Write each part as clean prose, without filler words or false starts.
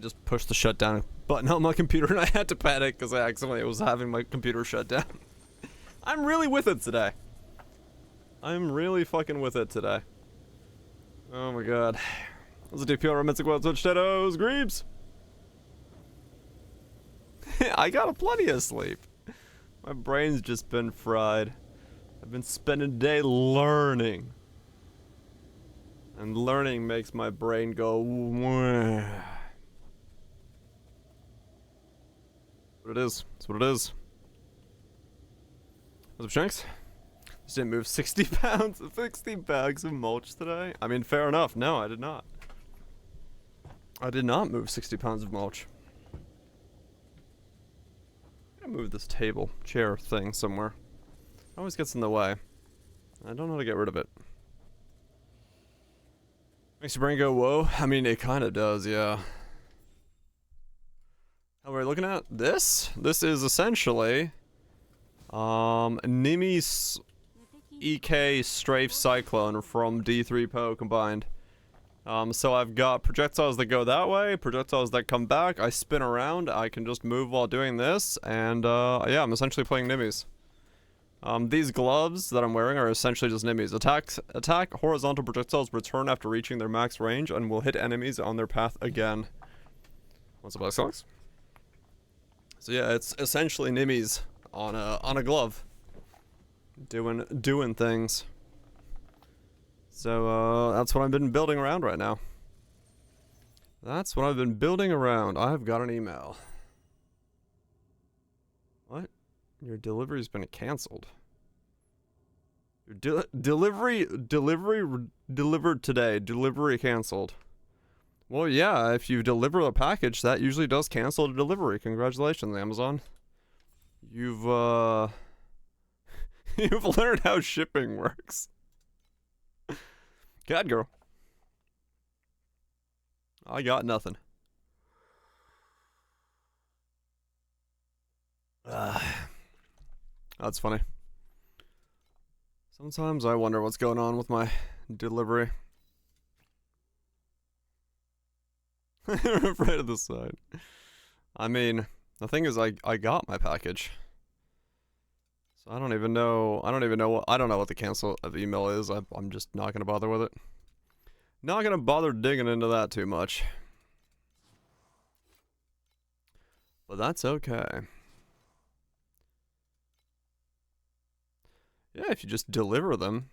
just pushed the shutdown button on my computer and I had to panic because I accidentally was having my computer shut down. I'm really with it today. I'm really fucking with it today. Oh my god. What's a DPR romantic wild touch potatoes, Greebs? I got plenty of sleep. My brain's just been fried. I've been spending the day learning. And learning makes my brain go wah. What it is. That's what it is. What's up, Shanks? Just didn't move 60 pounds, 60 bags of mulch today. I mean, fair enough. No, I did not. I did not move 60 pounds of mulch. I'm gonna move this table, chair thing somewhere. It always gets in the way. I don't know how to get rid of it. Makes your brain go, whoa. I mean, it kind of does, yeah. How are we looking at this? This is essentially Nimi's EK Strafe Cyclone from D3 Po combined. So I've got projectiles that go that way, projectiles that come back, I spin around, I can just move while doing this, and yeah, I'm essentially playing Nimis. These gloves that I'm wearing are essentially just Nimis. Attack horizontal projectiles return after reaching their max range and will hit enemies on their path again. What's up, Alex? So yeah, it's essentially Nimis on a glove. Doing things. So, that's what I've been building around right now. That's what I've been building around. I've got an email. What? Your delivery's been canceled. Your delivery delivered today. Delivery canceled. Well, yeah, if you deliver a package, that usually does cancel the delivery. Congratulations, Amazon. You've, you've learned how shipping works. God, girl. I got nothing. That's funny. Sometimes I wonder what's going on with my delivery. I'm afraid of the sign. I mean, the thing is, I got my package. So I don't know what the cancel of email is. I'm just not gonna bother with it. Not gonna bother digging into that too much. But that's okay. Yeah, if you just deliver them,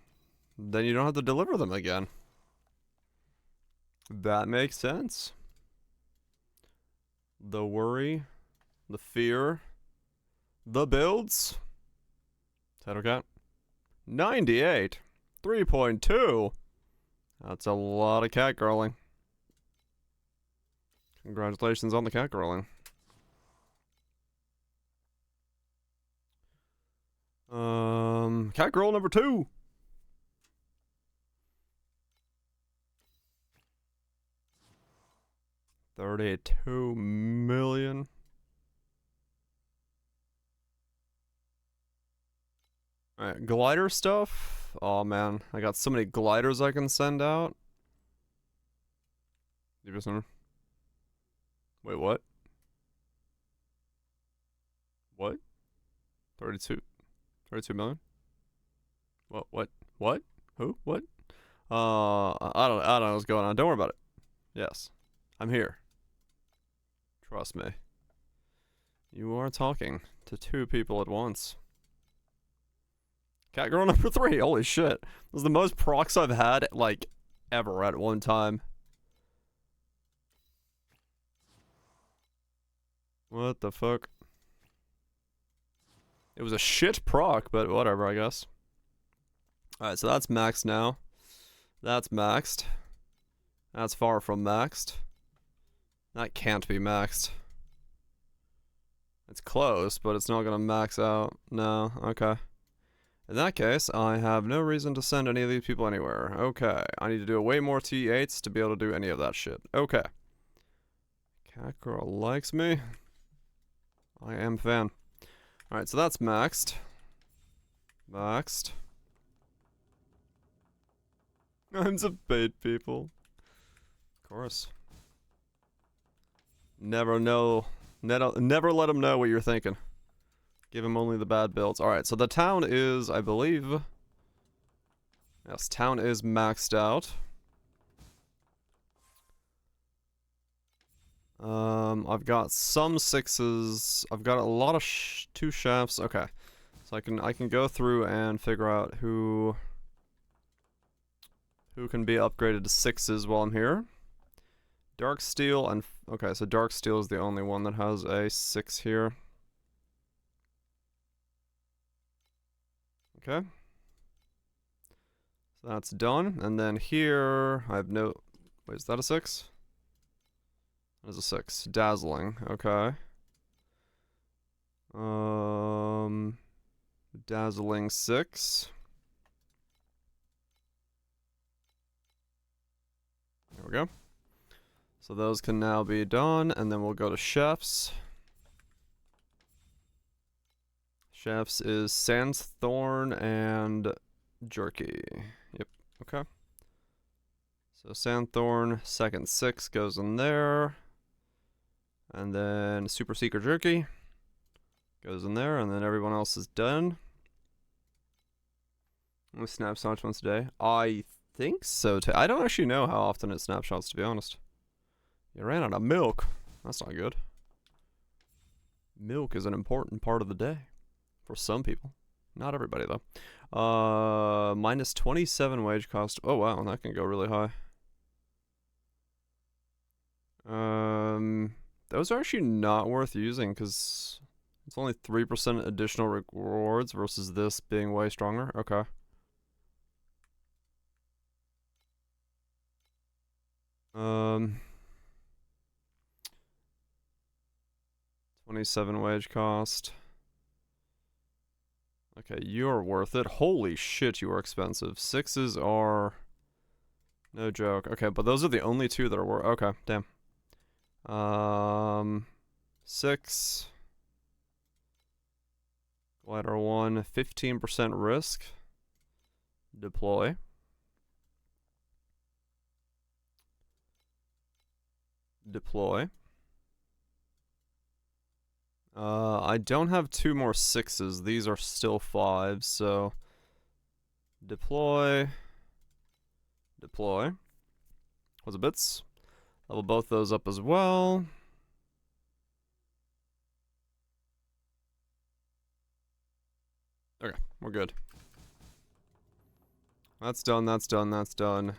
then you don't have to deliver them again. That makes sense. The worry, the fear, the builds. Title count 98, 3.2. That's a lot of catgirling. Congratulations on the catgirling. Catgirl number 2. $32 million. Alright, glider stuff. Oh man, I got so many gliders I can send out. Wait, what? What? 32 million? What? Who? What? I don't know what's going on. Don't worry about it. Yes. I'm here. Trust me. You are talking to 2 people at once. Catgirl number 3. Holy shit. This is the most procs I've had, like, ever at one time. What the fuck? It was a shit proc, but whatever, I guess. Alright, so that's maxed now. That's maxed. That's far from maxed. That can't be maxed. It's close, but it's not gonna max out. No, okay. In that case, I have no reason to send any of these people anywhere. Okay, I need to do way more T8s to be able to do any of that shit. Okay. Catgirl likes me. I am fan. Alright, so that's maxed. Maxed. I'm to bait people. Of course. Never know. Never let him know what you're thinking. Give him only the bad builds. Alright, so the town is, I believe... Yes, town is maxed out. I've got some 6s. I've got a lot of 2 shafts. Okay, so I can go through and figure out who can be upgraded to 6s while I'm here. Dark steel and okay, so dark steel is the only one that has a 6 here. Okay, so that's done, and then here I have no. Wait, is that a 6? That is a 6. Dazzling. Okay. Dazzling 6. There we go. So those can now be done, and then we'll go to chefs. Chefs is sandthorn and jerky. Yep. Okay. So sandthorn, second 6 goes in there. And then super secret jerky goes in there, and then everyone else is done. We snapshots once a day. I think so. I don't actually know how often it snapshots, to be honest. You ran out of milk. That's not good. Milk is an important part of the day. For some people. Not everybody, though. Minus 27 wage cost. Oh, wow. That can go really high. Those are actually not worth using because it's only 3% additional rewards versus this being way stronger. Okay. Um, 27 wage cost. Okay, you're worth it. Holy shit, you are expensive. 6s are... No joke. Okay, but those are the only 2 that are worth... Okay, damn. 6. Glider 1. 15% risk. Deploy. Deploy. I don't have 2 more 6s. These are still 5s, so... Deploy. Deploy. What's the bits? Level both those up as well. Okay, we're good. That's done, that's done, that's done.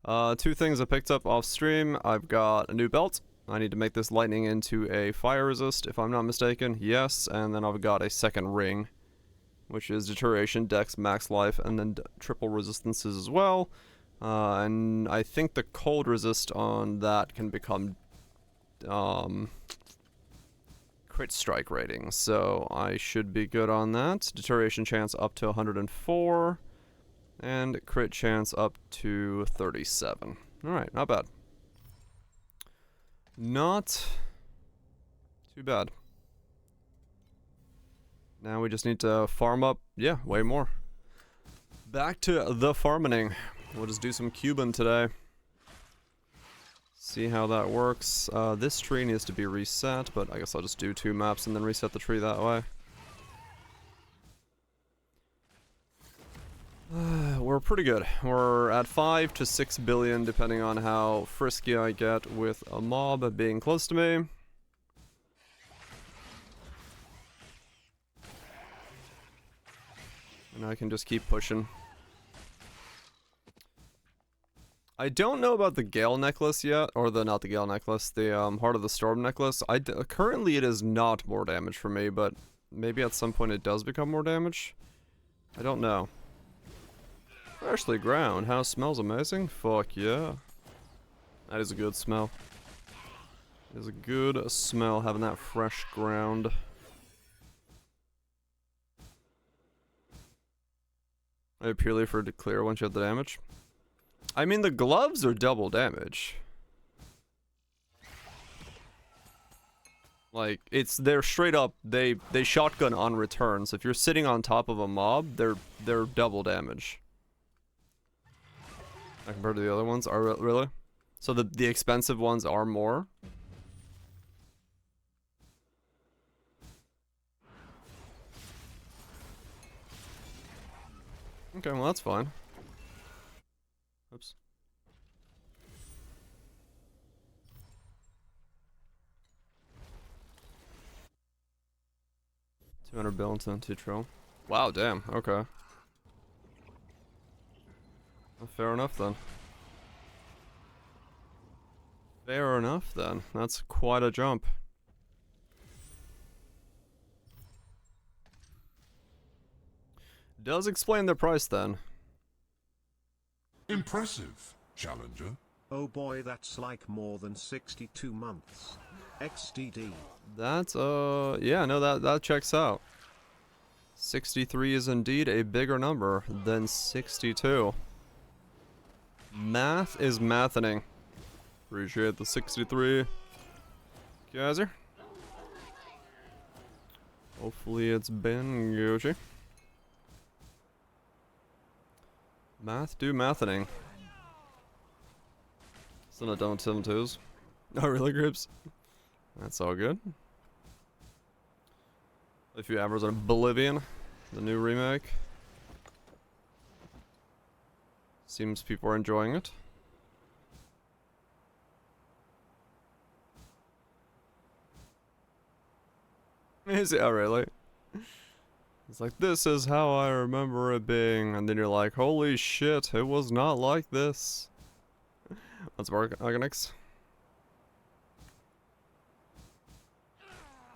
2 things I picked up off stream. I've got a new belt. I need to make this lightning into a fire resist, if I'm not mistaken. Yes, and then I've got a second ring, which is deterioration, dex, max life, and then triple resistances as well. And I think the cold resist on that can become crit strike rating, so I should be good on that. Deterioration chance up to 104, and crit chance up to 37. Alright, not bad. Not too bad. Now we just need to farm up, yeah, way more. Back to the farming. We'll just do some Cuban today. See how that works. This tree needs to be reset, but I guess I'll just do 2 maps and then reset the tree that way. We're pretty good. We're at 5 to 6 billion, depending on how frisky I get with a mob being close to me. And I can just keep pushing. I don't know about the Gale necklace yet, or not the Gale necklace, the Heart of the Storm necklace. Currently it is not more damage for me, but maybe at some point it does become more damage. I don't know. Freshly ground. House smells amazing. Fuck yeah. That is a good smell. It is a good smell having that fresh ground. Purely for to clear once you have the damage. I mean, the gloves are double damage. Like, they're straight up, they shotgun on return, so if you're sitting on top of a mob, they're double damage. Compared to the other ones? Are really? So the expensive ones are more? Okay, well that's fine. Oops. 200 bill into 2 trill. Wow, damn, okay. Well, fair enough then. Fair enough then. That's quite a jump. Does explain the price then. Impressive, Challenger. Oh boy, that's like more than 62 months. XDD. That's, yeah, no, that checks out. 63 is indeed a bigger number than 62. Math is mathing. Appreciate the 63. Geyser. Hopefully it's been Gucci. Math do mathing. Still not done with 7-2s. Oh really, Grips? That's all good. A few hours on Oblivion, the new remake. Seems people are enjoying it. Is it? Oh, really? It's like, this is how I remember it being, and then you're like, holy shit, it was not like this. Let's work Organics.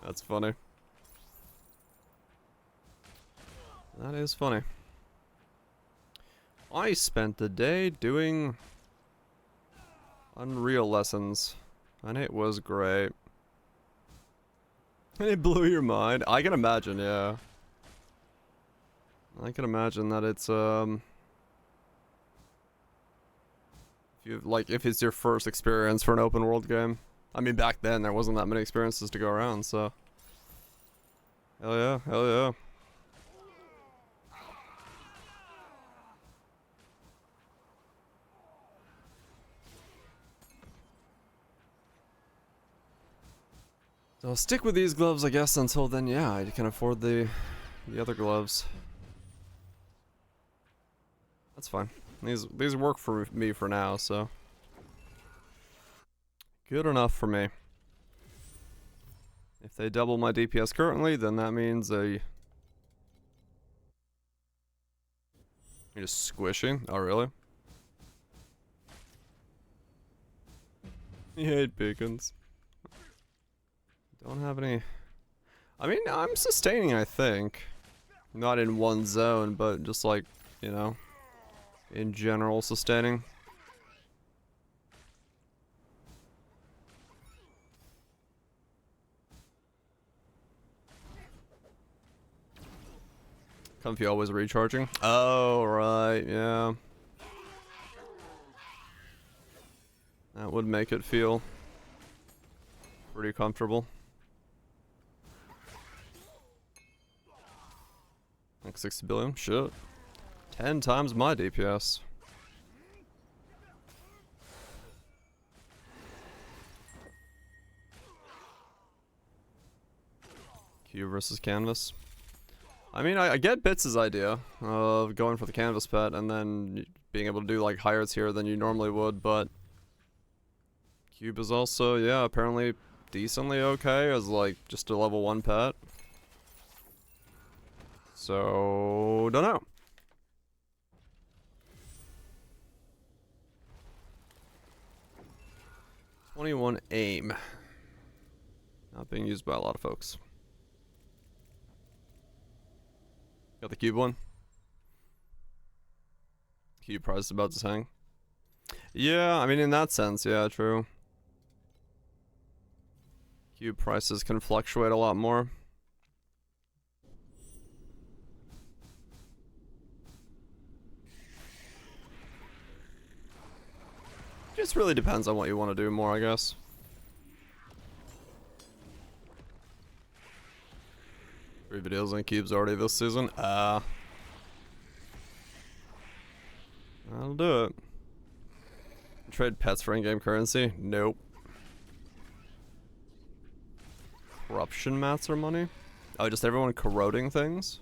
That's funny. That is funny. I spent the day doing Unreal lessons, and it was great. And it blew your mind. I can imagine, yeah. I can imagine that it's if you like, if it's your first experience for an open world game. I mean, back then there wasn't that many experiences to go around, so hell yeah, hell yeah. So I'll stick with these gloves, I guess, until then. Yeah, I can afford the other gloves. That's fine. These work for me for now, so good enough for me. If they double my DPS currently, then that means you're just squishing. Oh really? You hate beacons. Don't have any. I mean, I'm sustaining, I think. Not in one zone, but just like, you know, in general sustaining. Comfy always recharging. Oh, right, yeah. That would make it feel pretty comfortable. Like 60 billion? Shit. 10 times my DPS. Q versus canvas. I mean, I get Bits' idea of going for the canvas pet and then being able to do like higher tier than you normally would, but Cube is also, yeah, apparently decently okay as like just a level 1 pet. So, don't know. $21 aim. Not being used by a lot of folks. Got the cube one. Cube price is about to hang. Yeah, I mean in that sense, yeah, true. Cube prices can fluctuate a lot more. Just really depends on what you want to do more, I guess. Three videos on cubes already this season. That'll do it. Trade pets for in-game currency? Nope. Corruption mats are money? Oh, just everyone corroding things?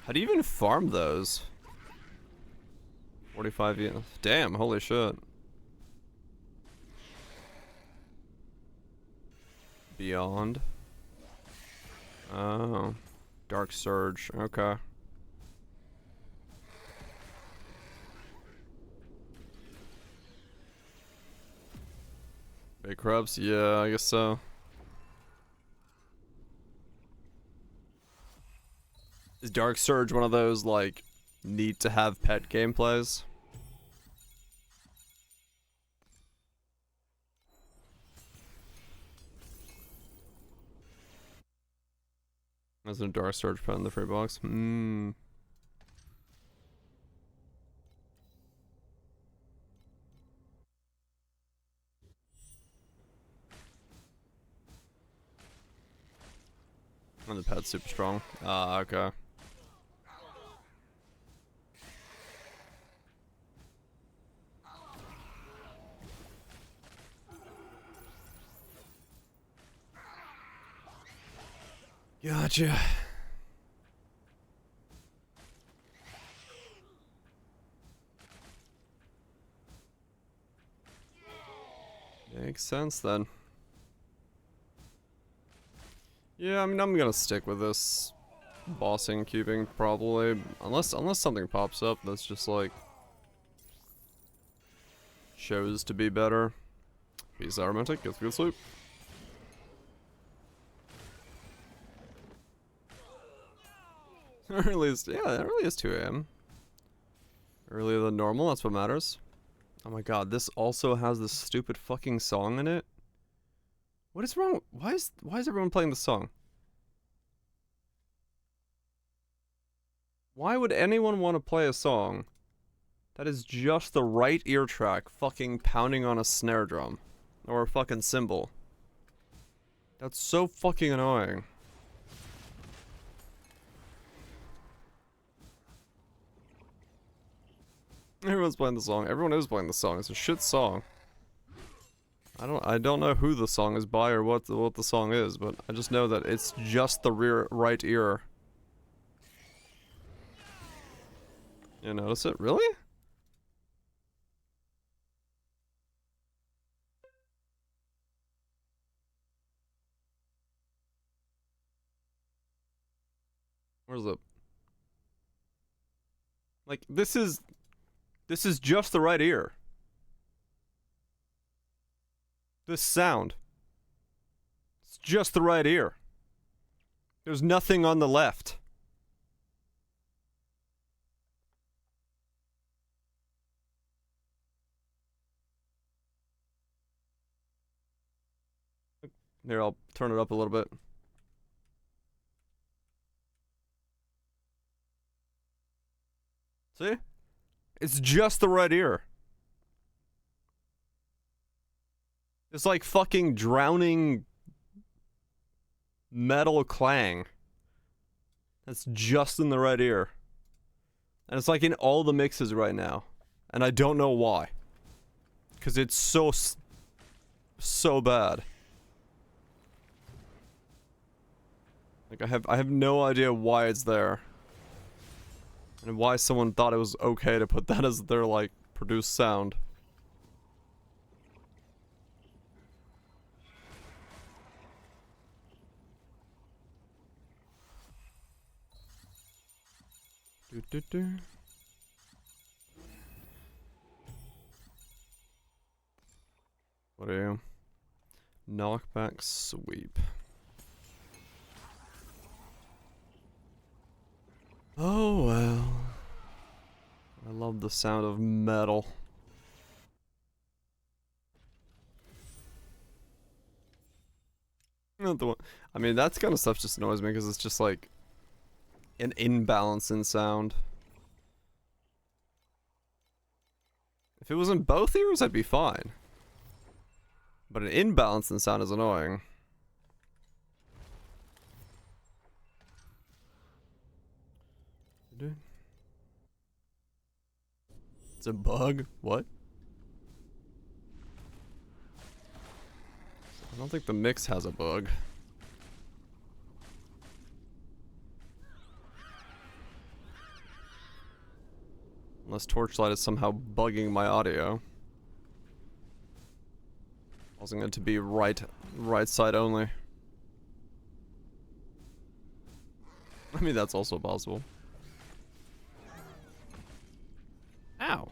How do you even farm those? 45 yen. Damn, holy shit. Beyond. Oh. Dark Surge. Okay. Big crabs? Yeah, I guess so. Is Dark Surge one of those, like, need to have pet gameplays? There's a Dark Surge pet in the free box. Hmm. And the pet's super strong. Ah, okay. Gotcha. Makes sense then. Yeah, I mean, I'm gonna stick with this bossing cubing probably, unless something pops up that's just like shows to be better. Peace out, romantic. Get good sleep. Earliest, yeah, early is 2 a.m. Earlier than normal. That's what matters. Oh my god, this also has this stupid fucking song in it. What is wrong? Why is everyone playing the song? Why would anyone want to play a song that is just the right ear track fucking pounding on a snare drum or a fucking cymbal? That's so fucking annoying. Everyone's playing the song. Everyone is playing the song. It's a shit song. I don't know who the song is by or what the song is, but I just know that it's just the right ear. You notice it? Really? Where's the... Like, this is just the right ear. This sound. It's just the right ear. There's nothing on the left. Here, I'll turn it up a little bit. See? It's just the right ear. It's like fucking drowning metal clang. That's just in the right ear. And it's like in all the mixes right now. And I don't know why. Because it's so bad. Like I have no idea why it's there. And why someone thought it was okay to put that as their, like, produced sound. What are you? Knockback sweep. Oh well. I love the sound of metal. Not the one. I mean, that kind of stuff just annoys me because it's just like an imbalance in sound. If it was in both ears, I'd be fine. But an imbalance in sound is annoying. It's a bug? What? I don't think the mix has a bug. Unless Torchlight is somehow bugging my audio. Causing it to be right side only. I mean, that's also possible. Ow.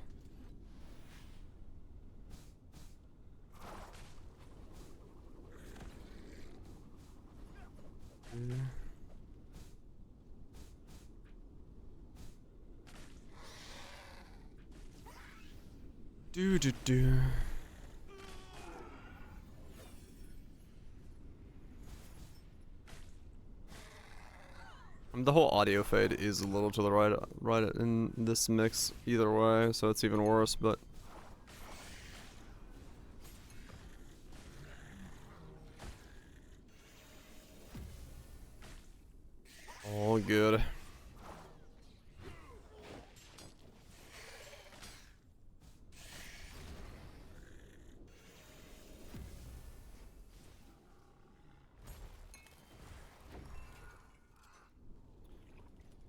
Do do do. The whole audio fade is a little to the right in this mix either way, so it's even worse, but all good.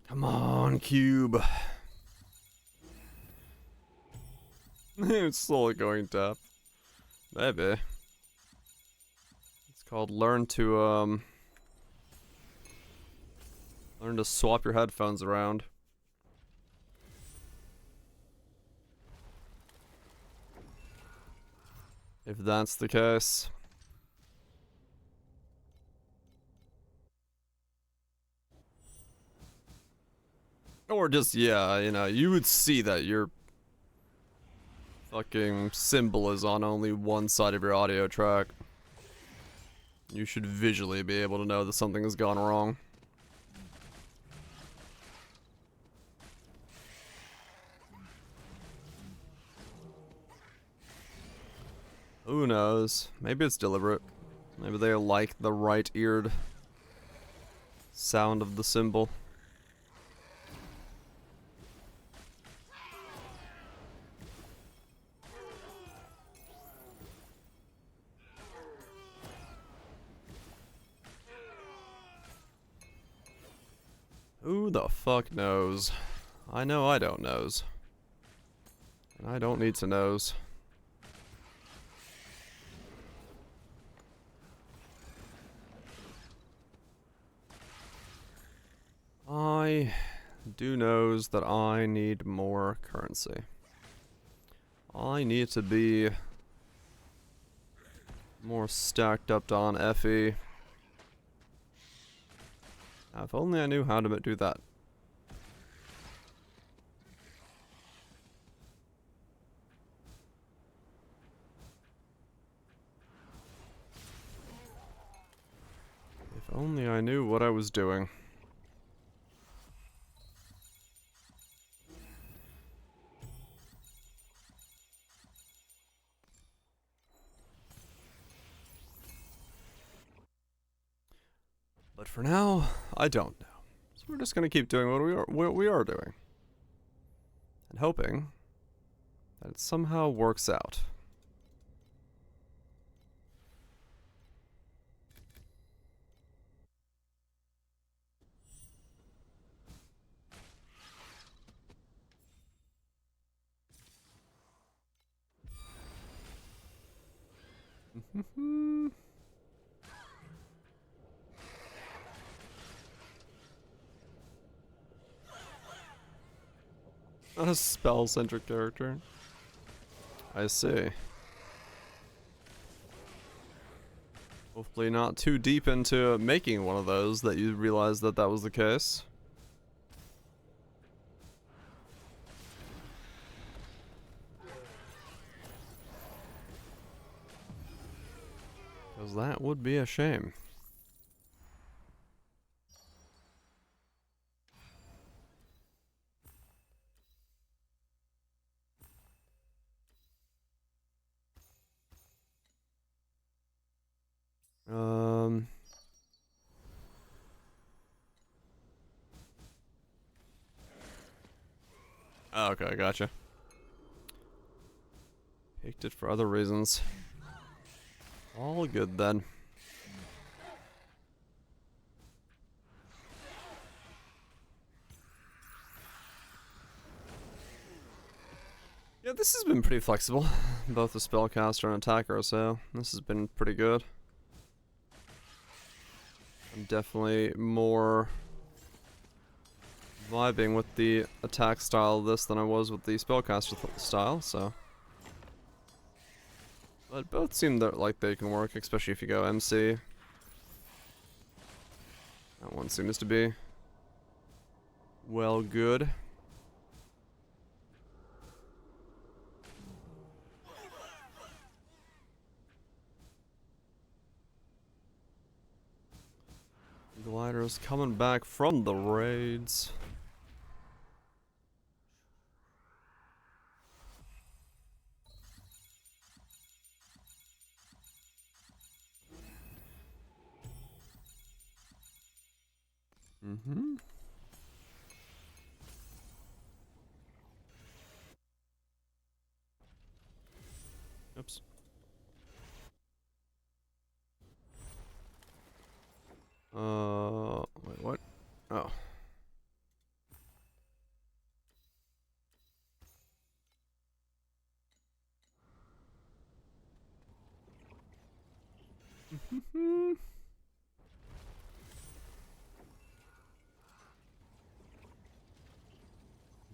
Come on, Cube. It's slowly going tap. Maybe. It's called learn to swap your headphones around. If that's the case. Or just, yeah, you know, you would see that your fucking symbol is on only one side of your audio track. You should visually be able to know that something has gone wrong. Who knows? Maybe it's deliberate. Maybe they like the right-eared sound of the symbol. Who the fuck knows? I know I don't knows. And I don't need to knows. I do knows that I need more currency. I need to be more stacked up on FE. Now, if only I knew how to do that. If only I knew what I was doing. But for now, I don't know. So we're just gonna keep doing what we are doing. And hoping that it somehow works out. Not a spell-centric character. I see. Hopefully not too deep into making one of those that you realize that that was the case. Because that would be a shame. Oh, okay, gotcha. Picked it for other reasons. All good then. Yeah, this has been pretty flexible. Both the spellcaster and attacker, so this has been pretty good. I'm definitely more vibing with the attack style of this than I was with the spellcaster style, so. But both seem like they can work, especially if you go MC. That one seems to be well good. Gliders coming back from the raids. Mm-hmm. Oops. Wait, what? Oh.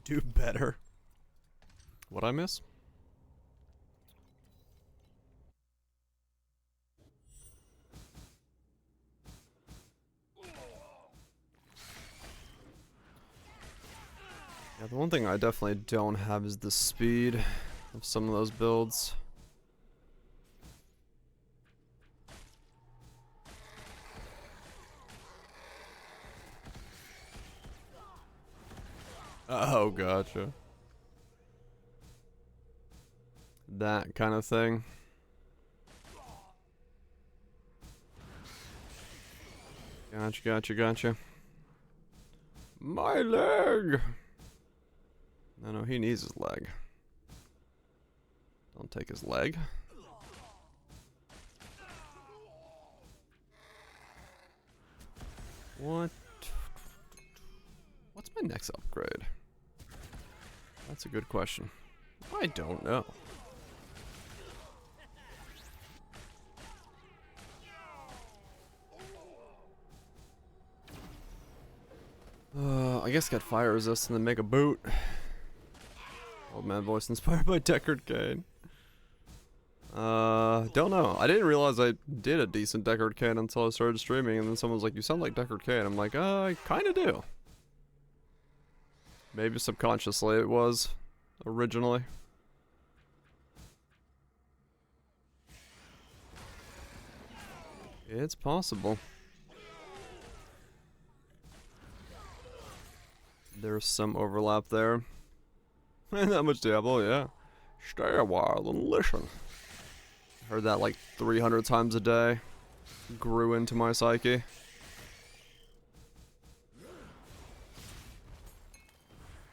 Do better. What'd I miss? Yeah, the one thing I definitely don't have is the speed of some of those builds. Oh, gotcha. That kind of thing. Gotcha. My leg! No, he needs his leg. Don't take his leg. What? What's my next upgrade? That's a good question. I don't know. I guess get fire resist and then make a boot. Old man voice inspired by Deckard Cain. Don't know. I didn't realize I did a decent Deckard Cain until I started streaming, and then someone was like, "You sound like Deckard Cain." I'm like, I kinda do. Maybe subconsciously it was originally. It's possible. There's some overlap there. And that much Diablo, yeah. Stay a while and listen. Heard that like 300 times a day. Grew into my psyche.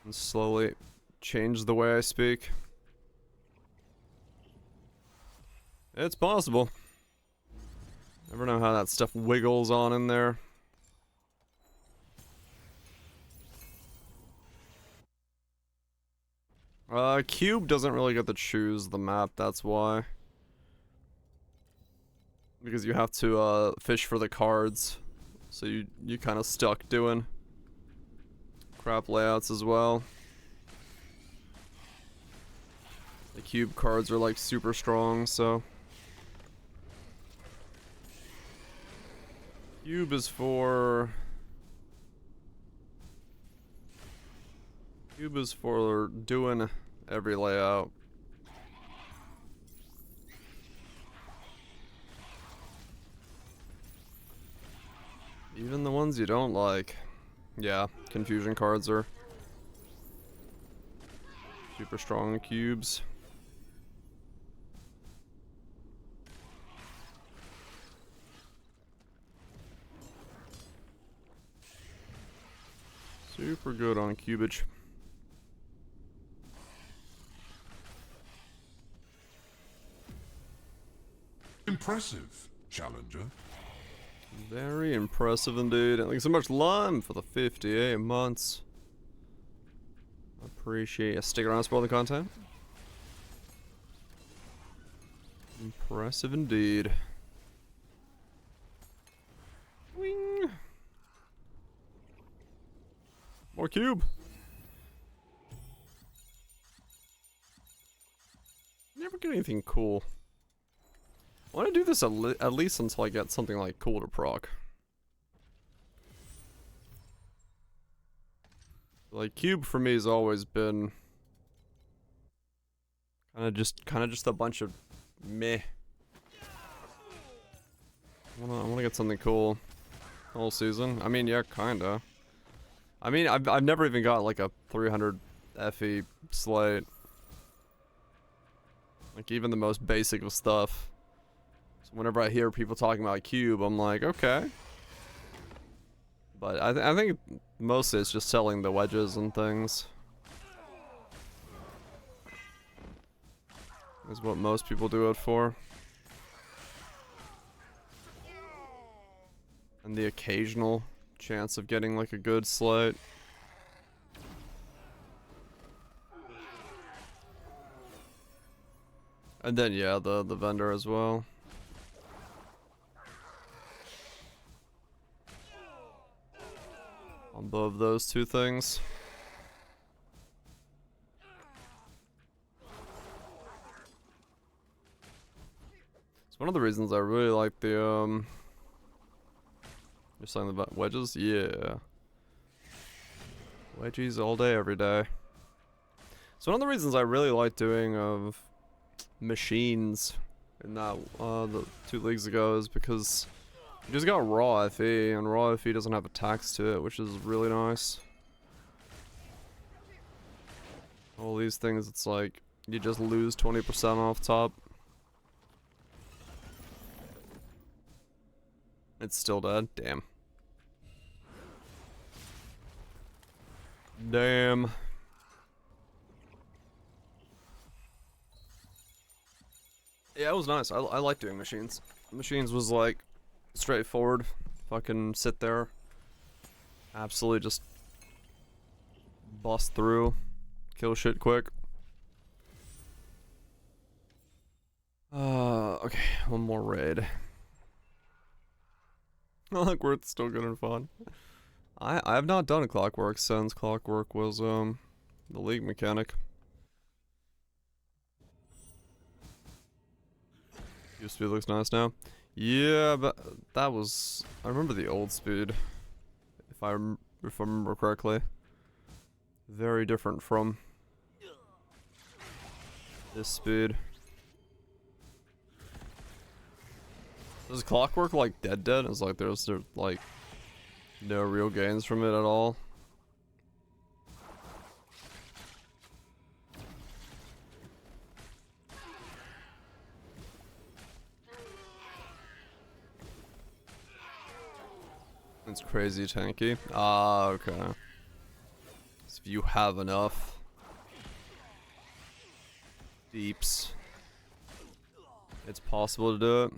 And slowly changed the way I speak. It's possible. Never know how that stuff wiggles on in there. Cube doesn't really get to choose the map, that's why. Because you have to, fish for the cards. So you kind of stuck doing crap layouts as well. The cube cards are like super strong, so. Cube is for doing every layout. Even the ones you don't like. Yeah, confusion cards are super strong cubes. Super good on cubage. Impressive, Challenger. Very impressive indeed. And thanks so much, Lime, for the 58 months. Appreciate you sticking around to spoil the content. Impressive indeed. Wing. More cube. Never get anything cool. I want to do this at least until I get something like cool to proc. Like cube for me has always been kind of just a bunch of meh. I wanna get something cool whole season. I mean, yeah, kinda. I mean, I've never even got like a 300 FE slate. Like even the most basic of stuff. So whenever I hear people talking about cube, I'm like, okay. But I think mostly it's just selling the wedges and things. Is what most people do it for. And the occasional chance of getting like a good slate. And then yeah, the vendor as well. Above those two things. It's one of the reasons I really like the you're saying the wedges? Yeah. Wedgies all day, every day. It's one of the reasons I really like doing of machines in that the 2 leagues ago is because you just got raw FE, and raw FE doesn't have a tax to it, which is really nice. All these things, it's like you just lose 20% off top. It's still dead. Damn. Damn. Yeah, it was nice. I like doing machines. Machines was like straightforward. Fucking sit there. Absolutely just bust through. Kill shit quick. Okay, one more raid. Clockwork's still good and fun. I have not done a Clockwork since Clockwork was the league mechanic. Your speed looks nice now. Yeah, but that was, I remember the old speed, if I remember correctly. Very different from this speed. Does Clockwork like dead? It's like there's like no real gains from it at all. It's crazy tanky. Ah, okay. So if you have enough deeps, it's possible to do it.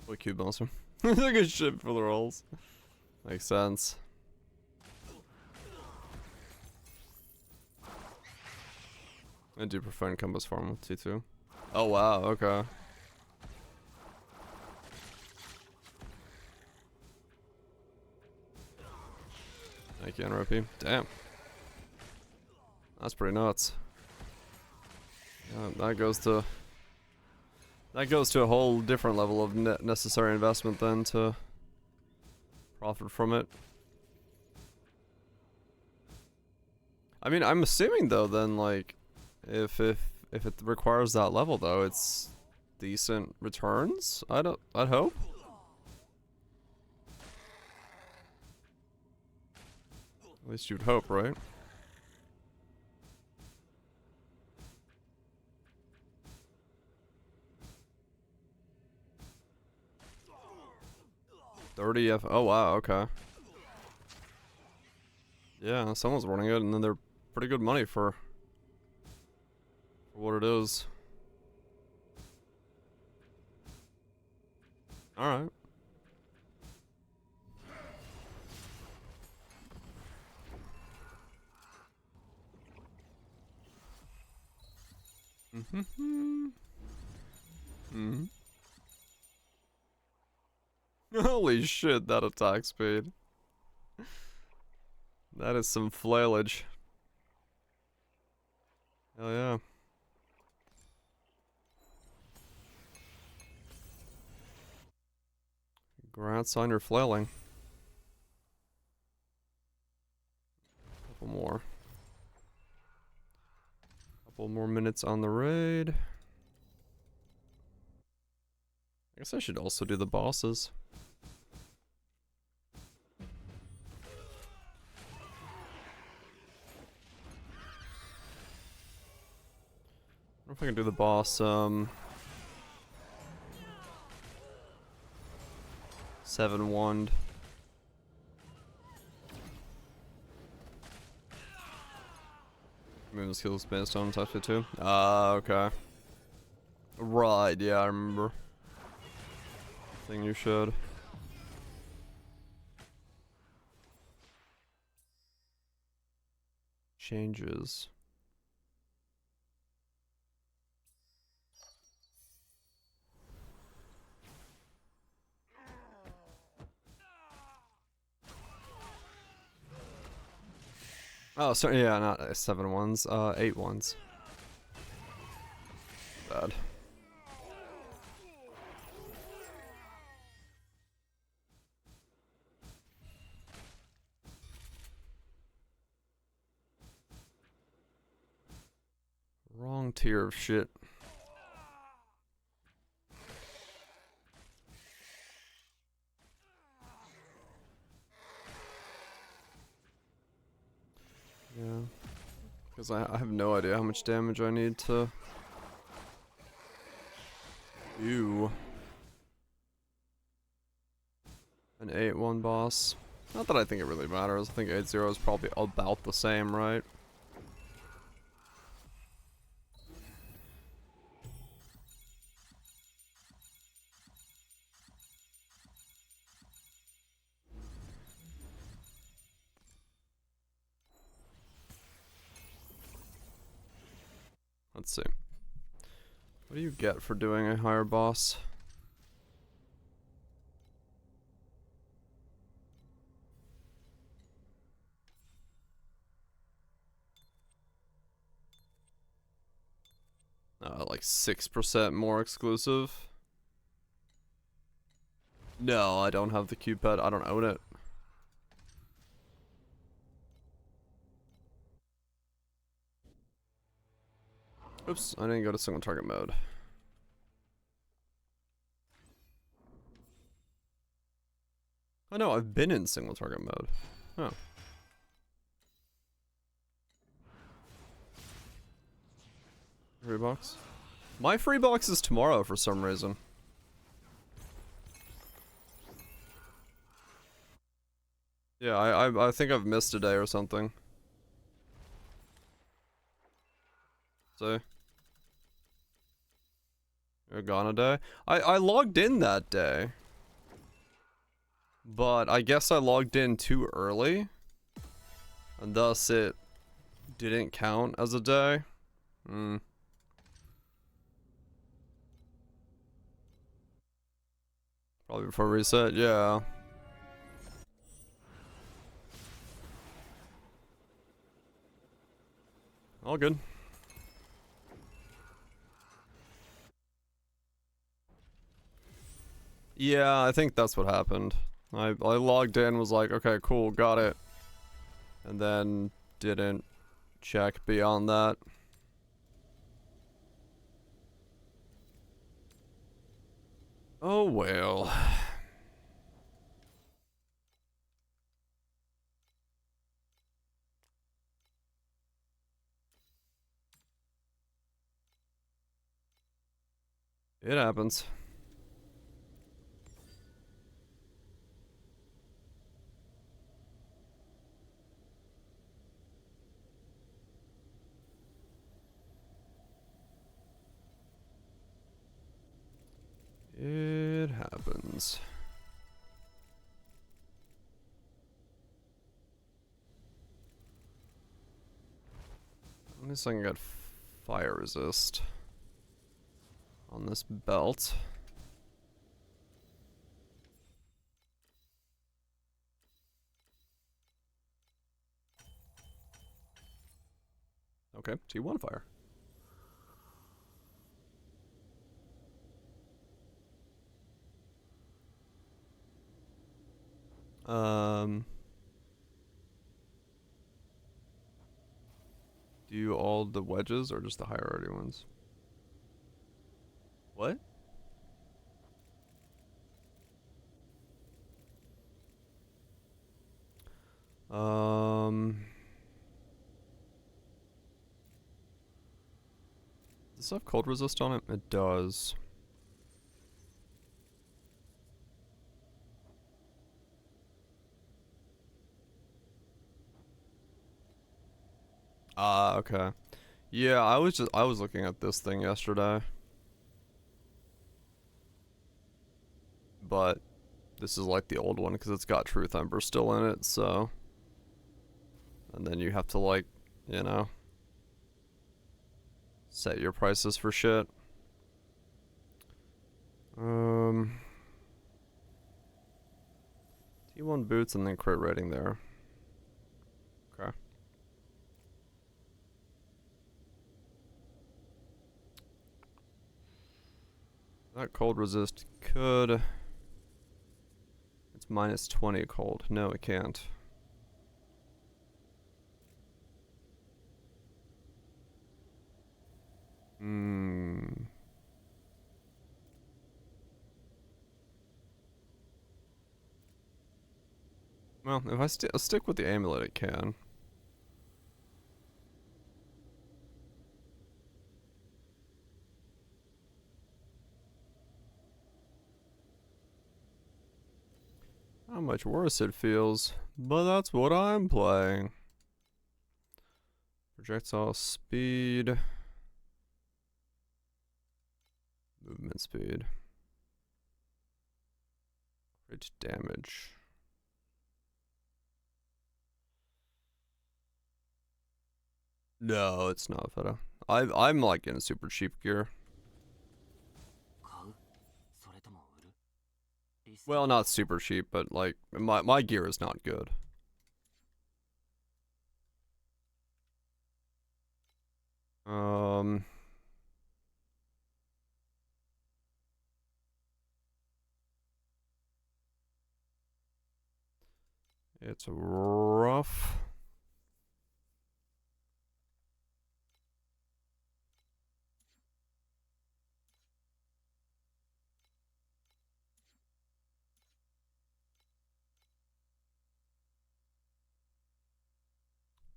What cube monster? Like a shit for the rolls. Makes sense. I do prefer encompass farm with T2. Oh wow, okay. Thank you, NRP. Damn. That's pretty nuts. Yeah, that goes to a whole different level of necessary investment then to profit from it. I mean, I'm assuming though then like if it requires that level though, it's decent returns. I'd hope. At least you'd hope, right? $30 oh wow, okay. Yeah, someone's running it and then they're pretty good money for what it is. Alright. Mm-hmm. Mm-hmm. Holy shit, that attack speed. That is some flailage. Hell yeah. Congrats on your flailing. Couple more. Couple more minutes on the raid. I guess I should also do the bosses. I wonder if I can do the boss, Seven Wand. Maybe the skills based on touch it too. Okay. Right, yeah, I remember. Thing you showed. Changes. Oh, sorry, yeah, not 7 ones, 8 ones. Bad. Wrong tier of shit. Yeah. Because I have no idea how much damage I need to do an 8-1 boss. Not that I think it really matters. I think 8-0 is probably about the same, right? Let's see. What do you get for doing a higher boss? Like 6% more exclusive? No, I don't have the Q-pad. I don't own it. Oops, I didn't go to single target mode. Oh no, I've been in single target mode. Oh. Free box? My free box is tomorrow for some reason. Yeah, I think I've missed a day or something. So you're gone a day? I logged in that day. But I guess I logged in too early. And thus it didn't count as a day. Hmm. Probably before reset, yeah. All good. Yeah, I think that's what happened. I logged in, was like, okay, cool, got it. And then didn't check beyond that. Oh well. It happens. weapons. Let me see if I can get fire resist on this belt. Okay, T1 fire. Do all the wedges or just the higher ones? What? Does this have cold resist on it? It does. Ah, okay. Yeah, I was looking at this thing yesterday. But this is like the old one because it's got Truth Ember still in it, so. And then you have to, like, you know, set your prices for shit. T1 boots and then crit rating there. Okay. That cold resist could. It's minus 20 cold. No, it can't. Well, if I stick with the amulet, it can. How much worse it feels, but that's what I'm playing. Projectile speed. Movement speed. Crit damage. No, it's not Feta. I'm like in a super cheap gear. Well, not super cheap, but like my gear is not good. It's rough.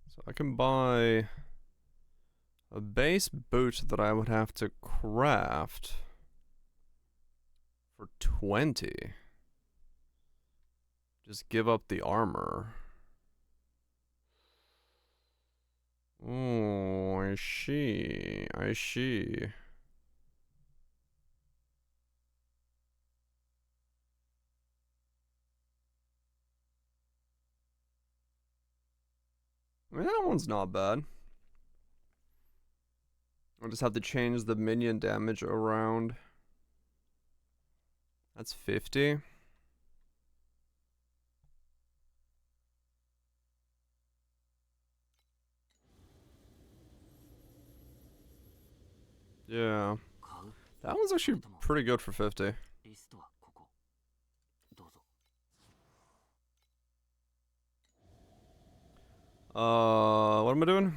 So I can buy a base boot that I would have to craft for 20. Just give up the armor. Oh, I see. I see. I mean, that one's not bad. I'll just have to change the minion damage around. That's 50. Yeah. That one's actually pretty good for 50. What am I doing?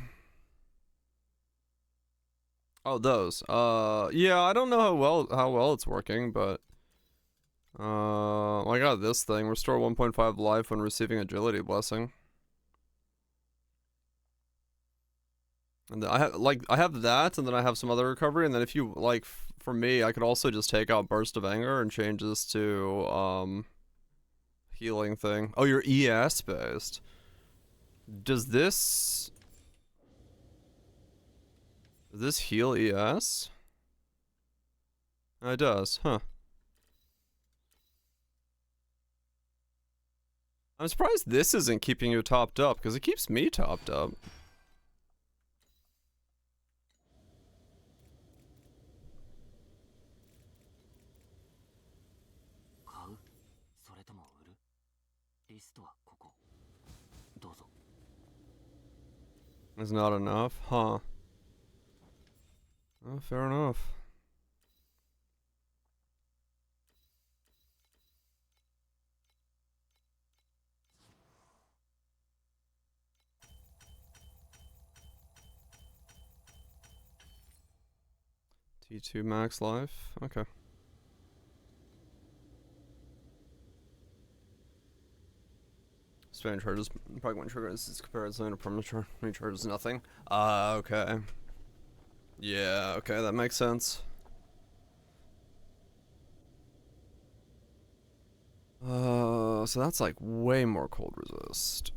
Oh, those. Yeah, I don't know how well it's working, but I got this thing. Restore 1.5 life when receiving agility blessing. And then I have that, and then I have some other recovery, and then if you like, for me, I could also just take out Burst of Anger and change this to healing thing. Oh, you're ES based. Does this heal ES? It does, huh? I'm surprised this isn't keeping you topped up, because it keeps me topped up. Is not enough? Huh. Oh, fair enough. T2 max life? Okay. Strange charges probably one trigger is comparison to premature recharges nothing. Okay. Yeah, okay, that makes sense. So that's like way more cold resist.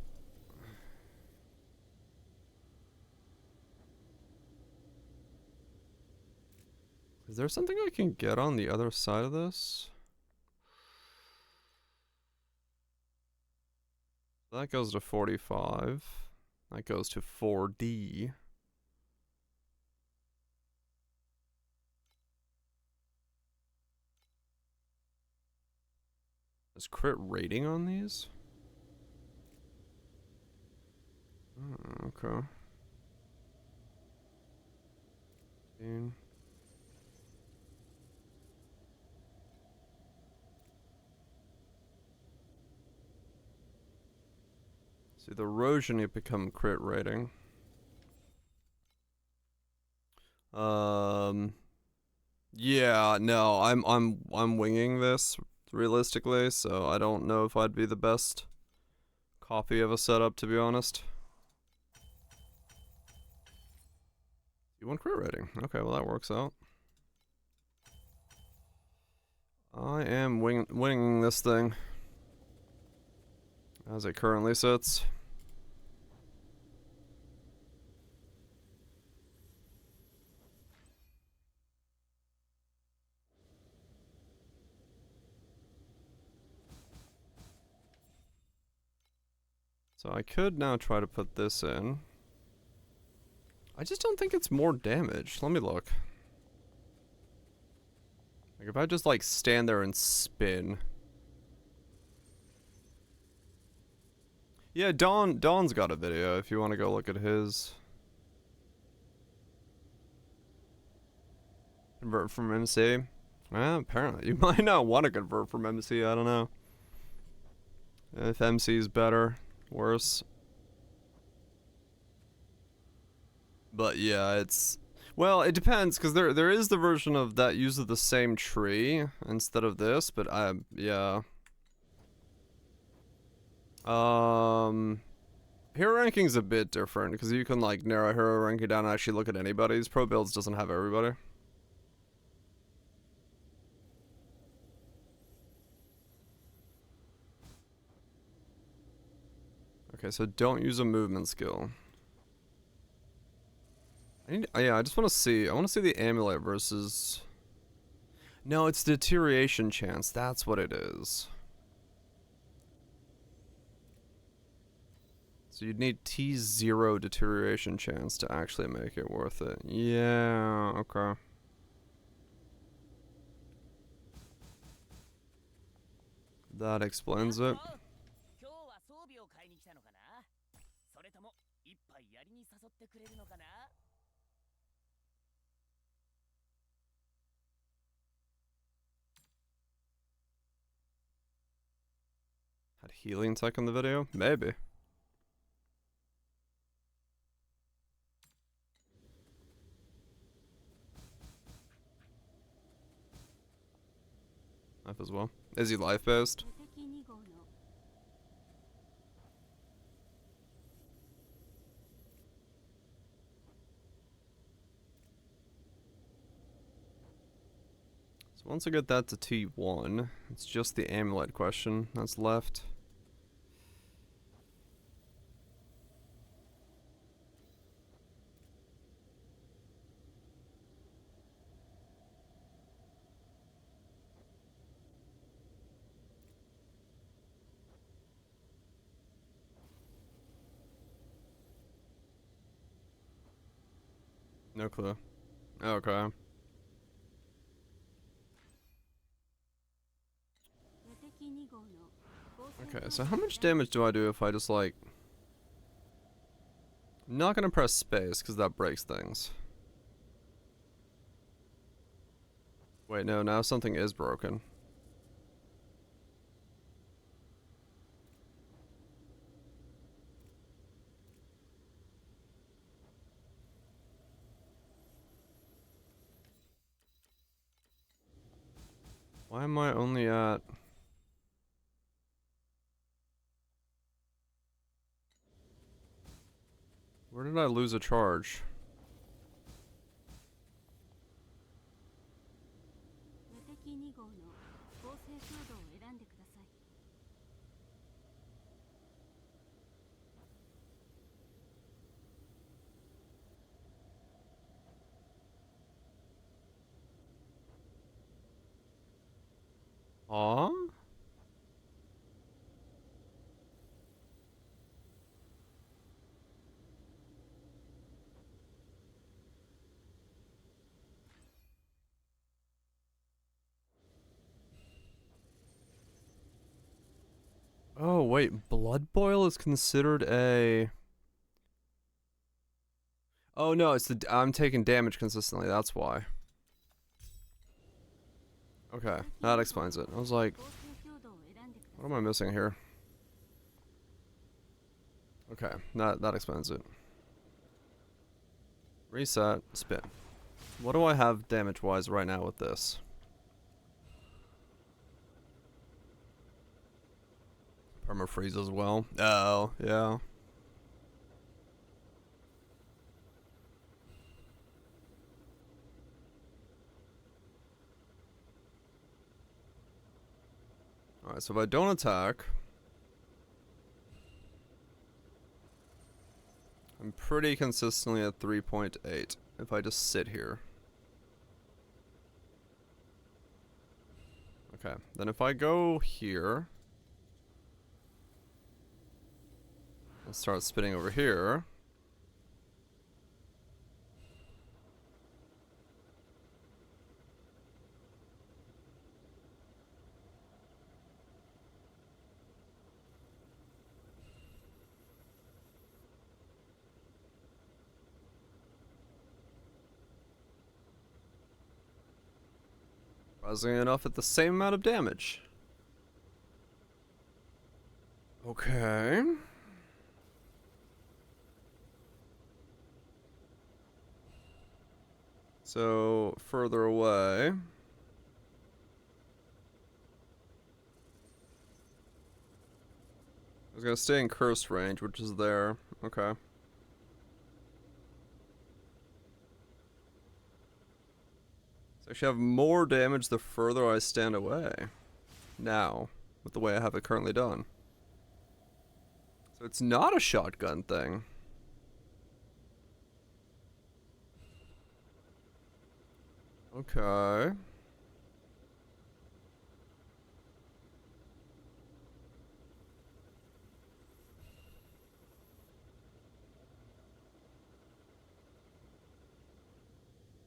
Is there something I can get on the other side of this? That goes to 45. That goes to 4D. Is crit rating on these? Oh, okay. 15. See, the erosion you become crit rating. Yeah, no, I'm winging this realistically, so I don't know if I'd be the best copy of a setup, to be honest. You want crit rating? Okay, well that works out. I am winging this thing as it currently sits. So I could now try to put this in. I just don't think it's more damage. Let me look. Like if I just like stand there and spin. Yeah, Dawn's got a video if you want to go look at his. Convert from MC. Well, apparently you might not want to convert from MC, I don't know. If MC's better, worse. But yeah, it's well, it depends because there is the version of that uses the same tree instead of this, but yeah. Hero ranking's a bit different because you can like narrow hero ranking down and actually look at anybody's. Pro builds doesn't have everybody. Okay, so don't use a movement skill. Yeah, I just want to see. I want to see the amulet versus. No, it's deterioration chance. That's what it is. So you'd need T0 deterioration chance to actually make it worth it. Yeah, okay. That explains it. Had healing tech in the video? Maybe. Life as well. Is he life based? So once I get that to T1, it's just the amulet question that's left. No clue. Okay. Okay, so how much damage do I do if I just like... I'm not gonna press space because that breaks things. Wait, no, now something is broken. Why am I only at... Where did I lose a charge? Aw? Oh, wait, blood boil is considered a... Oh no, it's the... I'm taking damage consistently, that's why. Okay, that explains it. I was like, what am I missing here? Okay, that explains it. Reset, spin. What do I have damage-wise right now with this? Perma-freeze as well. Oh, yeah. Alright, so if I don't attack... I'm pretty consistently at 3.8 if I just sit here. Okay, then if I go here... and start spinning over here... Surprisingly enough, at the same amount of damage. Okay. So, further away. I was gonna stay in curse range, which is there. Okay. So I should have more damage the further I stand away. Now, with the way I have it currently done. So it's not a shotgun thing. Okay.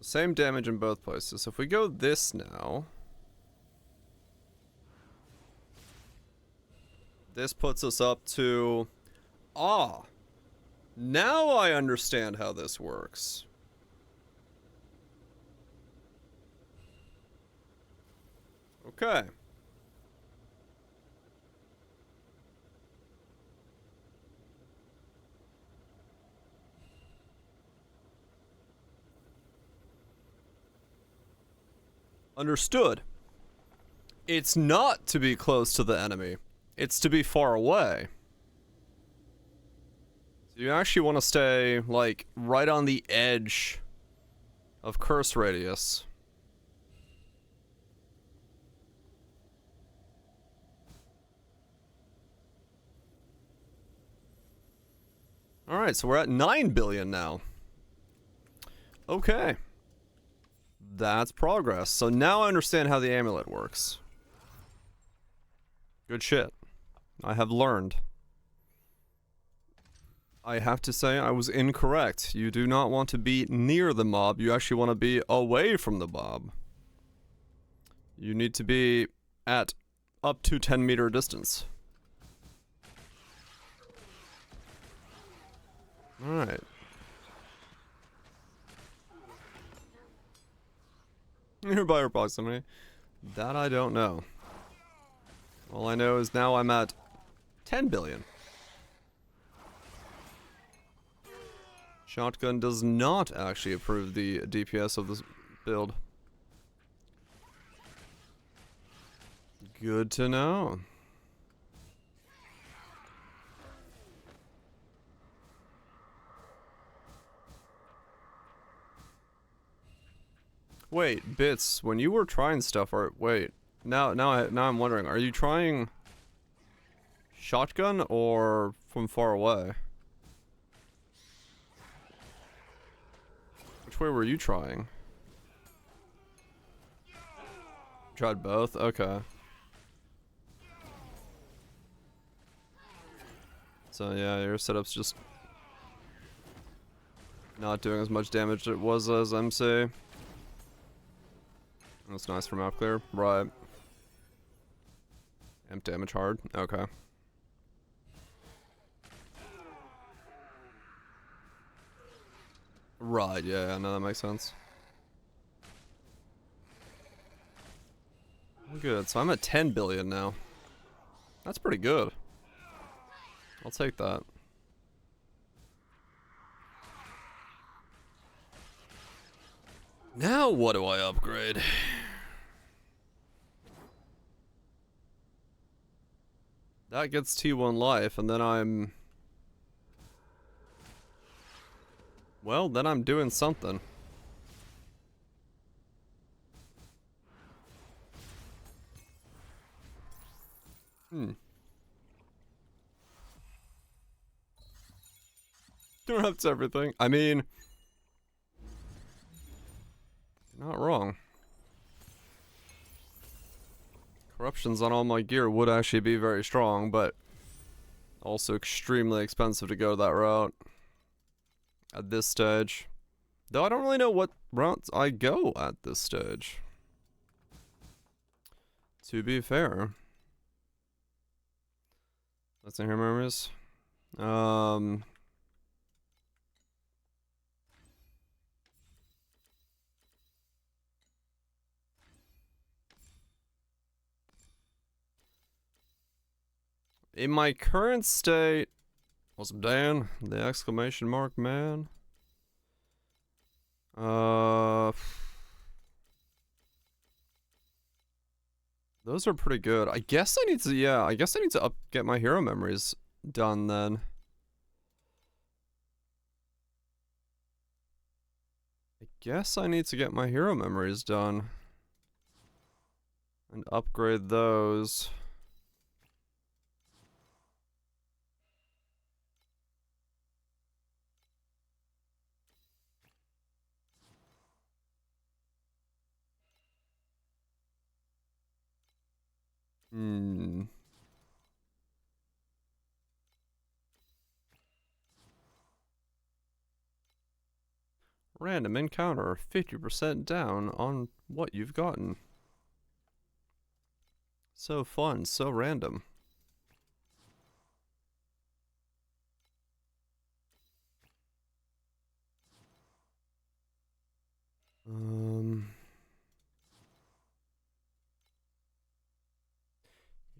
Same damage in both places. So if we go this now, this puts us up to... Ah! Now I understand how this works. Okay. Understood. It's not to be close to the enemy. It's to be far away. So you actually want to stay, like, right on the edge of curse radius. Alright, so we're at 9 billion now. Okay. That's progress. So now I understand how the amulet works. Good shit. I have learned. I have to say I was incorrect. You do not want to be near the mob. You actually want to be away from the mob. You need to be at up to 10-meter distance. Alright. Nearby or proximity? That I don't know. All I know is now I'm at 10 billion. Shotgun does not actually approve the DPS of this build. Good to know. Wait, Bits, when you were trying stuff, wait. Now I'm wondering, are you trying shotgun or from far away? Which way were you trying? Tried both? Okay. So yeah, your setup's just not doing as much damage as it was as MC. That's nice for map clear. Right. Amp damage hard. Okay. Right, yeah, no, that makes sense. Good, so I'm at 10 billion now. That's pretty good. I'll take that. Now what do I upgrade? That gets T1 life, and then I'm... Well, then I'm doing something. Interrupts everything. I mean... You're not wrong. Corruptions on all my gear would actually be very strong, but also extremely expensive to go that route at this stage. Though I don't really know what routes I go at this stage, to be fair. Let's see here, memories. In my current state, what's up, Dan? The exclamation mark, man. Those are pretty good. I guess I need to, yeah, I guess I need to get my hero memories done then. I guess I need to get my hero memories done and upgrade those. Random encounter, 50% down on what you've gotten. So fun, so random.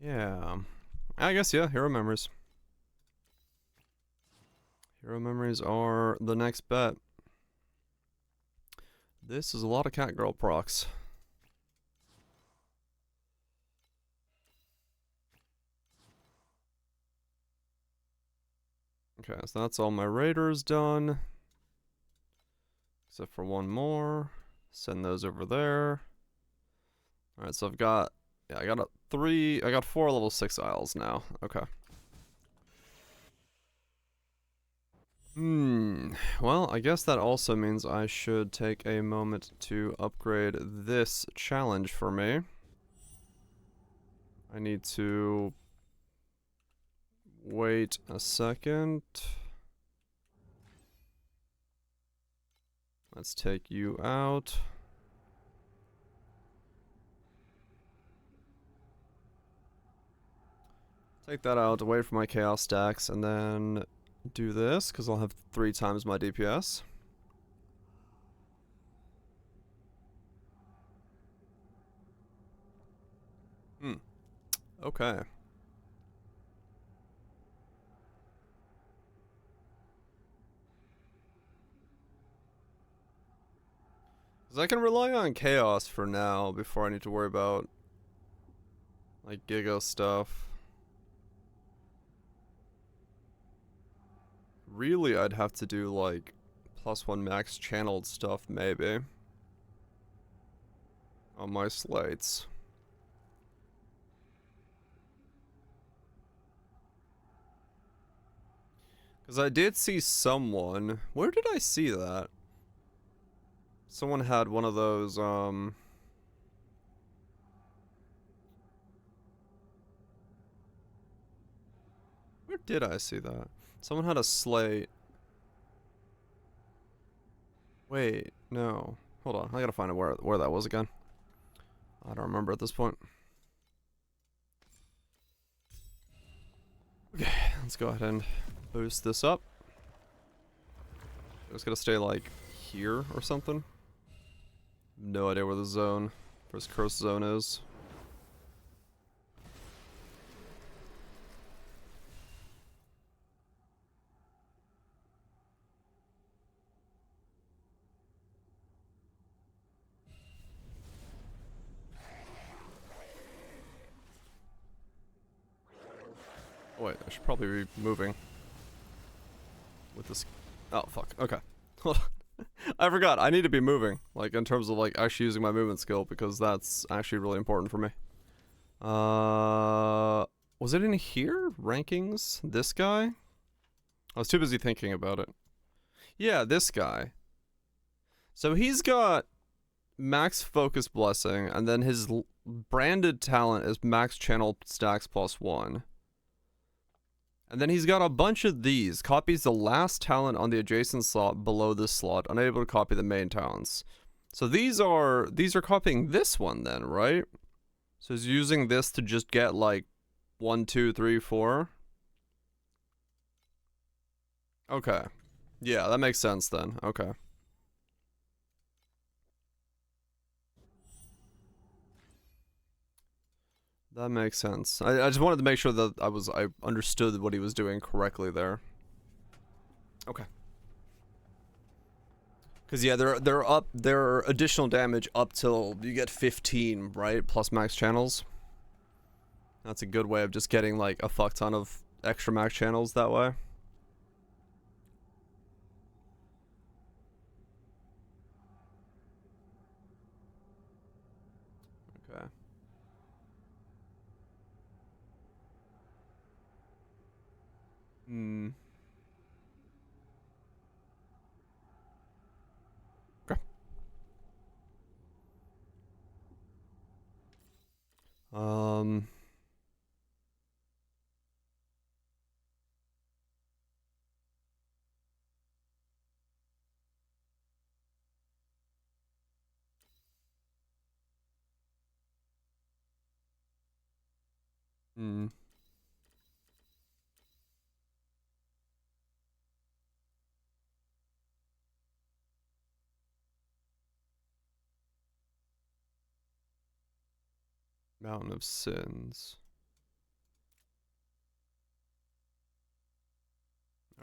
Yeah. I guess, yeah, hero memories. Hero memories are the next bet. This is a lot of Catgirl procs. Okay, so that's all my raiders done. Except for one more. Send those over there. Alright, so I've got, yeah, I got 4 level 6 isles now. Okay. Well, I guess that also means I should take a moment to upgrade this challenge for me. I need to wait a second. Let's take you out. Take that out, wait for my chaos stacks, and then do this, because I'll have 3 times my DPS. Okay. Because I can rely on chaos for now before I need to worry about, like, Giga stuff. Really, I'd have to do, like, +1 max channeled stuff, maybe. On my slates. Because I did see someone... Where did I see that? Someone had one of those, Where did I see that? Someone had a slate. Wait, no. Hold on, I gotta find out where that was again. I don't remember at this point. Okay, let's go ahead and boost this up. I was gonna stay like here or something. No idea where the zone, first curse zone is. Oh, wait, I should probably be moving. With this. Oh, fuck. Okay. Hold on. I forgot. I need to be moving. Like, in terms of, like, actually using my movement skill, because that's actually really important for me. Was it in here? Rankings? This guy? I was too busy thinking about it. Yeah, this guy. So he's got max focus blessing, and then his branded talent is max channel stacks +1. And then he's got a bunch of these. Copies the last talent on the adjacent slot below this slot, unable to copy the main talents. So these are copying this one then, right? So he's using this to just get like 1, 2, 3, 4. Okay. Yeah, that makes sense then. Okay. That makes sense. I just wanted to make sure that I understood what he was doing correctly there. Okay. Cause yeah, they're additional damage up till you get 15, right? Plus max channels. That's a good way of just getting like a fuck ton of extra max channels that way. Okay. Hmm. Okay. Um. Hmm. Mountain of Sins.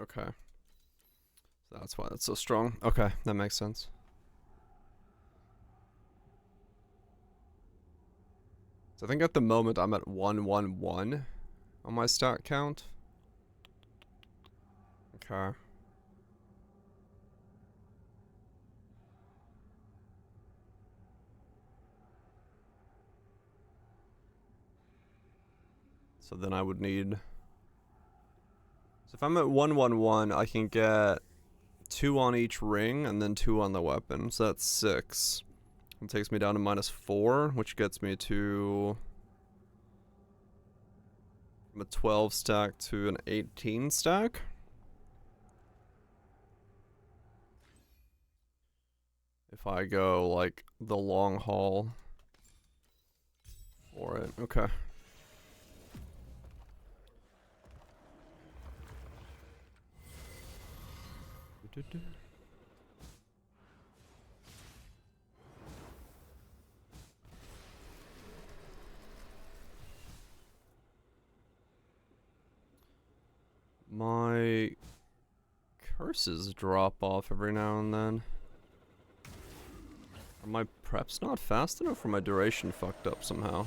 Okay. So that's why that's so strong. Okay, that makes sense. So I think at the moment I'm at 111 on my stat count. Okay. So then I would need... So if I'm at 111, I can get 2 on each ring and then 2 on the weapon. So that's 6. It takes me down to -4, which gets me to... from a 12 stack to an 18 stack. if I go like the long haul for it. Okay. My curses drop off every now and then. Are my preps not fast enough or my duration fucked up somehow?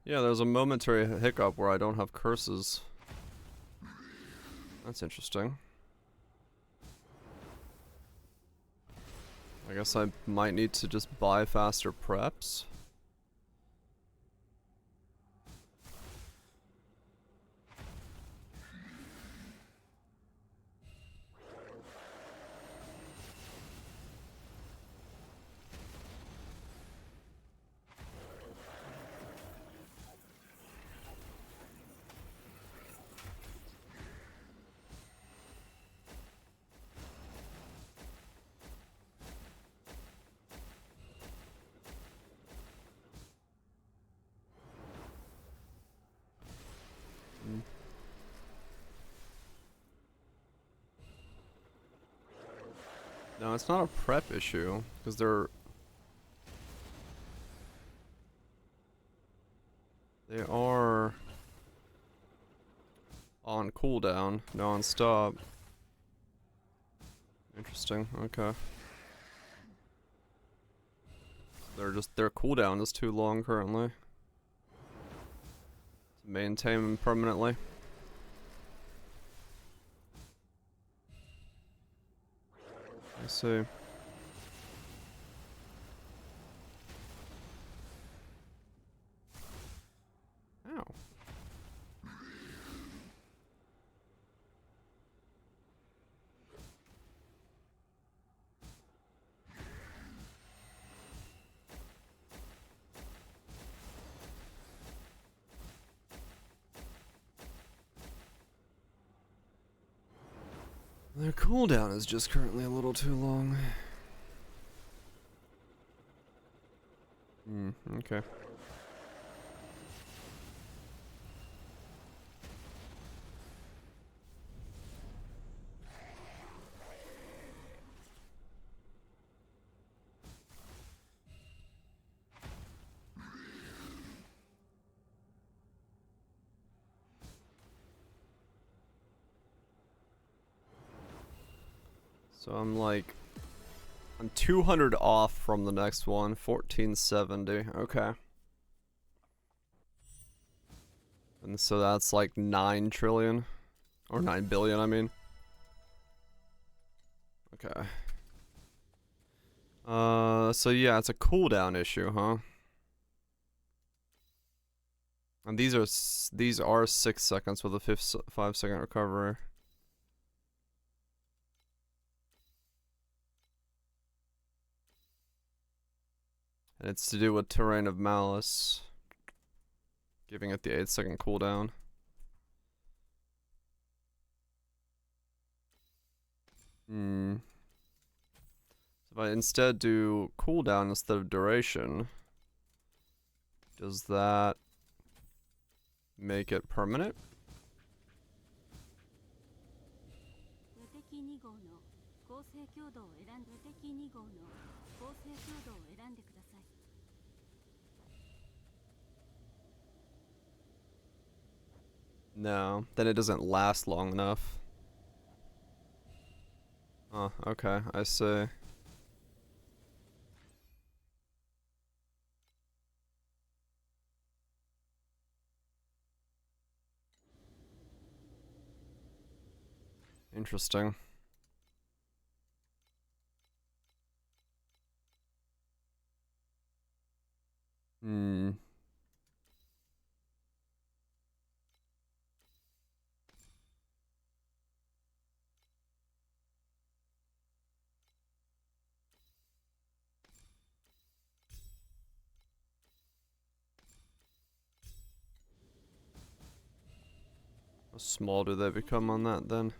Yeah, there's a momentary hiccup where I don't have curses. That's interesting. I guess I might need to just buy faster preps. No, it's not a prep issue, because they are on cooldown, non-stop. Interesting, okay. Their cooldown is too long currently to maintain them permanently. I see. Ow. Their cooldown is just currently a little too long. Okay. So I'm 200 off from the next one, 1470. Okay. And so that's like 9 trillion. Or 9 billion, I mean. Okay. So yeah, it's a cooldown issue, huh? And these are 6 seconds with a 5-second recovery. And it's to do with Terrain of Malice, giving it the 8-second cooldown. So if I instead do cooldown instead of duration, does that make it permanent? No, then it doesn't last long enough. Oh, okay, I see. Interesting. How small do they become on that then?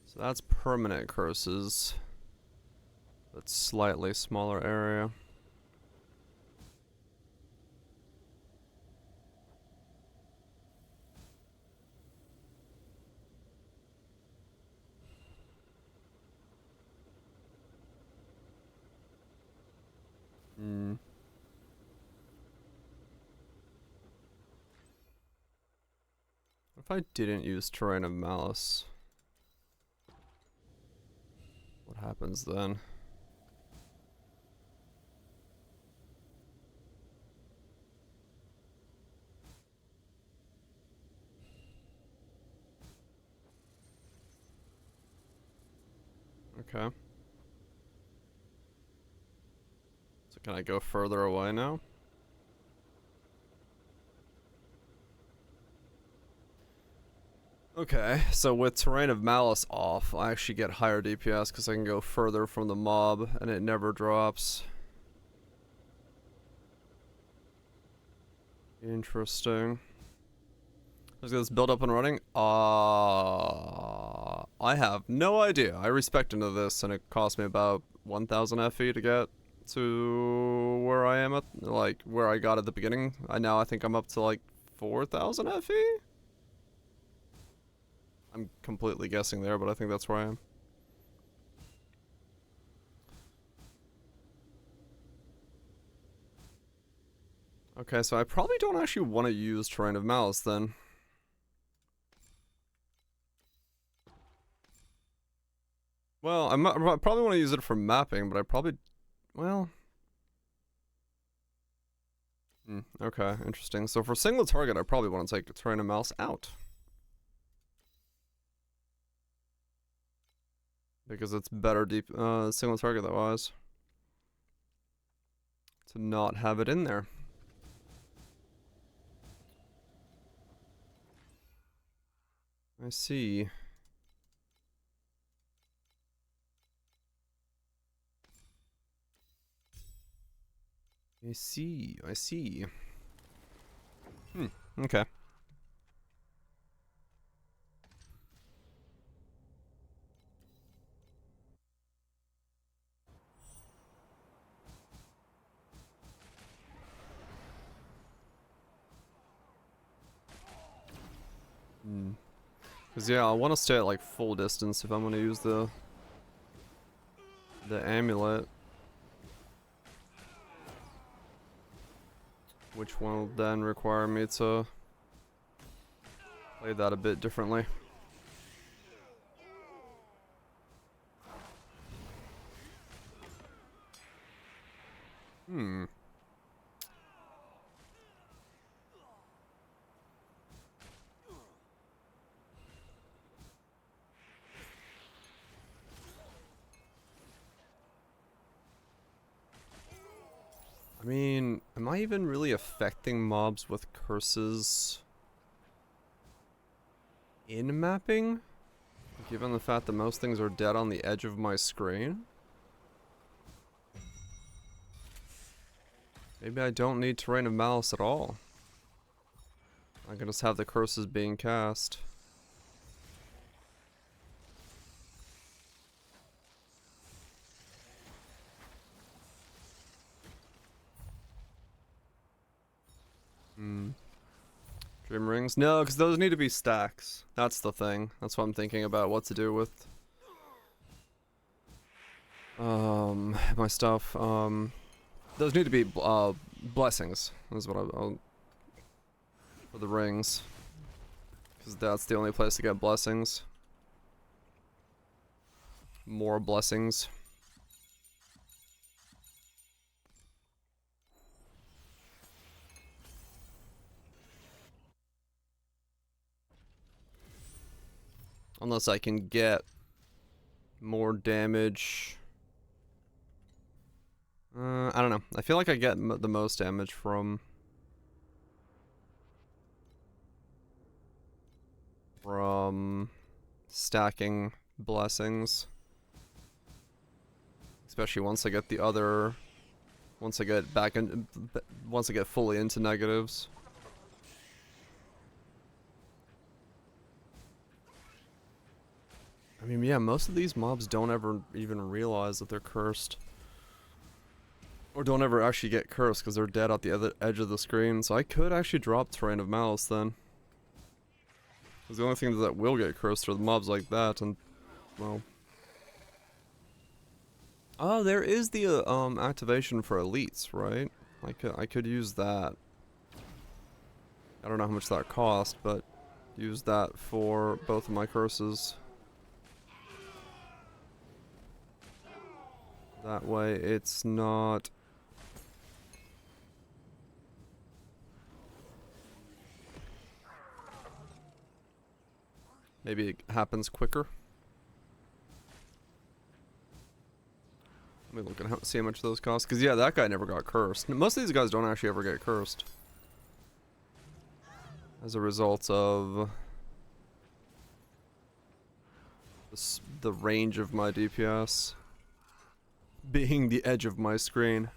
So that's permanent curses, but slightly smaller area. Hmm. What if I didn't use Terrain of Malice? What happens then? Okay. So can I go further away now? Okay, so with Terrain of Malice off, I actually get higher DPS because I can go further from the mob and it never drops. Interesting. Let's get this build up and running. I have no idea. I respect into this and it cost me about 1000 FE to get to where I am at, like, where I got at the beginning. I think I'm up to like 4000 FE? I'm completely guessing there, but I think that's where I am. Okay, so I probably don't actually want to use Terrain of Malice then. Well, I probably want to use it for mapping, but I probably... Well... okay, interesting. So for single target, I probably want to take Terrain of Malice out. Because it's better deep single target that wise. To not have it in there. I see. I see. Okay. Cause yeah, I want to stay at like full distance if I'm gonna use the amulet. Which will then require me to play that a bit differently. I mean, am I even really affecting mobs with curses in mapping? Given the fact that most things are dead on the edge of my screen? Maybe I don't need Terrain of Malice at all. I can just have the curses being cast. Dream rings? No, because those need to be stacks. That's the thing. That's what I'm thinking about what to do with my stuff. Those need to be blessings. Is what I'll for the rings, because that's the only place to get blessings. More blessings. Unless I can get more damage. I don't know. I feel like I get the most damage from from stacking blessings. Especially once I get the other... Once I get back in... Once I get fully into negatives. I mean, yeah, most of these mobs don't ever even realize that they're cursed. Or don't ever actually get cursed because they're dead at the other edge of the screen. So I could actually drop Terrain of Malice then. Because the only things that will get cursed are the mobs like that, and, well... Oh, there is the, activation for elites, right? I could use that. I don't know how much that cost, but use that for both of my curses. That way it's not... Maybe it happens quicker. Let me look at see how much those cost. Because, yeah, that guy never got cursed. Most of these guys don't actually ever get cursed. As a result of... the range of my DPS. Being the edge of my screen.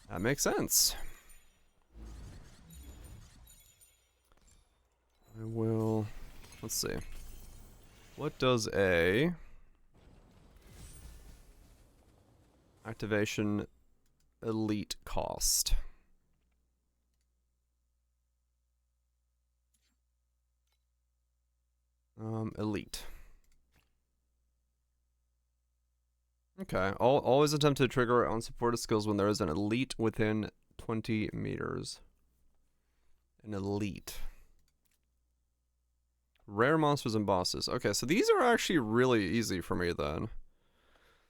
That makes sense. I will... Let's see. What does a... activation elite cost? Elite. Okay, always attempt to trigger unsupported skills when there is an elite within 20 meters. An elite. Rare monsters and bosses. Okay, so these are actually really easy for me then.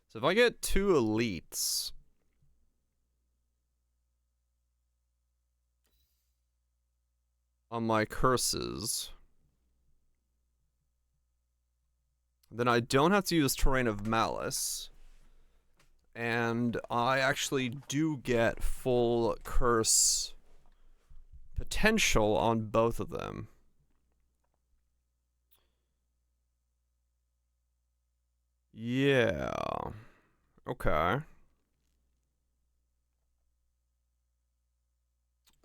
So if I get 2 elites... on my curses... then I don't have to use Terrain of Malice. And I actually do get full curse potential on both of them. Yeah. Okay.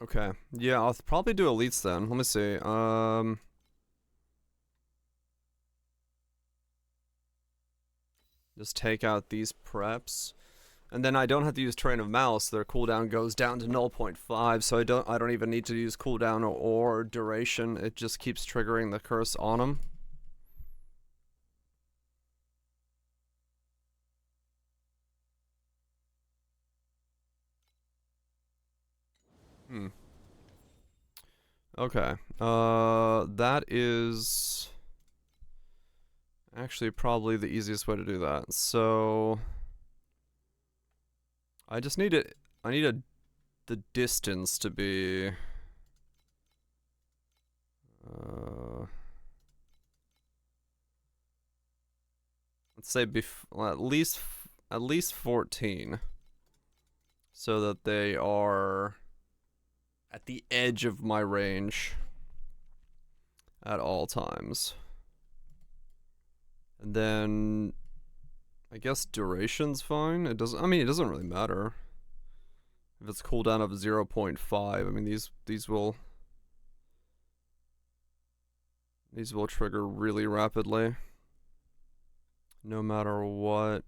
Okay. Yeah, I'll probably do elites then. Let me see. Just take out these preps. And then I don't have to use Terrain of Malice. Their cooldown goes down to 0.5, so I don't even need to use cooldown or duration. It just keeps triggering the curse on them. Okay. That is actually probably the easiest way to do that. So I just need it. I need the distance to be let's say at least 14, so that they are at the edge of my range at all times. And then I guess duration's fine. It doesn't, I mean, it doesn't really matter. If it's cooldown of 0.5, I mean, these will trigger really rapidly. No matter what.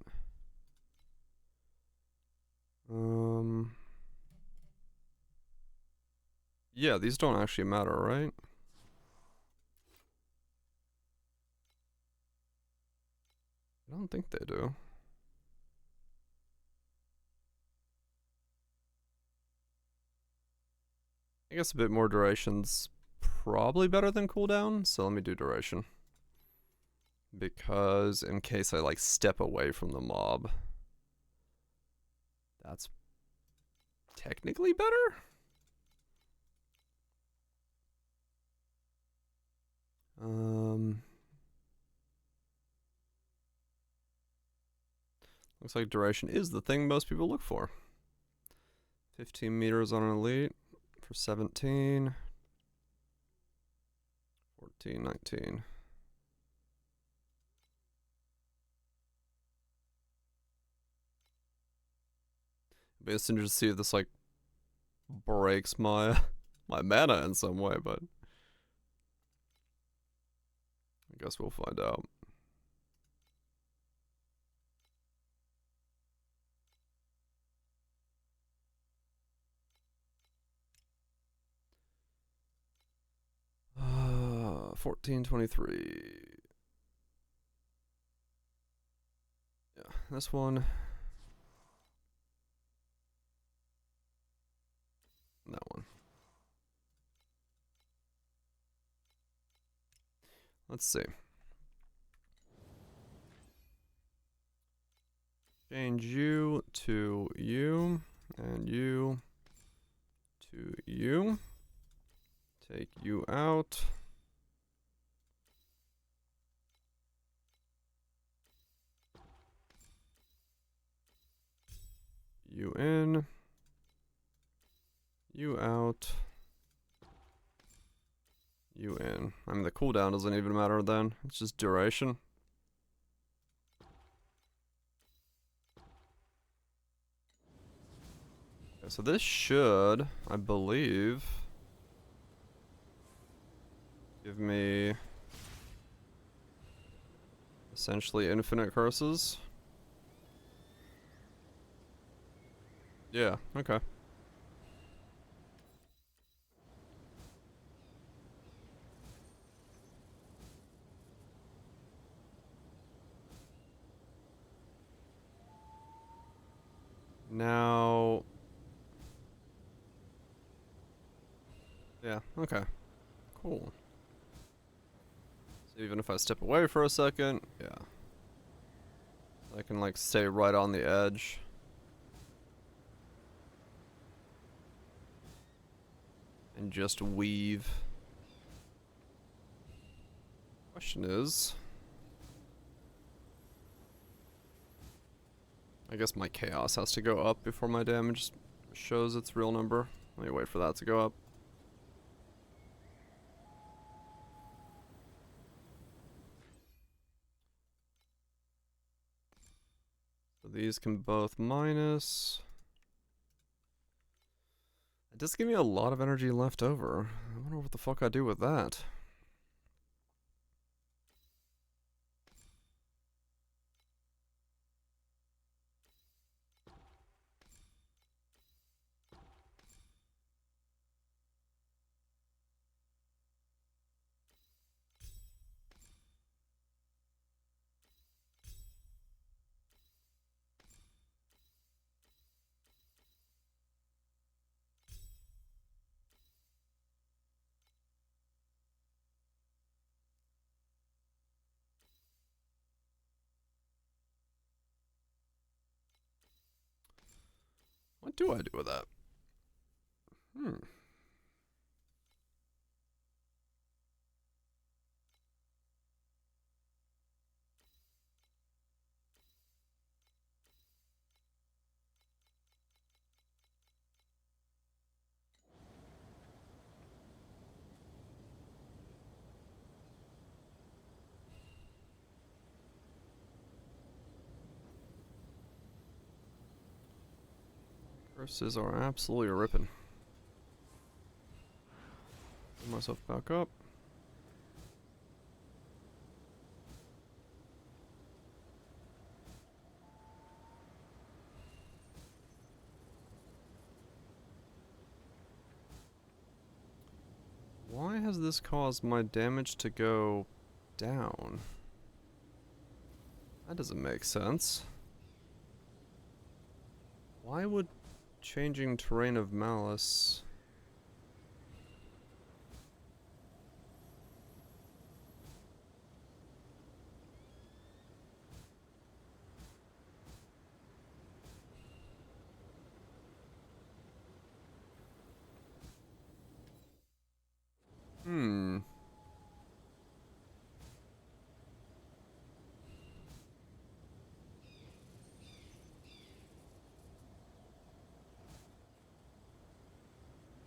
Yeah, these don't actually matter, right? I don't think they do. I guess a bit more duration's probably better than cooldown, so let me do duration. Because in case I like step away from the mob, that's technically better? Looks like duration is the thing most people look for. 15 meters on an elite for 17. 19. It'd be interesting to see if this like breaks my my mana in some way, but I guess we'll find out. Uh, 1423. Yeah, this one. That one. Let's see. Change you to you, and you to you. Take you out. You in. You out. You in. I mean, the cooldown doesn't even matter then. It's just duration. Okay, so this should, I believe, give me essentially infinite curses. Yeah, okay. Now, yeah, okay, cool. So even if I step away for a second, yeah, I can like stay right on the edge. And just weave. Question is, I guess my chaos has to go up before my damage shows its real number. Let me wait for that to go up. So these can both minus. It does give me a lot of energy left over. I wonder what the fuck I do with that. What do I do with that? Curses are absolutely ripping. Pull myself back up. Why has this caused my damage to go down? That doesn't make sense. Why would changing terrain of malice...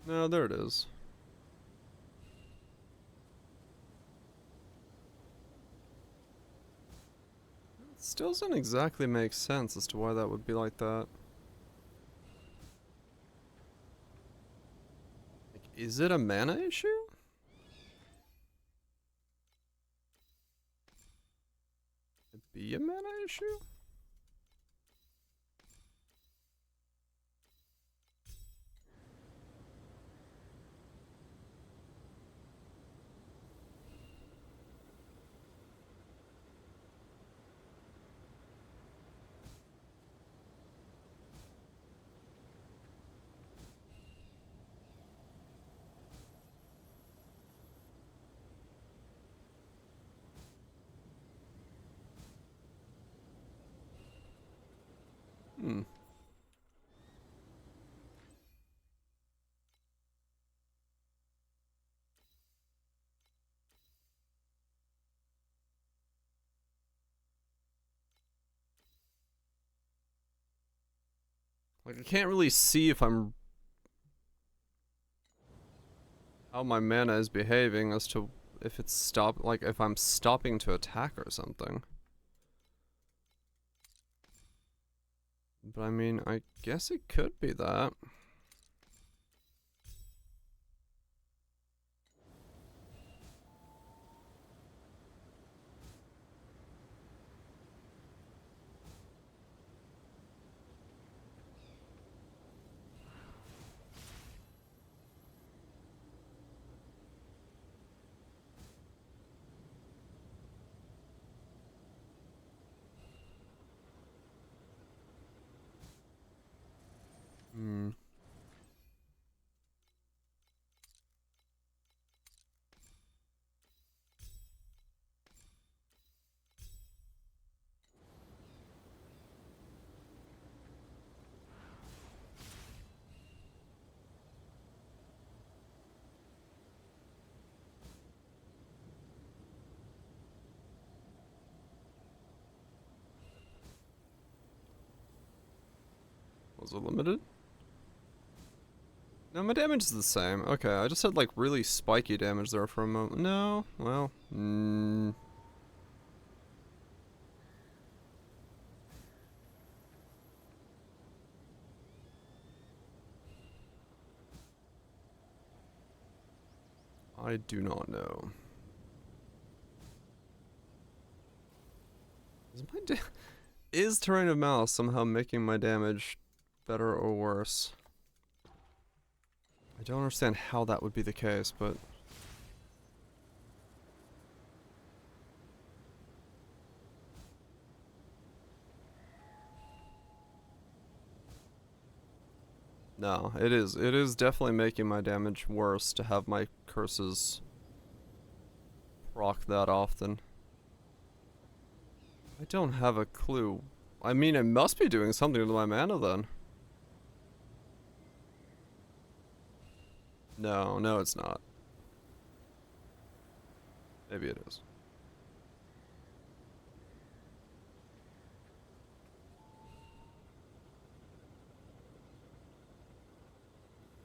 No, there it is. doesn't exactly make sense as to why that would be like that. Like, is it a mana issue? Could it be a mana issue? Hmm. Like, I can't really see if I'm... how my mana is behaving as to if it's like, if I'm stopping to attack or something. But I mean, I guess it could be that. Hmm. Was it limited? No, my damage is the same. Okay, I just had like really spiky damage there for a moment. No, well, I do not know. Is Terrain of Malice somehow making my damage better or worse? I don't understand how that would be the case, but... no, it is. It is definitely making my damage worse to have my curses proc that often. I don't have a clue. I mean, it must be doing something to my mana then. No, no it's not. Maybe it is.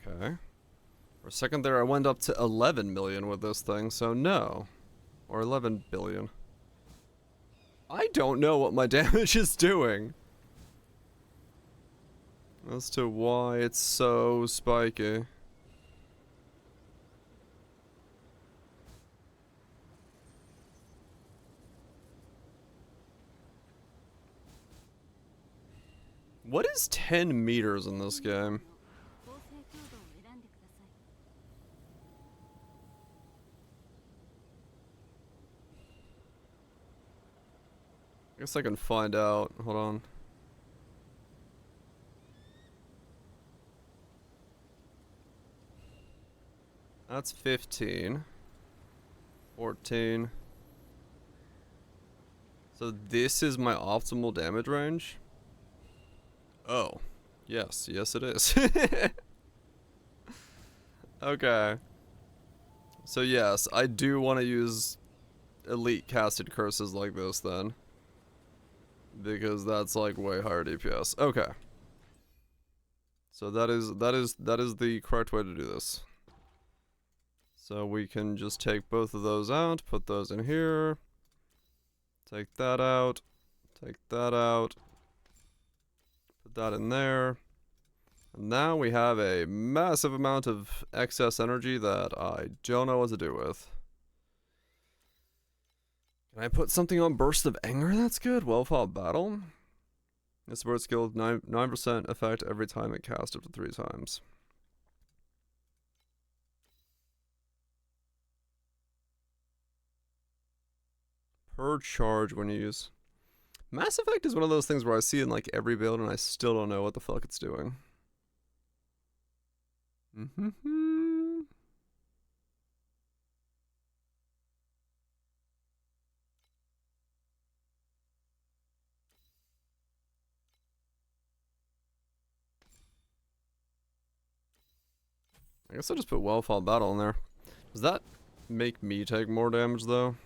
Okay. For a second there I went up to 11 million with this thing, so no. Or 11 billion. I don't know what my damage is doing. As to why it's so spiky. What is 10 meters in this game? I guess I can find out. Hold on. That's 15. 14. So this is my optimal damage range? Oh. Yes, yes it is. Okay. So yes, I do want to use elite casted curses like this then. Because that's like way higher DPS. Okay. So that is the correct way to do this. So we can just take both of those out, put those in here. Take that out. Take that out. Put that in there. And now we have a massive amount of excess energy that I don't know what to do with. Can I put something on Burst of Anger? That's good. Well fought battle. This word skill 9% effect every time it casts up to 3 times. Per charge when you use. Mass Effect is one of those things where I see it in like every build and I still don't know what the fuck it's doing. I guess I'll just put well fought battle in there. Does that make me take more damage though?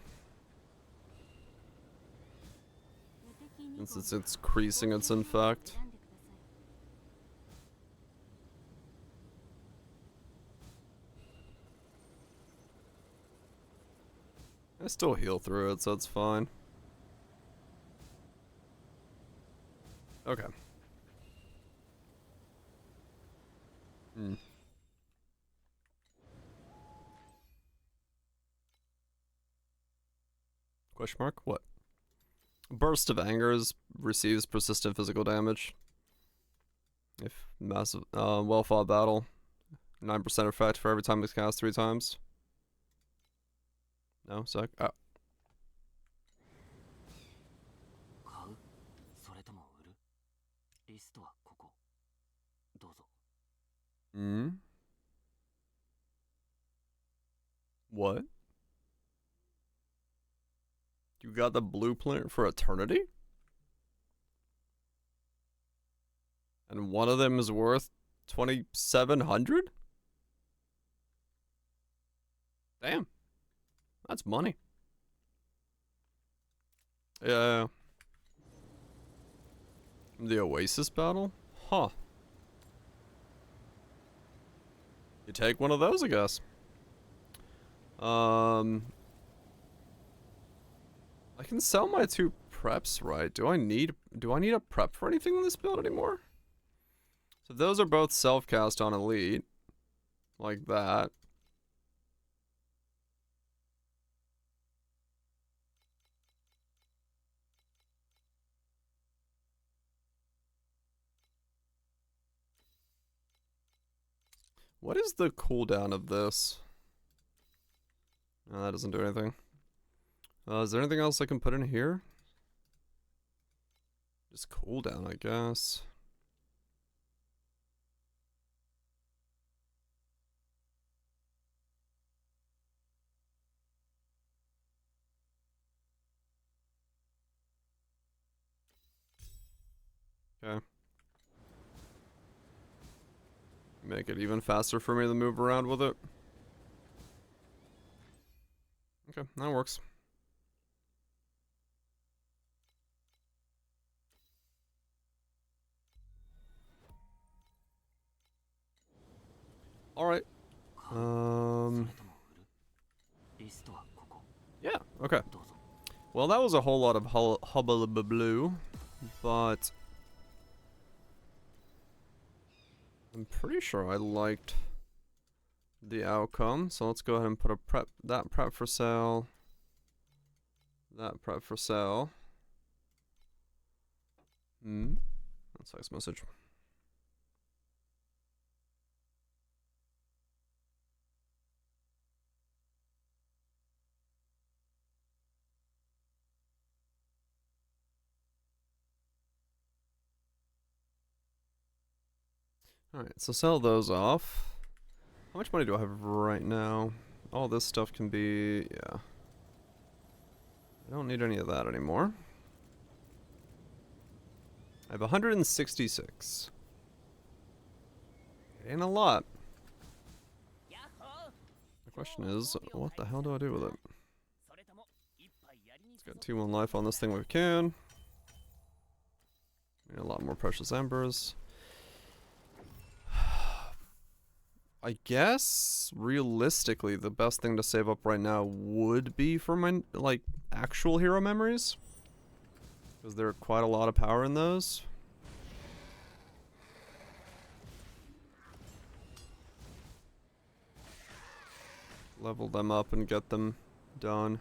Since it's increasing its effect. I still heal through it, so it's fine. Okay. Question mark? What? Burst of Anger receives persistent physical damage. If massive, well fought battle. 9% effect for every time it's cast 3 times. No, sec. Oh. What? You got the blueprint for eternity? And one of them is worth 2,700? Damn. That's money. Yeah. The Oasis battle? Huh. You take one of those, I guess. I can sell my 2 preps, right? Do I need a prep for anything in this build anymore? So those are both self-cast on Elite. Like that. What is the cooldown of this? No, that doesn't do anything. Is there anything else I can put in here? Just cooldown, I guess. Okay. Make it even faster for me to move around with it. Okay, that works. Alright. Yeah, okay. Well, that was a whole lot of hubbublue, but I'm pretty sure I liked the outcome. So let's go ahead and put a prep, that prep for sale, that prep for sale. That's a text message. Alright, so sell those off. How much money do I have right now? All this stuff can be, yeah. I don't need any of that anymore. I have 166. It ain't a lot. The question is, what the hell do I do with it? Let's get T1 life on this thing if we can. Need a lot more precious embers. I guess, realistically, the best thing to save up right now would be for my, like, actual hero memories. Because there are quite a lot of power in those. Level them up and get them done.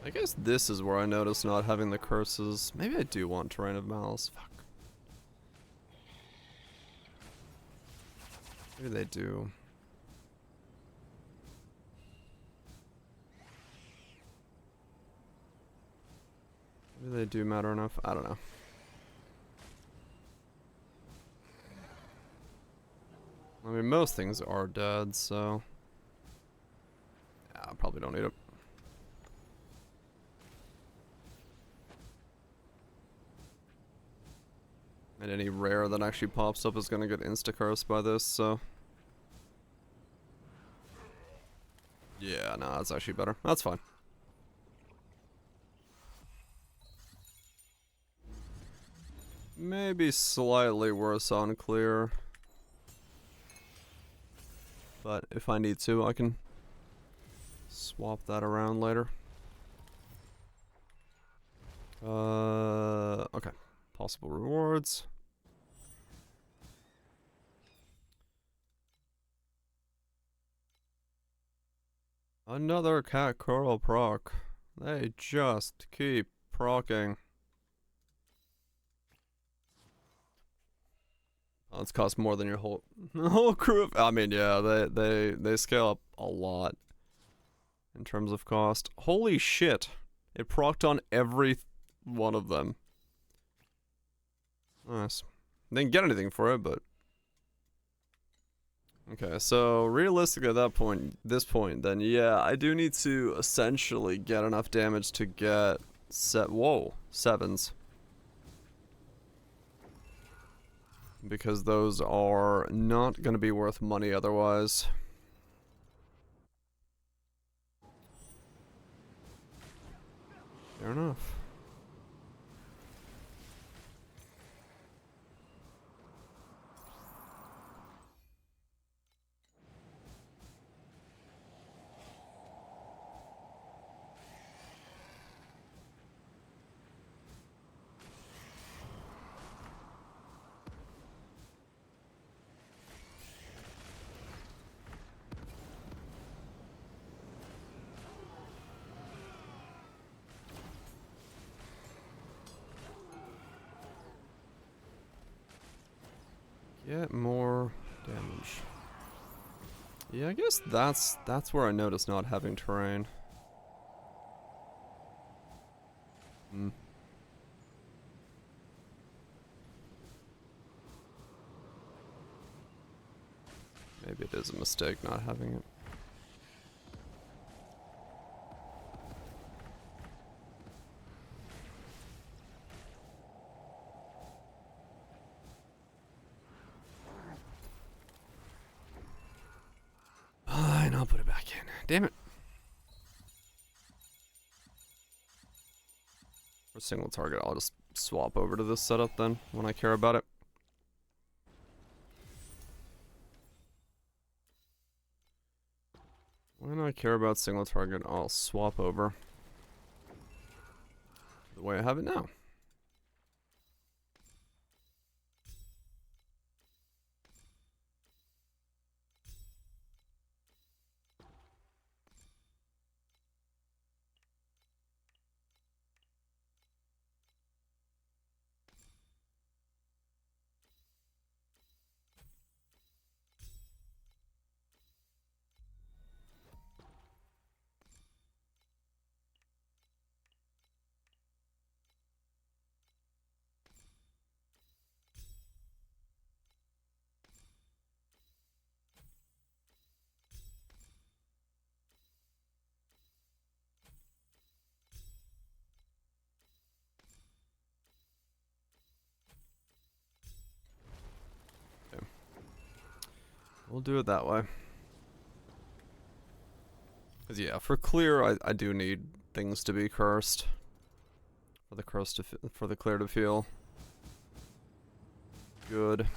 I guess this is where I notice not having the curses. Maybe I do want Terrain of Malice. Fuck. Maybe they do. Maybe they do matter enough. I don't know. I mean, most things are dead, so... yeah, I probably don't need it. And any rare that actually pops up is gonna get insta-cursed by this, so... yeah, no, that's actually better. That's fine. Maybe slightly worse on clear. But if I need to, I can swap that around later. Okay. Possible rewards. Another cat curl proc. They just keep procking. Oh, it's cost more than your whole crew of, I mean, yeah, they scale up a lot in terms of cost. Holy shit. It procced on every one of them. Nice. Didn't get anything for it, but okay, so realistically at that point, this point, then yeah, I do need to essentially get enough damage to get sevens. Because those are not going to be worth money otherwise. Fair enough. Get more damage. Yeah, I guess that's where I noticed not having terrain. Hmm. Maybe it is a mistake not having it. Fine, I'll put it back in. Damn it. For single target, I'll just swap over to this setup then, when I care about it. When I care about single target, I'll swap over the way I have it now. We'll do it that way. Cause yeah, for clear, I do need things to be cursed. For the for the clear to feel good.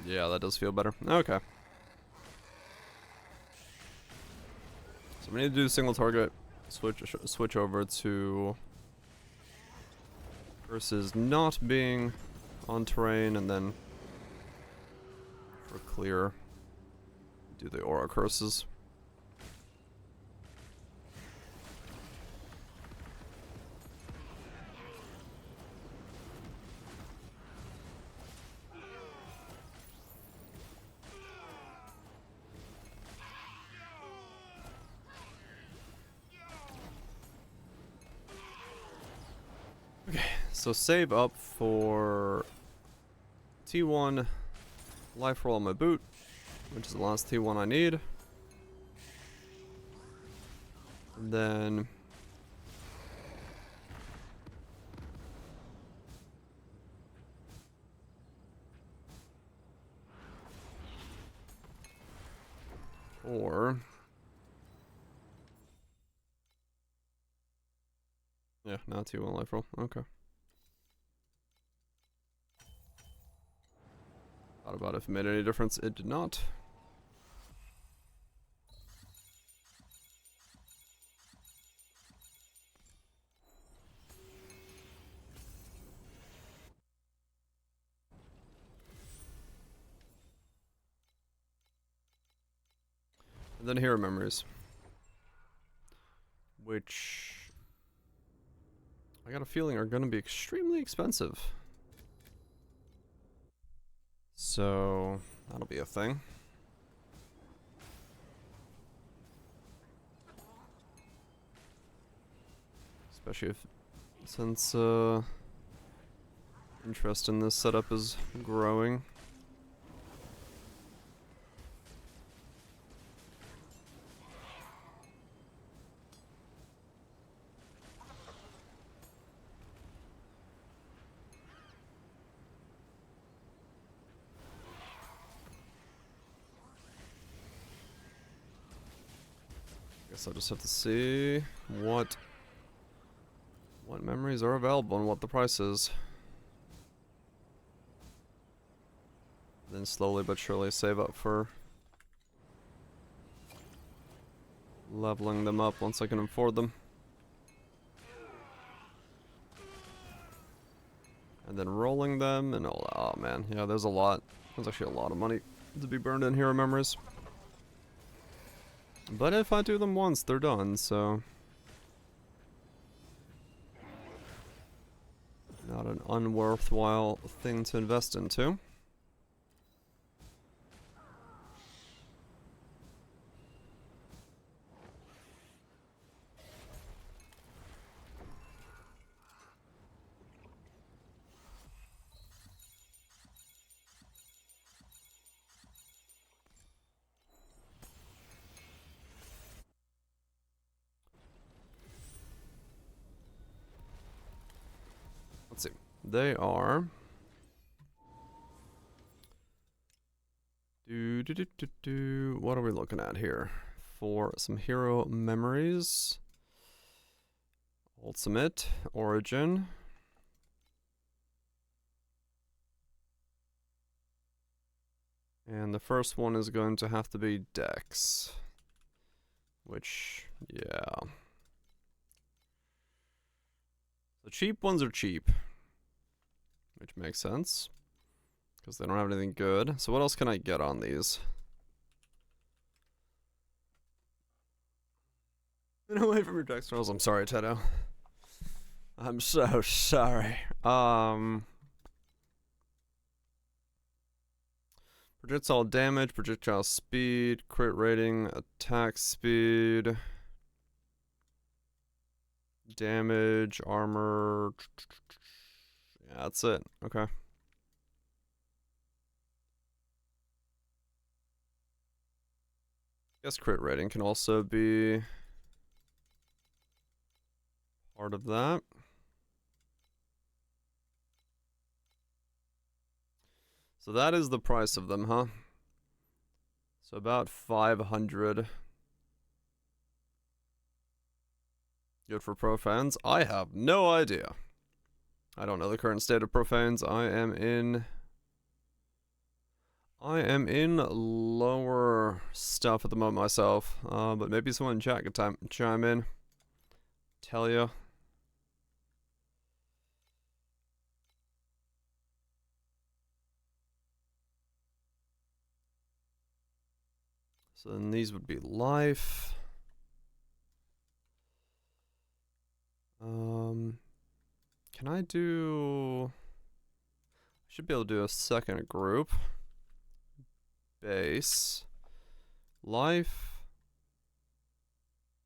Yeah, that does feel better. Okay. We need to do single target. Switch over to versus not being on terrain, and then for clear, do the aura curses. Okay, so save up for T1 life roll on my boot, which is the last T1 I need. And then or yeah, now T1 life roll. Okay. Thought about if it made any difference. It did not. And then hero memories, which I got a feeling are going to be extremely expensive. So that'll be a thing. Especially if, since interest in this setup is growing. Guess I'll just have to see what memories are available and what the price is. Then slowly but surely save up for leveling them up once I can afford them. And then rolling them and all. Oh man, yeah, there's a lot. There's actually a lot of money to be burned in hero memories. But if I do them once, they're done, so not an unworthwhile thing to invest into. Let's see. They are what are we looking at here? For some hero memories. Ultimate, Origin. And the first one is going to have to be Dex. Which, yeah. The cheap ones are cheap. Which makes sense. Because they don't have anything good. So what else can I get on these? Get away from your Dex rolls. I'm sorry, Tedo. I'm so sorry. Projectile damage, projectile speed, crit rating, attack speed, damage, armor. Yeah, that's it. Okay. Guess crit rating can also be part of that. So that is the price of them, huh? So about 500. Good for profanes? I have no idea. I don't know the current state of profanes. I I am in lower stuff at the moment myself, but maybe someone in chat could chime in. Tell you. So then these would be life. Can I do... Should be able to do a second group. Base. Life.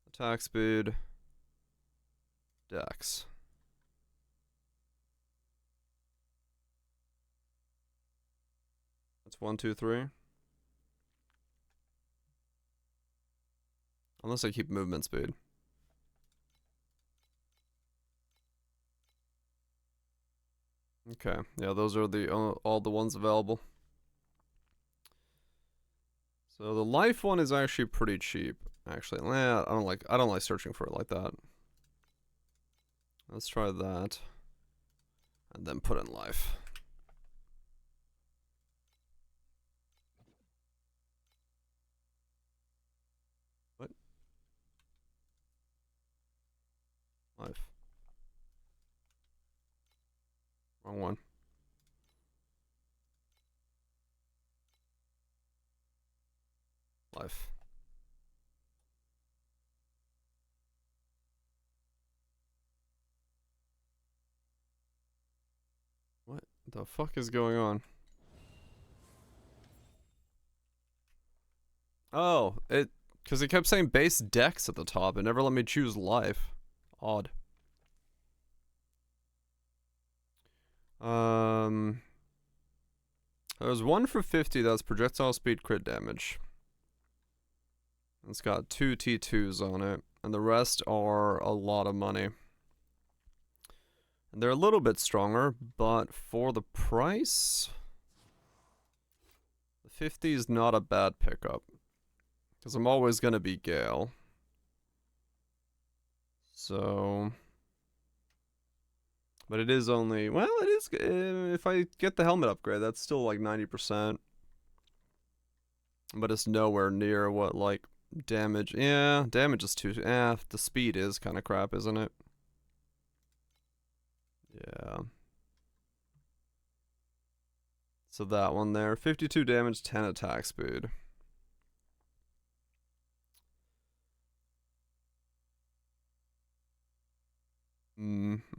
Attack speed. Dex. That's 1, 2, 3. Unless I keep movement speed. Okay, yeah, those are the all the ones available. So the life one is actually pretty cheap. Actually, I don't like searching for it like that. Let's try that, and then put in life. What? Life. Wrong one. Life. What the fuck is going on? Oh, because it kept saying base dex at the top. It never let me choose life. Odd. There's one for 50 that's projectile speed crit damage. It's got 2 T2s on it, and the rest are a lot of money. And they're a little bit stronger, but for the price, the 50 is not a bad pickup. Because I'm always going to be Gale. So... But it is only... Well, it is... if I get the helmet upgrade, that's still like 90%. But it's nowhere near what, like, damage... Yeah, damage is too... the speed is kind of crap, isn't it? Yeah. So that one there. 52 damage, 10 attack speed.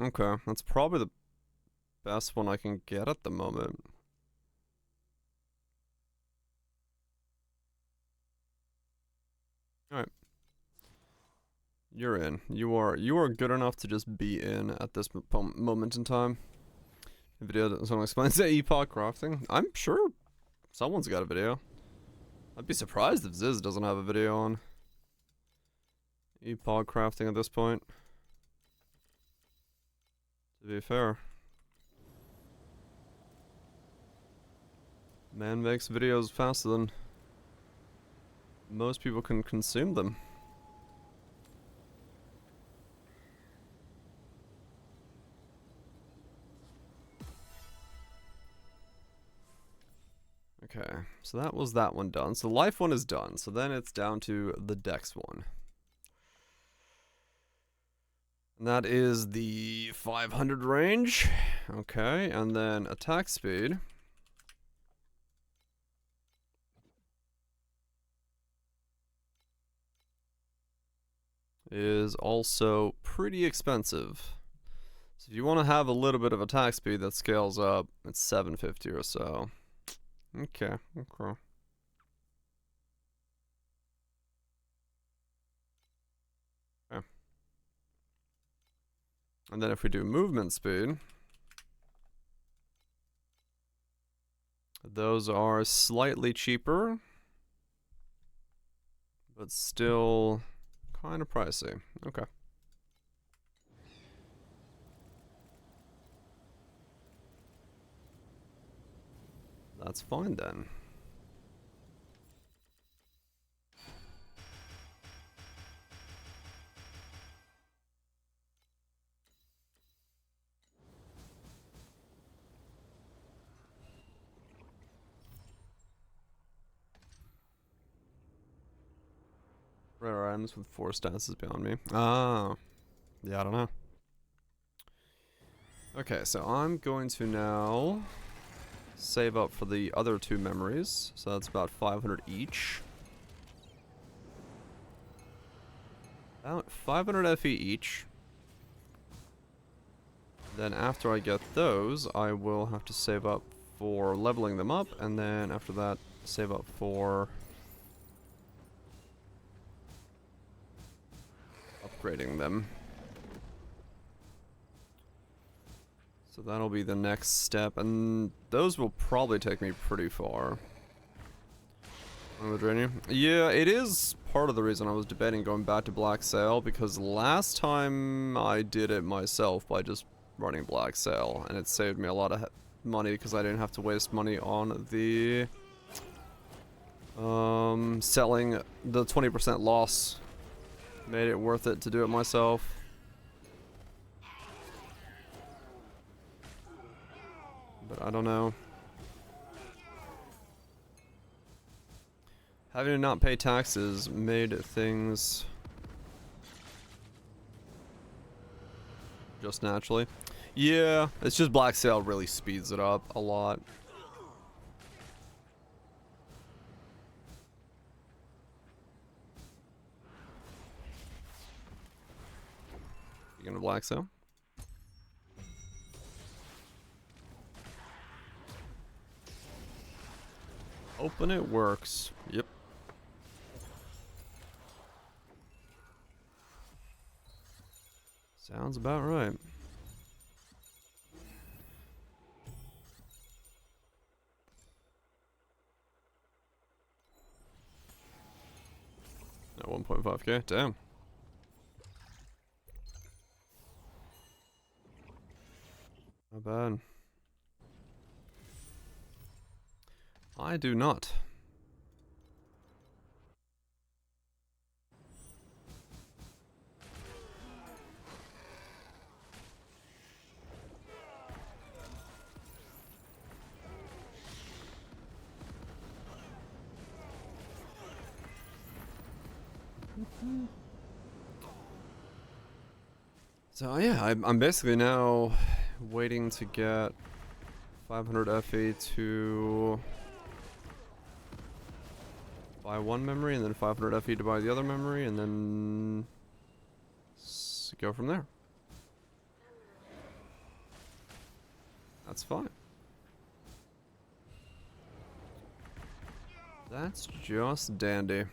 Okay. That's probably the best one I can get at the moment. Alright. You're in. You are good enough to just be in at this moment in time. The video that someone explains the epoch crafting. I'm sure someone's got a video. I'd be surprised if Ziz doesn't have a video on epoch crafting at this point. To be fair. Man makes videos faster than most people can consume them. Okay, so that was that one done. So the life one is done. So then it's down to the dex one. And that is the 500 range. Okay, and then attack speed. Is also pretty expensive. So if you want to have a little bit of attack speed that scales up, it's 750 or so. Okay. And then if we do movement speed, those are slightly cheaper, but still kind of pricey. Okay. That's fine then. Rare items with 4 stances beyond me. Ah. Yeah, I don't know. Okay, so I'm going to now save up for the other 2 memories. So that's about 500 each. About 500 FE each. Then after I get those, I will have to save up for leveling them up, and then after that, save up for upgrading them. So that'll be the next step, and those will probably take me pretty far. Yeah, it is part of the reason I was debating going back to Black Sail, because last time I did it myself by just running Black Sail, and it saved me a lot of money because I didn't have to waste money on the selling the 20% loss. Made it worth it to do it myself. But I don't know. Having to not pay taxes made things just naturally. Yeah, it's just Black Sail really speeds it up a lot. You gonna Black Sail? Open it works. Yep. Sounds about right. At 1.5k, damn. Not bad. I do not. So yeah, I'm basically now waiting to get 500 FE to buy one memory, and then 500 FE to buy the other memory, and then go from there. That's fine. That's just dandy.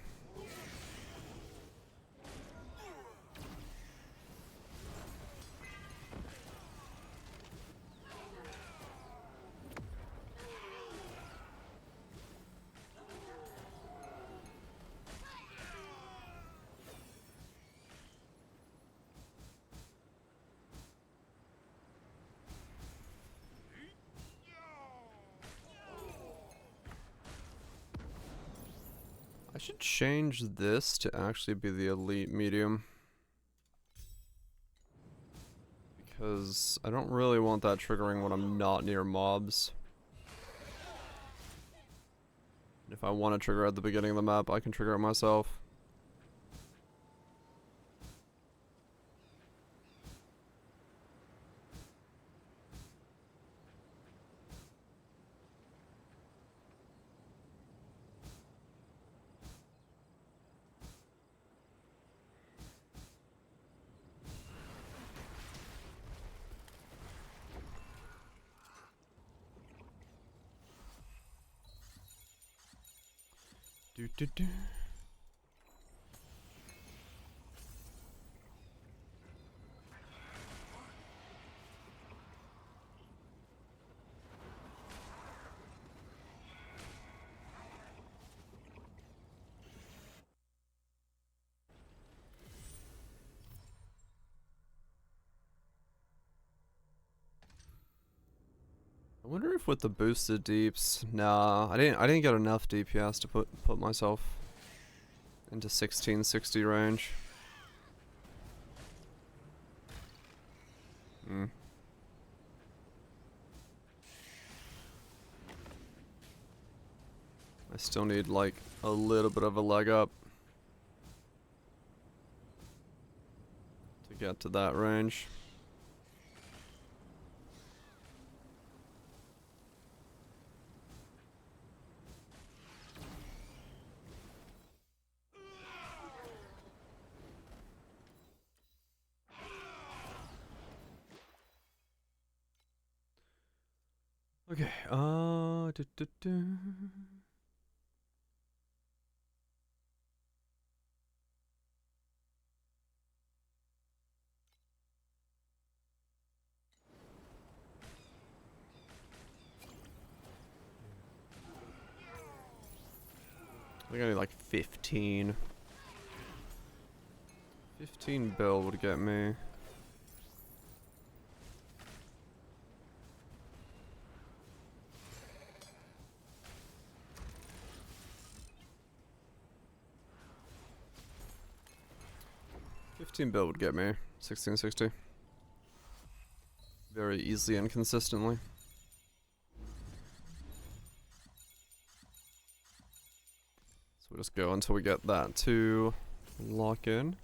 I should change this to actually be the elite medium, because I don't really want that triggering when I'm not near mobs. If I want to trigger at the beginning of the map, I can trigger it myself. Do do do. I wonder if with the boosted deeps, nah, I didn't get enough DPS to put myself into 1660 range. Hmm. I still need like a little bit of a leg up. to get to that range. Okay, I think I need like 15. 15 bill would get me. $15 would get me 1660. Very easily and consistently. So we'll just go until we get that to lock in.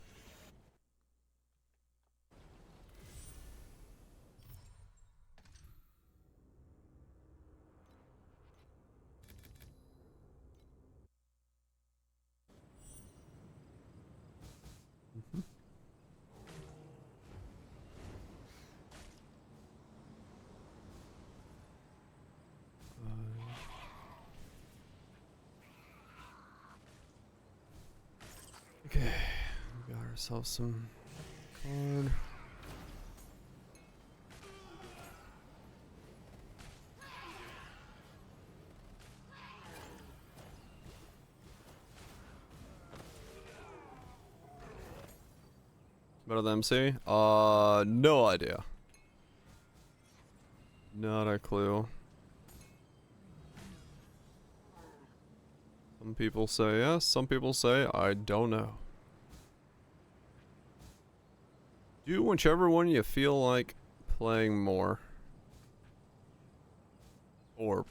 Okay, we got ourselves some card. Better than MC? No idea. Not a clue. Some people say yes, some people say I don't know. Do whichever one you feel like playing more. Or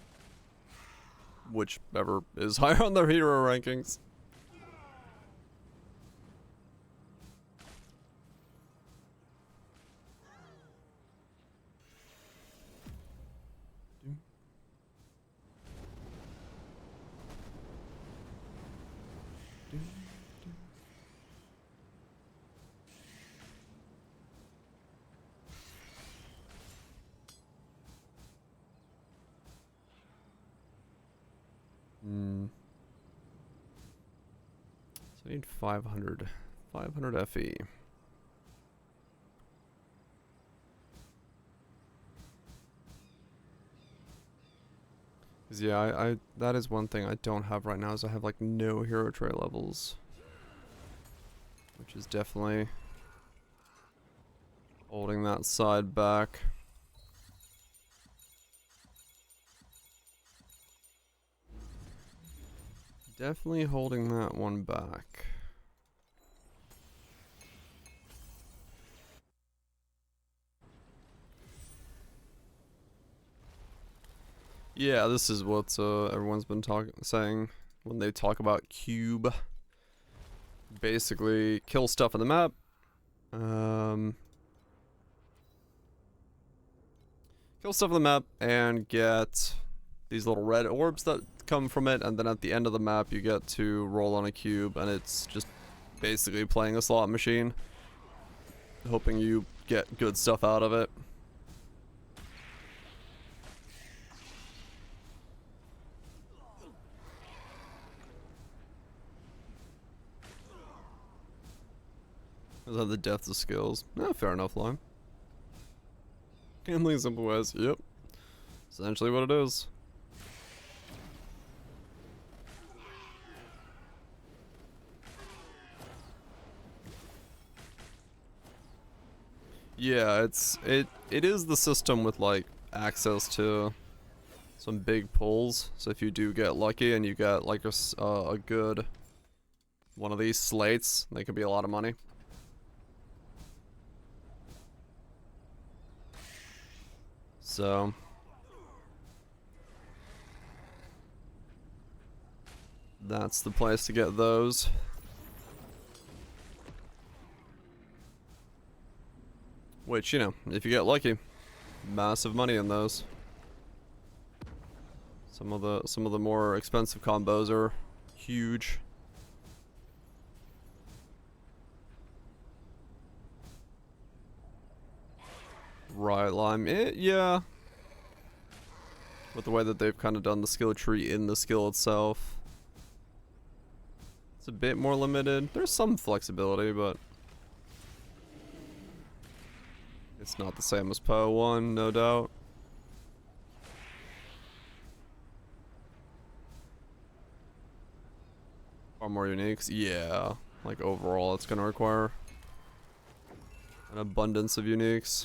whichever is higher on their hero rankings. So I need 500 FE. Cause yeah, I that is one thing I don't have right now is I have like no hero trait levels. Which is definitely holding that side back. Definitely holding that one back. Yeah, this is what everyone's been saying when they talk about cube. Basically, kill stuff on the map. Kill stuff on the map and get these little red orbs that come from it, and then at the end of the map you get to roll on a cube, and it's just basically playing a slot machine, hoping you get good stuff out of it. Is that the depth of skills? Fair enough, line. Gambling in simple ways, yep. Essentially what it is. Yeah, it is the system with like access to some big pulls. So if you do get lucky and you get like a good one of these slates, they could be a lot of money. So that's the place to get those. Which, you know, if you get lucky, massive money in those. Some of the more expensive combos are huge. Riot Lime, yeah. With the way that they've kind of done the skill tree in the skill itself. It's a bit more limited. There's some flexibility, but it's not the same as Poe 1, no doubt. Far more uniques. Yeah. Like overall, it's gonna require an abundance of uniques.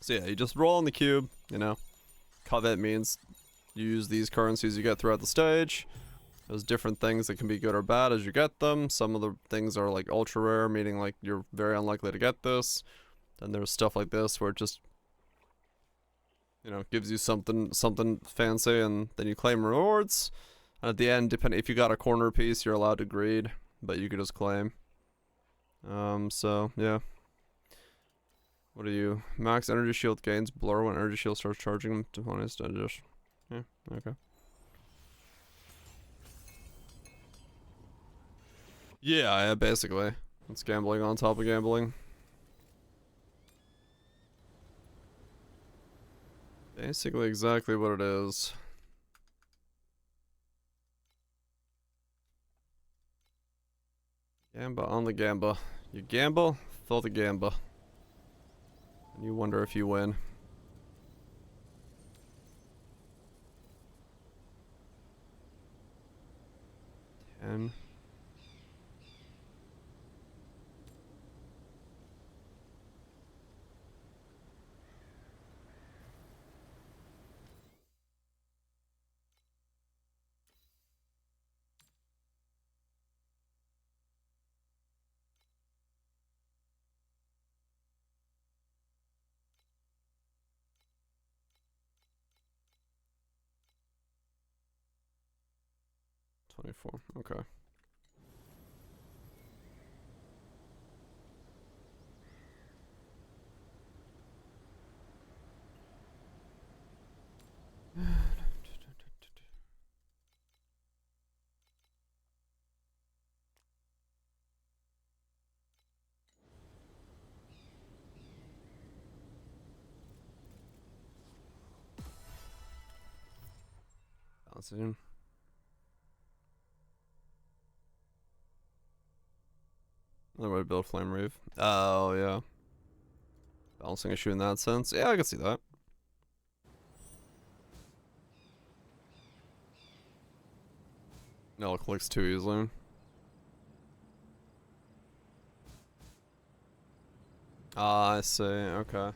So yeah, you just roll on the cube, you know. Covet means you use these currencies you get throughout the stage. There's different things that can be good or bad as you get them. Some of the things are like ultra rare, meaning like you're very unlikely to get this. Then there's stuff like this where it just, you know, gives you something fancy, and then you claim rewards. And at the end, depending if you got a corner piece, you're allowed to greed, but you could just claim. So yeah. What are you? Max energy shield gains blur when energy shield starts charging them to one instead. Just yeah, okay. Yeah, basically. It's gambling on top of gambling. Basically exactly what it is. Gamba on the gamba. You gamble, fill the gamba. And you wonder if you win. And 24. Okay. Balancing. Another way to build Flame Reeve. Oh, yeah. Balancing issue in that sense. Yeah, I can see that. No, it clicks too easily. Ah, I see. Okay.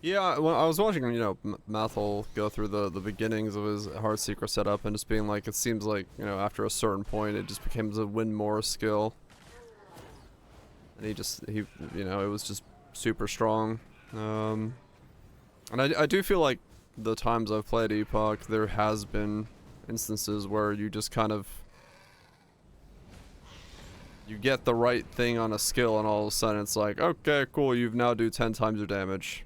Yeah, when I was watching, you know, Mathel go through the beginnings of his Heart Seeker setup and just being like, it seems like, you know, after a certain point, it just becomes a win more skill. And he, you know, it was just super strong. And I do feel like the times I've played Epoch, there has been instances where you just kind of, you get the right thing on a skill and all of a sudden it's like, okay, cool, you've now do 10 times your damage.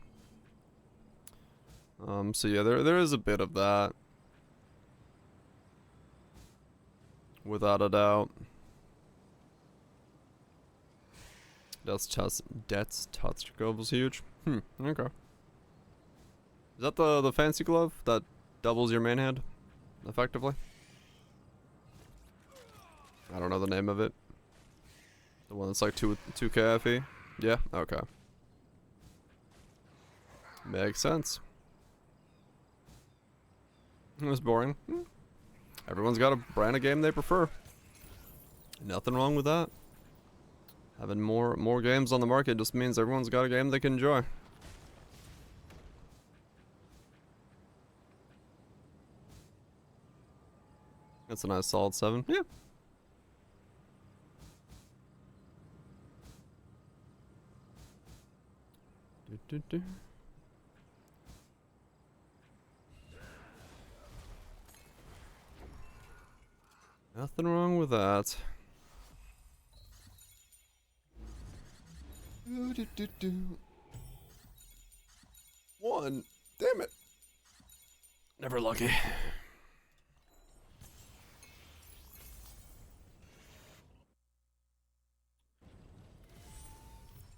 So yeah, there is a bit of that. Without a doubt. Death's touch glove was huge. Okay. Is that the fancy glove that doubles your main hand effectively? I don't know the name of it. The one that's like 2 KFE? Yeah? Okay. Makes sense. It was boring. Everyone's got a brand of game they prefer. Nothing wrong with that. Having more games on the market just means everyone's got a game they can enjoy. That's a nice solid 7. Yeah. Nothing wrong with that. One. Damn it. Never lucky.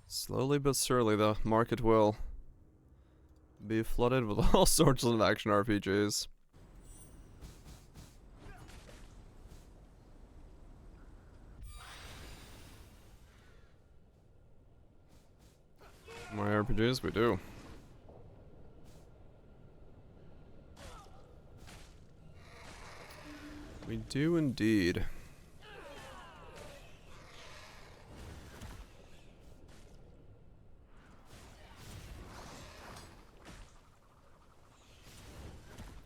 Slowly but surely, the market will be flooded with all sorts of action RPGs. More RPGs? We do. We do indeed.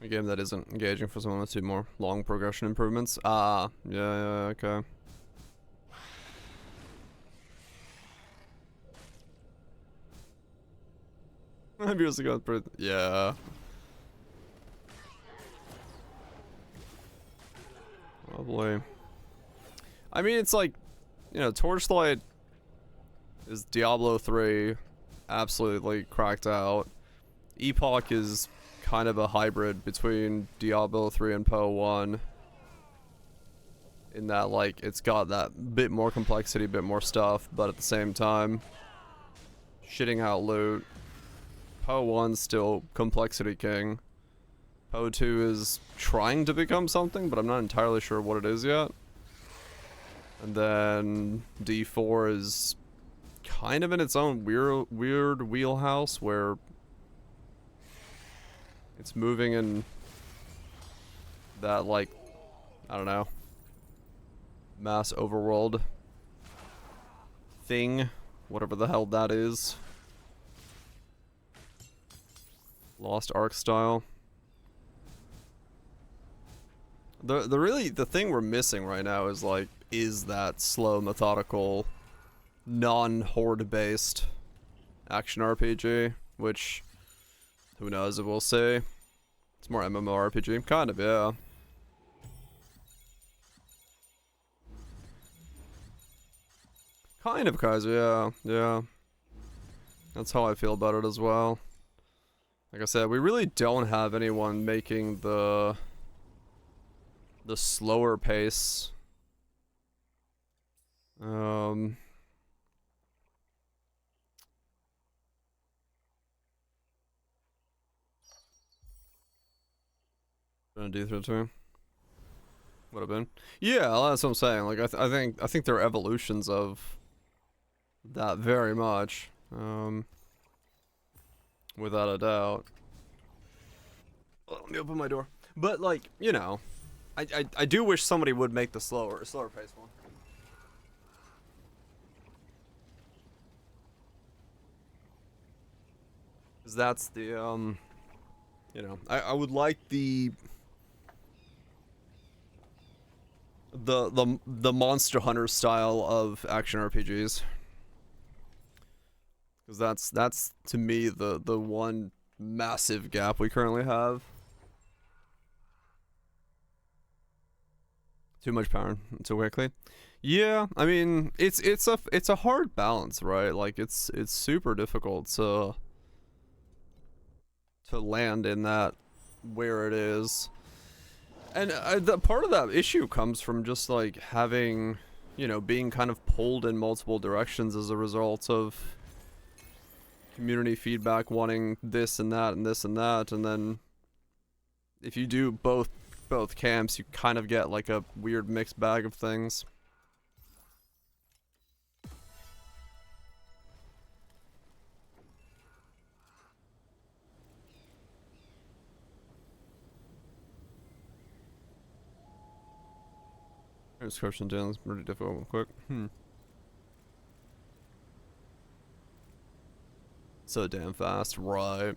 A game that isn't engaging for someone with two more long progression improvements. Ah, yeah, okay. I'm used to go through. Yeah. Probably. I mean, it's like, you know, Torchlight is Diablo 3, absolutely cracked out. Epoch is kind of a hybrid between Diablo 3 and Poe 1. In that, like, it's got that bit more complexity, bit more stuff, but at the same time, shitting out loot. Poe 1's still complexity king. Poe 2 is trying to become something, but I'm not entirely sure what it is yet. And then D4 is kind of in its own weird wheelhouse where it's moving in that, like, I don't know, mass overworld thing, whatever the hell that is. Lost Ark style. The thing we're missing right now is, like, is that slow, methodical, non-horde based action RPG, which, who knows if we'll see. It's more MMORPG, kind of, yeah. Kind of, Kaiser, yeah. That's how I feel about it as well. Like I said, we really don't have anyone making the slower pace. Gonna do through too. Would have been. Yeah, that's what I'm saying. Like I think they're evolutions of that very much. Without a doubt. Let me open my door. But, like, you know, I do wish somebody would make the slower pace one. Cause that's the you know, I would like the Monster Hunter style of action RPGs. Because that's to me the one massive gap we currently have. Too much power too quickly. Yeah, I mean it's a hard balance, right? Like it's super difficult to land in that where it is. And the part of that issue comes from just like having, you know, being kind of pulled in multiple directions as a result of community feedback wanting this and that and this and that, and then if you do both camps, you kind of get like a weird mixed bag of things. Description down is pretty difficult. Quick. So damn fast, right?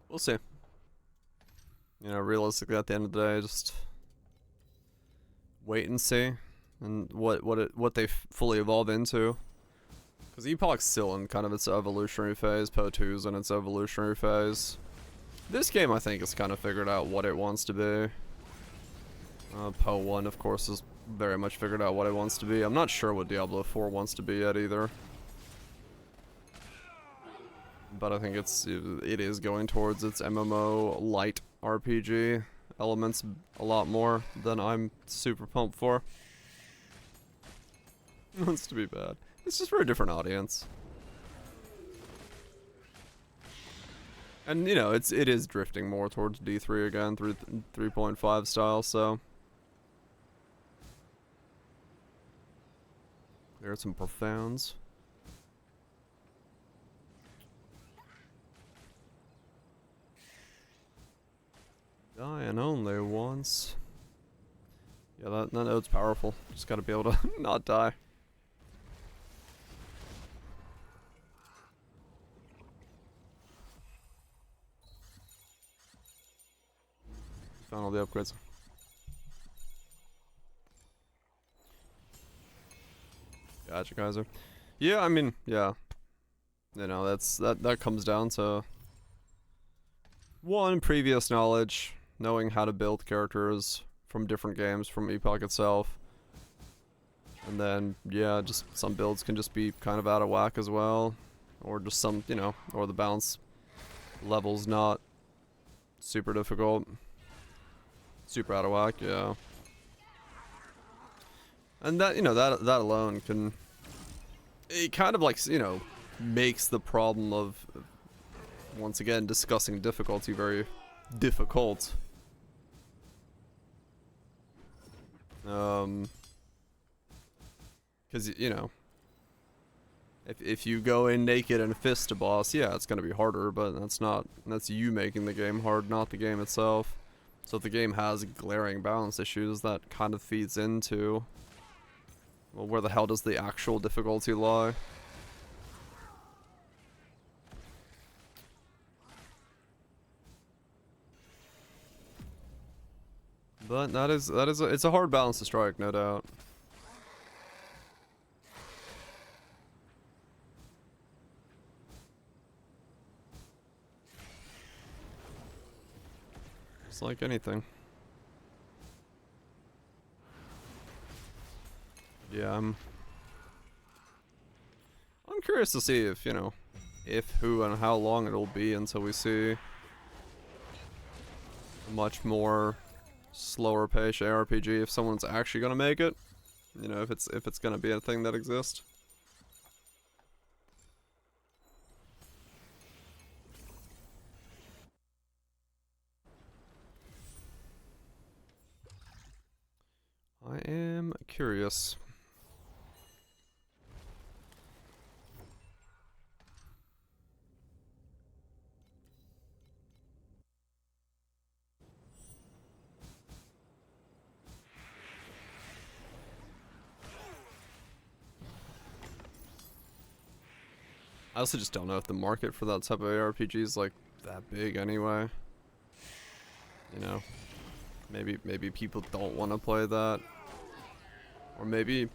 We'll see. You know, realistically, at the end of the day, just wait and see, and what they fully evolve into. Because Epoch's still in kind of its evolutionary phase. Poe 2's in its evolutionary phase. This game, I think, has kind of figured out what it wants to be. Poe 1, of course, has very much figured out what it wants to be. I'm not sure what Diablo 4 wants to be yet either. But I think it is going towards its MMO light RPG elements a lot more than I'm super pumped for. It wants to be bad. It's just for a different audience. And you know, it is drifting more towards D3 again, 3.5 style, so there's some profounds. Dying only once. Yeah, that node's powerful. Just gotta be able to not die. Found all the upgrades. Gotcha, Kaiser. Yeah, I mean, yeah. You know, that comes down to one, previous knowledge, knowing how to build characters from different games, from Epoch itself. And then, yeah, just some builds can just be kind of out of whack as well. Or just some, you know, or the balance level's not super difficult. Super out of whack, yeah. And that, you know, that alone can, it kind of like, you know, makes the problem of, once again, discussing difficulty very difficult. Because, you know, if you go in naked and fist a boss, yeah, it's gonna be harder, but that's you making the game hard, not the game itself. So if the game has glaring balance issues, that kind of feeds into, well, where the hell does the actual difficulty lie? But it's a hard balance to strike, no doubt. It's like anything. Yeah, I'm curious to see if, you know, if, who, and how long it'll be until we see a much more slower pace ARPG, if someone's actually gonna make it. You know, if it's gonna be a thing that exists. I am curious. I also just don't know if the market for that type of ARPG is like that big anyway. You know, maybe people don't want to play that, or maybe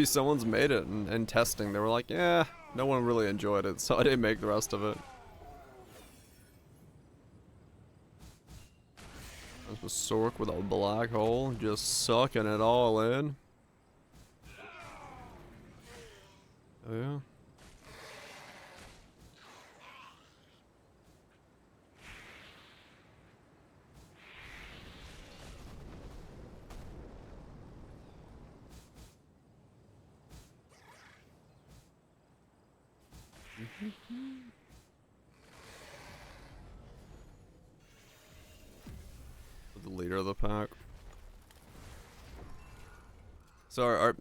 someone's made it and testing they were like, yeah, no one really enjoyed it, so I didn't make the rest of it. There's a Sork with a black hole, just sucking it all in. Oh yeah. The leader of the pack. So I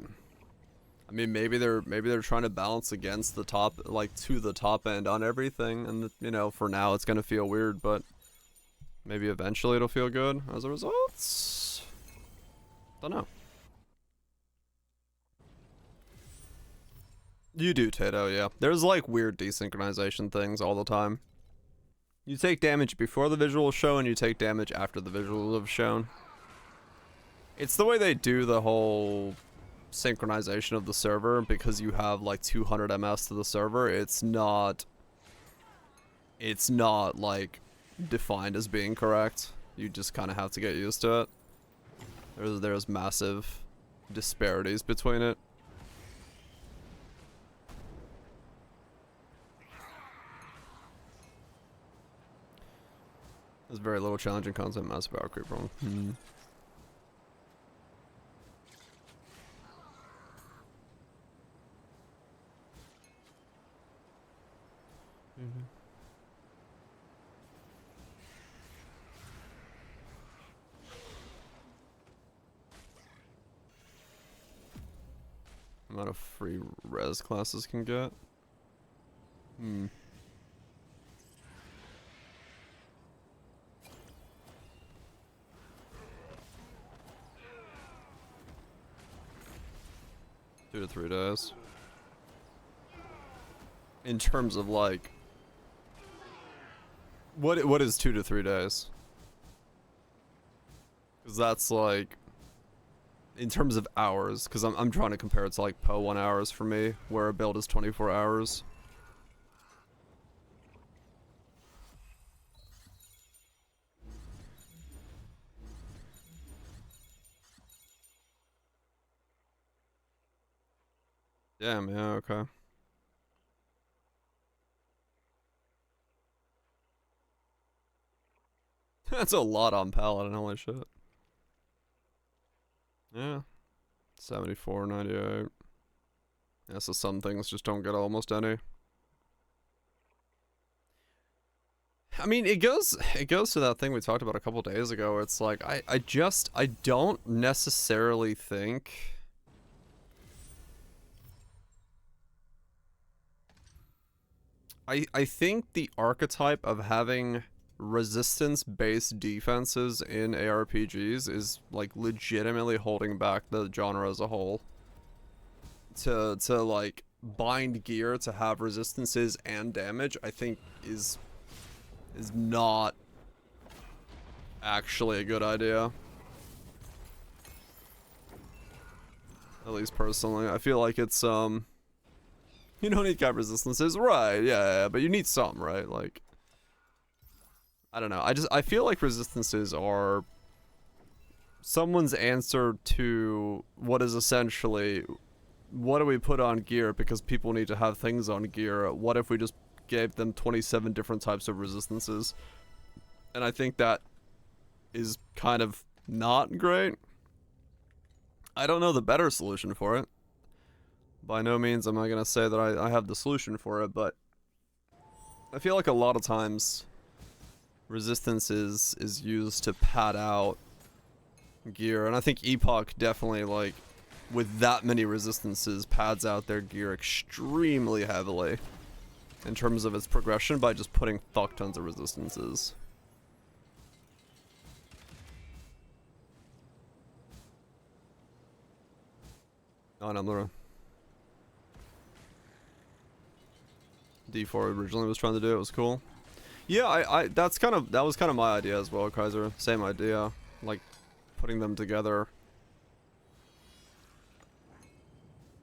mean, maybe they're trying to balance against the top, like to the top end on everything, and you know, for now it's gonna feel weird, but maybe eventually it'll feel good as a result. Don't know. You do, Tato, yeah. There's like weird desynchronization things all the time. You take damage before the visual is shown, you take damage after the visuals have shown. It's the way they do the whole synchronization of the server, because you have like 200 ms to the server. It's not like defined as being correct. You just kind of have to get used to it. There's massive disparities between it. There's very little challenging content, massive power creep problem. Amount of free res classes can get. 2 to 3 days. In terms of like, what is 2 to 3 days? Because that's like, in terms of hours, because I'm trying to compare it to like PO 1 hours for me, where a build is 24 hours. Damn, yeah, okay. That's a lot on Paladin, holy shit. Yeah. 74.98. Yeah, so some things just don't get almost any. I mean, it goes to that thing we talked about a couple days ago. It's like, I don't necessarily think... I think the archetype of having resistance-based defenses in ARPGs is like legitimately holding back the genre as a whole. To like bind gear to have resistances and damage, I think is not actually a good idea. At least personally, I feel like it's you don't need cap resistances, right? Yeah, but you need some, right? Like, I don't know. I feel like resistances are someone's answer to what is essentially, what do we put on gear because people need to have things on gear? What if we just gave them 27 different types of resistances? And I think that is kind of not great. I don't know the better solution for it. By no means am I gonna say that I have the solution for it, but I feel like a lot of times resistance is used to pad out gear, and I think Epoch definitely, like, with that many resistances, pads out their gear extremely heavily in terms of its progression by just putting fuck tons of resistances. Oh, no, I'm literally... D4 originally was trying to do. It was cool. Yeah, that was kind of my idea as well, Kaiser. Same idea, like putting them together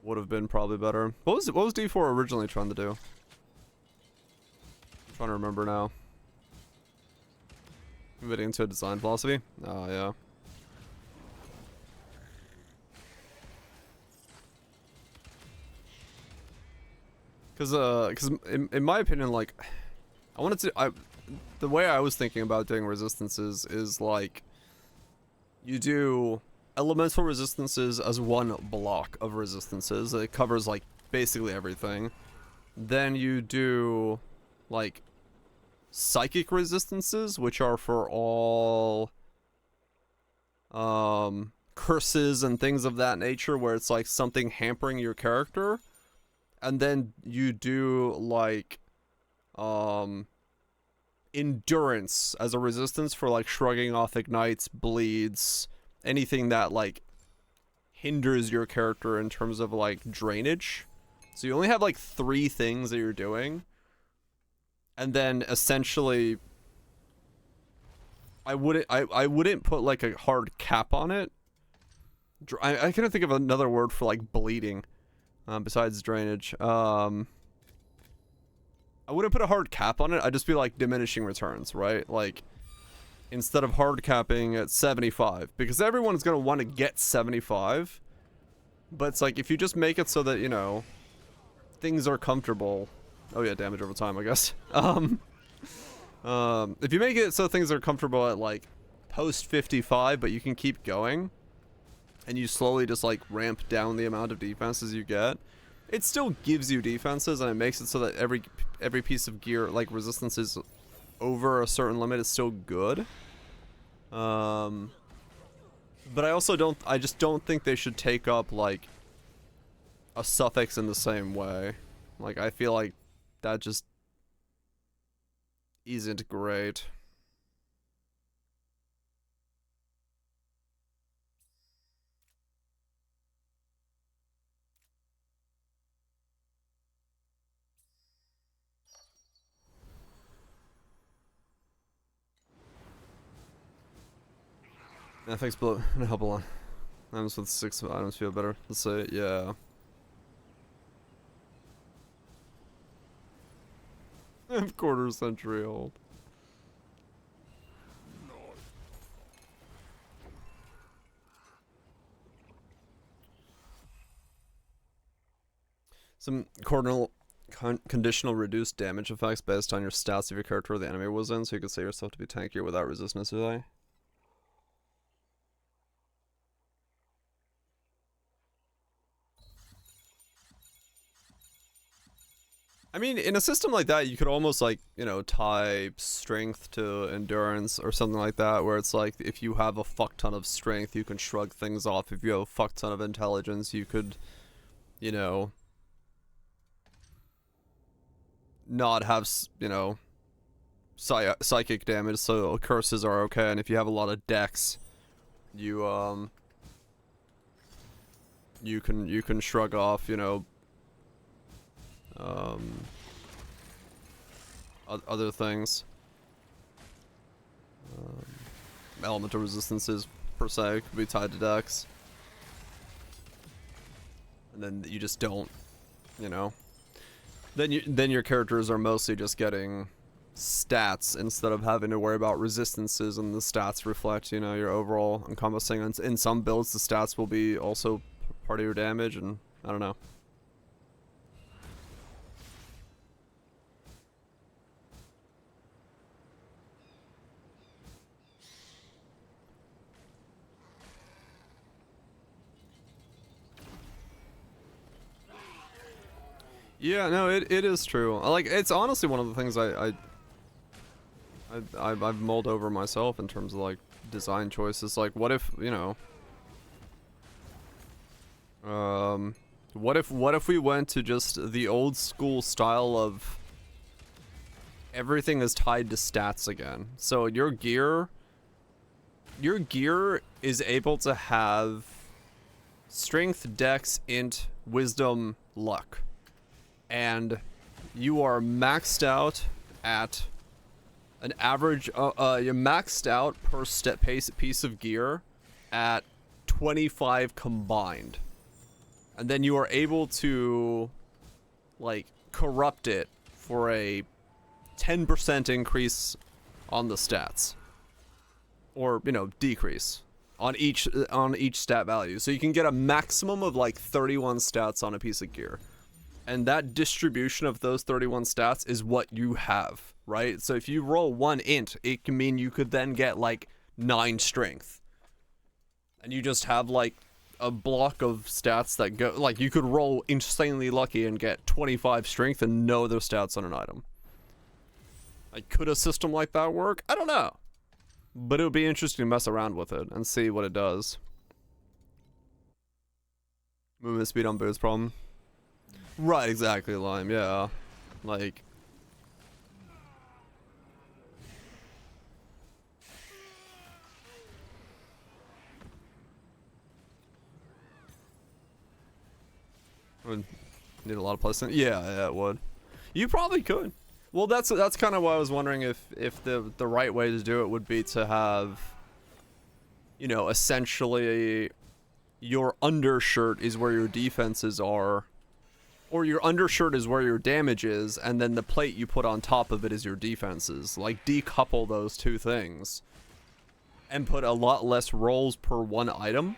would have been probably better. What was D4 originally trying to do? I'm trying to remember now. Committing into a design philosophy? Oh yeah. Because in my opinion, like, the way I was thinking about doing resistances is like, you do elemental resistances as one block of resistances. It covers like basically everything. Then you do like psychic resistances, which are for all curses and things of that nature, where it's like something hampering your character. And then you do like endurance as a resistance for like shrugging off ignites, bleeds, anything that like hinders your character in terms of like drainage. So you only have like 3 things that you're doing. And then essentially I wouldn't put like a hard cap on it. I couldn't think of another word for like bleeding. Besides drainage, I I wouldn't put a hard cap on it. I'd just be like diminishing returns, right? Like, instead of hard capping at 75, because everyone's gonna want to get 75. But it's like, if you just make it so that, you know, things are comfortable. Oh yeah, damage over time, I guess. If you make it so things are comfortable at like post 55, but you can keep going, and you slowly just like ramp down the amount of defenses you get, it still gives you defenses, and it makes it so that every piece of gear, like resistances over a certain limit, is still good. But I just don't think they should take up like a suffix in the same way. Like, I feel like that just isn't great. Yeah, thanks, Blue. Gonna help a lot. Items with 6 items feel better. Let's say, yeah. I'm quarter century old. Some conditional reduced damage effects based on your stats of your character or the enemy was in, so you could say yourself to be tankier without resistance, really. I mean, in a system like that, you could almost, like, you know, tie strength to endurance or something like that, where it's like, if you have a fuck ton of strength, you can shrug things off. If you have a fuck ton of intelligence, you could, you know, not have, you know, psychic damage, so curses are okay. And if you have a lot of dex, you can shrug off, you know, other things. Elemental resistances per se could be tied to dex, and then you just don't, you know. Then your characters are mostly just getting stats instead of having to worry about resistances, and the stats reflect, you know, your overall encompassing. And in some builds, the stats will be also part of your damage, and I don't know. Yeah, no, it is true. Like, it's honestly one of the things I've mulled over myself in terms of, like, design choices. Like, what if, you know, what if we went to just the old school style of everything is tied to stats again? So your gear is able to have strength, dex, int, wisdom, luck. And you are maxed out at an average, you're maxed out per piece of gear at 25 combined. And then you are able to, like, corrupt it for a 10% increase on the stats. Or, you know, decrease on each stat value. So you can get a maximum of, like, 31 stats on a piece of gear. And that distribution of those 31 stats is what you have, right? So if you roll 1 int, it can mean you could then get, like, 9 strength. And you just have, like, a block of stats that go, like, you could roll insanely lucky and get 25 strength and no other stats on an item. Like, could a system like that work? I don't know. But it would be interesting to mess around with it and see what it does. Movement speed on boost problem. Right, exactly, Lime, yeah. Like... would need a lot of placement. Yeah, it would. You probably could. Well, that's kind of why I was wondering if the right way to do it would be to have, you know, essentially your undershirt is where your defenses are, or your undershirt is where your damage is, and then the plate you put on top of it is your defenses. Like, decouple those two things and put a lot less rolls per one item.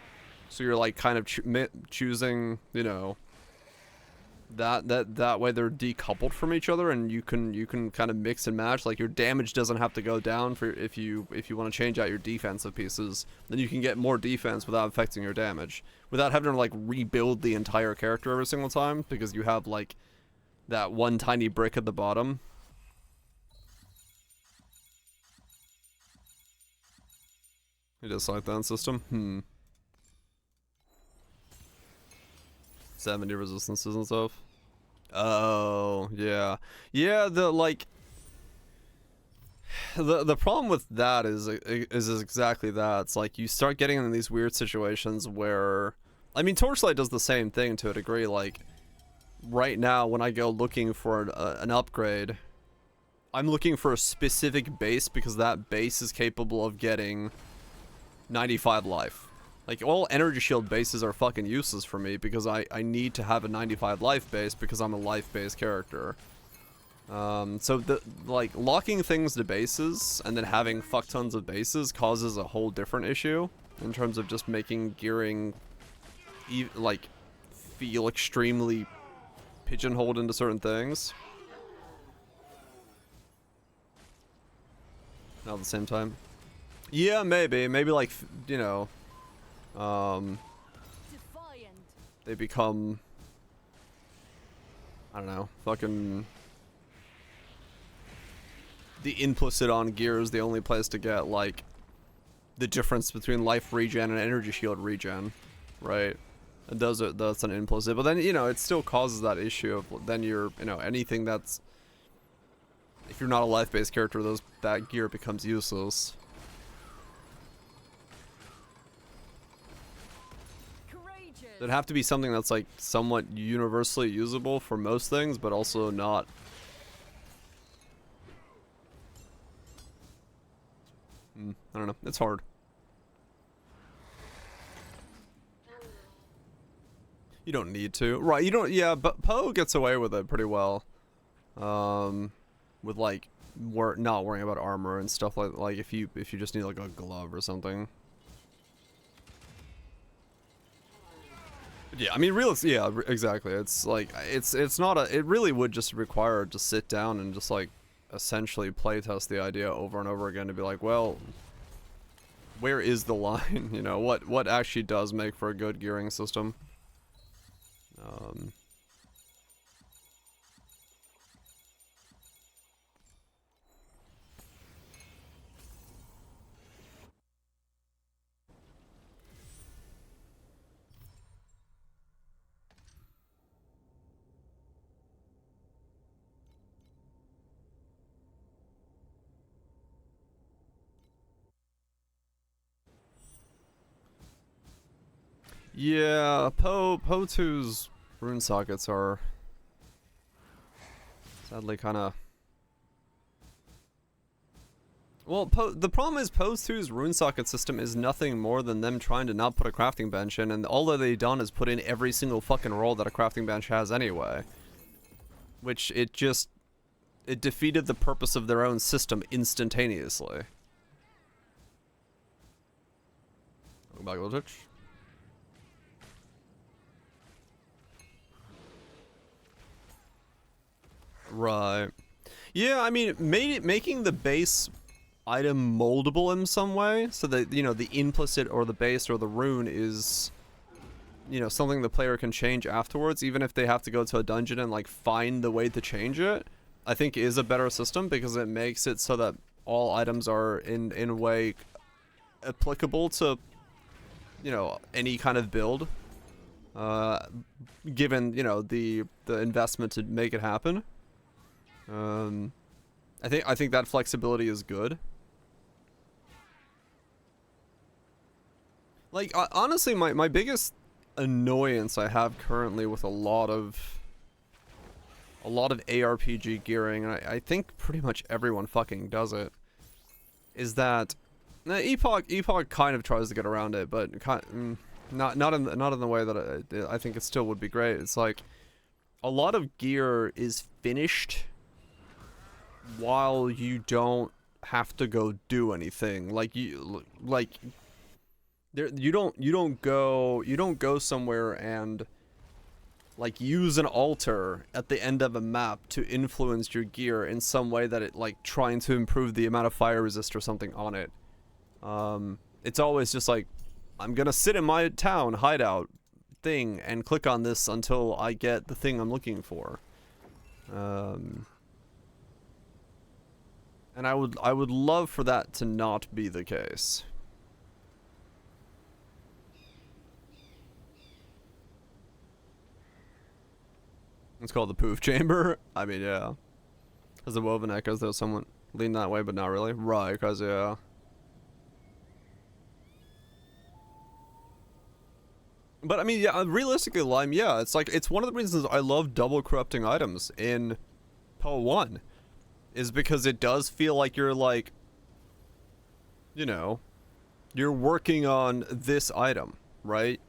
So you're like kind of choosing, you know, that way they're decoupled from each other, and you can kind of mix and match. Like, your damage doesn't have to go down for if you want to change out your defensive pieces. Then you can get more defense without affecting your damage, without having to like rebuild the entire character every single time, because you have like that one tiny brick at the bottom. It is like that system. 70 resistances and stuff. Oh, yeah. Yeah, the problem with that is exactly that. It's like you start getting in these weird situations where, I mean, Torchlight does the same thing to a degree. Like, right now when I go looking for an upgrade, I'm looking for a specific base because that base is capable of getting 95 life. Like, all energy shield bases are fucking useless for me because I need to have a 95 life base because I'm a life-based character. So like, locking things to bases and then having fuck tons of bases causes a whole different issue in terms of just making gearing like feel extremely pigeonholed into certain things. Not at the same time. Yeah, maybe like, you know, they become, I don't know, fucking, the implicit on gear is the only place to get like the difference between life regen and energy shield regen, right? And that's an implicit, but then, you know, it still causes that issue of then you're, you know, anything that's, if you're not a life-based character, that gear becomes useless. It'd have to be something that's like somewhat universally usable for most things, but also not. I don't know. It's hard. You don't need to. Right, you don't, yeah, but Poe gets away with it pretty well. With like not worrying about armor and stuff like if you just need like a glove or something. Yeah, I mean, yeah, exactly. It's like, it's not a, it really would just require to sit down and just like essentially playtest the idea over and over again to be like, well, where is the line? You know, what actually does make for a good gearing system? Yeah, Poe 2's rune sockets are sadly kind of, well, the problem is Poe 2's rune socket system is nothing more than them trying to not put a crafting bench in, and all that they've done is put in every single fucking roll that a crafting bench has anyway. Which it defeated the purpose of their own system instantaneously. Welcome back, Twitch. Right. Yeah, I mean, making the base item moldable in some way, so that, you know, the implicit or the base or the rune is, you know, something the player can change afterwards, even if they have to go to a dungeon and like find the way to change it, I think is a better system because it makes it so that all items are in a way applicable to, you know, any kind of build, given, you know, the investment to make it happen. I think that flexibility is good. Like, honestly, my biggest annoyance I have currently with a lot of ARPG gearing, and I think pretty much everyone fucking does it, is that Epoch kind of tries to get around it, but not in the way that I think it still would be great. It's like, a lot of gear is finished while you don't have to go do anything. Like you don't go somewhere and like use an altar at the end of a map to influence your gear in some way that it like trying to improve the amount of fire resist or something on it. It's always just like, I'm gonna sit in my town hideout thing and click on this until I get the thing I'm looking for. And I would love for that to not be the case. It's called the poof chamber. I mean, yeah. As the woven echoes, though, someone lean that way, but not really. Right, cause yeah. But I mean, yeah, realistically, Lime, yeah, it's like, it's one of the reasons I love double corrupting items in PoE 1. Is because it does feel like you're like, you know, you're working on this item, right?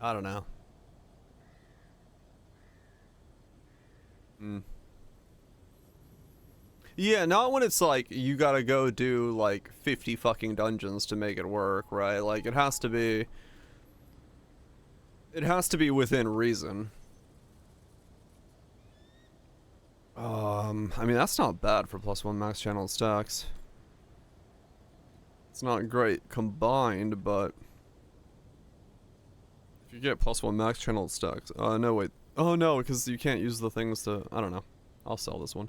I don't know. Yeah, not when it's like, you gotta go do like 50 fucking dungeons to make it work, right? Like, it has to be within reason. I mean, that's not bad for +1 max channel stacks. It's not great combined, but if you get +1 max channel stacks, no wait, oh no, because you can't use the things to, I don't know. I'll sell this one.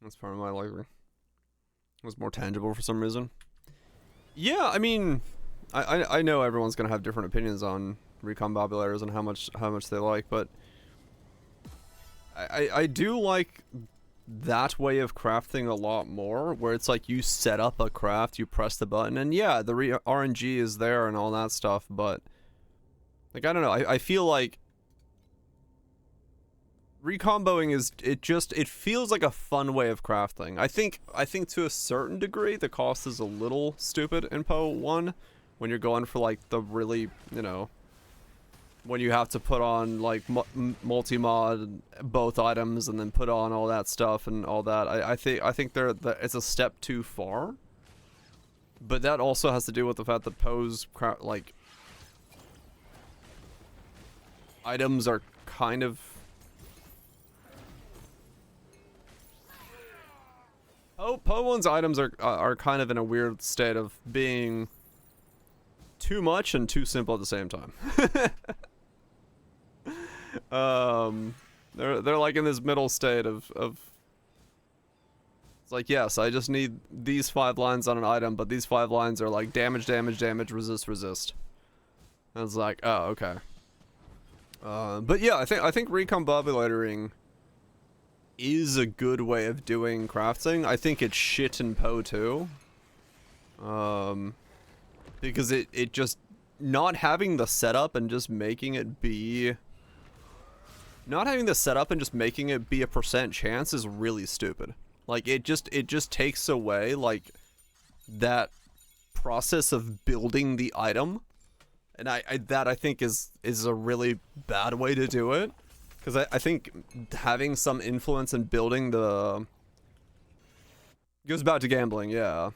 That's part of my library. It was more tangible for some reason. Yeah, I mean, I know everyone's gonna have different opinions on recombobulators and how much they like, but I do like that way of crafting a lot more, where it's like you set up a craft, you press the button, and yeah, the RNG is there and all that stuff, but like, I don't know, I feel like recomboing is, it feels like a fun way of crafting. I think to a certain degree the cost is a little stupid in PoE 1 when you're going for like the really, you know, when you have to put on like multi-mod both items and then put on all that stuff and all that. I think it's a step too far. But that also has to do with the fact that PoE's like items are kind of PoE 1's items are kind of in a weird state of being too much and too simple at the same time. They're like in this middle state of it's like, yes, I just need these 5 lines on an item, but these 5 lines are like damage, damage, damage, resist, resist. And it's like, oh, okay. But yeah, I think recombobulating is a good way of doing crafting. I think it's shit in PoE 2. Because it just, not having the setup and just making it be, a percent chance is really stupid. Like, it just takes away like that process of building the item, and I think is a really bad way to do it. Because I think having some influence in building the... Goes back to gambling, yeah.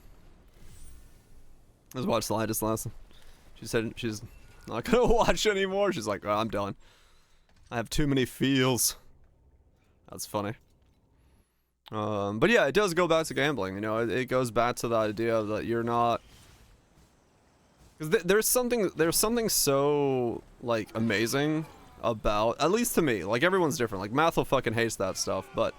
I just watched the latest lesson. She said she's not gonna watch anymore. She's like, oh, I'm done. I have too many feels. That's funny. But yeah, it does go back to gambling, you know. It goes back to the idea that you're not... Because there's something so, like, amazing about, at least to me, like, everyone's different, like, Mathel fucking hates that stuff, but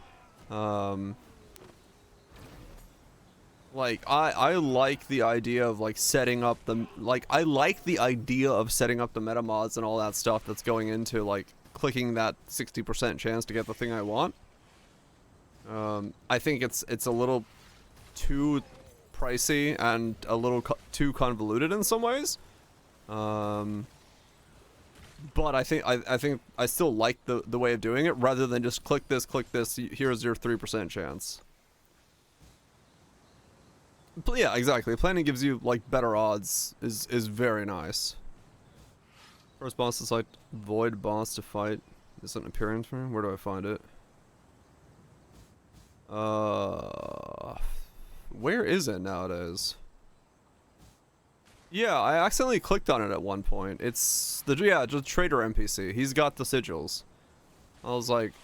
like, I like the idea of like setting up the, like, I like the idea of setting up the meta mods and all that stuff that's going into like clicking that 60% chance to get the thing I want. I think it's a little too pricey and a little too convoluted in some ways. But I think I still like the way of doing it rather than just click this, here's your 3% chance. But yeah, exactly. Planning gives you like better odds is very nice. First boss is like void boss to fight. Is it an appearance for him? Where do I find it? Where is it nowadays? Yeah, I accidentally clicked on it at one point. It's the trader NPC. He's got the sigils. I was like,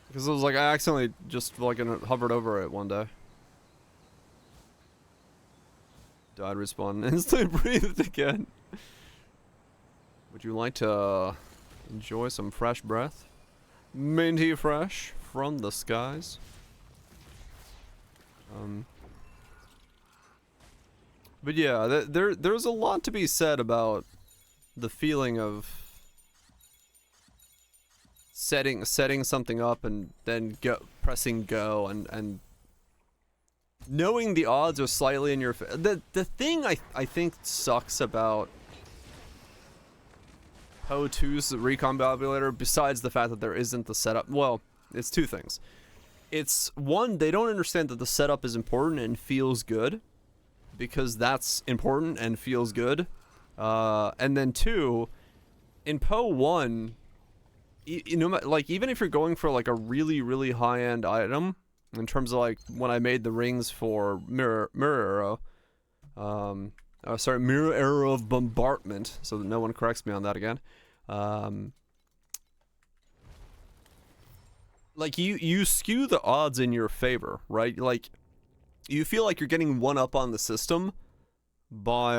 because it was like I accidentally just like hovered over it one day. Died, respawned, and instantly breathed again. Would you like to enjoy some fresh breath? Minty fresh from the skies. But yeah, there's a lot to be said about the feeling of setting something up and then pressing go and knowing the odds are slightly in your the thing I think sucks about Poe 2's Recombobulator, besides the fact that there isn't the setup, well, it's two things. It's one, they don't understand that the setup is important and feels good, because that's important and feels good. And then two, in Poe 1, you know, like even if you're going for like a really high-end item, in terms of like when I made the rings for Mirror Arrow, Mirror Arrow of Bombardment, so that no one corrects me on that again. Like you skew the odds in your favor, right? Like you feel like you're getting one up on the system by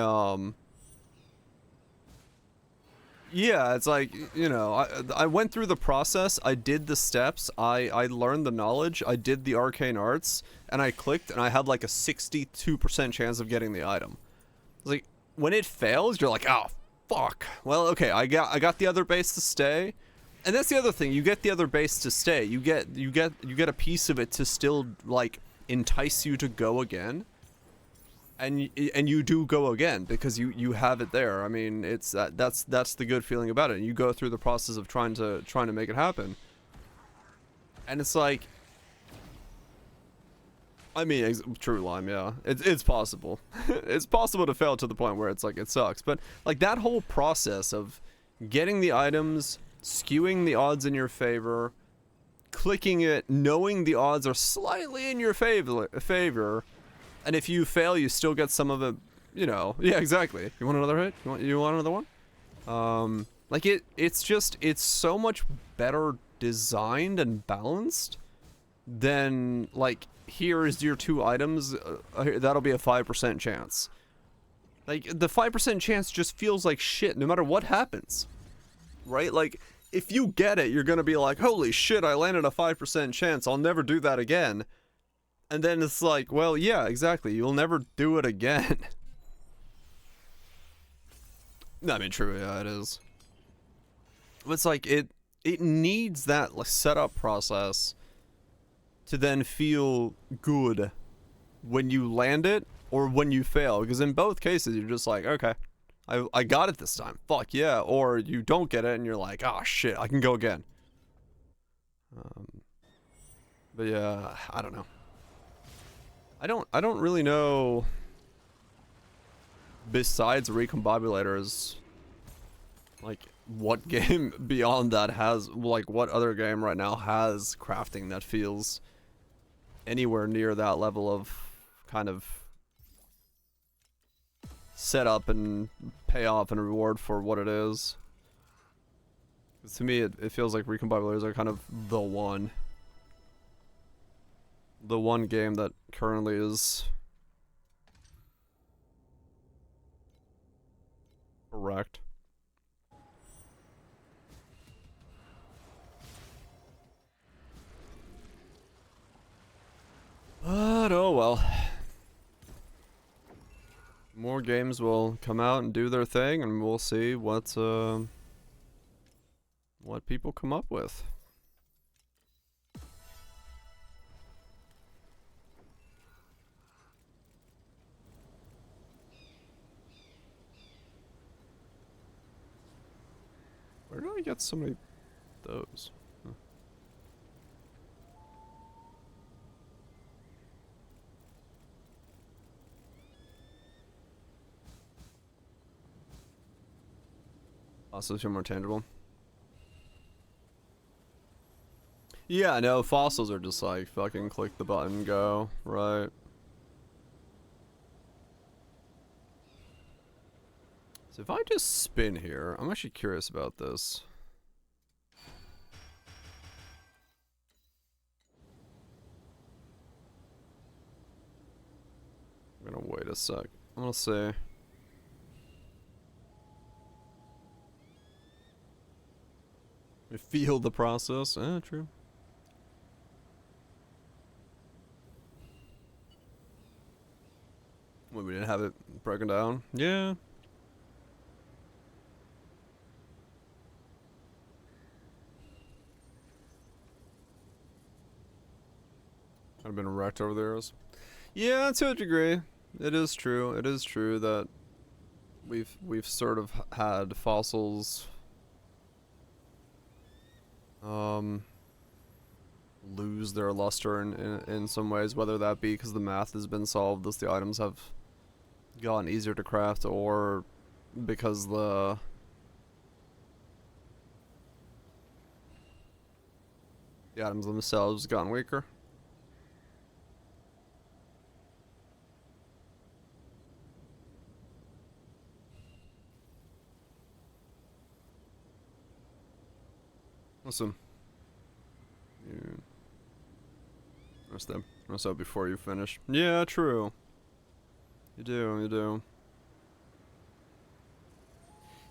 yeah, it's like, you know, I went through the process, I did the steps, I learned the knowledge, I did the arcane arts, and I clicked and I had like a 62% chance of getting the item. Like when it fails, you're like, oh fuck. Well, okay, I got the other base to stay. And that's the other thing, you get the other base to stay. You get a piece of it to still like entice you to go again. And you do go again because you have it there. I mean, it's that's the good feeling about it. You go through the process of trying to make it happen. And it's like, I mean, true lime, yeah. It's possible. It's possible to fail to the point where it's like it sucks. But like that whole process of getting the items, skewing the odds in your favor, clicking it, knowing the odds are slightly in your favor, and if you fail, you still get some of it, you know. Yeah, exactly. You want another hit? You want another one? Like it's so much better designed and balanced than like, here is your two items, that'll be a 5% chance. Like the 5% chance just feels like shit no matter what happens. Right? Like if you get it, you're gonna be like, holy shit, I landed a 5% chance, I'll never do that again. And then it's like, well, yeah, exactly, you'll never do it again. I mean, true, yeah, it is. But it's like, it needs that like setup process to then feel good when you land it or when you fail. Because in both cases, you're just like, okay, I got it this time. Fuck yeah. Or you don't get it and you're like, oh shit, I can go again. But yeah, I don't know. I don't really know, besides Recombobulator's, like what game beyond that has, like what other game right now has crafting that feels anywhere near that level of kind of setup and payoff and reward for what it is. 'Cause to me, it feels like Recombobulators are kind of the one game that currently is correct. But oh well. More games will come out and do their thing, and we'll see what people come up with. I get so many those? Huh. Also, feel more tangible. Yeah, no, fossils are just like fucking click the button, go, right? So if I just spin here, I'm actually curious about this. I'm gonna wait a sec. I'm gonna see. We feel the process. True. When we didn't have it broken down. Yeah. I've been wrecked over there. Yeah, to a degree. It is true. It is true that we've sort of had fossils lose their luster in some ways, whether that be because the math has been solved as the items have gotten easier to craft, or because the items themselves gotten weaker. Listen. Rest up before you finish. Yeah, true. You do.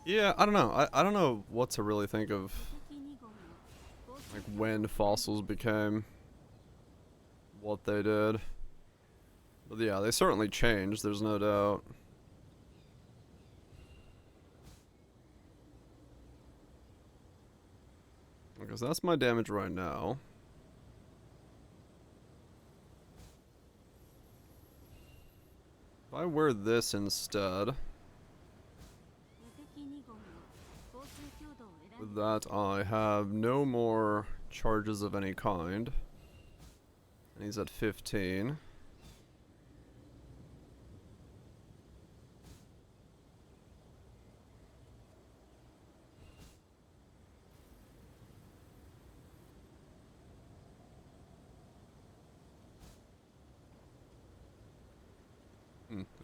Yeah, I don't know. I don't know what to really think of, like, when fossils became what they did. But yeah, they certainly changed, there's no doubt. Because that's my damage right now. If I wear this instead, with that I have no more charges of any kind. And he's at 15.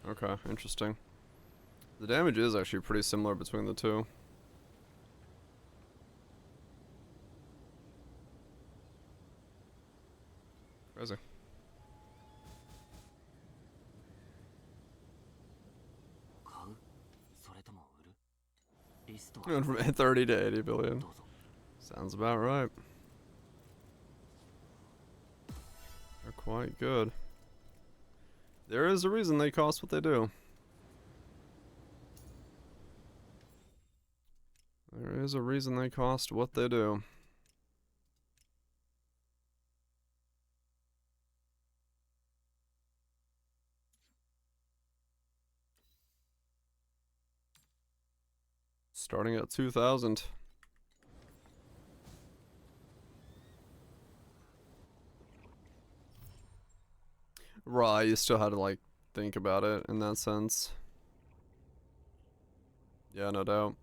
Okay, interesting. The damage is actually pretty similar between the two. Crazy. Went from 30 to 80 billion. Sounds about right. They're quite good. There is a reason they cost what they do. There is a reason they cost what they do. Starting at 2,000. Right, you still had to, like, think about it in that sense. Yeah, no doubt.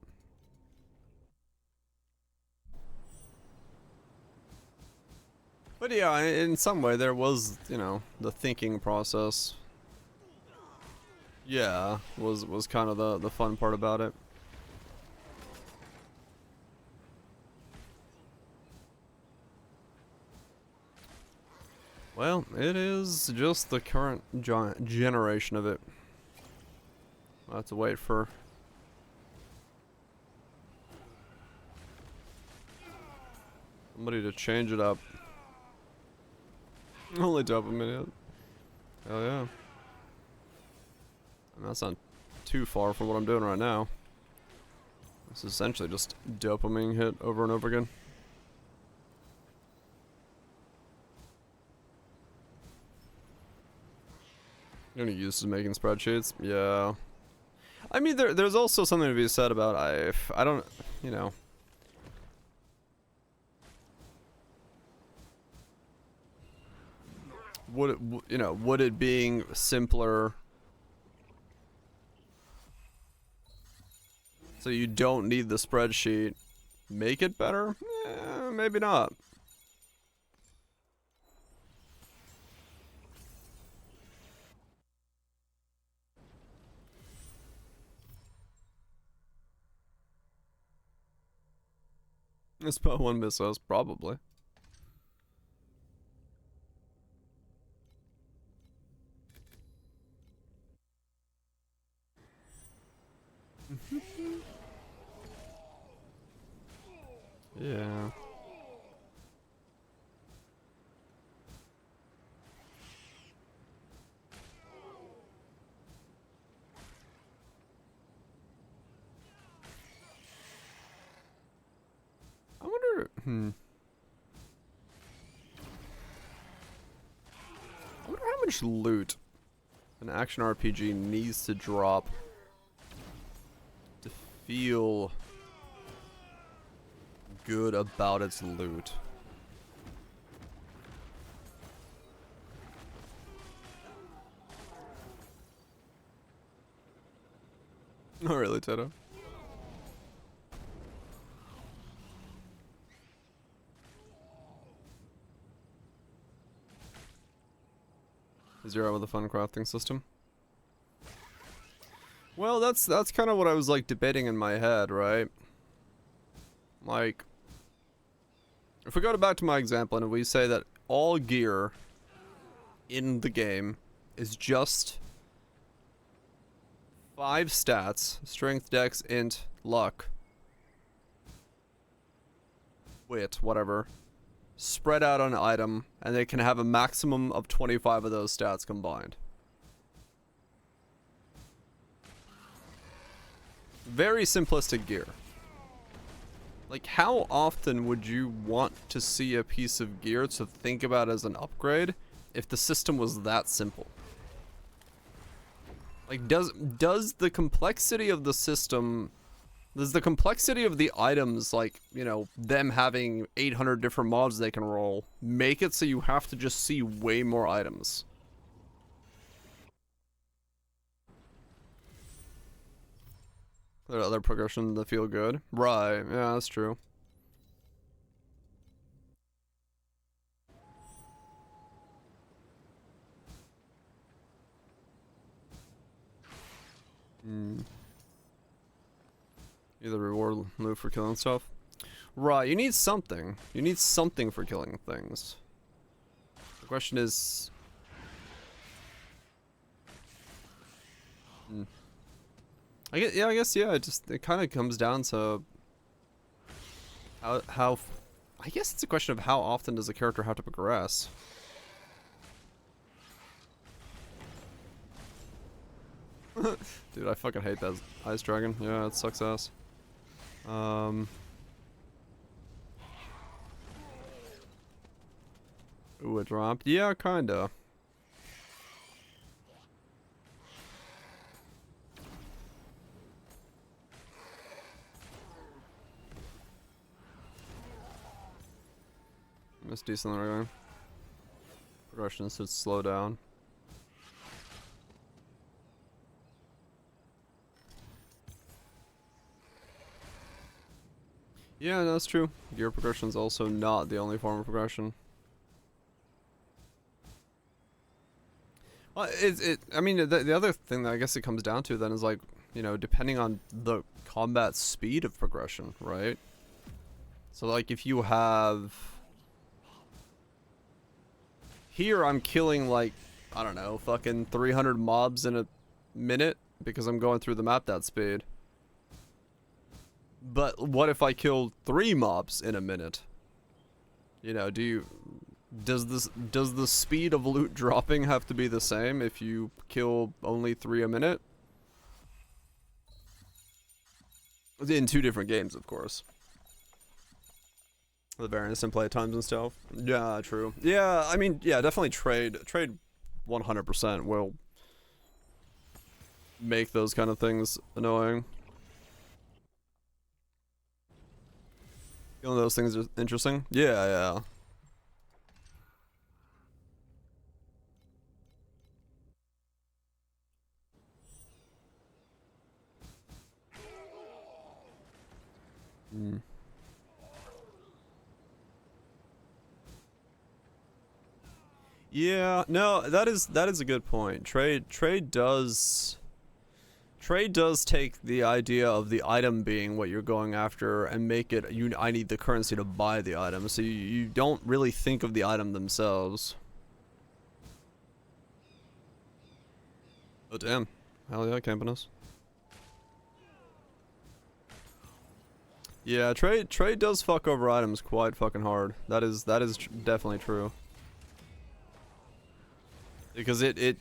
But yeah, in some way there was, you know, the thinking process. Yeah, was kind of the fun part about it. Well, it is just the current generation of it. I'll have to wait for somebody to change it up. Only dopamine. Hell yeah. And that's not too far from what I'm doing right now. It's essentially just dopamine hit over and over again. You're gonna use to making spreadsheets? Yeah. I mean, there's also something to be said about I don't, you know, would it, you know, would it being simpler so you don't need the spreadsheet make it better? Maybe not. This spot one miss us, probably. Yeah. I wonder, I wonder how much loot an action RPG needs to drop to feel good about its loot. Not really, Tato. Zero with a fun crafting system. Well, that's kind of what I was like debating in my head, right? Like, if we go back to my example and we say that all gear in the game is just 5 stats: strength, dex, int, luck, wit, whatever, spread out on an item, and they can have a maximum of 25 of those stats combined. Very simplistic gear. Like, how often would you want to see a piece of gear to think about as an upgrade if the system was that simple? Like, does the complexity of the system, does the complexity of the items, like, you know, them having 800 different mods they can roll, make it so you have to just see way more items? There are other progressions that feel good. Right, yeah, that's true. Either reward loot for killing stuff. Right, you need something. You need something for killing things. The question is... I guess, yeah, it kind of comes down to how I guess it's a question of how often does a character have to progress. Dude, I fucking hate that ice dragon. Yeah, it sucks ass. Ooh, it dropped. Yeah, kinda. It's decent right. Progression should slow down. Yeah, that's true. Gear progression is also not the only form of progression. Well, I mean, the other thing that I guess it comes down to then is, like, you know, depending on the combat speed of progression, right? So, like, if you have... Here, I'm killing, like, I don't know, fucking 300 mobs in a minute because I'm going through the map that speed. But what if I kill 3 mobs in a minute? You know, does the speed of loot dropping have to be the same if you kill only 3 a minute? In 2 different games, of course. The variance in play times and stuff. Yeah, true. Yeah, I mean, yeah, definitely trade 100% will make those kind of things annoying. Feeling those things are interesting. Yeah, yeah. Mm. Yeah, no, that is a good point. Trade does take the idea of the item being what you're going after and make it I need the currency to buy the item. So you don't really think of the item themselves. Oh damn. Hell yeah, camping us. Yeah, trade does fuck over items quite fucking hard. That is definitely true. Because it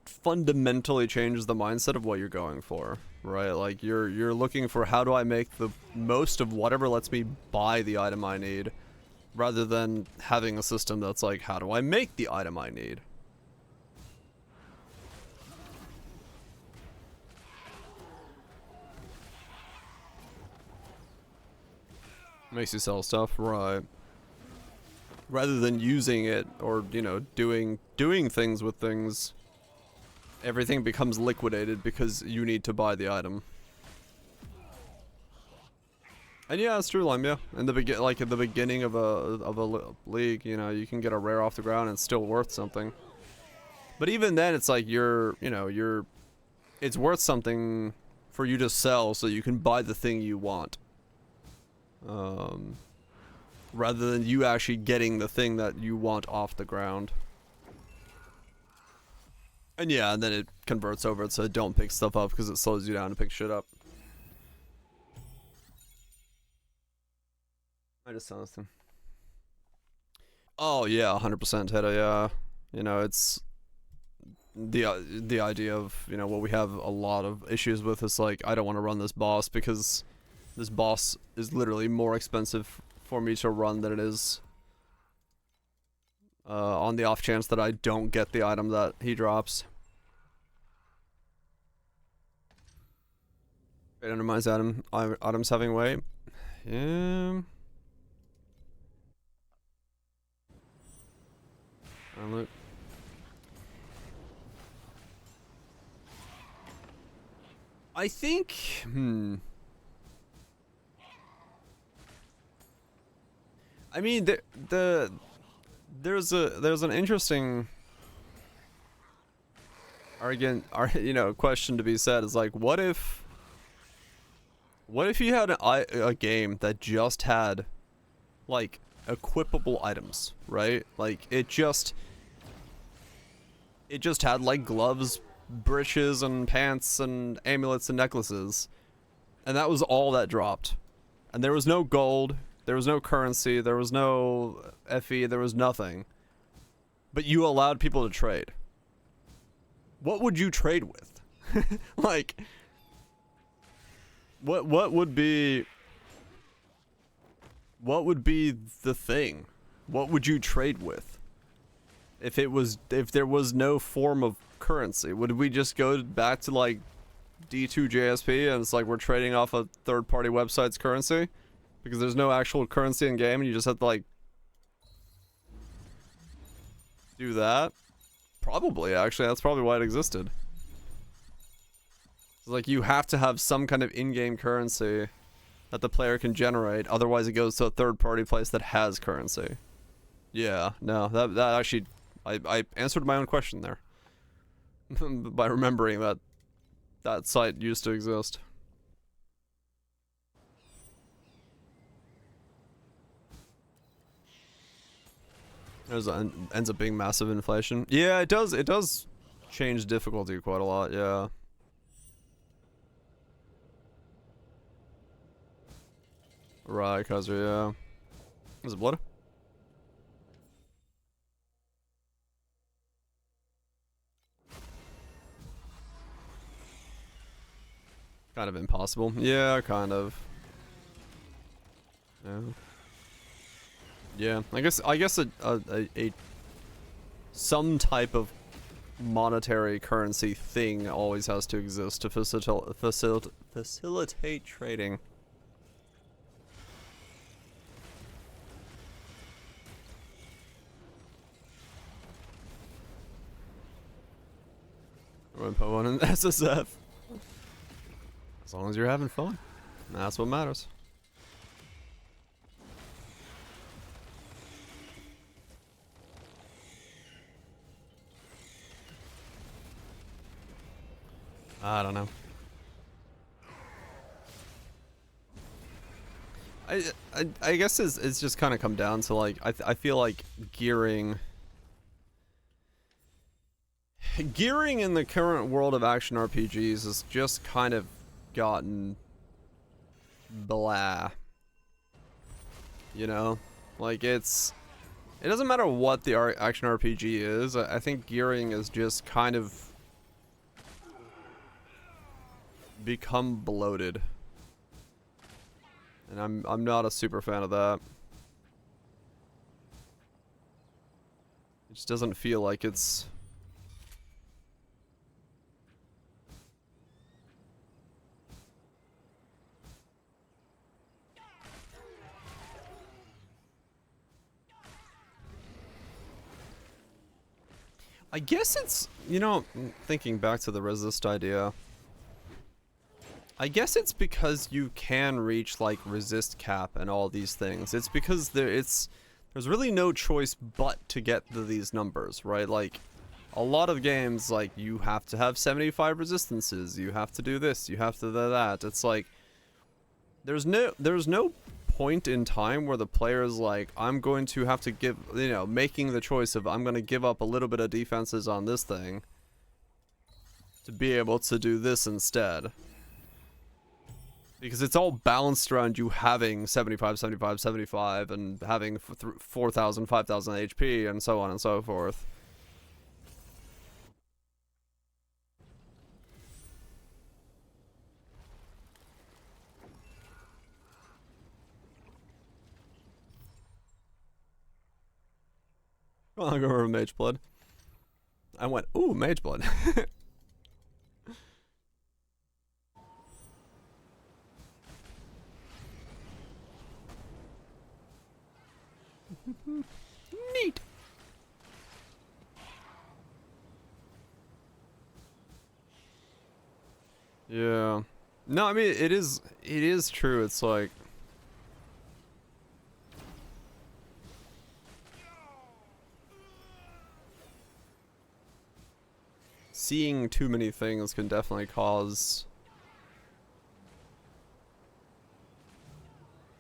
fundamentally changes the mindset of what you're going for, right? Like you're looking for how do I make the most of whatever lets me buy the item I need, rather than having a system that's like how do I make the item I need. Makes you sell stuff, right? Rather than using it or, you know, doing things with things, everything becomes liquidated because you need to buy the item. And yeah, it's true, Lime. Yeah, in the like at the beginning of a league, you know, you can get a rare off the ground and it's still worth something. But even then, it's like it's worth something for you to sell so you can buy the thing you want. Rather than you actually getting the thing that you want off the ground. And yeah, and then it converts over to don't pick stuff up because it slows you down to pick shit up. I just saw this thing. Oh yeah, 100% Theta, yeah. You know, it's the idea of, you know, what we have a lot of issues with is like, I don't want to run this boss because this boss is literally more expensive for me to run than it is on the off chance that I don't get the item that he drops. It undermines items having weight. Yeah. Look. I think, I mean, there's an interesting question to be said is like, what if you had a game that just had like equipable items, right? Like it just had like gloves, breeches, and pants, and amulets and necklaces, and that was all that dropped, and there was no gold. There was no currency, there was no FE, there was nothing. But you allowed people to trade. What would you trade with? Like, what would be the thing? What would you trade with? If there was no form of currency, would we just go back to like D2 JSP and it's like we're trading off a third-party website's currency? Because there's no actual currency in game and you just have to like do that? Probably, actually, that's probably why it existed. It's like you have to have some kind of in-game currency that the player can generate, otherwise it goes to a third-party place that has currency. Yeah, no, that actually, I answered my own question there. By remembering that site used to exist. Ends up being massive inflation. Yeah, it does change difficulty quite a lot, yeah. Right, cause yeah. Is it blood? Kind of impossible. Yeah, kind of. Yeah. Yeah, I guess a some type of monetary currency thing always has to exist to facilitate trading. Run put one in SSF. As long as you're having fun, that's what matters. I don't know. I guess it's just kind of come down to like I feel like gearing in the current world of action RPGs has just kind of gotten blah. You know, like it doesn't matter what the action RPG is. I think gearing is just kind of become bloated. And I'm not a super fan of that. It just doesn't feel like it's I guess it's, you know, thinking back to the resist idea, I guess it's because you can reach like resist cap and all these things. It's because there's really no choice but to get to these numbers, right? Like a lot of games, like you have to have 75 resistances, you have to do this, you have to do that. It's like there's no point in time where the player is like, I'm going to have to give, you know, making the choice of I'm going to give up a little bit of defenses on this thing to be able to do this instead. Because it's all balanced around you having 75, 75, 75 and having 4,000, 5,000 HP and so on and so forth. Well, I'll go over Mage Blood. I went, ooh, Mage Blood. Neat. Yeah. No, I mean it is true. It's like seeing too many things can definitely cause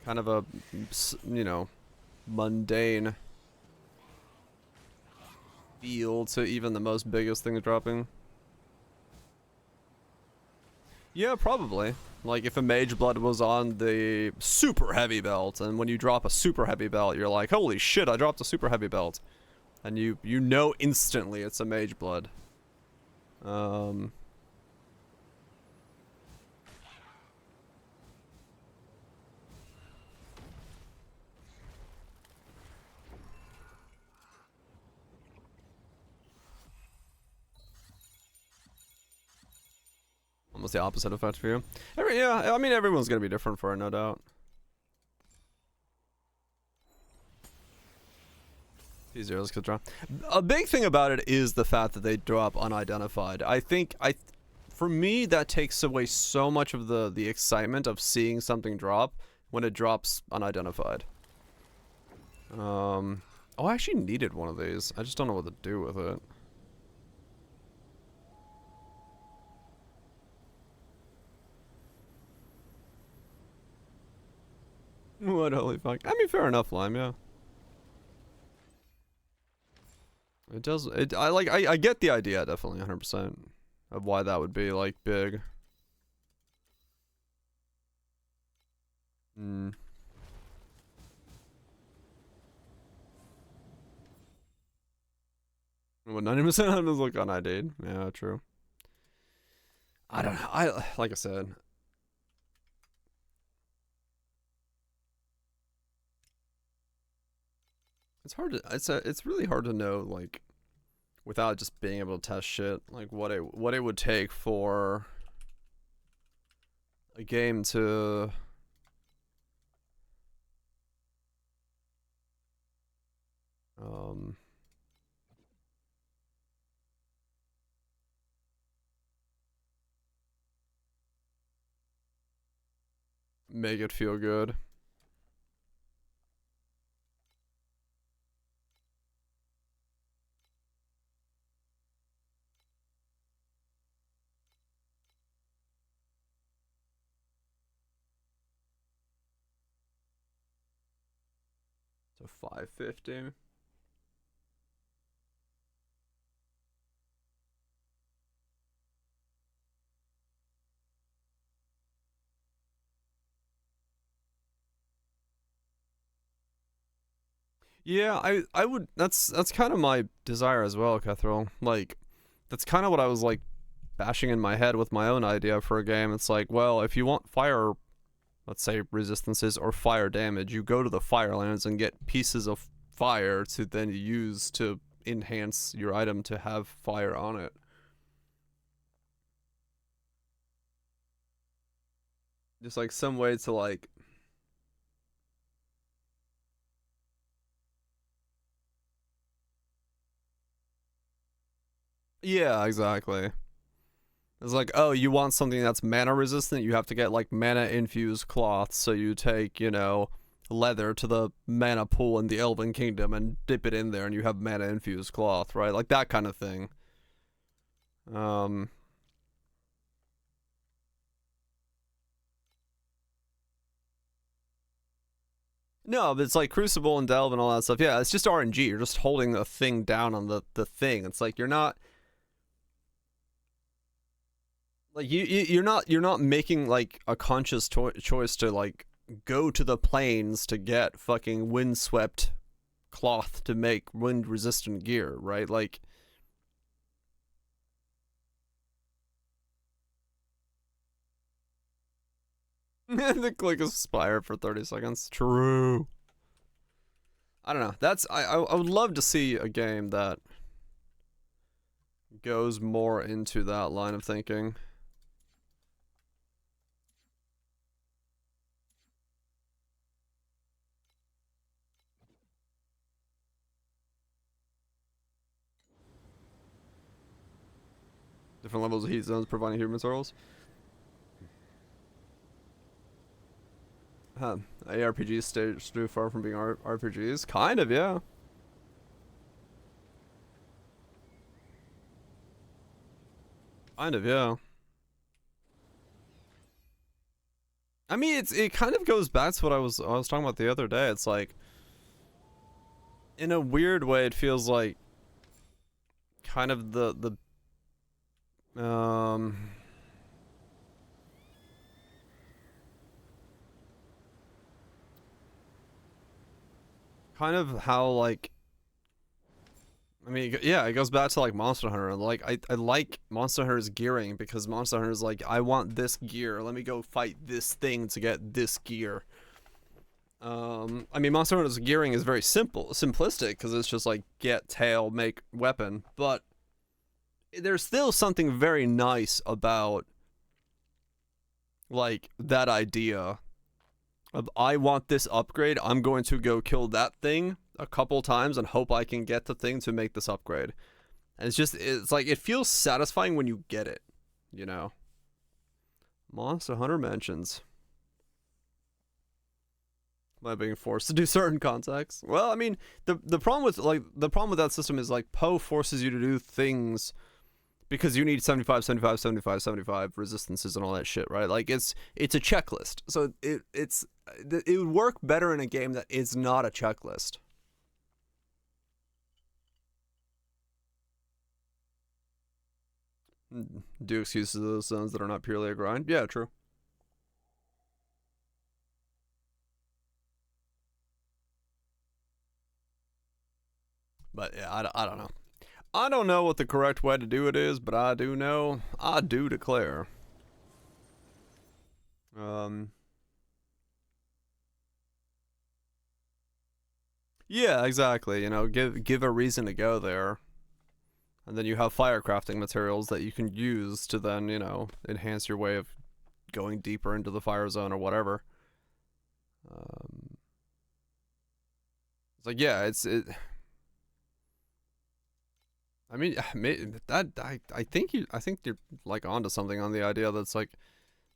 kind of a, you know, mundane feel to even the most biggest thing dropping. Yeah, probably. Like if a Mage Blood was on the super heavy belt, and when you drop a super heavy belt, you're like, holy shit, I dropped a super heavy belt. And you know instantly it's a Mage Blood. Almost the opposite effect for you. Yeah, I mean everyone's gonna be different for it, no doubt. T0s could drop. A big thing about it is the fact that they drop unidentified. I think for me that takes away so much of the excitement of seeing something drop when it drops unidentified. Oh, I actually needed one of these. I just don't know what to do with it. What holy fuck? I mean, fair enough, Lime. Yeah. It does. I get the idea definitely, 100% of why that would be like big. Hmm. What 90% of them look unID'd. Yeah, true. I don't know. Like I said. It's hard to. It's really hard to know like without just being able to test shit like what it would take for a game to make it feel good. So 550. Yeah, I would. That's kind of my desire as well, Kethril. Like, that's kind of what I was like bashing in my head with my own idea for a game. It's like, well, if you want fire, let's say resistances or fire damage, you go to the Firelands and get pieces of fire to then use to enhance your item to have fire on it. Just like some way to like. Yeah, exactly. It's like, oh, you want something that's mana resistant, you have to get like mana infused cloth, so you take, you know, leather to the mana pool in the Elven Kingdom and dip it in there and you have mana infused cloth, right? Like that kind of thing. No, but it's like Crucible and Delve and all that stuff. Yeah, it's just RNG. You're just holding the thing down on the thing. It's like you're not like you're not making like a conscious choice to like go to the plains to get fucking windswept cloth to make wind resistant gear, right? Like the click aspire for 30 seconds. True. I don't know. That's I would love to see a game that goes more into that line of thinking. Different levels of heat zones providing human souls. Huh. ARPGs stay too far from being RPGs? Kind of, yeah. Kind of, yeah. I mean, it kind of goes back to what I was talking about the other day. It's like, in a weird way, it feels like kind of the kind of how like I mean, yeah, it goes back to like Monster Hunter. Like, I like Monster Hunter's gearing because Monster Hunter's like, I want this gear. Let me go fight this thing to get this gear. I mean, Monster Hunter's gearing is very simplistic because it's just like get tail, make weapon. But there's still something very nice about like that idea of I want this upgrade. I'm going to go kill that thing a couple times and hope I can get the thing to make this upgrade. And it's like, it feels satisfying when you get it, you know? Monster Hunter mentions. By being forced to do certain contexts. Well, I mean, the problem with that system is like Poe forces you to do things because you need 75, 75, 75, 75 resistances and all that shit, right? Like it's a checklist. So it would work better in a game that is not a checklist. Do excuses of those zones that are not purely a grind? Yeah, true. But yeah, I don't know. I don't know what the correct way to do it is, but I do know. I do declare. Yeah, exactly. You know, give a reason to go there. And then you have fire crafting materials that you can use to then, you know, enhance your way of going deeper into the fire zone or whatever. It's like, yeah, it. I mean, I think you're like onto something on the idea that's like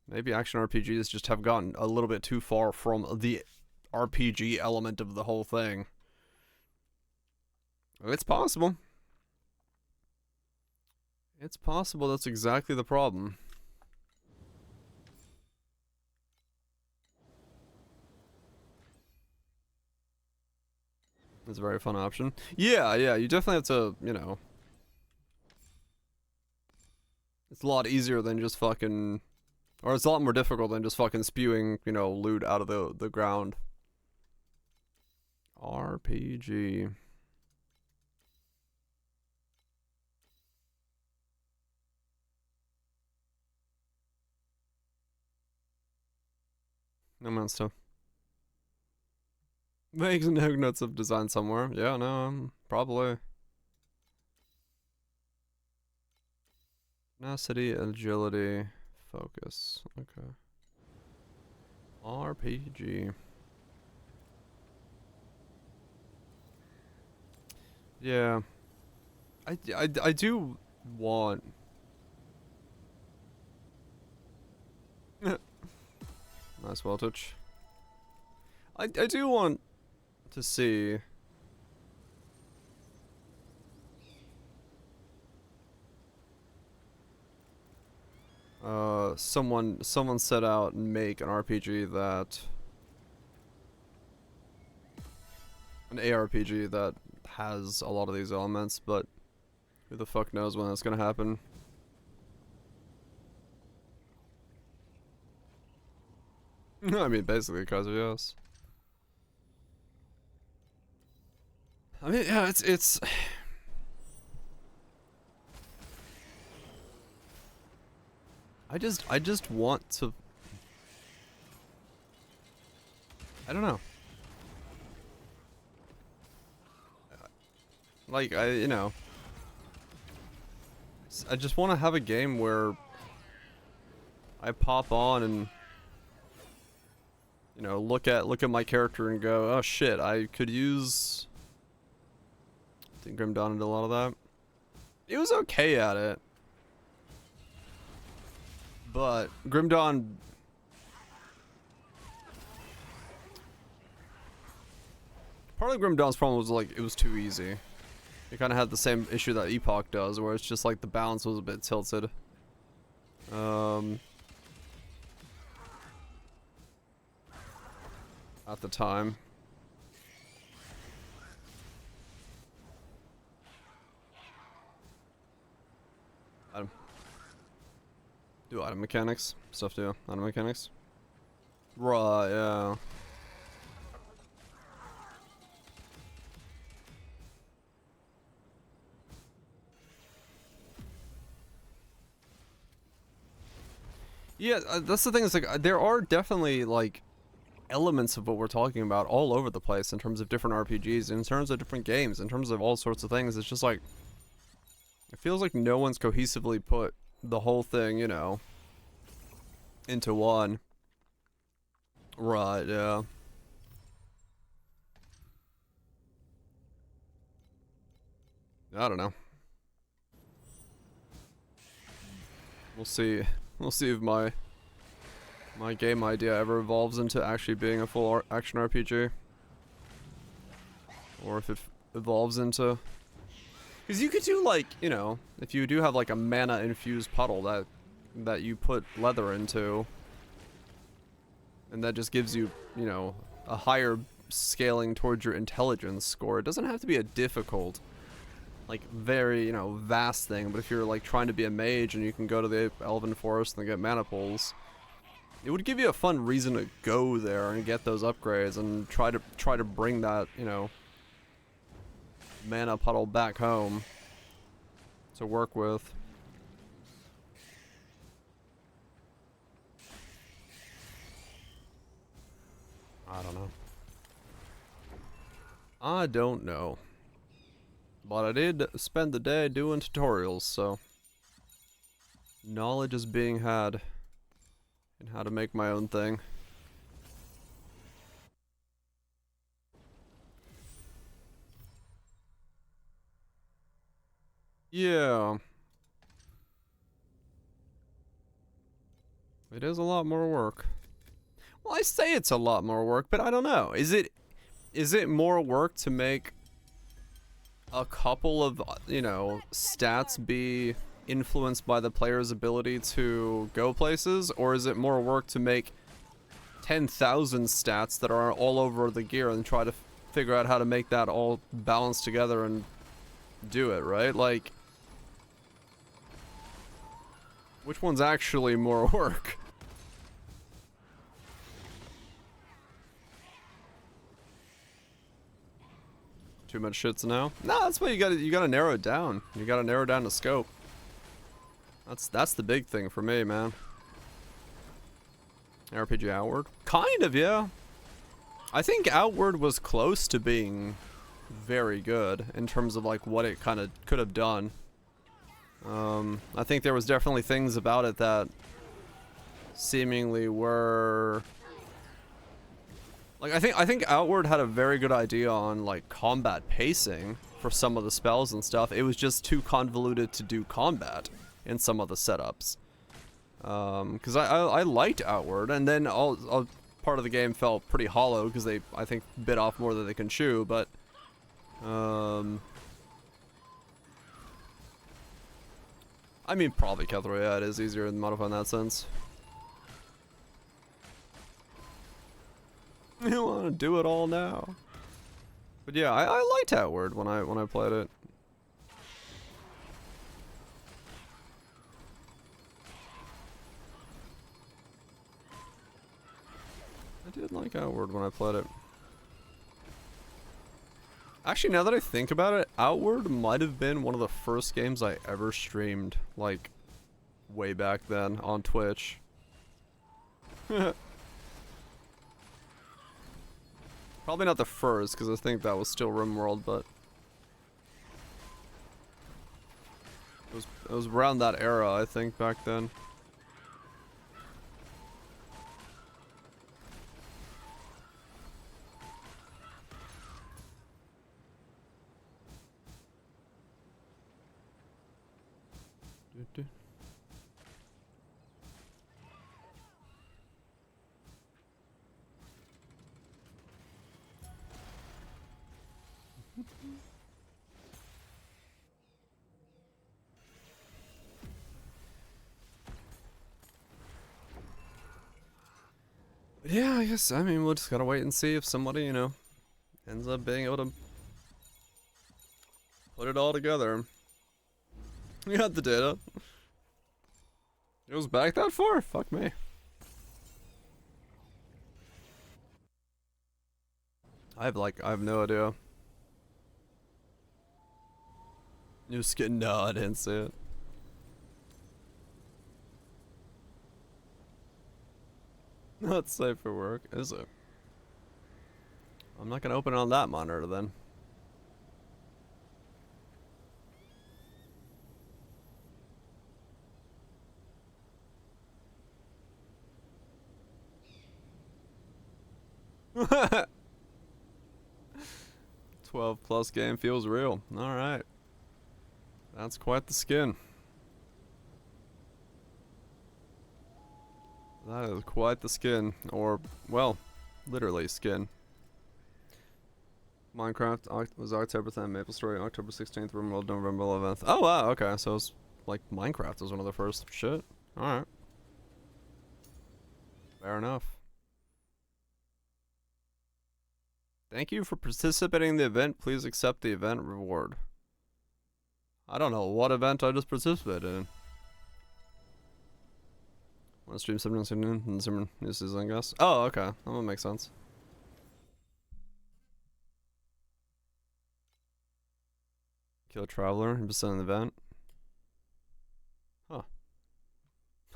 maybe action RPGs just have gotten a little bit too far from the RPG element of the whole thing. It's possible. It's possible that's exactly the problem. It's a very fun option. Yeah, yeah, you definitely have to, you know. It's a lot easier than just fucking, or it's a lot more difficult than just fucking spewing, you know, loot out of the ground. RPG. No man's stuff. Makes notes of design somewhere. Yeah, no, probably. Tenacity, agility, focus. Okay. RPG. Yeah. I do want. Nice voltage. I do want to see someone set out and make an RPG that an ARPG that has a lot of these elements, but who the fuck knows when that's gonna happen. I mean, basically, because yes. I mean, yeah, it's. I just want to. I don't know. Like you know. I just want to have a game where I pop on and, you know, look at my character and go, oh shit, I could use. I think Grim Dawn did a lot of that. He was okay at it, but Grim Dawn. Part of Grim Dawn's problem was like it was too easy. It kind of had the same issue that Epoch does, where it's just like the balance was a bit tilted. At the time. Item. Do item mechanics. Stuff do. Item mechanics. Right, yeah. Yeah, that's the thing, is like there are definitely like elements of what we're talking about all over the place in terms of different RPGs, in terms of different games, in terms of all sorts of things. It's just like it feels like no one's cohesively put the whole thing, you know, into one. Right, yeah. I don't know. We'll see. We'll see if my game idea ever evolves into actually being a full action RPG, or if it evolves into, because you could do like, you know, if you do have like a mana infused puddle that you put leather into, and that just gives you, you know, a higher scaling towards your intelligence score. It doesn't have to be a difficult, like very, you know, vast thing, but if you're like trying to be a mage and you can go to the Elven Forest and get mana pools, it would give you a fun reason to go there and get those upgrades and try to bring that, you know, mana puddle back home to work with. I don't know. I don't know. But I did spend the day doing tutorials, so knowledge is being had in how to make my own thing. Yeah. It is a lot more work. Well, I say it's a lot more work, but I don't know. Is it more work to make a couple of, you know, stats be influenced by the player's ability to go places, or is it more work to make 10,000 stats that are all over the gear and try to figure out how to make that all balance together and do it, right? Like, which one's actually more work? Too much shits now? No, that's why you gotta narrow it down. You gotta narrow down the scope. That's the big thing for me, man. RPG Outward? Kind of, yeah. I think Outward was close to being very good in terms of like what it kind of could have done. I think there was definitely things about it that seemingly were like, I think Outward had a very good idea on like combat pacing for some of the spells and stuff. It was just too convoluted to do combat in some of the setups. Because I liked Outward, and then all part of the game felt pretty hollow because they, I think, bit off more than they can chew. But I mean, probably Kethra, yeah, it is easier to modify in that sense. You want to do it all now? But yeah, I liked Outward when I played it. I did like Outward when I played it. Actually, now that I think about it, Outward might have been one of the first games I ever streamed, like, way back then on Twitch. Probably not the first, because I think that was still RimWorld, but it was around that era, I think, back then. Yeah, I guess, I mean, we'll just gotta wait and see if somebody, you know, ends up being able to put it all together. We got the data. It was back that far? Fuck me. I have no idea. New skin? No, I didn't see it. Not safe for work, is it? I'm not gonna open it on that monitor then. +12 game feels real. Alright. That's quite the skin. That is quite the skin. Or, well, literally skin. Minecraft was October 10th, Maple Story October 16th, RimWorld November 11th. Oh wow, okay, so it's like Minecraft was one of the first. Shit. Alright. Fair enough. Thank you for participating in the event. Please accept the event reward. I don't know what event I just participated in. Want to stream 7 noon and summer new season, I guess. Oh, okay. That would make sense. Kill a traveler, 100% of the event. Huh.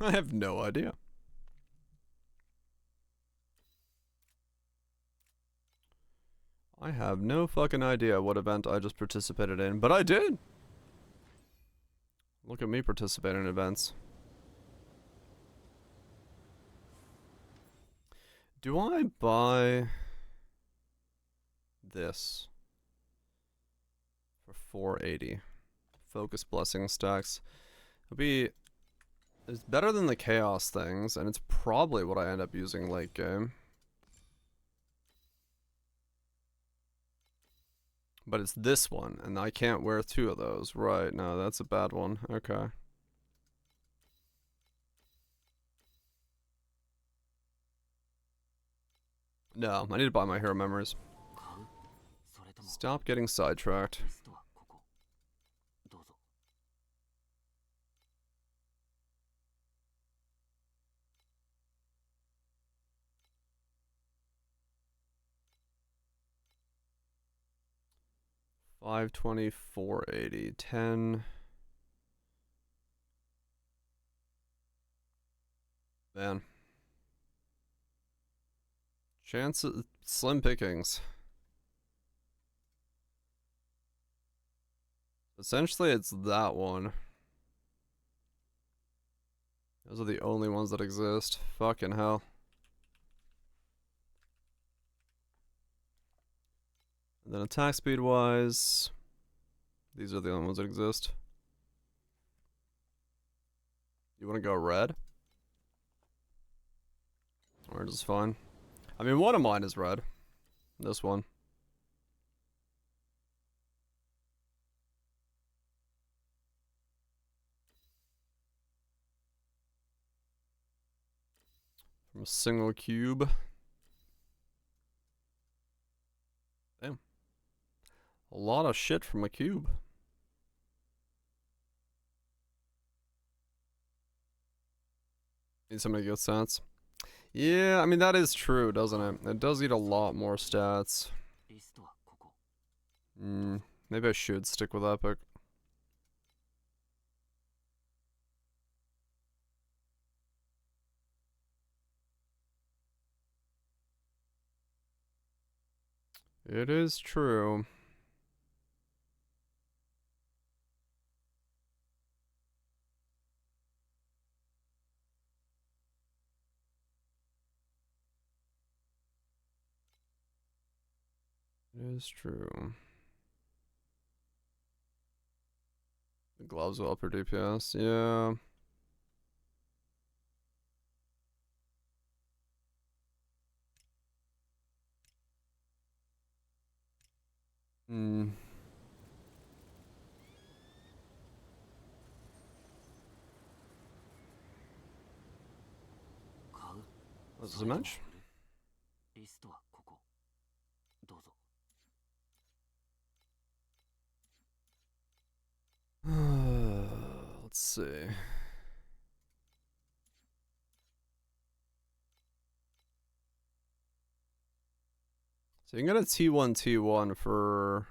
I have no idea. I have no fucking idea what event I just participated in, but I did! Look at me participating in events. Do I buy this for 480? Focus blessing stacks. It's better than the chaos things, and it's probably what I end up using late game. But it's this one, and I can't wear 2 of those. Right, no, that's a bad one. Okay. No, I need to buy my hero memories. Stop getting sidetracked. $520, $480, $10. Man. Chances, slim pickings. Essentially, it's that one. Those are the only ones that exist. Fucking hell. And then attack speed wise, these are the only ones that exist. You want to go red? Orange is fine. I mean, one of mine is red. This one. From a single cube. Damn. A lot of shit from a cube. Need somebody to get stats. Yeah, I mean, that is true, doesn't it? It does eat a lot more stats. Maybe I should stick with Epic. It is true. It is true. The gloves will up her DPS, yeah. What's this a match? Let's see. So you can get a T1 T1 for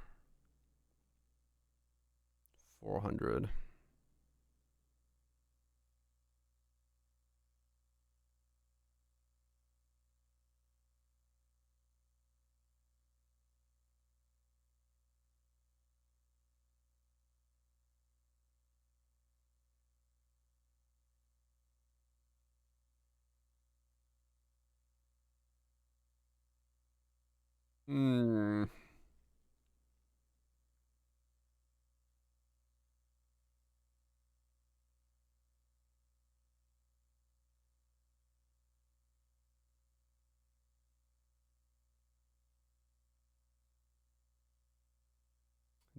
400.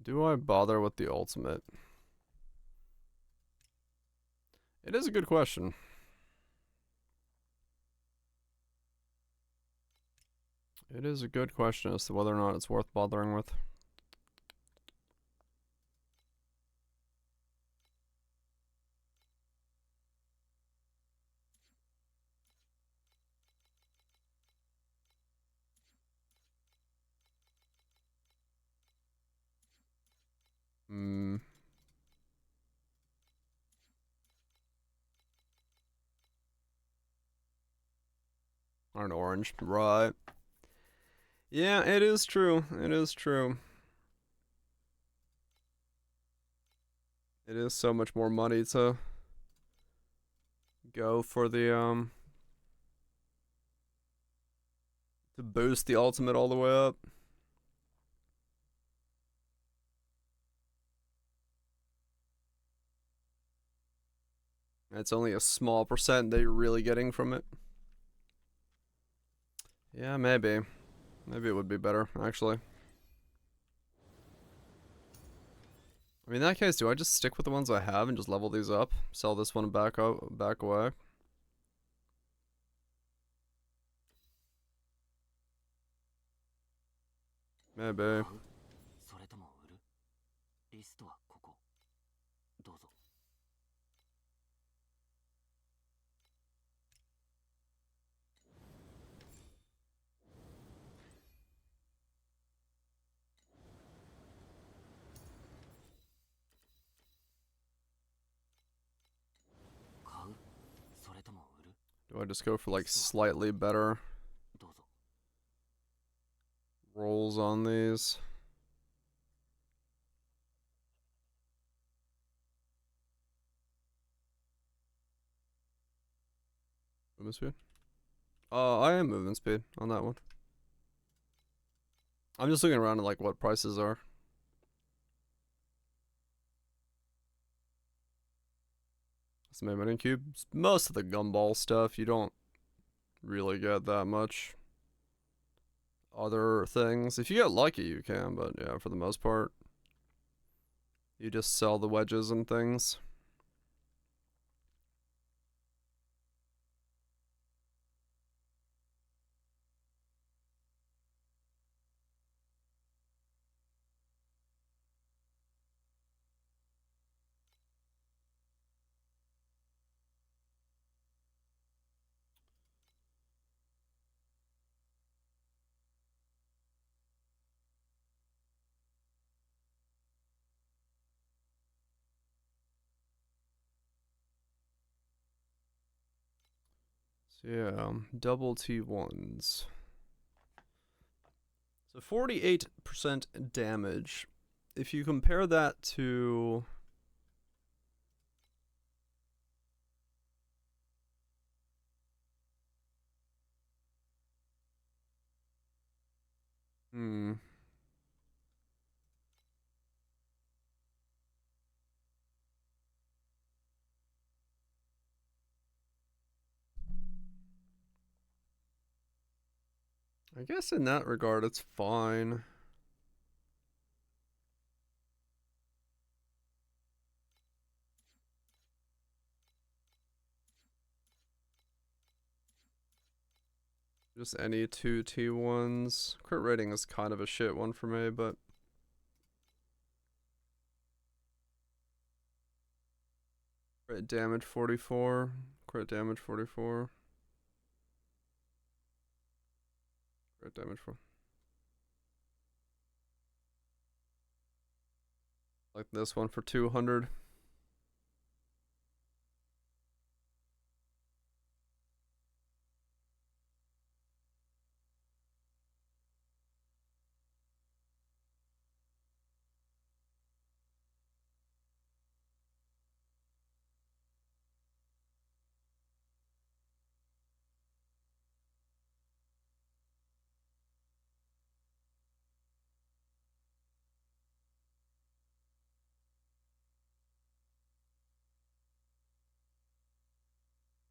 Do I bother with the ultimate? It is a good question. It is a good question as to whether or not it's worth bothering with. Or an orange, right? Yeah, it is true. It is true. It is so much more money to go for the to boost the ultimate all the way up. It's only a small percent that you're really getting from it. Yeah, maybe. Maybe it would be better, actually. I mean, in that case, do I just stick with the ones I have and just level these up? Sell this one back away? Maybe. リストはここ。どうぞ。買う？それとも売る？ Do I just go for like slightly better どうぞ。 rolls on these? Movement speed? I am movement speed on that one. I'm just looking around at like what prices are. That's the main cube. Most of the gumball stuff, you don't really get that much other things. If you get lucky, you can, but yeah, for the most part, you just sell the wedges and things. So yeah, double T1s. So 48% damage. If you compare that to... I guess in that regard, it's fine. Just any two T1s. Crit rating is kind of a shit one for me, but... Crit damage 44. Crit damage 44. Crit damage 4. Like this one for 200.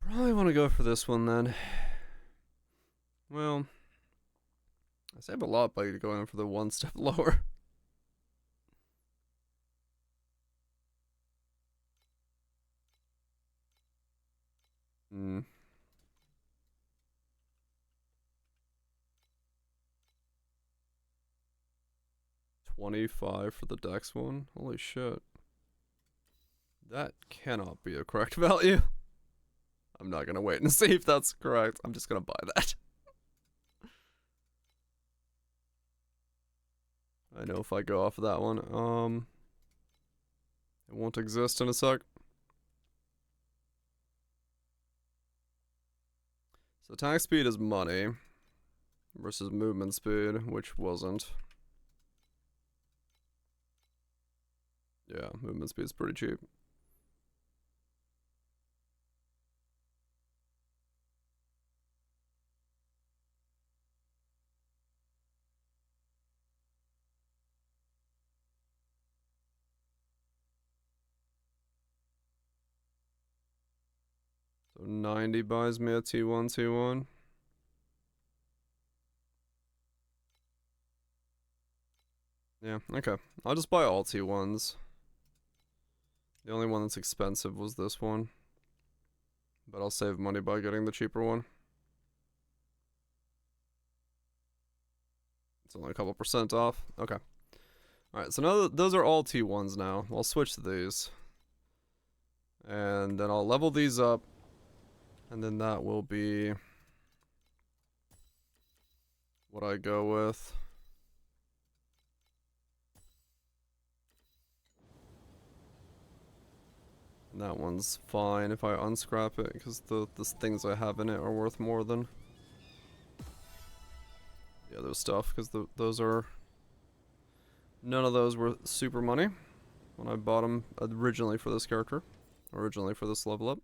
Probably want to go for this one then. Well, I save a lot by going for the one step lower. Hmm. 25 for the Dex one. Holy shit. That cannot be a correct value. I'm not gonna wait and see if that's correct. I'm just gonna buy that. I know if I go off of that one, it won't exist in a sec. So attack speed is money versus movement speed, which wasn't. Yeah, movement speed is pretty cheap. So 90 buys me a T1, T1. Yeah, okay. I'll just buy all T1s. The only one that's expensive was this one. But I'll save money by getting the cheaper one. It's only a couple % off. Okay. Alright, so now those are all T1s now. I'll switch to these. And then I'll level these up. And then that will be what I go with. And that one's fine if I unscrap it, because the things I have in it are worth more than the other stuff, because those are... None of those were super money when I bought them originally for this character. Originally for this level up.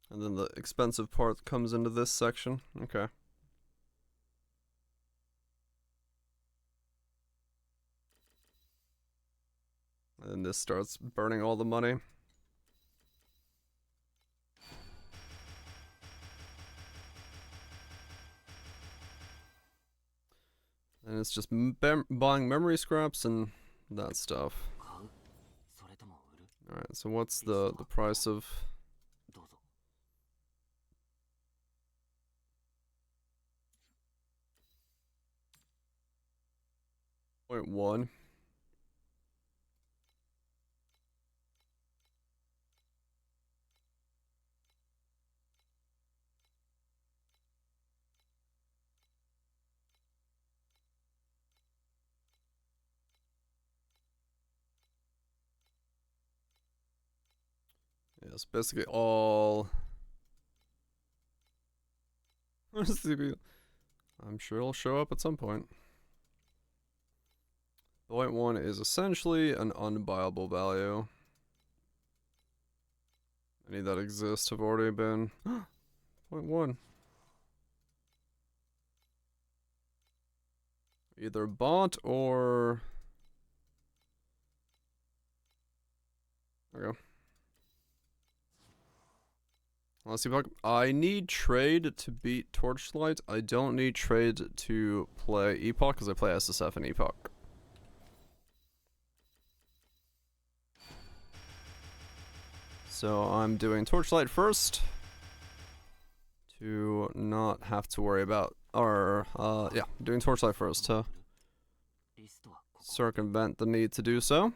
And then the expensive part comes into this section. Okay. And this starts burning all the money. And it's just buying memory scraps and that stuff. 買うそれとも売る Alright, so what's the price of... どうぞ 0.1. Yes, basically all... I'm sure it'll show up at some point. 0.1 is essentially an unbuyable value. Any that exist have already been... 0.1. Either bought or... There we go. Let's see if I need trade to beat Torchlight. I don't need trade to play Epoch because I play SSF and Epoch. So I'm doing Torchlight first to not have to worry about, or yeah, doing Torchlight first to リストはここ circumvent the need to do so.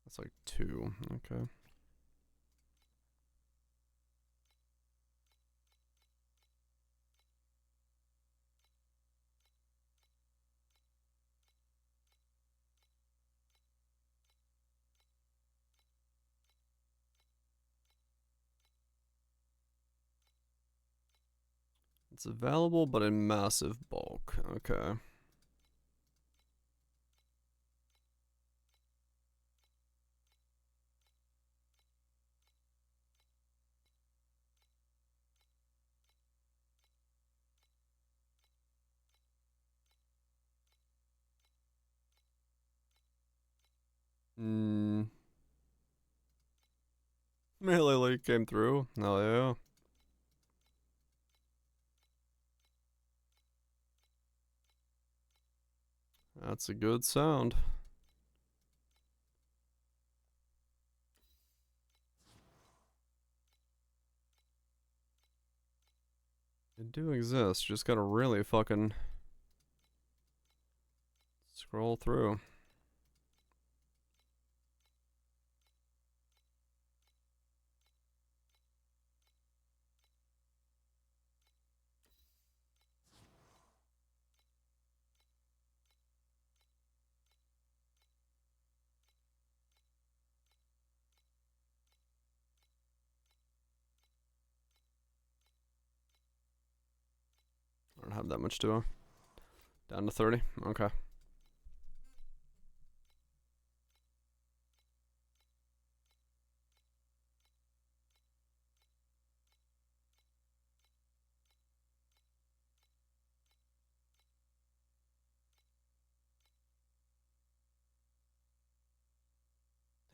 That's like 2, okay. It's available, but in massive bulk. Okay. Melee League came through. Hell yeah. That's a good sound. They do exist, just gotta really fucking scroll through. I don't have that much to down to 30. Okay.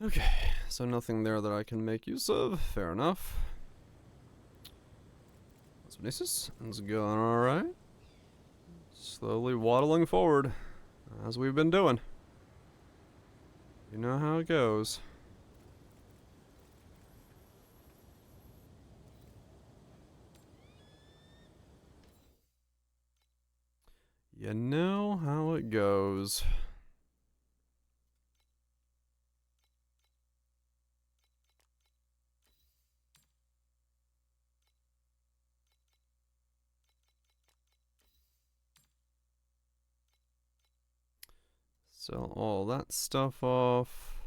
Okay, so nothing there that I can make use of. Fair enough. Let's go, alright. Slowly waddling forward, as we've been doing. You know how it goes. You know how it goes. Sell all that stuff off.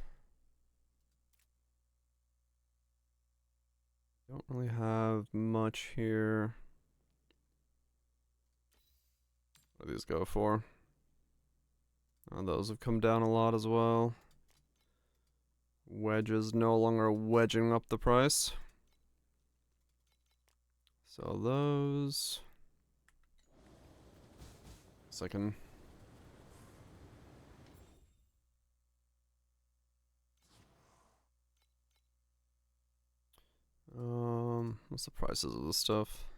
Don't really have much here. What do these go for? Oh, those have come down a lot as well. Wedges no longer wedging up the price. Sell those. Second. What's the prices of this stuff?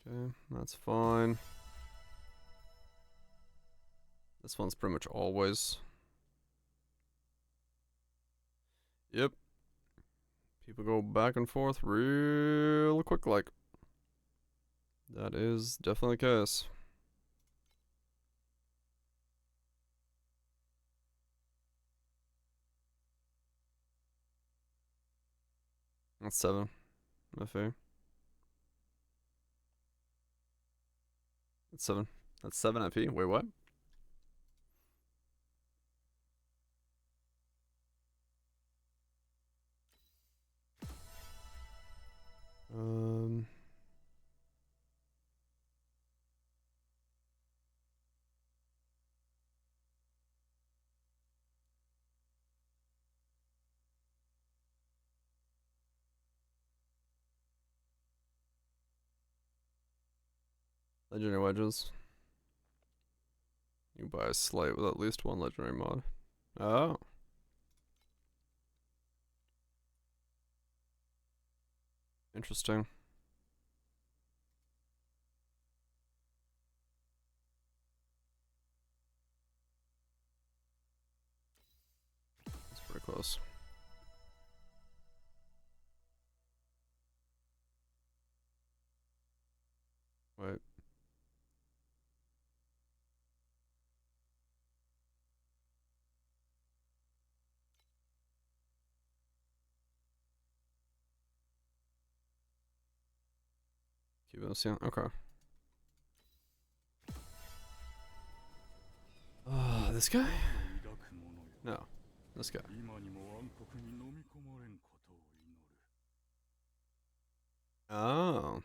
Okay, that's fine. This one's pretty much always. Yep. People go back and forth real quick like. That is definitely the case. That's 7. FA. That's 7. That's 7 FE. Wait, what? Um. Legendary wedges. You can buy a slate with at least one legendary mod. Oh. Interesting. That's pretty close. Wait. Keep this, yeah. Okay. This guy? No. This guy. Oh.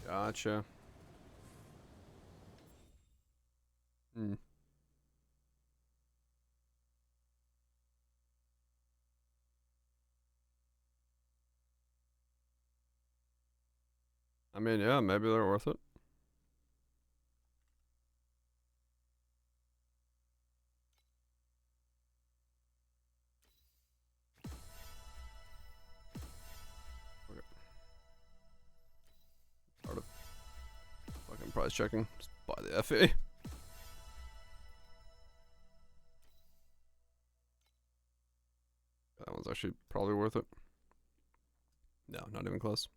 Gotcha. Hmm. I mean, yeah, maybe they're worth it. Okay. Part of fucking price checking. Just buy the FE. That one's actually probably worth it. No, not even close.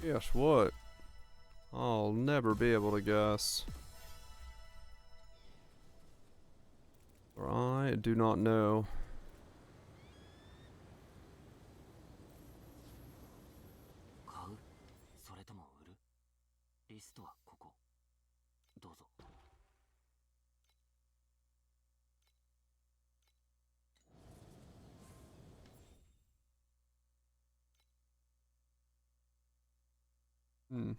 Guess what? I'll never be able to guess. For I do not know. 買うそれとも売るリストはここどうぞ Hmm.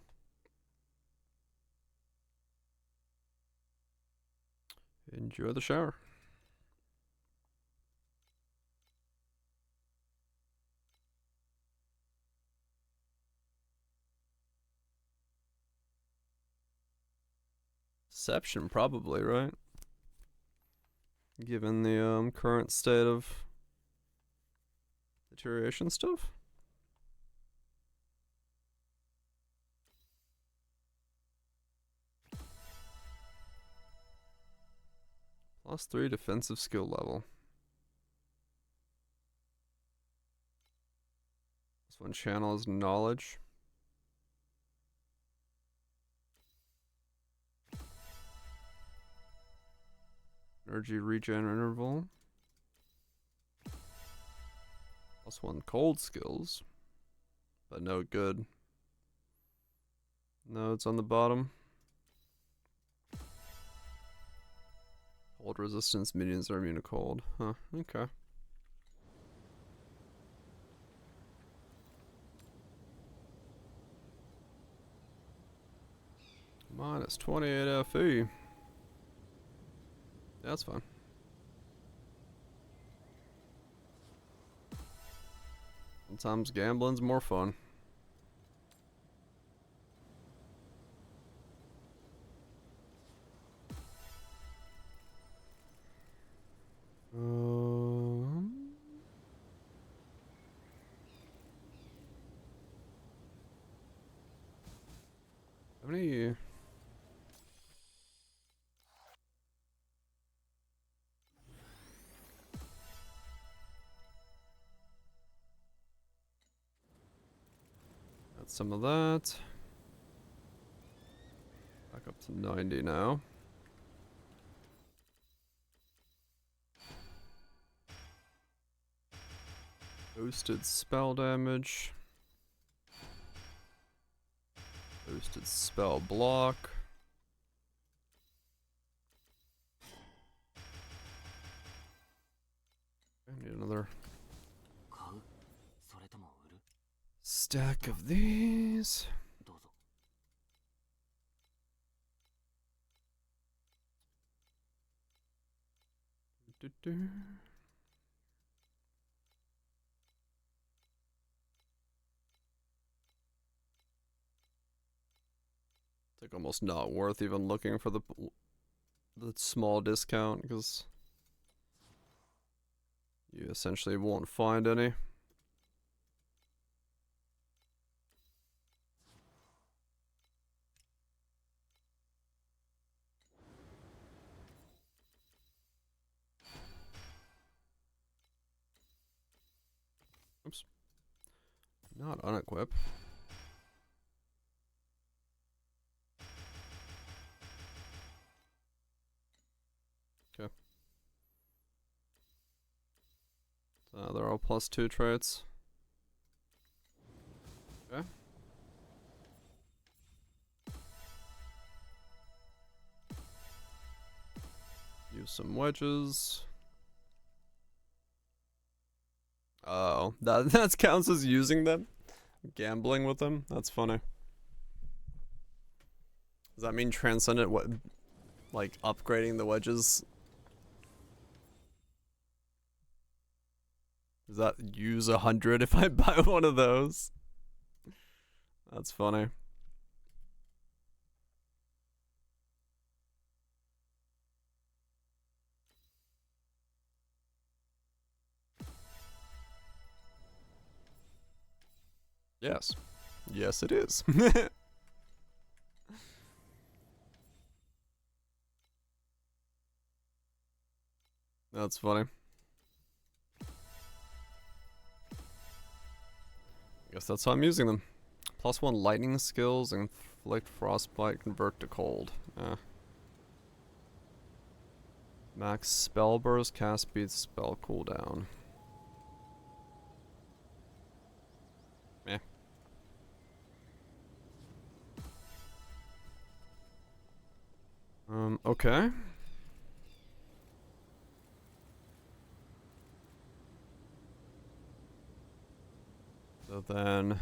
Enjoy the shower. Deception, probably, right? Given the current state of deterioration stuff. +3 defensive skill level. This one channels knowledge. Energy regen interval. +1 cold skills. But no good. No, it's on the bottom. Cold resistance minions are immune to cold. Huh, okay. -28 FE. That's fine. Sometimes gambling's more fun. How many? Got some of that. Back up to 90 now. Boosted spell damage. Boosted spell block. I need another 買うそれとも売る stack of these. どうぞ It's like almost not worth even looking for the small discount because you essentially won't find any. Oops. Not unequip. Okay. They're all +2 traits. Okay. Use some wedges. Oh, that counts as using them? Gambling with them? That's funny. Does that mean Transcendent what like upgrading the wedges? Does that use 100 if I buy one of those? That's funny. Yes. Yes, it is. That's funny. Guess that's how I'm using them. +1 lightning skills, inflict frostbite, convert to cold. Max spell burst, cast speed, spell cooldown. Meh. Okay. So then...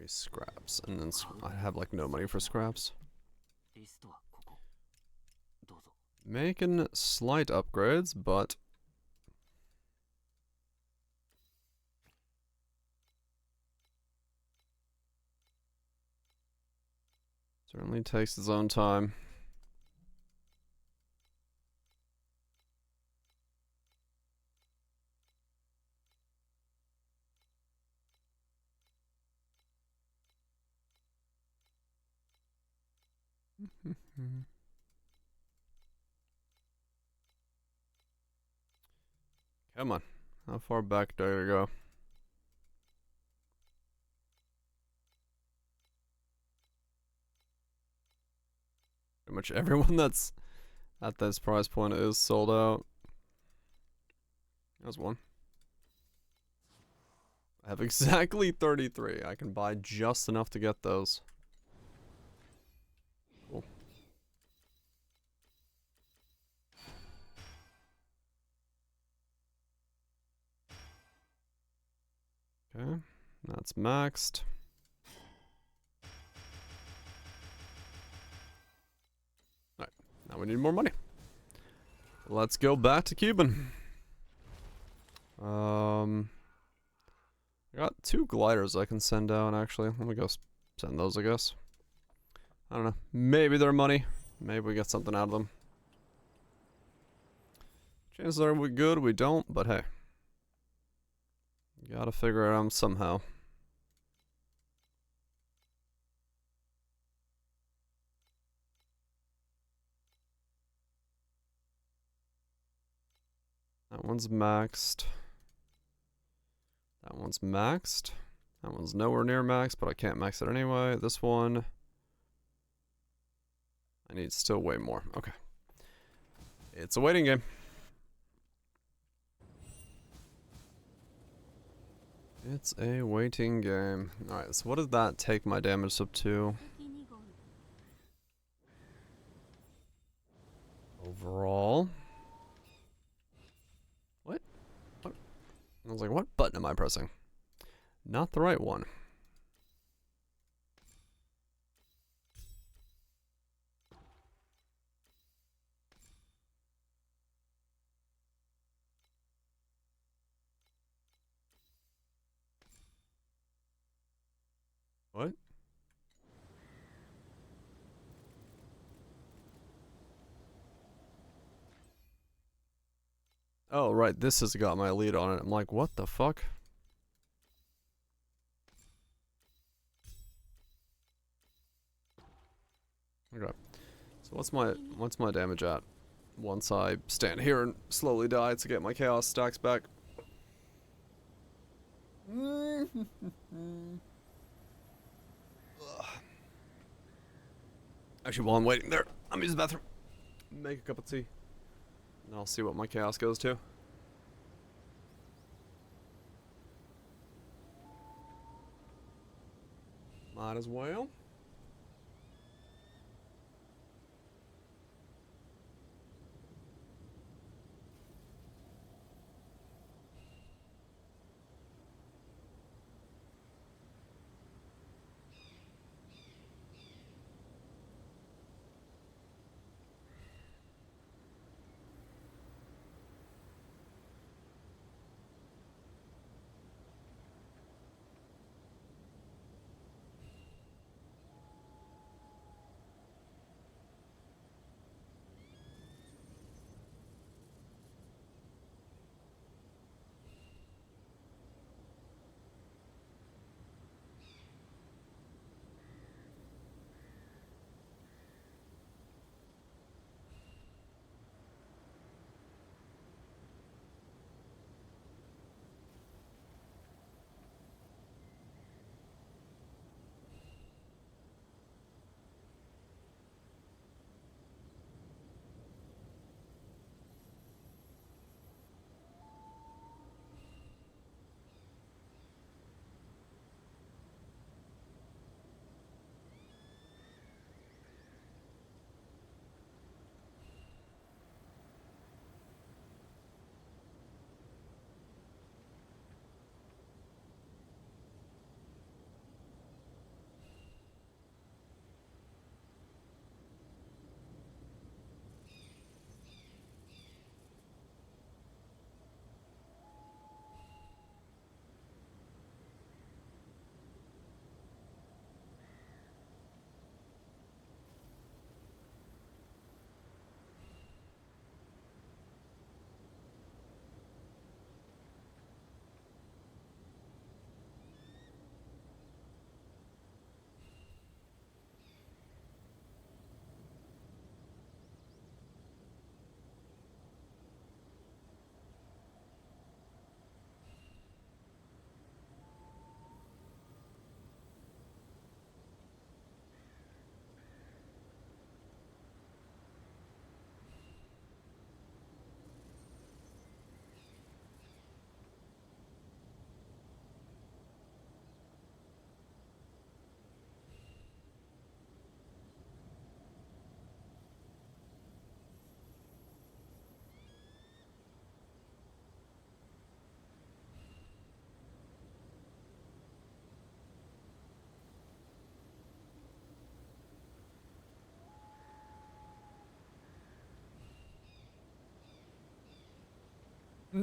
scraps, and then I have like no money for scraps. リストはここどうぞ Making slight upgrades, but... Certainly takes its own time. Come on. How far back do I gotta go? Pretty much everyone that's at this price point is sold out. There's one. I have exactly 33. I can buy just enough to get those. Cool. Okay, that's maxed. Alright, now we need more money. Let's go back to Cuban. I got 2 gliders I can send down, actually. Let me go send those, I guess. I don't know. Maybe they're money. Maybe we get something out of them. Chances are we good, we don't, but hey. Gotta figure it out somehow. That one's maxed. That one's maxed. That one's nowhere near max, but I can't max it anyway. This one, I need still way more. Okay. It's a waiting game. It's a waiting game. Alright, so what does that take my damage up to? Overall. What? What? I was like, what button am I pressing? Not the right one. What? Oh, right, this has got my lead on it. I'm like, what the fuck? Okay. So what's my damage at? Once I stand here and slowly die to get my chaos stacks back. Actually, while I'm waiting there, I'm use the bathroom. Make a cup of tea. And I'll see what my chaos goes to. Might as well.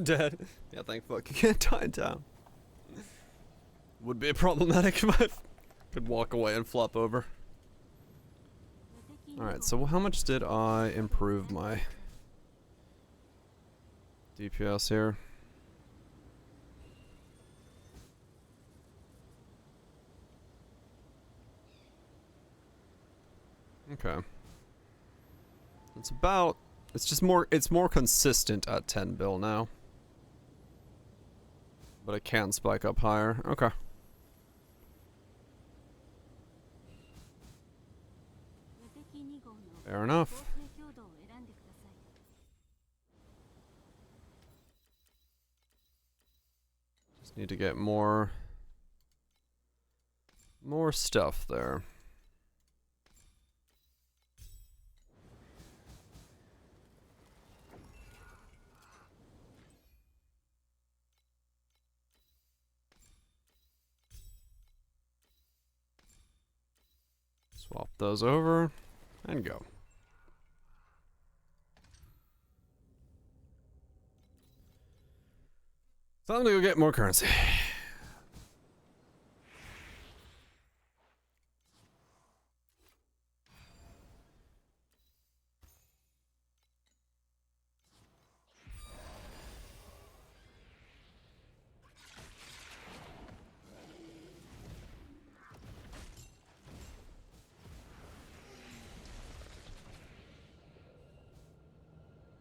Dead. Yeah, thankfully I can't die in town. Would be problematic if I could walk away and flop over. Alright, so how much did I improve my DPS here? Okay. It's about, it's more consistent at 10 bill now. But it can spike up higher. Okay. Fair enough. Just need to get more stuff there. Swap those over and go. Time to go get more currency.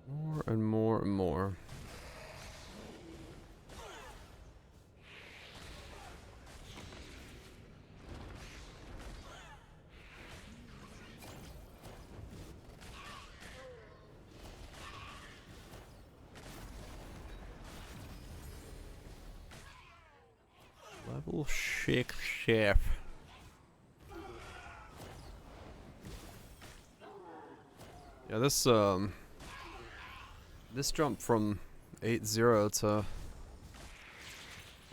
More and more and more. Level 6 chef. Yeah, this jump from 8-0 to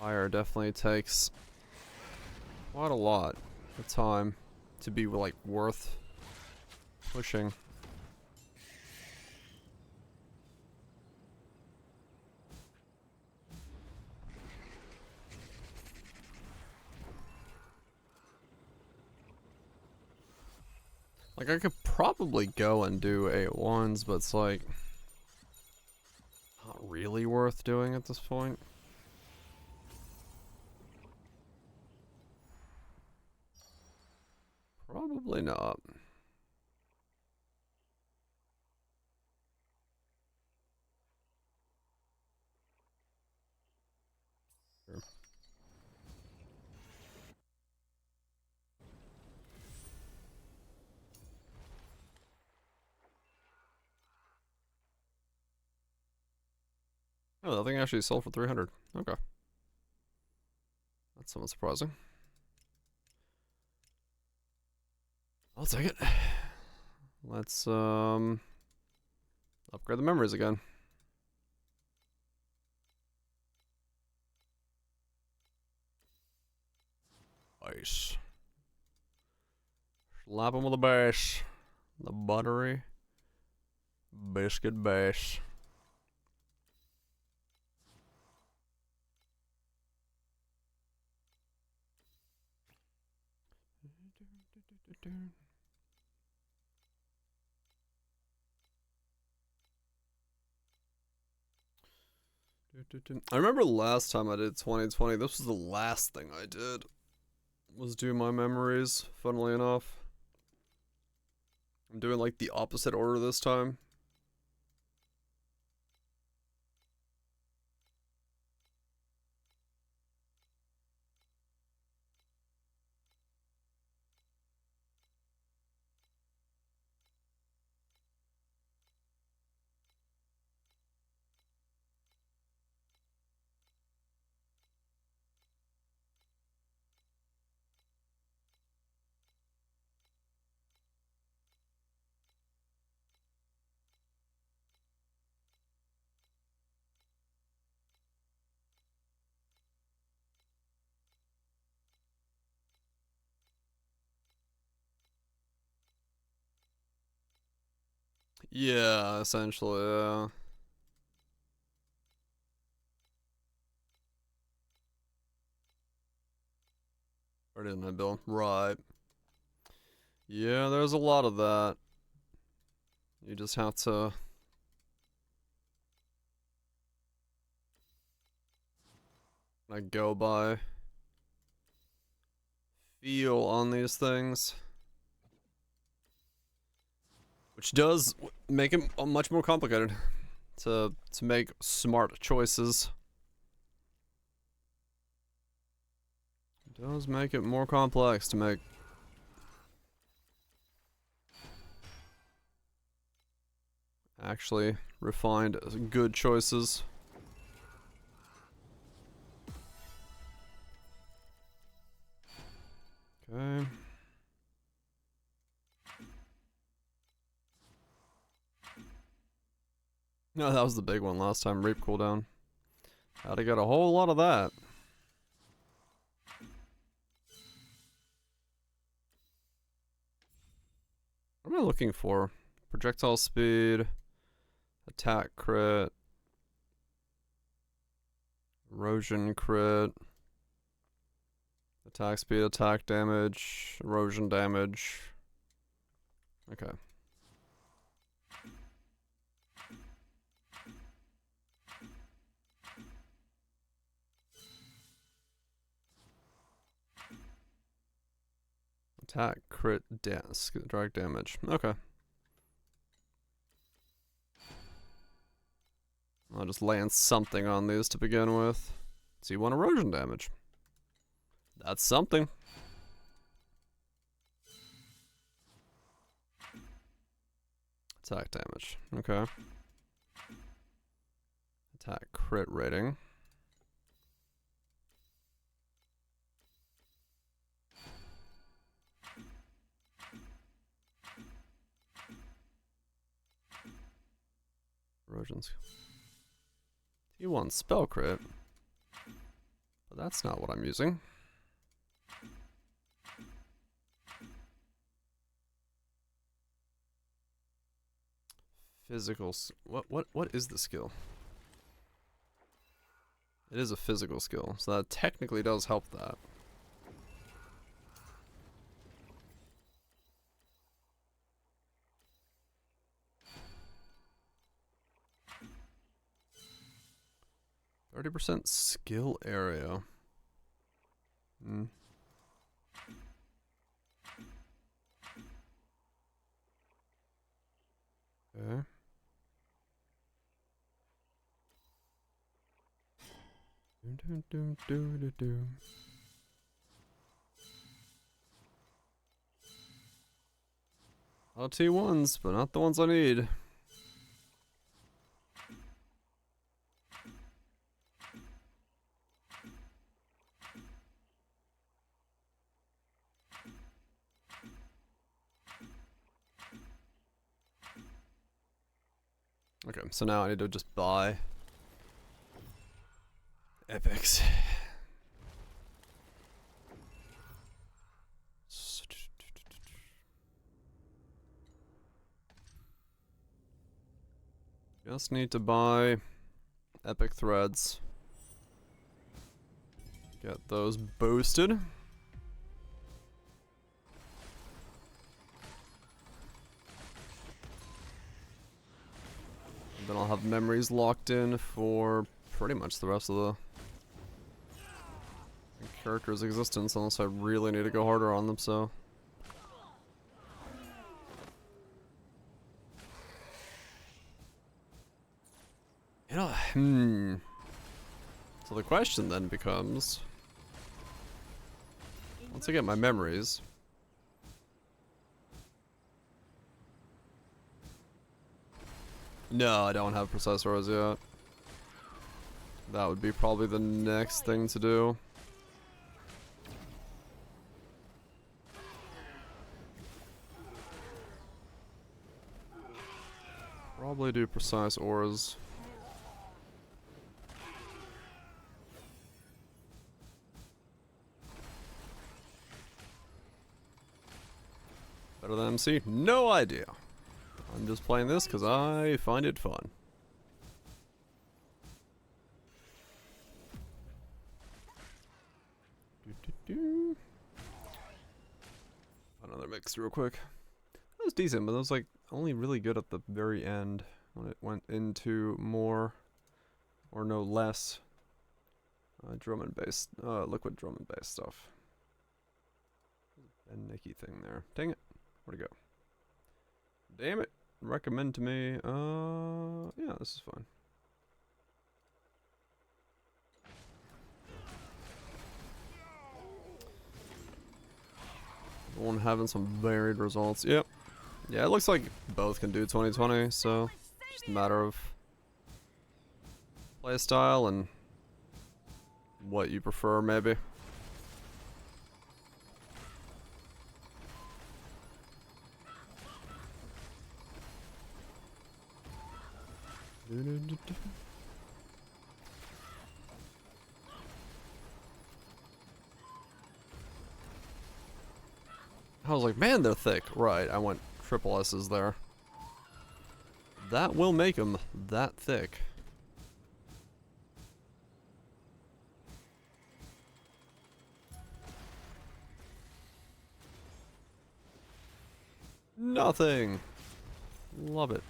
higher definitely takes quite a lot of time to be like worth pushing. Like, I could probably go and do 8-1s, but it's like not really worth doing at this point. Probably not. Sure. Oh, that thing actually sold for 300. Okay. That's somewhat surprising. I'll take it. Let's upgrade the memories again. Nice. Slap him with a bash. The buttery biscuit bash. I remember last time I did 2020, this was the last thing I did, was do my memories, funnily enough. I'm doing like the opposite order this time. Yeah, essentially, yeah. Right in my bill. Right. Yeah, there's a lot of that. You just have to... like, go by feel on these things. Which does make it much more complicated to make smart choices. It does make it more complex to make actually refined good choices. Okay. No, that was the big one last time, Reap cooldown. Had to get a whole lot of that. What am I looking for? Projectile speed, attack crit, erosion crit, attack speed, attack damage, erosion damage. Okay. Attack, crit, drag damage. Okay. I'll just land something on these to begin with. So you want erosion damage. That's something. Attack damage. Okay. Attack crit rating. Erosions. T1 spell crit. But that's not what I'm using. Physical. What is the skill? It is a physical skill, so that technically does help that. %30 skill area. Hmm. Okay. All T1s, but not the ones I need. Okay, so now I need to just buy epics. Just need to buy epic threads. Get those boosted. And then I'll have memories locked in for pretty much the rest of the character's existence, unless I really need to go harder on them, so. You know, So the question then becomes, once I get my memories, no, I don't have precise auras yet. That would be probably the next thing to do. Probably do precise auras. Better than MC? No idea. I'm just playing this because I find it fun. another mix real quick. That was decent, but it was like only really good at the very end when it went into more or no less drum and bass, liquid drum and bass stuff. And Nicky thing there. Dang it. Where'd it go? Damn it. Recommend to me. Yeah, this is fine. One having some varied results. Yep. Yeah, it looks like both can do 2020, so just a matter of play style and what you prefer, maybe. I was like, man, they're thick. Right, I went triple S's there. That will make them that thick. Nothing. Love it.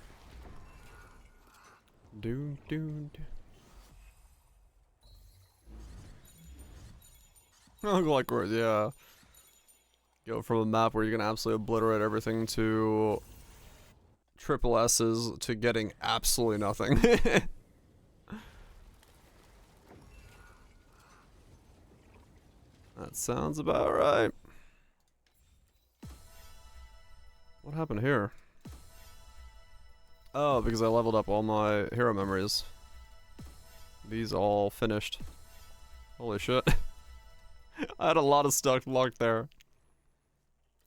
Do. Oh, like words, yeah. Go from a map where you can absolutely obliterate everything to triple S's to getting absolutely nothing. That sounds about right. What happened here? Oh, because I leveled up all my hero memories. These all finished. Holy shit. I had a lot of stuff locked there.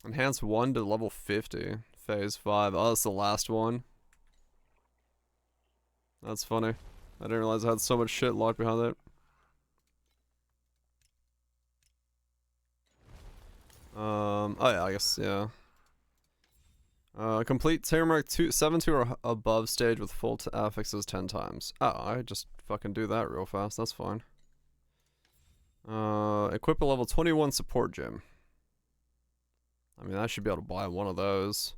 Enhance 1 to level 50. Phase 5. Oh, that's the last one. That's funny. I didn't realize I had so much shit locked behind it. Oh yeah, I guess, yeah. Complete Tamark 7-2 or above stage with full affixes 10 times. Oh, I just fucking do that real fast. That's fine. Equip a level 21 support gem. I mean, I should be able to buy one of those.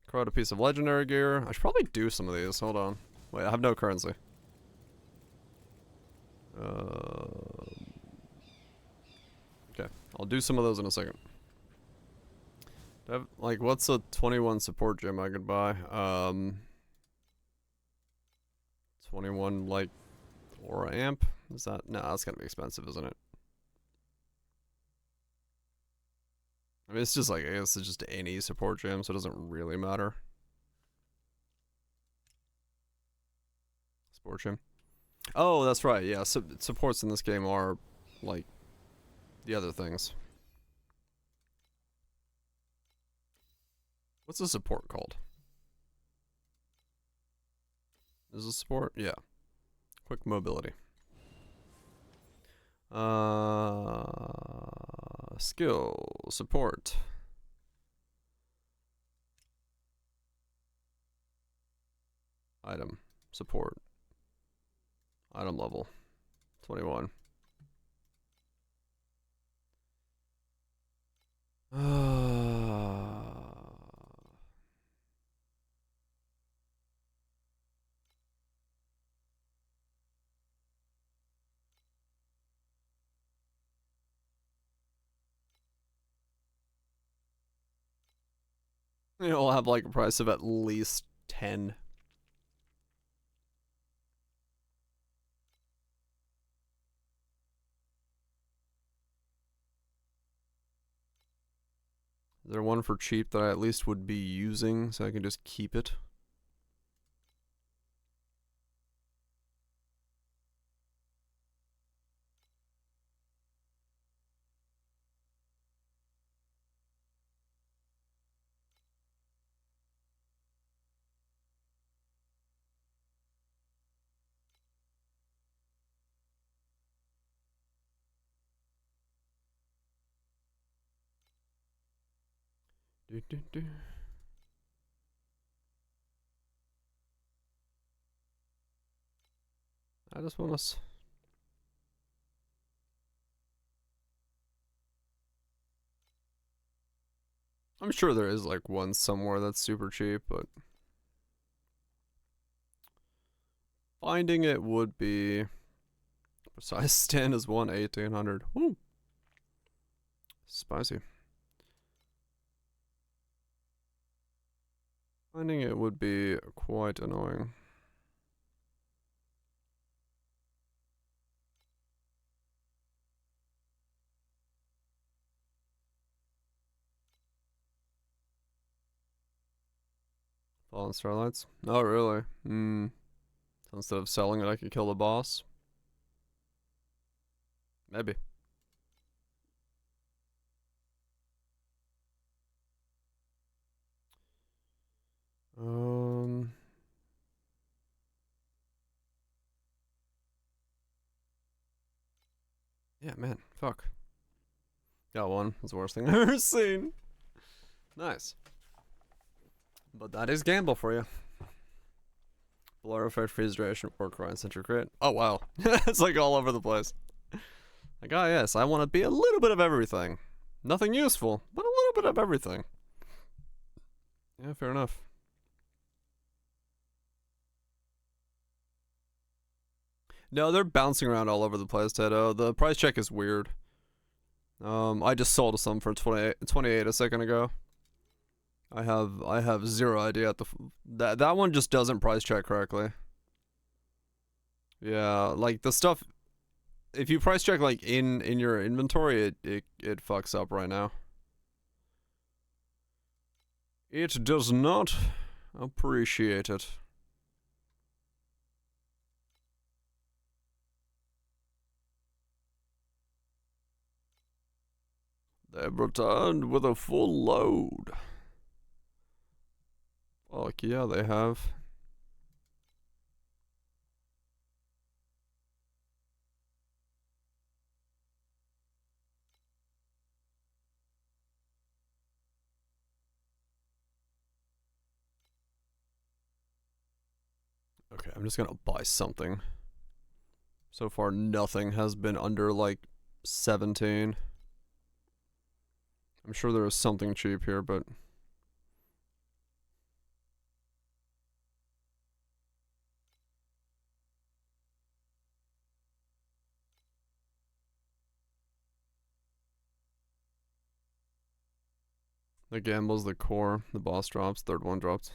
Crowd a piece of legendary gear. I should probably do some of these. Hold on. Wait, I have no currency. Okay, I'll do some of those in a second. Do I have, like, what's a 21 support gem I could buy? 21, like, aura amp? Is that? No, that's gonna be expensive, isn't it? I mean, it's just like, I guess it's just any support gem, so it doesn't really matter. Support gem. Oh, that's right, yeah, supports in this game are, like, the other things. What's a support called? Is it support? Yeah. Quick mobility. Skill, support. Item, support. Item level, 21. You'll have like a price of at least 10. Is there one for cheap that I at least would be using so I can just keep it? I just want to. I'm sure there is like one somewhere that's super cheap, but finding it would be. Precise stand is 1/1800. Woo. Spicy. Finding it would be quite annoying. Fallen Starlights? Oh, really? Hmm. So instead of selling it, I could kill the boss? Maybe. Yeah, man. Fuck. Got one. That's the worst thing I've ever seen. Nice. But that is gamble for you. Blur effect, freeze duration, or cry centric crit. Oh, wow. It's like all over the place. Like, ah, yes, I want to be a little bit of everything. Nothing useful, but a little bit of everything. Yeah, fair enough. No, they're bouncing around all over the place, Tedo. The price check is weird. I just sold some for 28 a second ago. I have zero idea at that one just doesn't price check correctly. Yeah, like the stuff, if you price check like in your inventory, it fucks up right now. It does not appreciate it. They've returned with a full load. Fuck yeah, they have. Okay, I'm just gonna buy something. So far, nothing has been under like 17. I'm sure there is something cheap here, but the gamble's the core. The boss drops. Third one drops.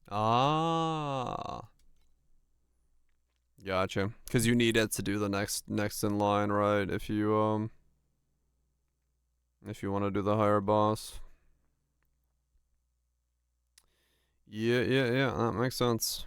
Ah, gotcha. Because you need it to do the next in line, right? If you want to do the higher boss. Yeah, that makes sense.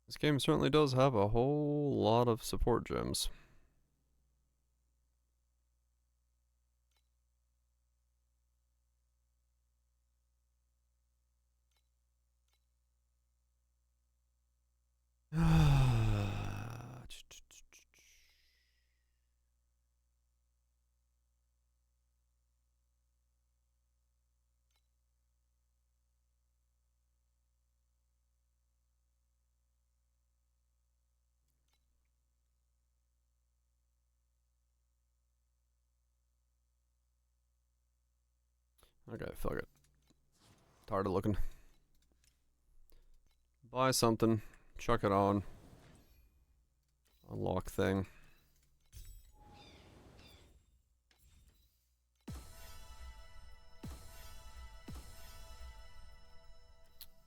This game certainly does have a whole lot of support gems. Okay, fuck it. Tired of looking. Buy something. Chuck it on. Unlock thing.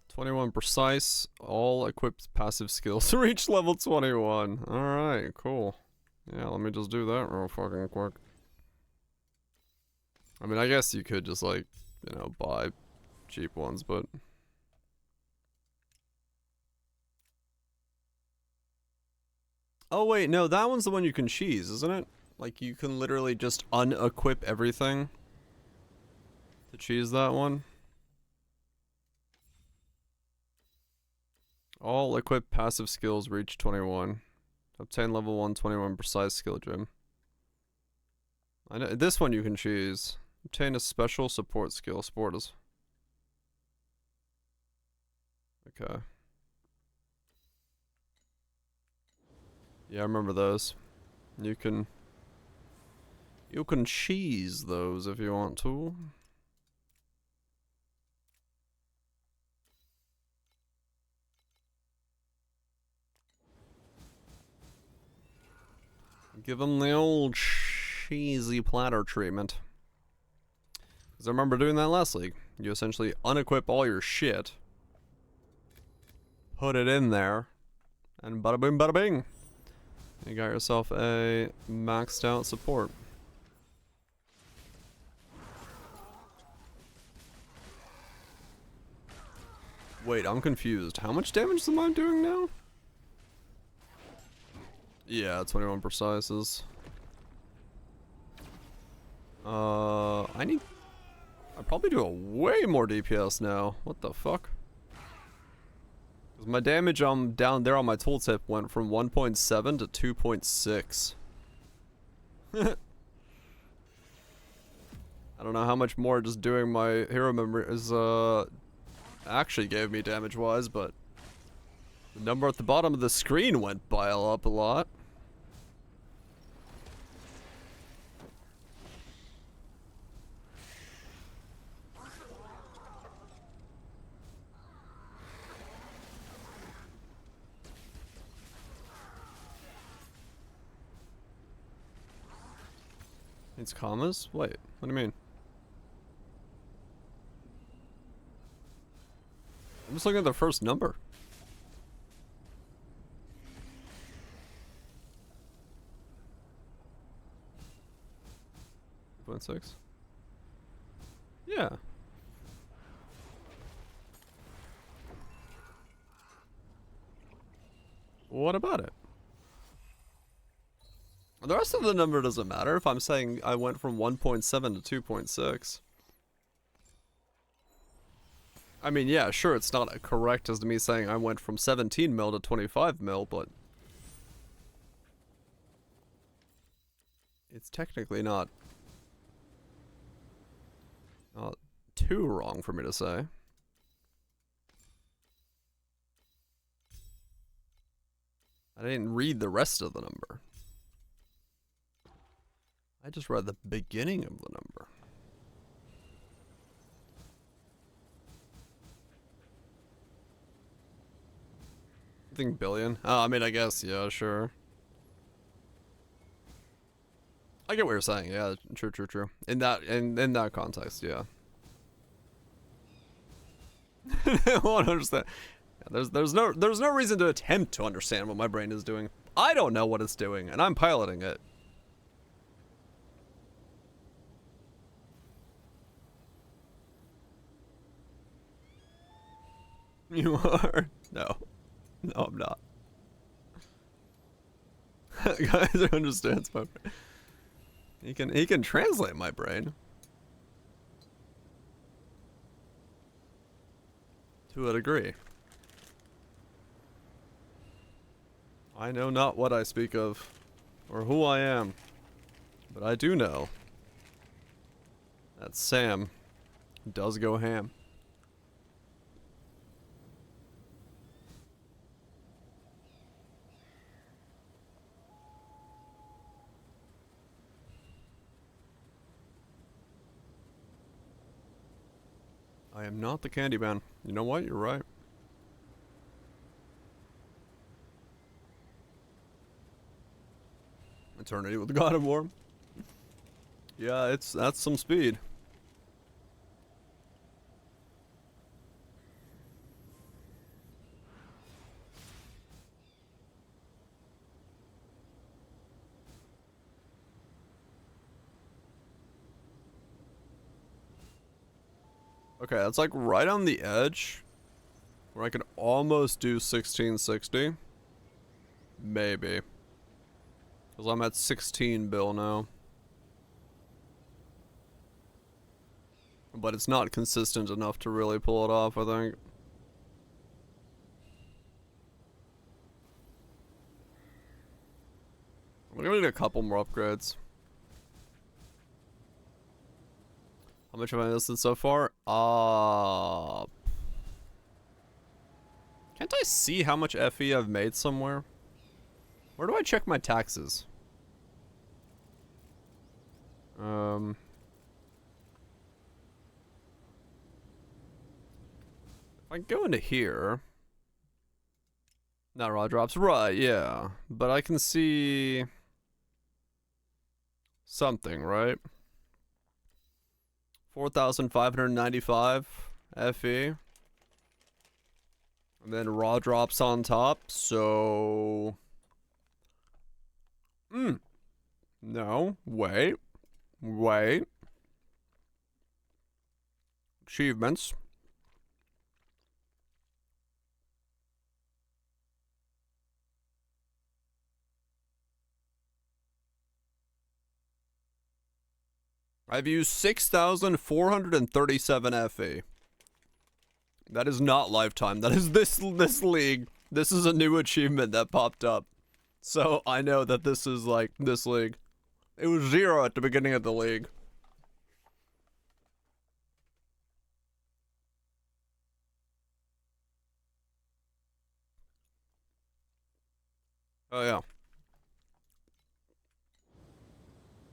"21 precise, all equipped passive skills reach level 21. Alright, cool. Yeah, let me just do that real fucking quick. I mean, I guess you could just like, buy cheap ones, but oh wait, no, that one's the one you can cheese, isn't it? Like you can literally just unequip everything to cheese that one. All equipped passive skills reach 21. Obtain level 1 21 precise skill gem. I know this one you can cheese. Obtain a special support skill. Support is. Okay. Yeah, I remember those. You can cheese those if you want to. Give them the old cheesy platter treatment. Because I remember doing that last league. You essentially unequip all your shit, put it in there, and bada boom bada bing. You got yourself a maxed out support. Wait, I'm confused. How much damage am I doing now? Yeah, 21 precise is. I probably do a way more DPS now. What the fuck? Because my damage down there on my tooltip went from 1.7 to 2.6. I don't know how much more just doing my hero memory is actually gave me damage wise, but the number at the bottom of the screen went up a lot. It's commas? Wait, what do you mean? I'm just looking at the first number. .6. Yeah. What about it? The rest of the number doesn't matter if I'm saying I went from 1.7 to 2.6. I mean, yeah, sure, it's not as correct as me saying I went from 17 mil to 25 mil, but it's technically not too wrong for me to say. I didn't read the rest of the number. I just read the beginning of the number. I think billion. Oh, I mean, I guess, yeah, sure. I get what you're saying. Yeah, true. In that context, yeah. 100%. Yeah, there's no reason to attempt to understand what my brain is doing. I don't know what it's doing, and I'm piloting it. You are? No. No, I'm not. Guys understands my brain. He can translate my brain. To a degree. I know not what I speak of, or who I am, but I do know that Sam does go ham. I am not the Candyman. You know what? You're right. Eternity with the God of War. Yeah, that's some speed. Okay, that's like right on the edge where I could almost do 1660. Maybe. Because I'm at 16 bill now. But it's not consistent enough to really pull it off, I think. We're gonna need a couple more upgrades. How much have I listed so far? Can't I see how much FE I've made somewhere? Where do I check my taxes? If I go into here. Not raw drops, right, yeah. But I can see something, right? 4,595 FE. And then raw drops on top, so... No, wait. Wait. Achievements. I've used 6,437 FE. That is not lifetime. That is this league. This is a new achievement that popped up. So I know that this is like this league. It was 0 at the beginning of the league. Oh yeah.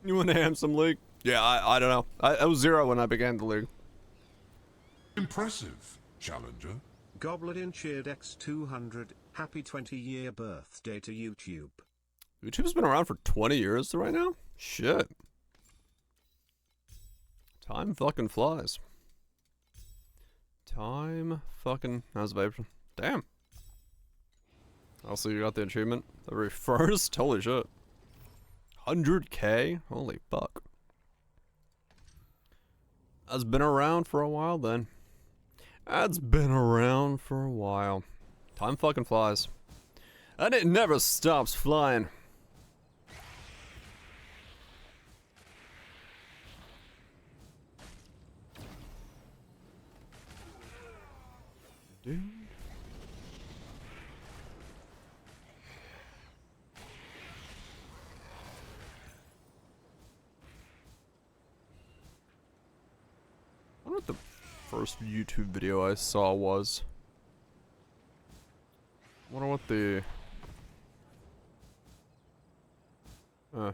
You want a handsome league? Yeah, I don't know. I was 0 when I began the league. Impressive, Challenger. Goblin cheered X200. Happy 20-year birthday to YouTube. YouTube's been around for 20 years right now? Shit. Time fucking flies. Time fucking... How's the vapor? Damn. Also, you got the achievement? The very first? Holy shit. 100K? Holy fuck. That's been around for a while then. That's been around for a while. Time fucking flies. And it never stops flying. Dude. I wonder what the first YouTube video I saw was. I wonder what the... I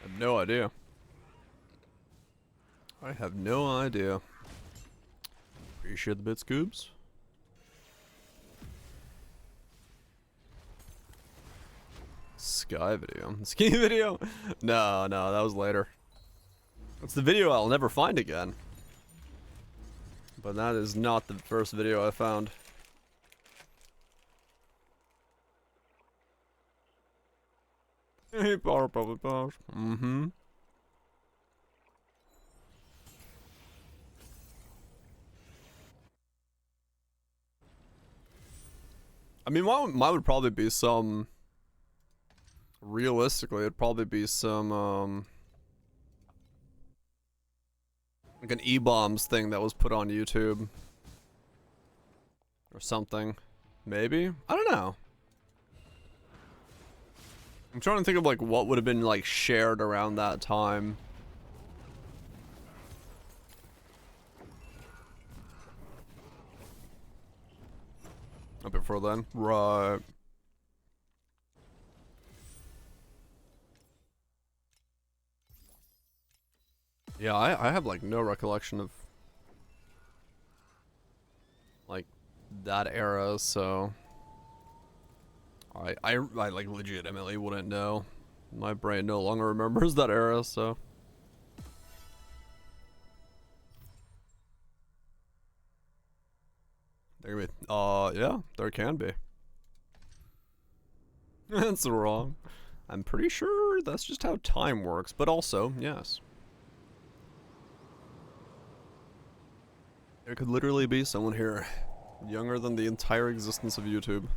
have no idea. I have no idea. Appreciate the bit, Scoobs. Sky video. Ski video? No, that was later. It's the video I'll never find again. But that is not the first video I found. Hey, power, probably power. Mm-hmm. I mean, mine would probably be some... Realistically, it'd probably be some, like an E-bombs thing that was put on YouTube. Or something. Maybe? I don't know. I'm trying to think of, like, what would have been, like, shared around that time. Up before then? Right. Yeah, I have like no recollection of like that era, so I like legitimately wouldn't know. My brain no longer remembers that era, so there can be yeah, there can be. That's wrong. I'm pretty sure that's just how time works, but also, yes. There could literally be someone here younger than the entire existence of YouTube.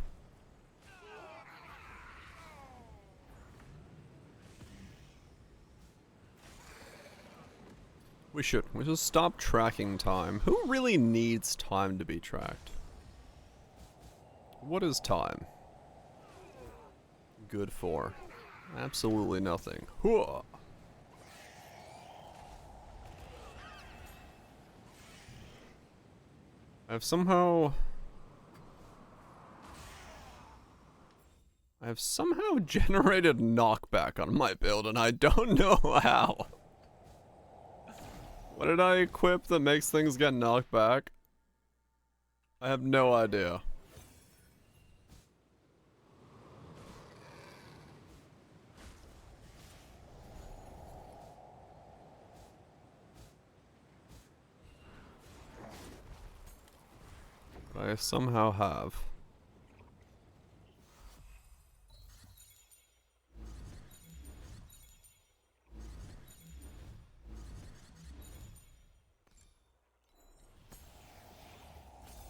We should stop tracking time. Who really needs time to be tracked? What is time good for? Absolutely nothing. Hooah. I've somehow generated knockback on my build, and I don't know how. What did I equip that makes things get knocked back? I have no idea. But I somehow have.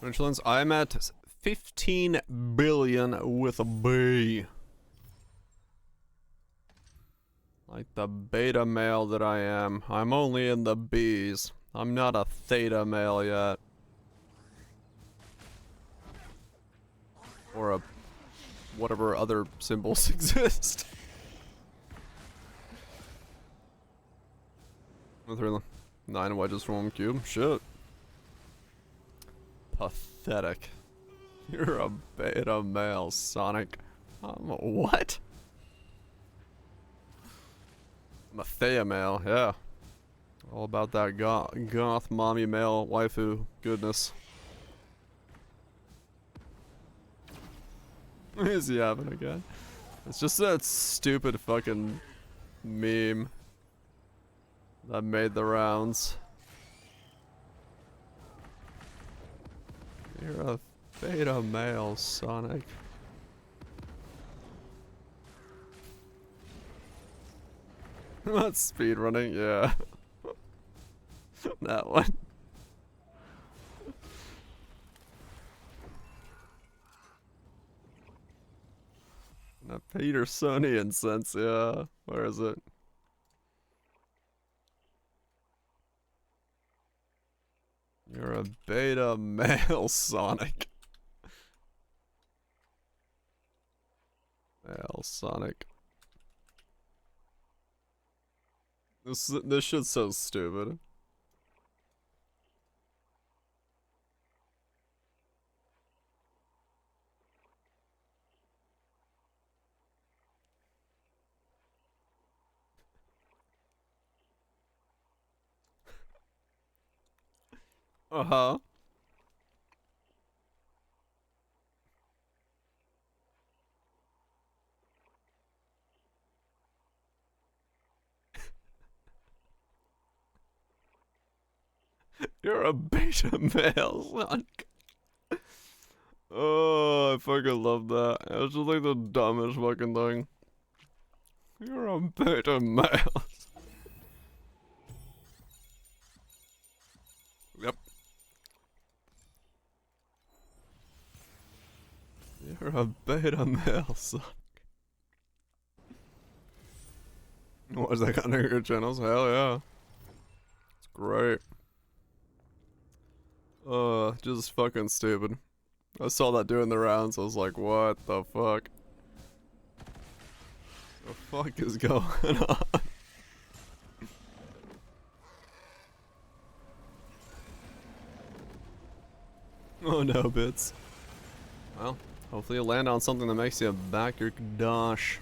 Vigilance, I'm at 15 billion with a B. Like the beta male that I am. I'm only in the B's. I'm not a theta male yet. Or a whatever other symbols exist. With 9 wedges from 1 cube. Shit. Pathetic. You're a beta male, Sonic. What? I'm a Thea male, yeah. All about that goth mommy male waifu goodness. What is he having again? It's just that stupid fucking meme that made the rounds. You're a beta male, Sonic. Not speedrunning, yeah. That one. That Petersonian sense, yeah. Where is it? You're a beta male, Sonic. Male Sonic. This shit's so stupid. Uh-huh. You're a beta male, Sonic. Oh, I fucking love that. It's just like the dumbest fucking thing. You're a beta male. Yep. You're a beta male, Sonic. What is that kind of your channels? Hell yeah. It's great. Just fucking stupid. I saw that doing the rounds, I was like, what the fuck? The fuck is going on? Oh no, Bits. Well, hopefully you'll land on something that makes you back your dosh.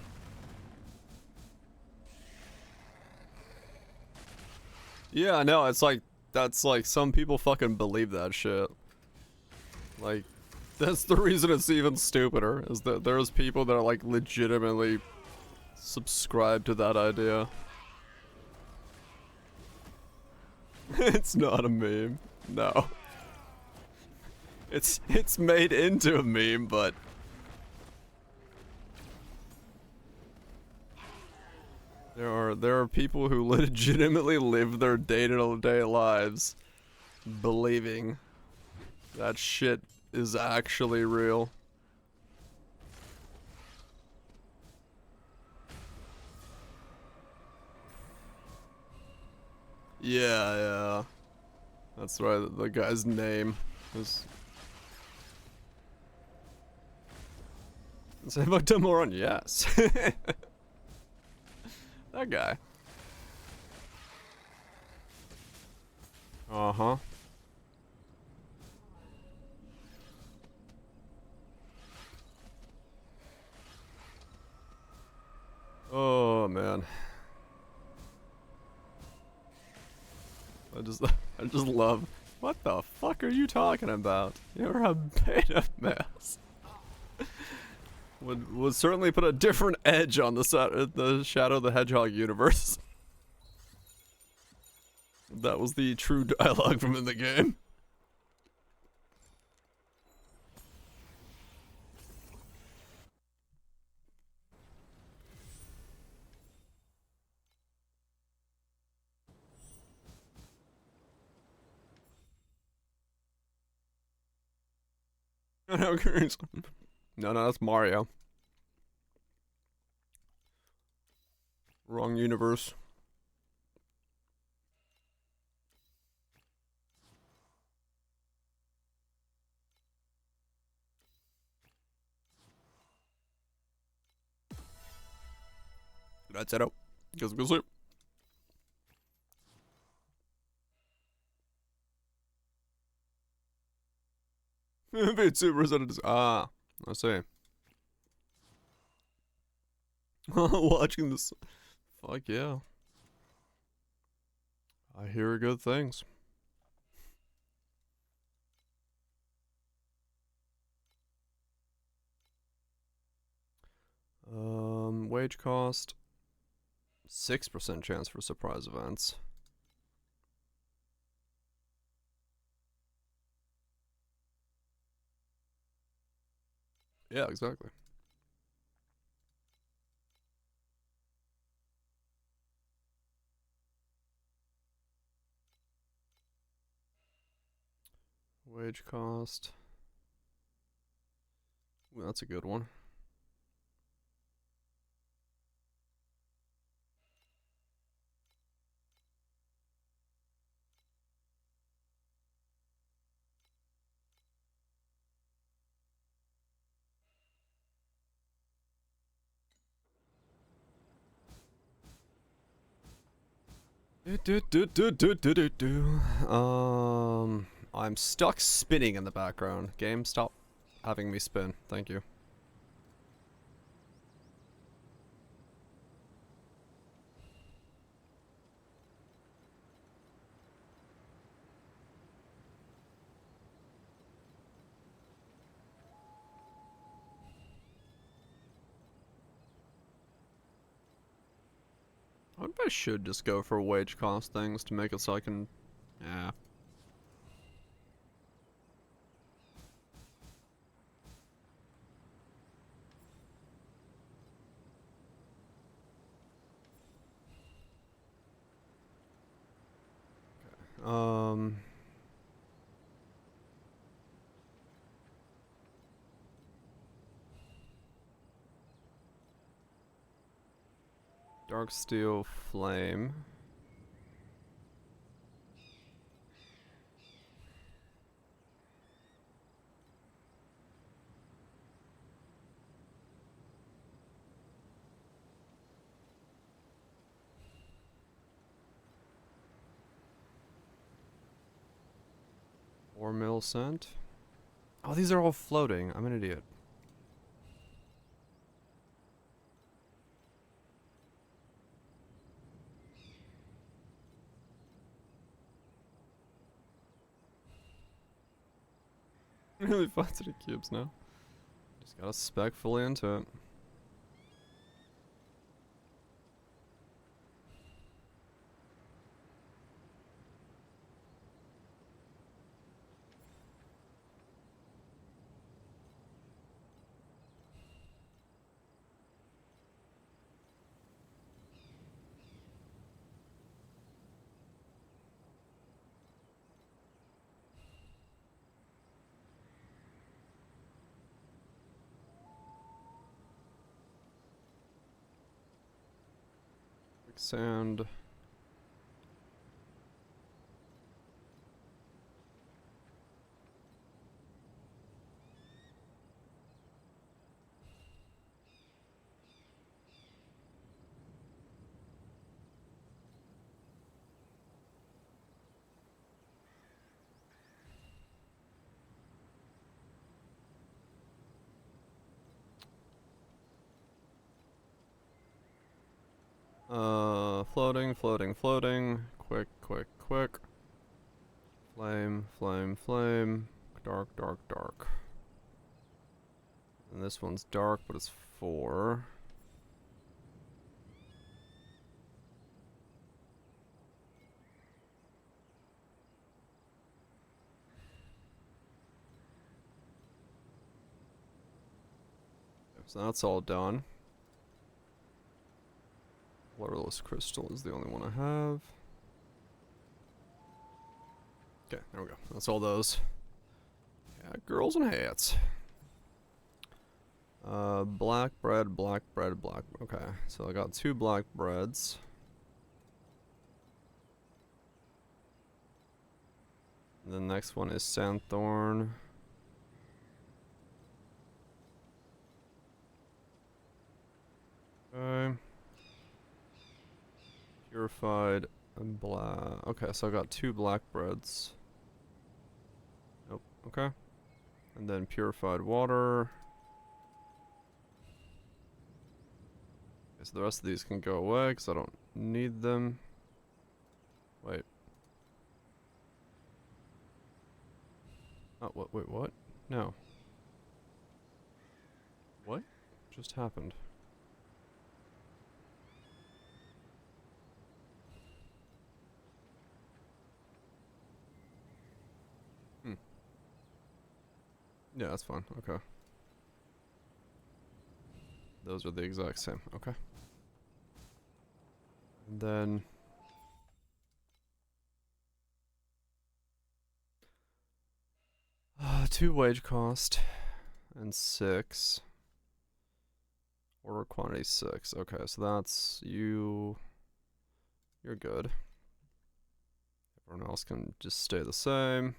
Yeah, I know, it's like, that's like, some people fucking believe that shit. Like, that's the reason it's even stupider, is that there's people that are like legitimately subscribe to that idea. It's not a meme, no. It's made into a meme, but there are people who legitimately live their day-to-day lives believing that shit is actually real. Yeah. That's right, the guy's name is... Say Moron, yes. That guy. I just love. What the fuck are you talking about? You're a beta mess. Would certainly put a different edge on the Shadow the Hedgehog universe. That was the true dialogue from in the game. No, that's Mario. Wrong universe. That's it out. Guess we'll sleep. It's super representatives. Ah, I see. Watching this. Fuck yeah. I hear good things. Wage cost. 6% chance for surprise events. Yeah, exactly. Wage cost. Ooh, that's a good one. I'm stuck spinning in the background. Game, stop having me spin. Thank you. I wonder if I should just go for wage cost things to make it so I can... Yeah. Okay. Dark Steel Flame. Or mill scent. Oh, these are all floating. I'm an idiot. Really faceted cubes now. Just gotta spec fully into it. Sand. Floating, floating, floating. Quick, quick, quick. Flame, flame, flame. Dark, dark, dark. And this one's dark, but it's 4. So that's all done. Waterless crystal is the only one I have. Okay, there we go. That's all those. Yeah, girls and hats. Black bread, black bread, black. Okay, so I got 2 black breads. And the next one is sandthorn. Okay. Purified and black. Okay, so I got 2 black breads. Nope. Okay. And then purified water. Okay, so the rest of these can go away because I don't need them. Wait. Oh, wait, what? No. What just happened? Yeah, that's fine. Okay. Those are the exact same. Okay. And then... 2 wage cost. And 6. Order quantity 6. Okay, so that's you. You're good. Everyone else can just stay the same.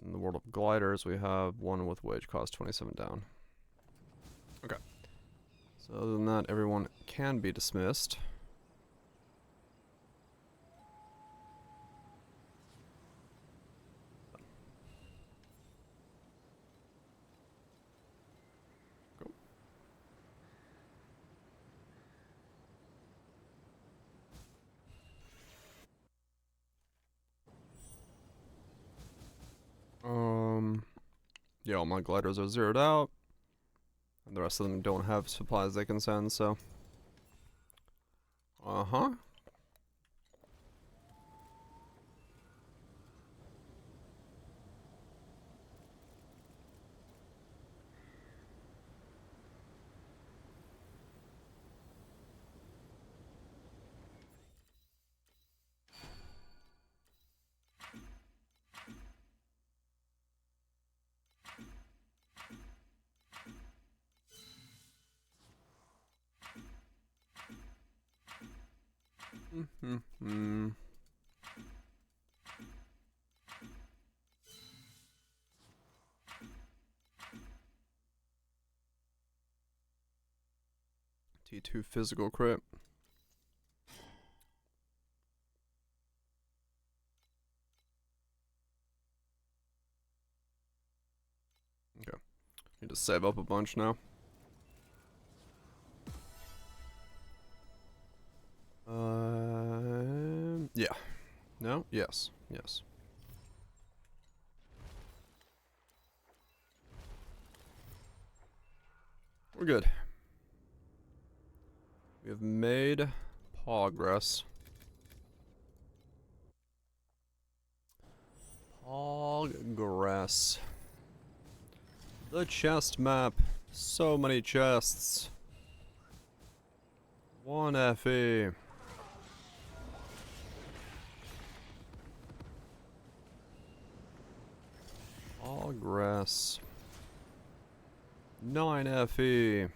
In the world of gliders, we have 1 with wage cost 27 down. Okay. So other than that, everyone can be dismissed. Yeah, all my gliders are zeroed out. And the rest of them don't have supplies they can send, so. Uh-huh. Mm-hmm. T2 physical crit. Okay. Need to save up a bunch now. Yeah. No? Yes. Yes. We're good. We have made progress. Progress. The chest map. So many chests. 1 FE. Progress. 9 FE.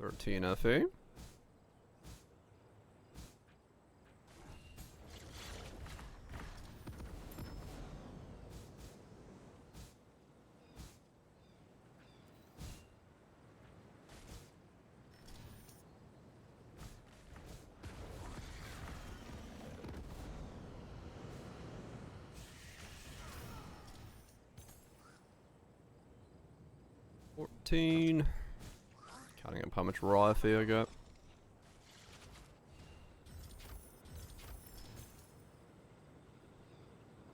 $13 FE. 14. Counting up how much raw FE I got.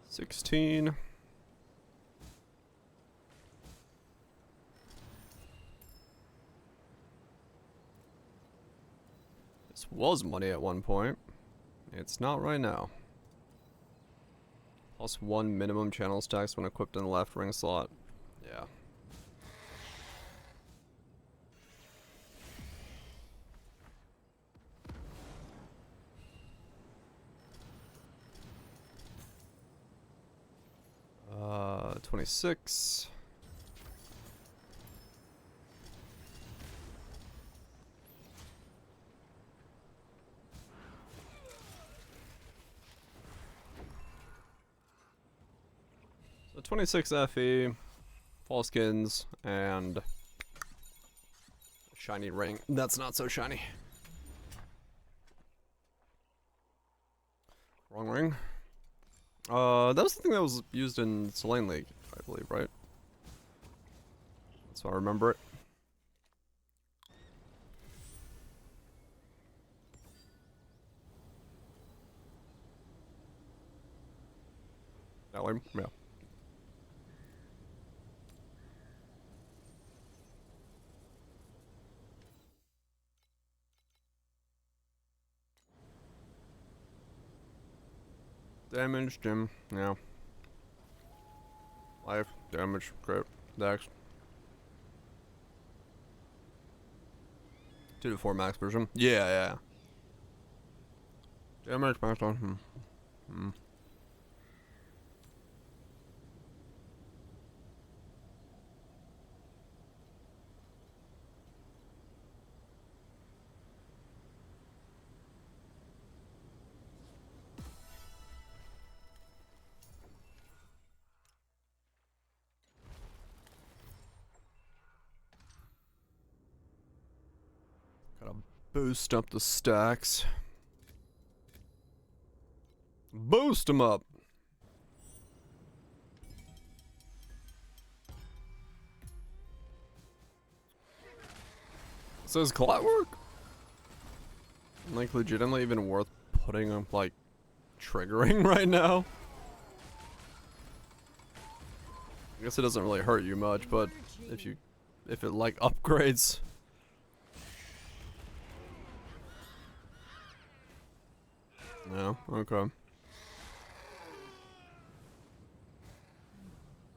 16. This was money at one point. It's not right now. +1 minimum channel stacks when equipped in the left ring slot. Yeah. Uh, 26. So 26 FE, fall skins, and shiny ring. That's not so shiny. Wrong ring. That was the thing that was used in Selene League, I believe, right? That's how I remember it. That way? Yeah. Damage, Jim. Yeah. Life, damage, crit, dex. 2 to 4 max version. Yeah, yeah. Damage, max on. Gotta boost up the stacks. Boost them up. So is Colette work? Like legitimately even worth putting up like triggering right now? I guess it doesn't really hurt you much, but if it like upgrades. No, okay.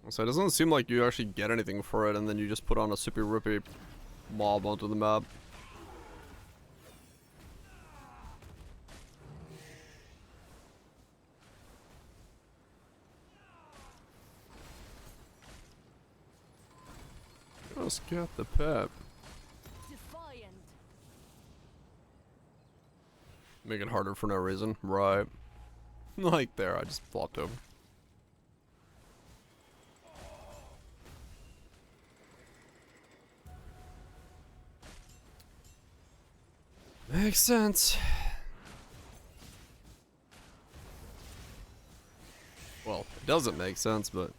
So it doesn't seem like you actually get anything for it, and then you just put on a super rippy mob onto the map. Just get the pep. Defiant. Make it harder for no reason, right? Like there, I just flopped over. Makes sense. Well, it doesn't make sense, but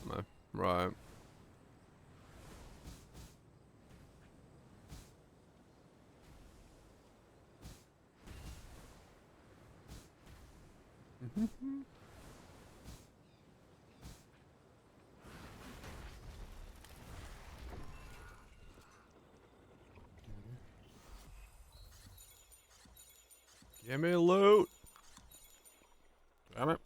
no, right. Give me loot. Damn it.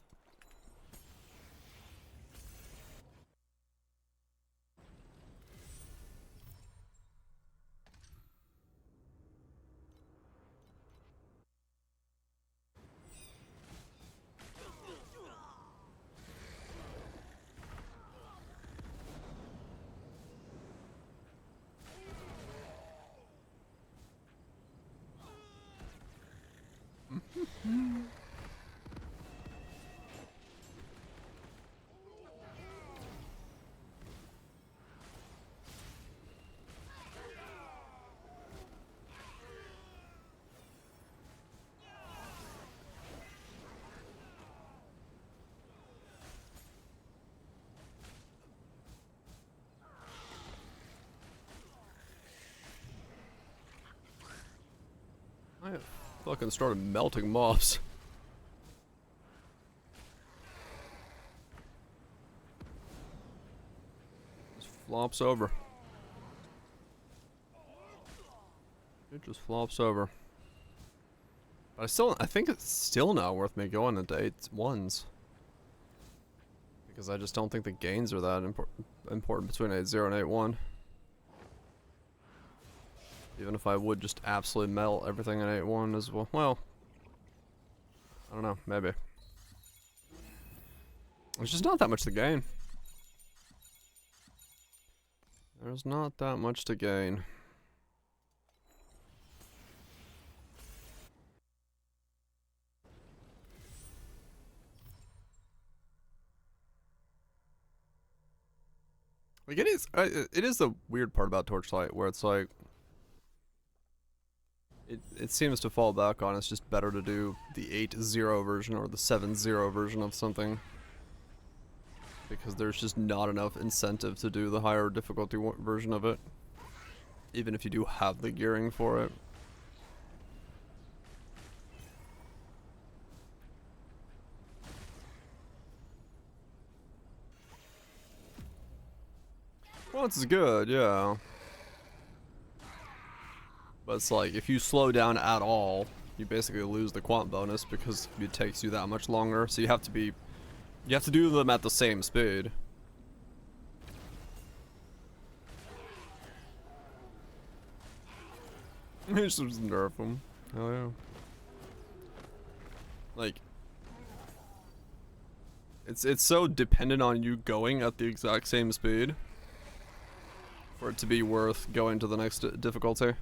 I fucking started melting mobs. Just flops over. It just flops over. But I think it's still not worth me going into 8-1s. Because I just don't think the gains are that important between 8-0 and 8-1. Even if I would just absolutely melt everything in 8-1 as well. Well, I don't know, maybe. There's just not that much to gain. There's not that much to gain. Like it is the weird part about Torchlight where it's like it seems to fall back on it's just better to do the 8-0 version or the 7-0 version of something because there's just not enough incentive to do the higher difficulty version of it, even if you do have the gearing for it. Well, it's good, yeah. But it's like, if you slow down at all, you basically lose the quant bonus because it takes you that much longer. So you have to do them at the same speed. You just nerf them. Hell yeah. Like, it's so dependent on you going at the exact same speed for it to be worth going to the next difficulty.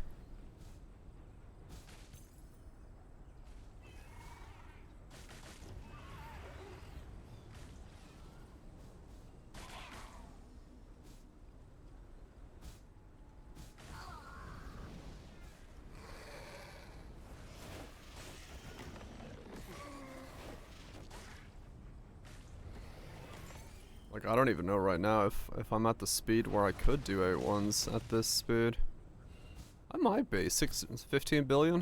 Like, I don't even know right now if I'm at the speed where I could do 8-1s at this speed. I might be. 15 billion?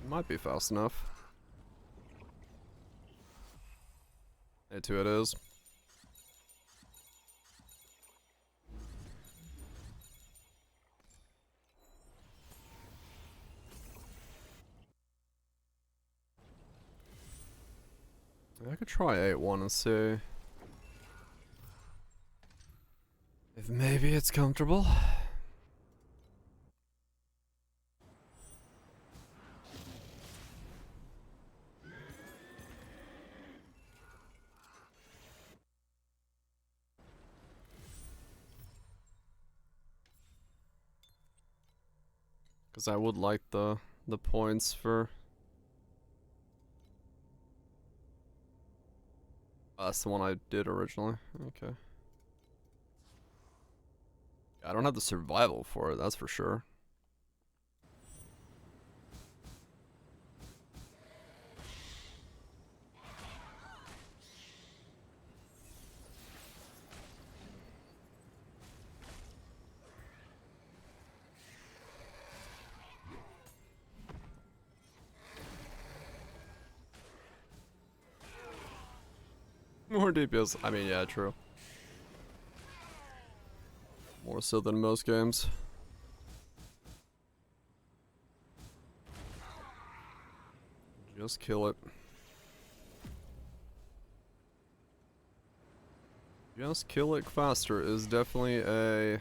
It might be fast enough. 8-2 it is. I could try 8-1 and see if maybe it's comfortable. Because I would like the points for... that's the one I did originally. Okay. I don't have the survival for it, that's for sure. More DPS. I mean, yeah, true. More so than most games. Just kill it. Just kill it faster is definitely a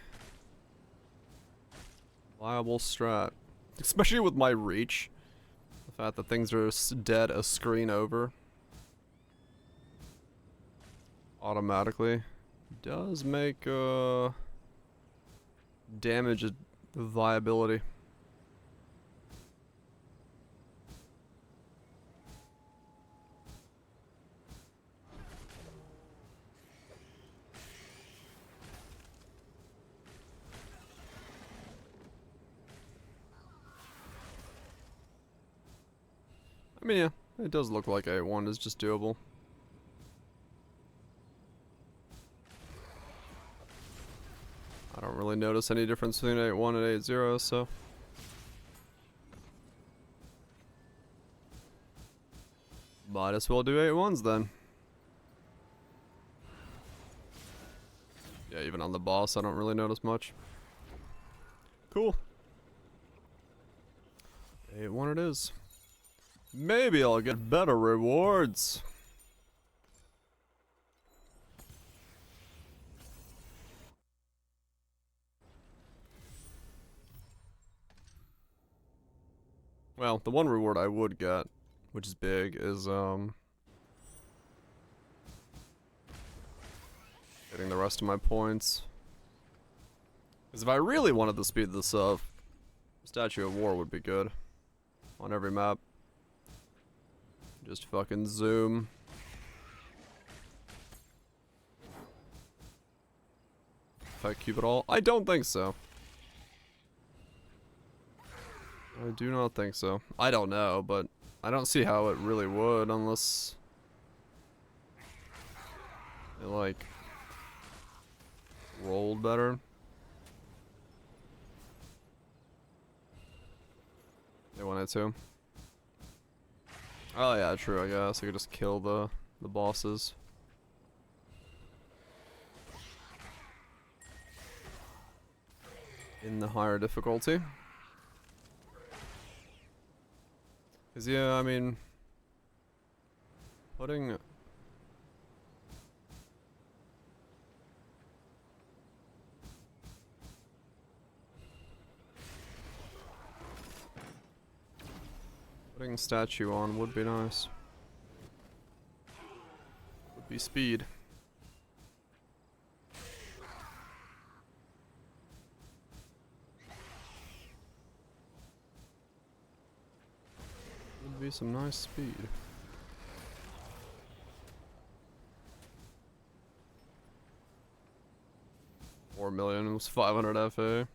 viable strat. Especially with my reach. The fact that things are dead a screen over. Automatically does make damage a viability. I mean, yeah, it does look like A1 is just doable. I don't really really notice any difference between 8-1 and 8-0, so. Might as well do 8-1s then. Yeah, even on the boss, I don't really notice much. Cool. 8-1 it is. Maybe I'll get better rewards. Well, the one reward I would get, which is big, is getting the rest of my points. Because if I really wanted to speed this up, Statue of War would be good on every map. Just fucking zoom. If I keep it all, I don't think so. I do not think so. I don't know, but I don't see how it really would unless it like rolled better. They wanted to. Oh yeah, true, I guess. I could just kill the bosses. In the higher difficulty. Cause yeah, I mean, putting statue on would be nice. Would be speed. Would be some nice speed. $4 million was 500 FA.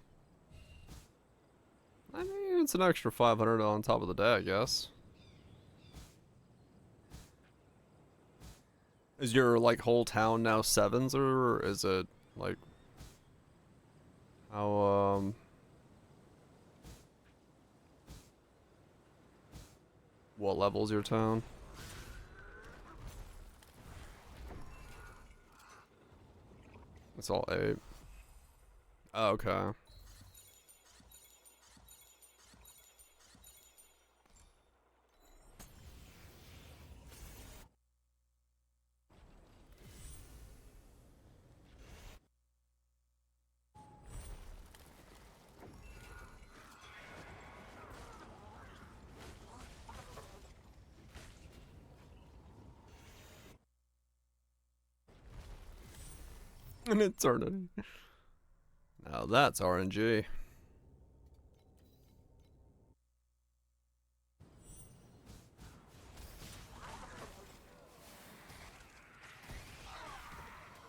I mean, it's an extra 500 on top of the day, I guess. Is your, like, whole town now 7s, or is it, like, how, what level's your town? It's all 8. Oh, okay. An eternity. Now that's RNG.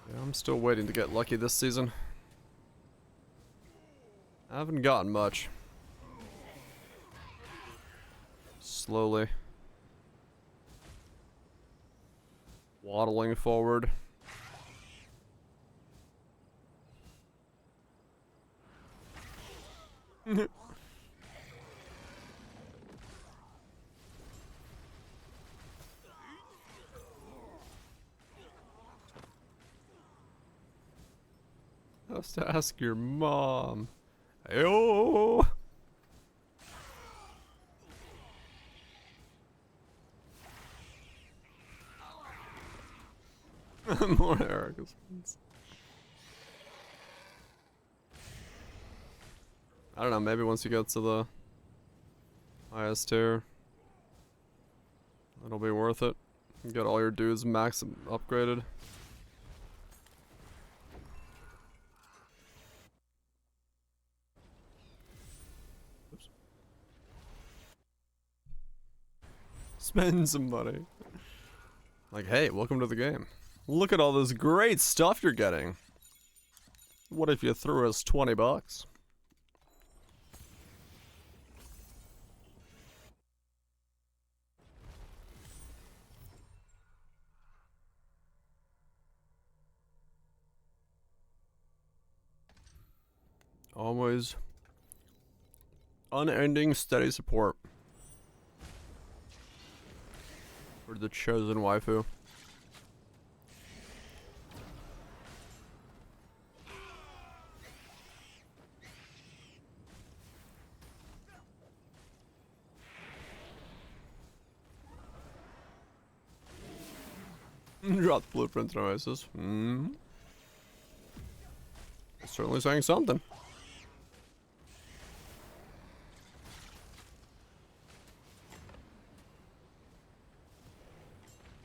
Yeah, I'm still waiting to get lucky this season. I haven't gotten much. Slowly. Waddling forward. Just to ask your mom. Ayo! More arrogance. I don't know, maybe once you get to the highest tier, it'll be worth it. You get all your dudes max upgraded. Oops. Spend some money. Like, hey, welcome to the game. Look at all this great stuff you're getting. What if you threw us 20 bucks? Always unending steady support for the chosen waifu. Drop the blueprints and oasis. Certainly saying something.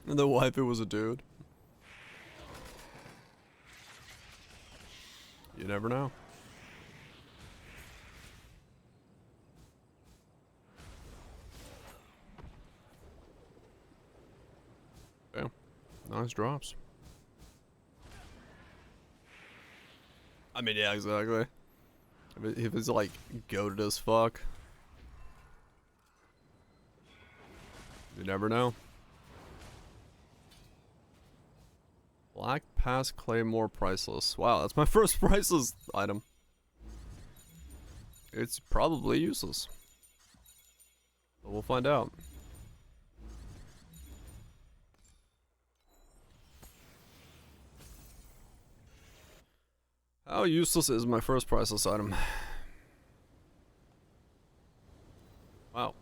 And the waifu was a dude. You never know. Yeah. Nice drops. I mean, yeah, exactly. If it's like goated as fuck, you never know. Black Pass Claymore priceless. Wow, that's my first priceless item. It's probably useless, but we'll find out. How useless is my first priceless item? Wow.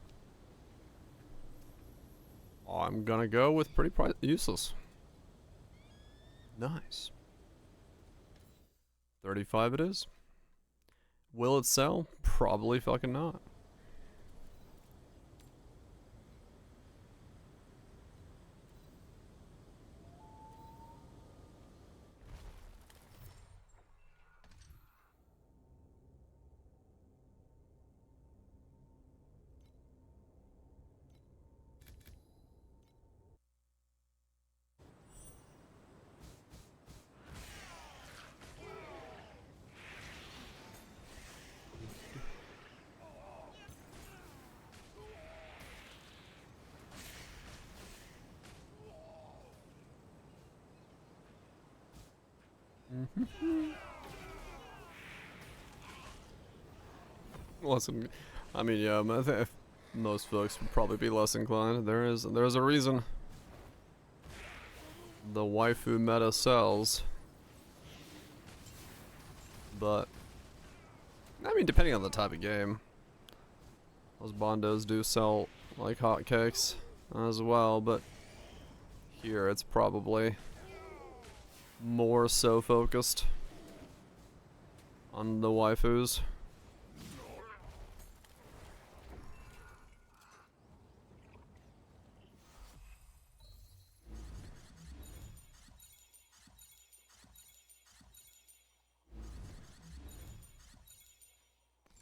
I'm gonna go with pretty useless. Nice. 35 it is. Will it sell? Probably fucking not. Listen, I mean, yeah, I think most folks would probably be less inclined. There's a reason the waifu meta sells, but I mean, depending on the type of game, those bondos do sell like hotcakes as well. But here, it's probably more so focused on the waifus.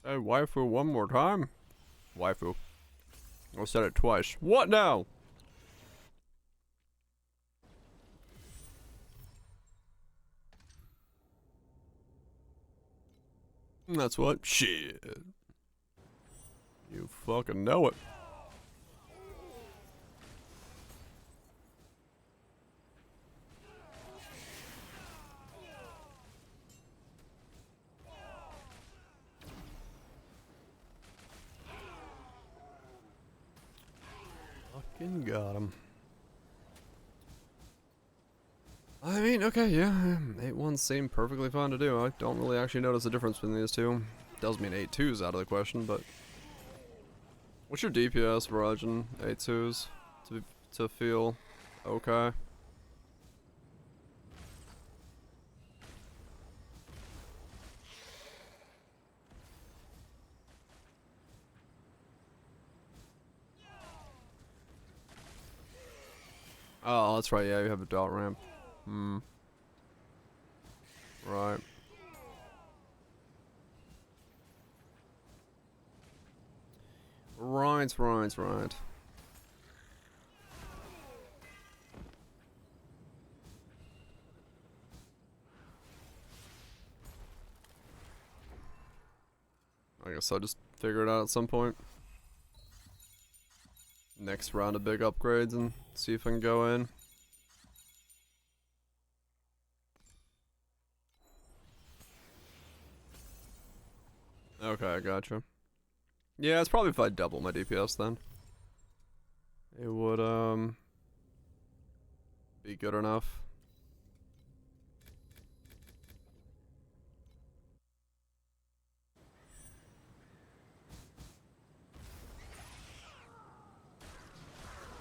Hey, waifu, one more time. Waifu. I said it twice. What now? That's what? Shit. You fucking know it. Fucking got him. I mean, okay, yeah, 8-1 seem perfectly fine to do. I don't really actually notice a difference between these two. Does mean 8-2's out of the question, but what's your DPS, Virgin? 8-2s to feel okay. Oh, that's right, yeah, you have a dot ramp. Right. Right. I guess I'll just figure it out at some point. Next round of big upgrades and see if I can go in. Okay, I gotcha. Yeah, it's probably if I double my DPS then. It would, be good enough.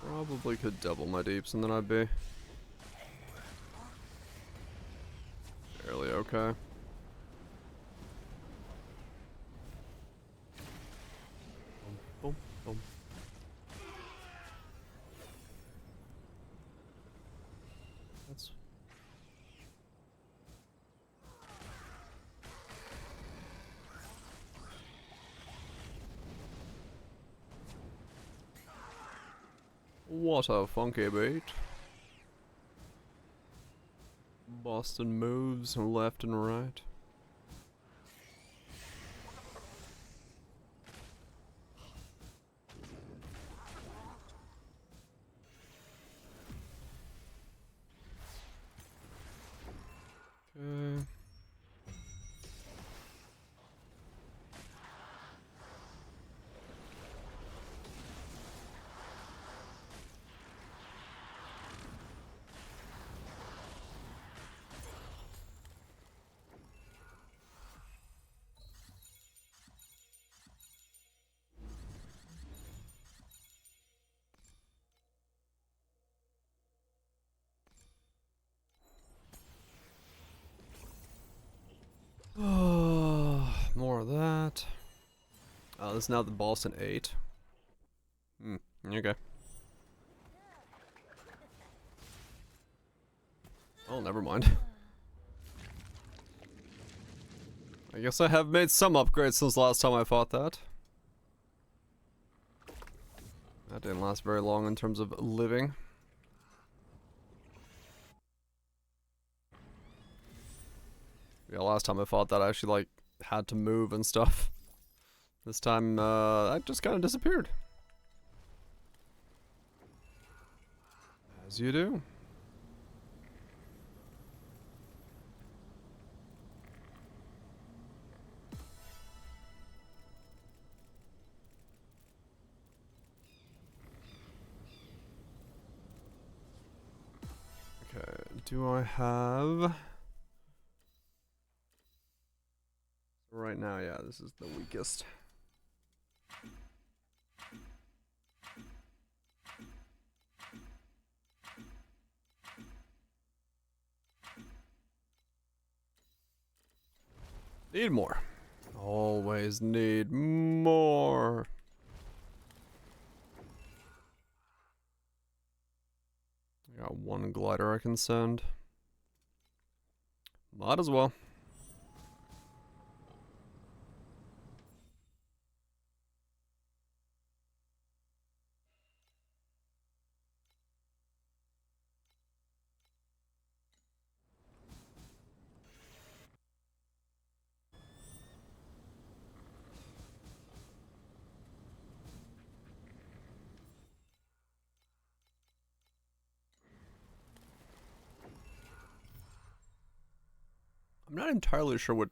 Probably could double my deeps and then I'd be fairly okay. Boom, boom. That's what a funky beat. Boston moves left and right. Okay. More of that. Oh, this is now the Boston 8. Okay. Oh, never mind. I guess I have made some upgrades since last time I fought that. That didn't last very long in terms of living. Yeah, last time I fought that I actually like had to move and stuff. This time I just kind of disappeared. As you do. Okay, do I have... Right now, yeah, this is the weakest. Need more. Always need more. I got one glider I can send. Might as well. I'm not entirely sure what...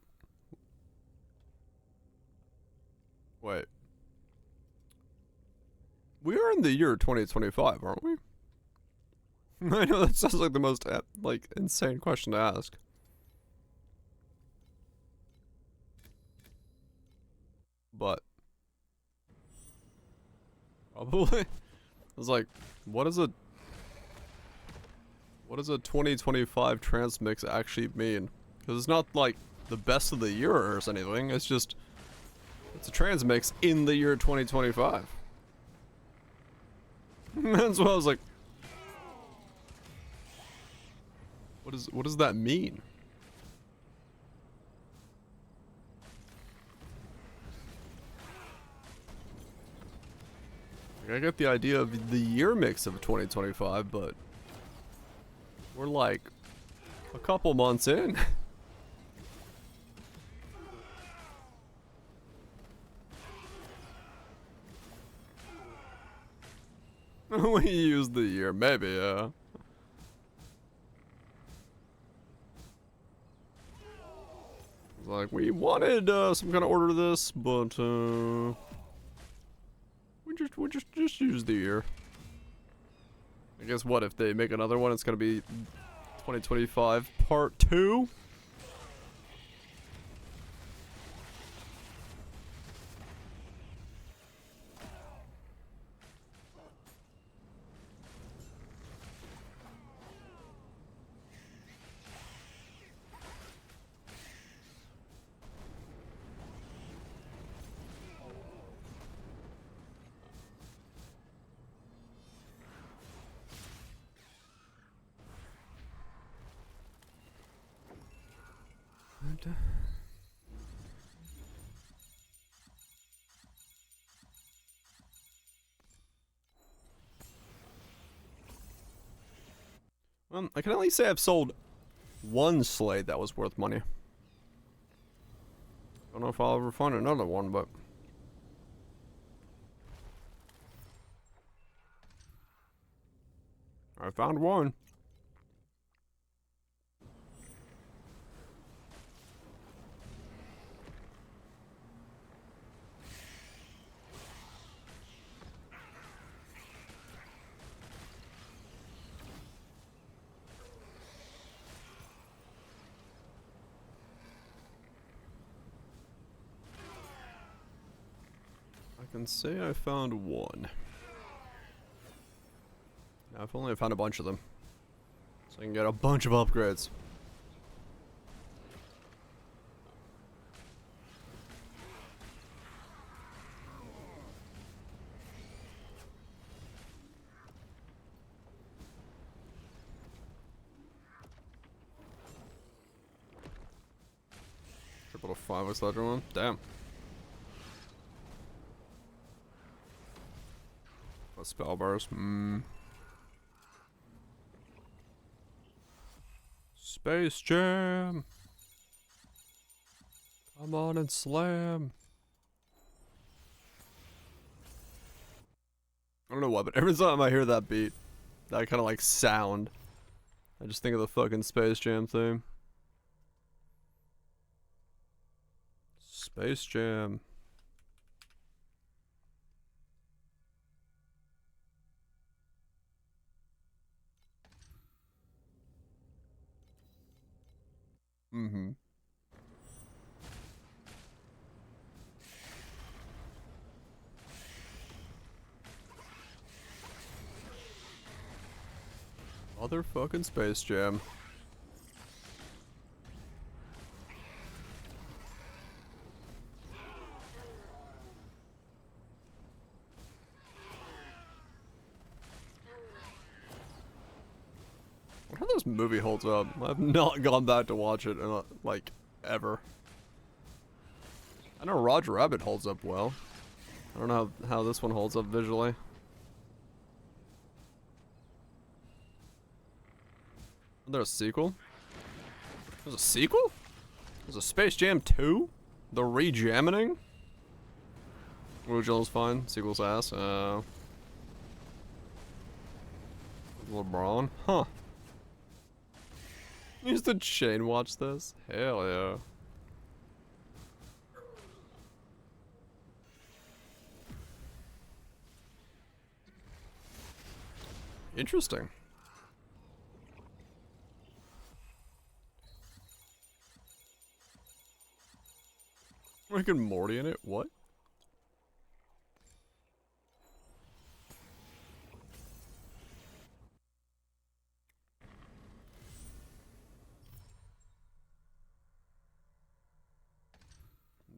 Wait. We are in the year 2025, aren't we? I know that sounds like the most, like, insane question to ask. But... Probably. I was like, what does a 2025 transmix actually mean? Because it's not like the best of the year or anything, it's just... It's a transmix in the year 2025. That's what I was like... What does that mean? Like, I get the idea of the year mix of 2025, but... We're like... a couple months in. We use the year, maybe, yeah. It's like, we wanted some kind of order to this, but we just use the year. I guess what if they make another one? It's gonna be 2025 Part 2. I can at least say I've sold one slate that was worth money. Don't know if I'll ever find another one, but I found one. I can say I found one. Now, if only I found a bunch of them. So I can get a bunch of upgrades. Triple to 5x ledger one? Damn. What spell bars? Space Jam! Come on and slam! I don't know why, but every time I hear that beat, that kind of like sound, I just think of the fucking Space Jam theme. Space Jam. Mm-hmm. Motherfucking Space Jam. I wonder how this movie holds up. I've not gone back to watch it in like ever. I know Roger Rabbit holds up well. I don't know how this one holds up visually. Is there a sequel? There's a sequel? There's a Space Jam 2? The Re-Jamining? Original's fine. Sequel's ass. LeBron? Huh. Used to chain watch this? Hell yeah. Interesting. Rick and Morty in it? What?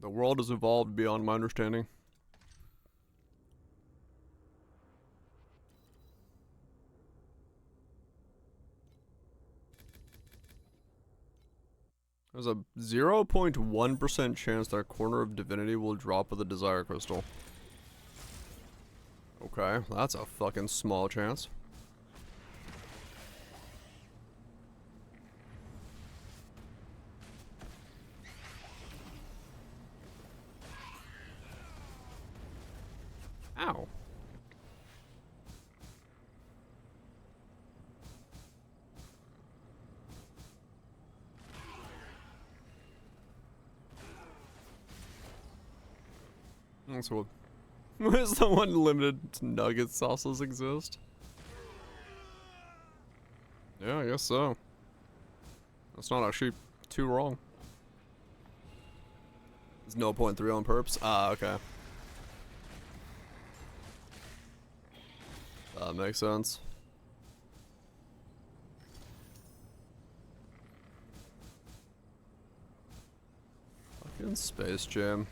The world has evolved beyond my understanding. There's a 0.1% chance that a corner of divinity will drop with a desire crystal. Okay, that's a fucking small chance. Ow. That's what. Where's the one limited nugget sauces exist? Yeah, I guess so. That's not actually too wrong. There's no point 3 on perps. Ah, okay. That makes sense. Fucking Space Jam.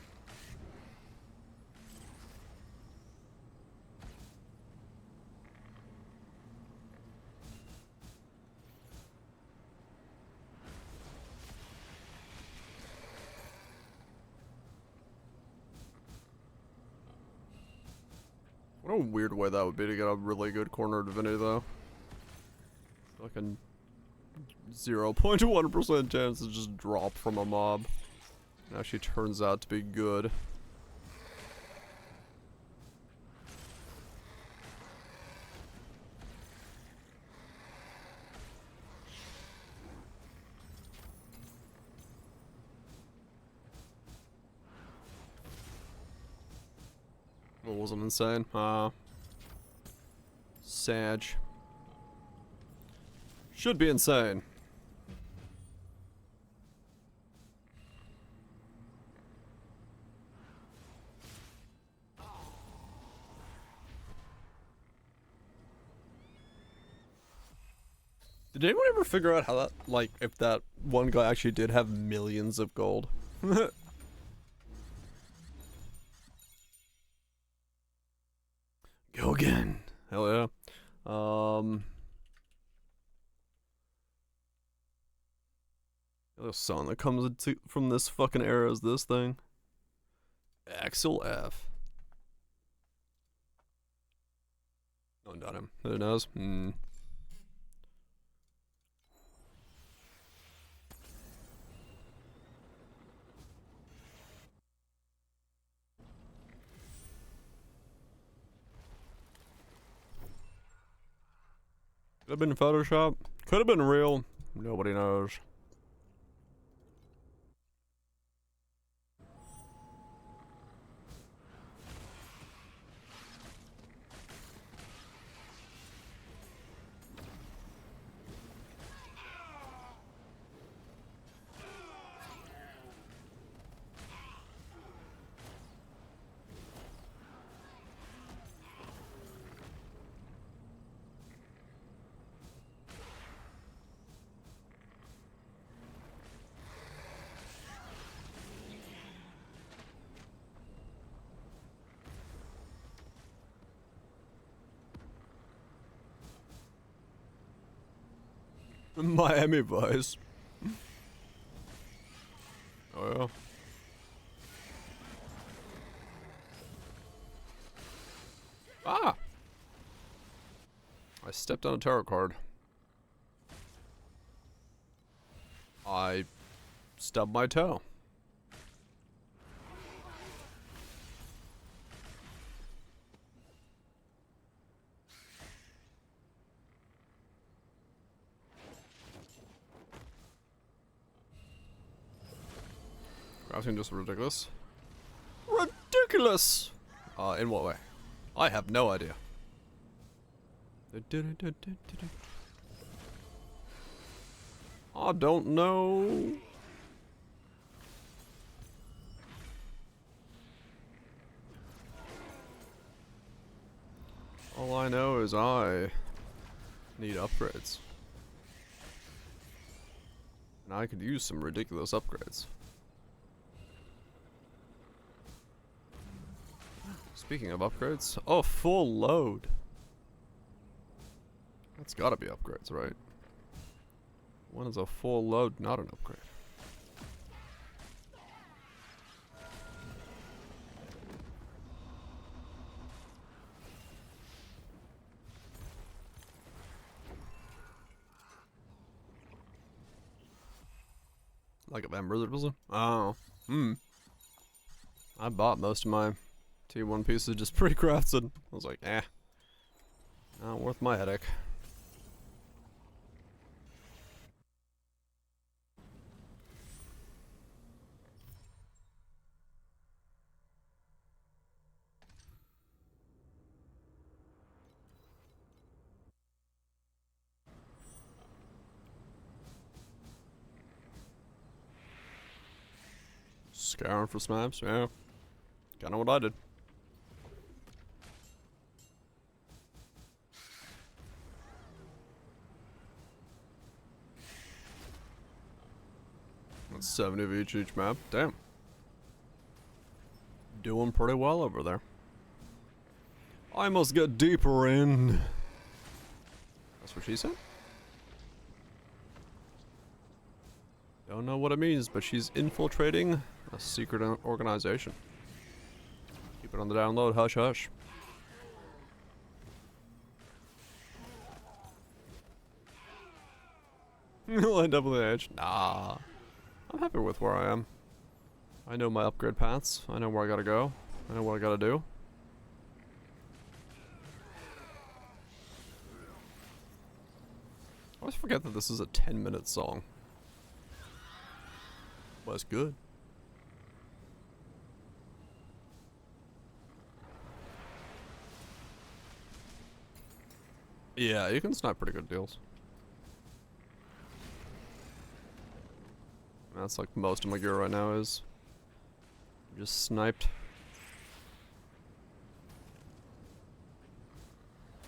What a weird way that would be to get a really good corner divinity, though. Fucking 0.1% chance to just drop from a mob. It actually turns out to be good. What wasn't insane? Sag. Should be insane. Did anyone ever figure out how that, like, if that one guy actually did have millions of gold? Go again. Hell yeah. The song that comes from this fucking era is this thing. Axel F. Oh, not him. Who knows? Could have been Photoshop. Could have been real. Nobody knows. Miami Vice. Oh yeah. Ah! I stepped on a tarot card. I stubbed my toe. Crafting just ridiculous. Ridiculous! In what way? I have no idea. I don't know. All I know is I need upgrades. And I could use some ridiculous upgrades. Speaking of upgrades, oh, full load. That's gotta be upgrades, right? When is a full load not an upgrade? Like a Ember Wizard? Oh. I bought most of my T1 pieces just pre-crafted. I was like, not worth my headache. Scouring for snaps, yeah. Kinda what I did. That's 70 of each map. Damn. Doing pretty well over there. I must get deeper in. That's what she said? Don't know what it means, but she's infiltrating a secret organization. Keep it on the download, hush hush. You'll end up with an edge. Nah. I'm happy with where I am. I know my upgrade paths. I know where I gotta go. I know what I gotta do. I always forget that this is a 10-minute song. Well, it's good. Yeah, you can snipe pretty good deals. That's like most of my gear right now is. Just sniped.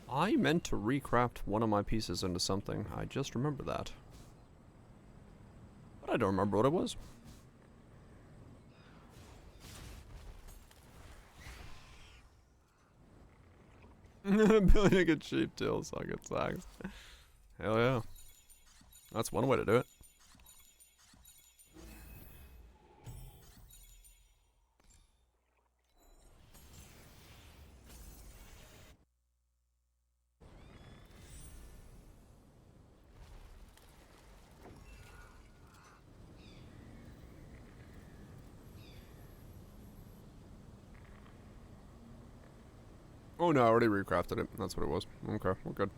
I meant to recraft one of my pieces into something. I just remember that. But I don't remember what it was. Building a cheap deal so I get taxed. Hell yeah. That's one way to do it. Oh no, I already recrafted it. That's what it was. Okay, we're good.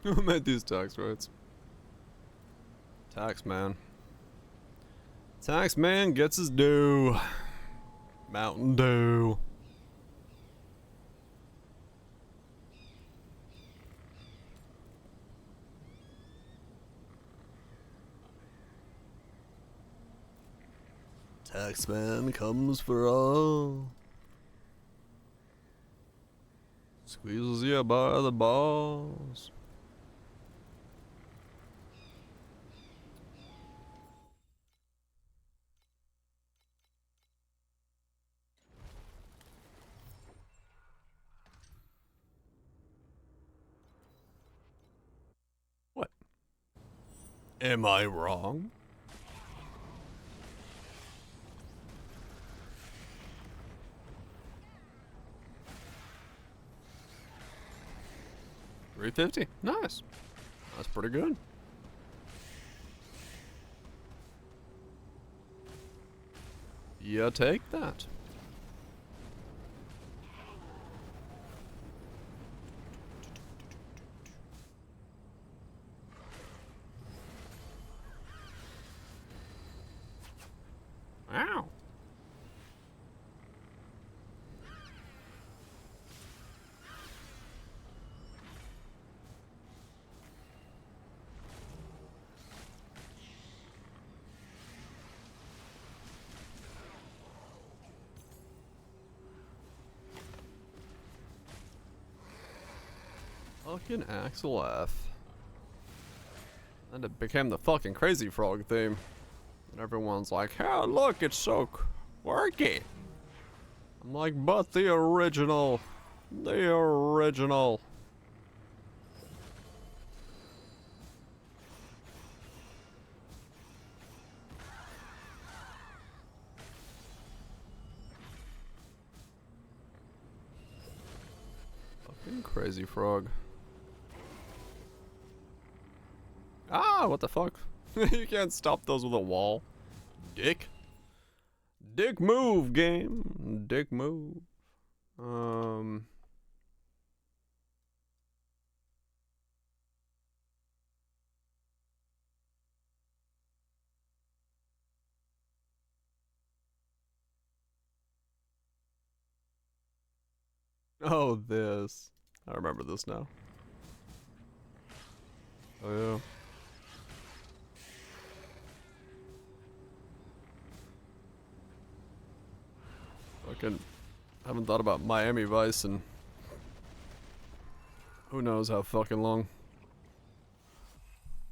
Who made these tax rates? Tax man. Tax man gets his due. Mountain Dew. Taxman comes for all. Squeezes you by the balls. What? Am I wrong? $350. Nice. That's pretty good. Yeah, take that. Ow. Fucking Axel F. And it became the fucking Crazy Frog theme. And everyone's like, oh, look, it's so quirky. I'm like, but the original. The original. Fucking Crazy Frog. Ah, what the fuck? You can't stop those with a wall. Dick. Dick move, game. Dick move. Oh, this. I remember this now. Oh, yeah. Fucking haven't thought about Miami Vice in who knows how fucking long.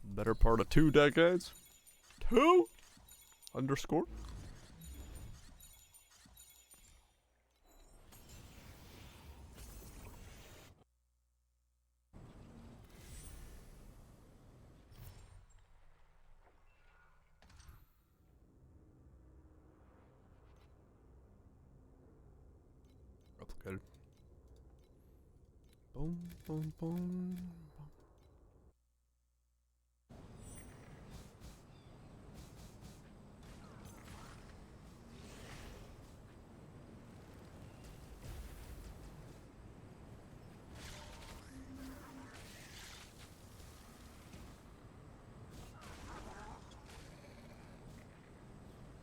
Better part of 2 decades? 2? Underscore? Replicated. Boom, boom, boom.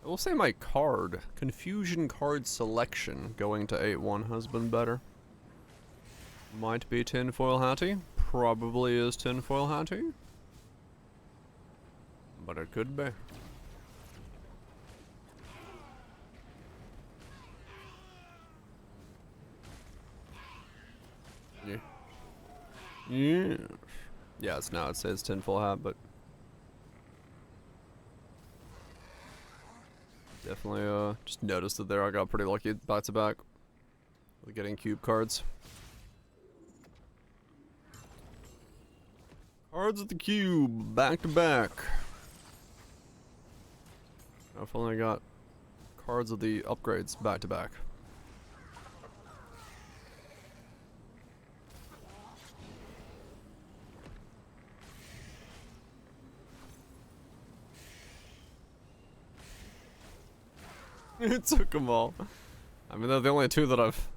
I will say my card, confusion card selection going to 8-1 has been better. Might be tinfoil hatty, probably is tinfoil hatty, but it could be. Yeah. Yeah. Yeah, it's now it says tinfoil hat, but definitely just noticed it there. I got pretty lucky back to back with getting cube cards. Cards at the cube, back to back. I've only got cards of the upgrades back to back. It took them all. I mean, they're the only 2 that I've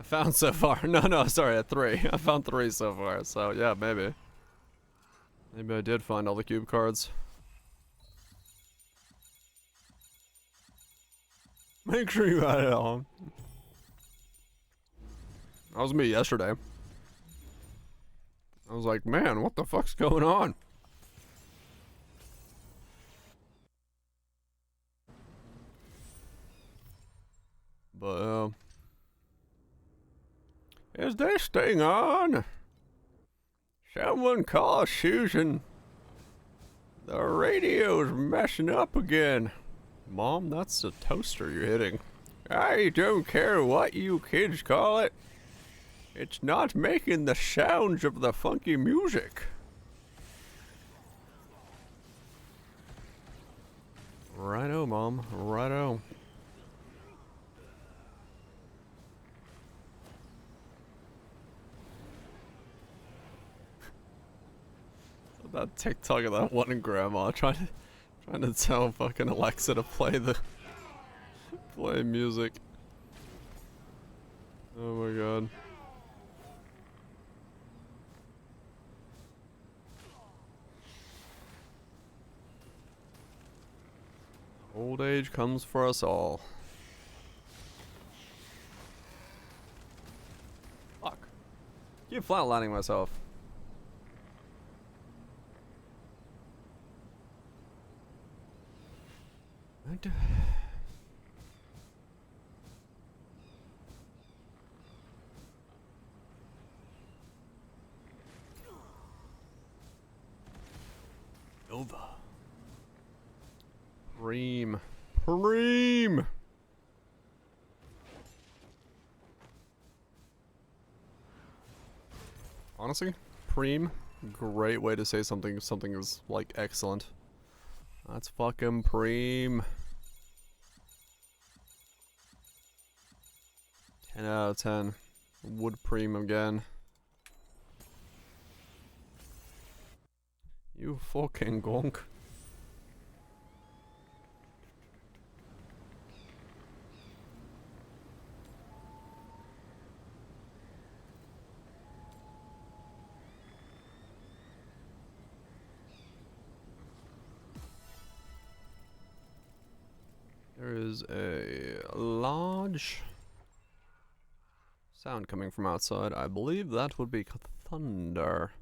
found so far. No, sorry, 3. I found 3 so far, so yeah, maybe. Maybe I did find all the cube cards. Make sure you add it on. That was me yesterday. I was like, man, what the fuck's going on? But, is this thing on? Someone call Susan. The radio's messing up again. Mom, that's the toaster you're hitting. I don't care what you kids call it. It's not making the sounds of the funky music. Righto, Mom. Righto. That TikTok of that one grandma trying to tell fucking Alexa to play music. Oh my god. Old age comes for us all. Fuck. Keep flatlining myself. Nova. Preem. Preem! Honestly, Preem, great way to say something is like excellent. That's fucking Preem. 10 out of 10. Would Preem again. You fucking gonk. There is a large sound coming from outside. I believe that would be thunder.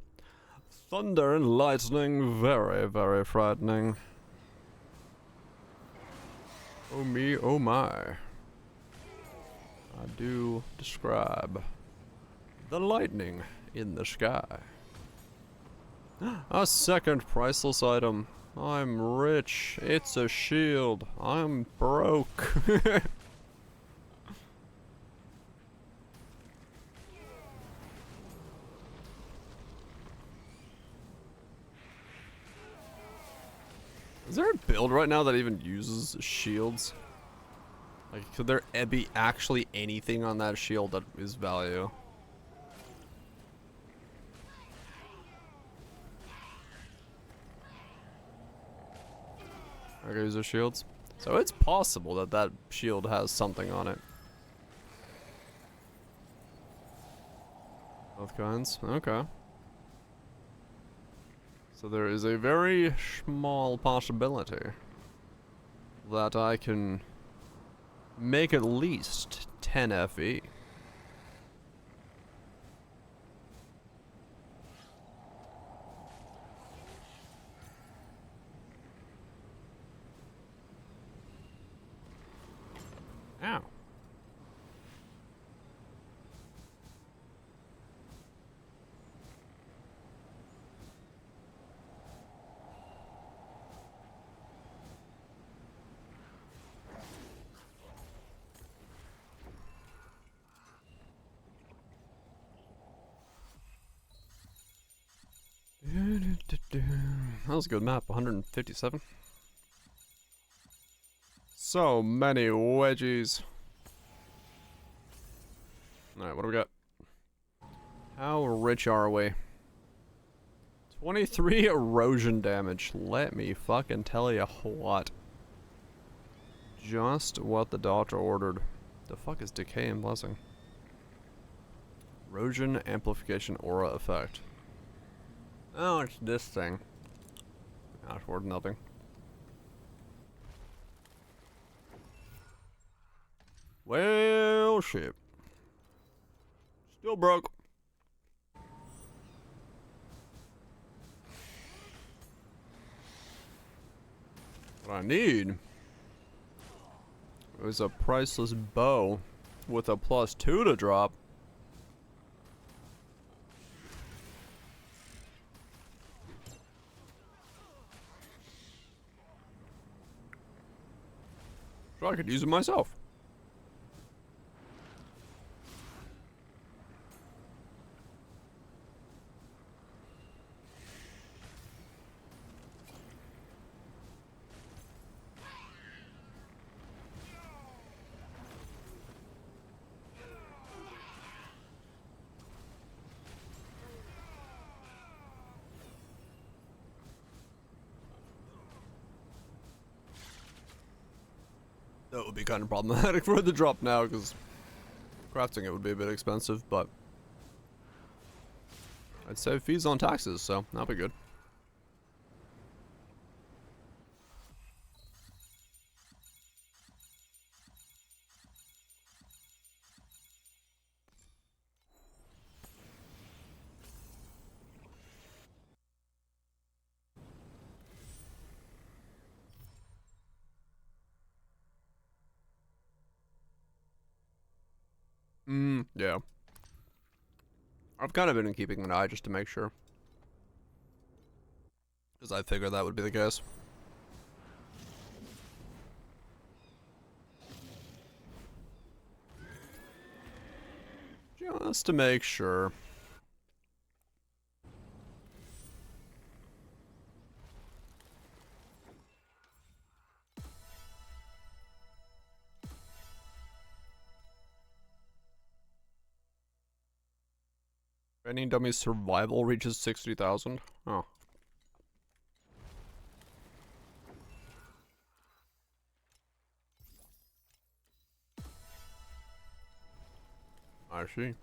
Thunder and lightning, very, very frightening. Oh me, oh my. I do describe the lightning in the sky. A second priceless item. I'm rich. It's a shield. I'm broke. Is there a build right now that even uses shields? Like, could there be actually anything on that shield that is value? Okay, use those shields. So it's possible that that shield has something on it. Both kinds. Okay. So there is a very small possibility that I can make at least 10 FE. Ow. That was a good map, 157. So many wedgies. Alright, what do we got? How rich are we? 23 erosion damage. Let me fucking tell you what. Just what the doctor ordered. The fuck is Decay and Blessing? Erosion amplification aura effect. Oh, it's this thing. Ah, it's worth nothing. Well, shit. Still broke. What I need is a priceless bow with a +2 to drop. So I could use it myself. That would be kind of problematic for the drop now, because crafting it would be a bit expensive, but I'd save fees on taxes, so that'll be good. Yeah. I've kind of been keeping an eye just to make sure. Because I figured that would be the case. Just to make sure. Training dummy survival reaches 60,000. Oh. I see.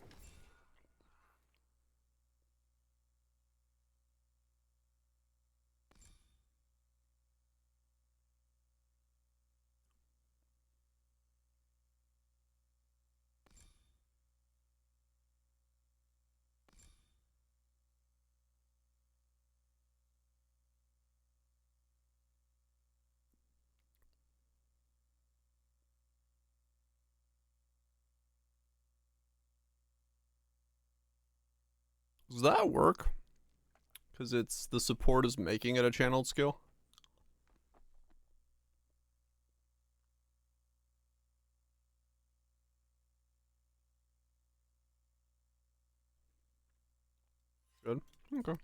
Does that work? Because it's the support is making it a channeled skill. Good. Okay.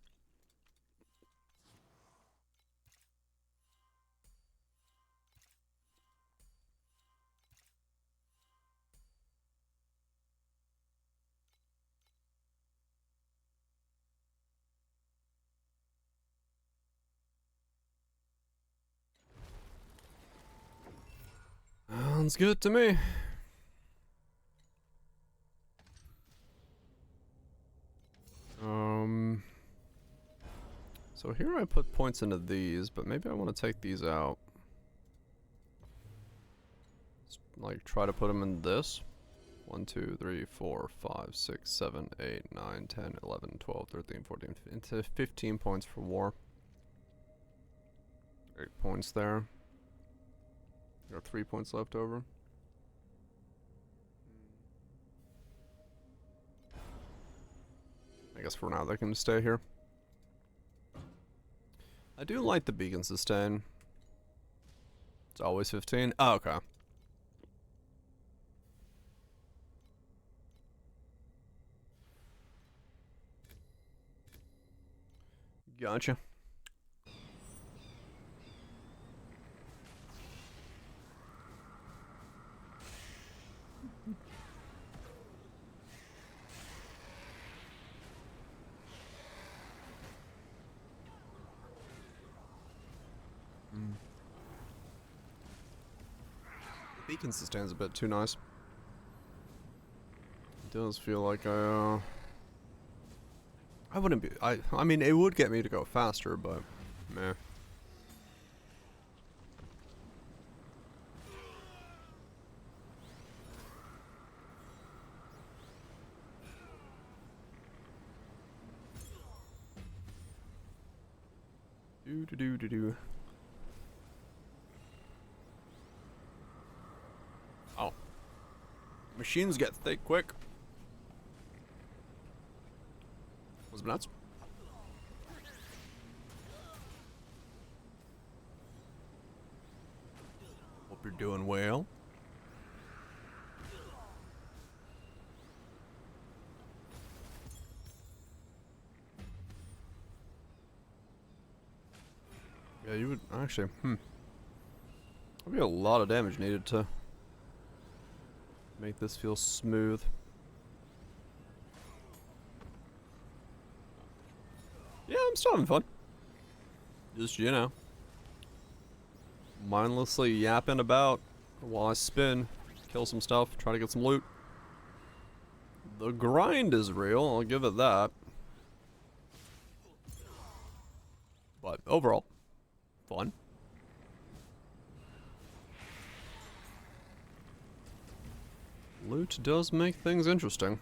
Sounds good to me. So here I put points into these, but maybe I want to take these out. Like, try to put them in this. 1, 2, 3, 4, 5, 6, 7, 8, 9, 10, 11, 12, 13, 14, into 15 points for war. 8 points there. Got 3 points left over. I guess for now they can stay here. I do like the beacon sustain. It's always 15. Oh, okay. Gotcha. Beacon sustain's a bit too nice. It does feel like I wouldn't be. I mean, it would get me to go faster, but meh. Do. Oh. Machines get thick quick. Was it nuts? Hope you're doing well. Yeah, you would actually. There'd be a lot of damage needed to make this feel smooth. Yeah, I'm still having fun. Just, you know, mindlessly yapping about while I spin, kill some stuff, try to get some loot. The grind is real, I'll give it that. But overall, fun. Loot does make things interesting.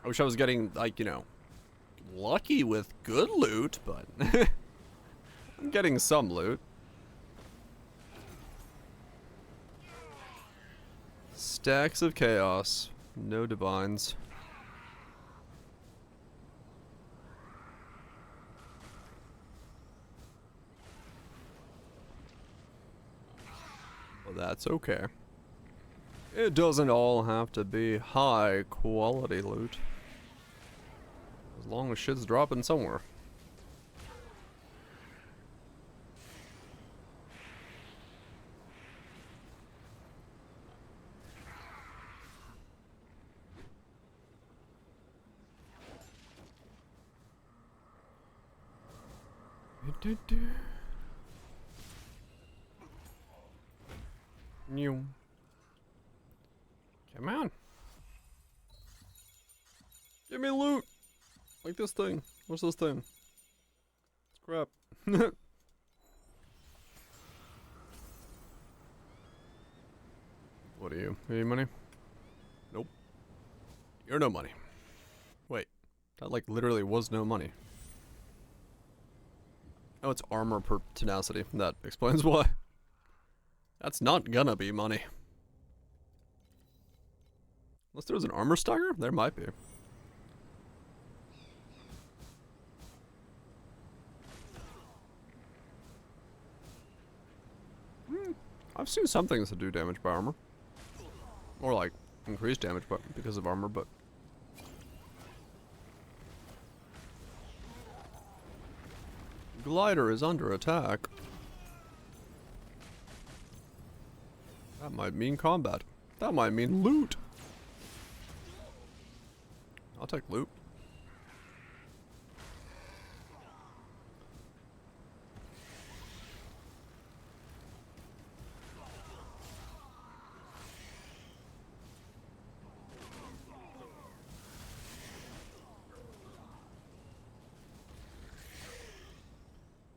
I wish I was getting, like, you know, lucky with good loot, but I'm getting some loot. Stacks of chaos, no divines. Well, that's okay. It doesn't all have to be high quality loot. As long as shit's dropping somewhere. New. Come on. Give me loot. Like this thing. What's this thing? It's crap. What are you? Any money? Nope. You're no money. Wait. That like literally was no money. Oh, it's armor per tenacity. That explains why. That's not gonna be money. Unless there was an armor stagger? There might be. seen some things that do damage by armor. Or like, increased damage but because of armor, but... Glider is under attack. That might mean combat. That might mean loot. I'll take loot.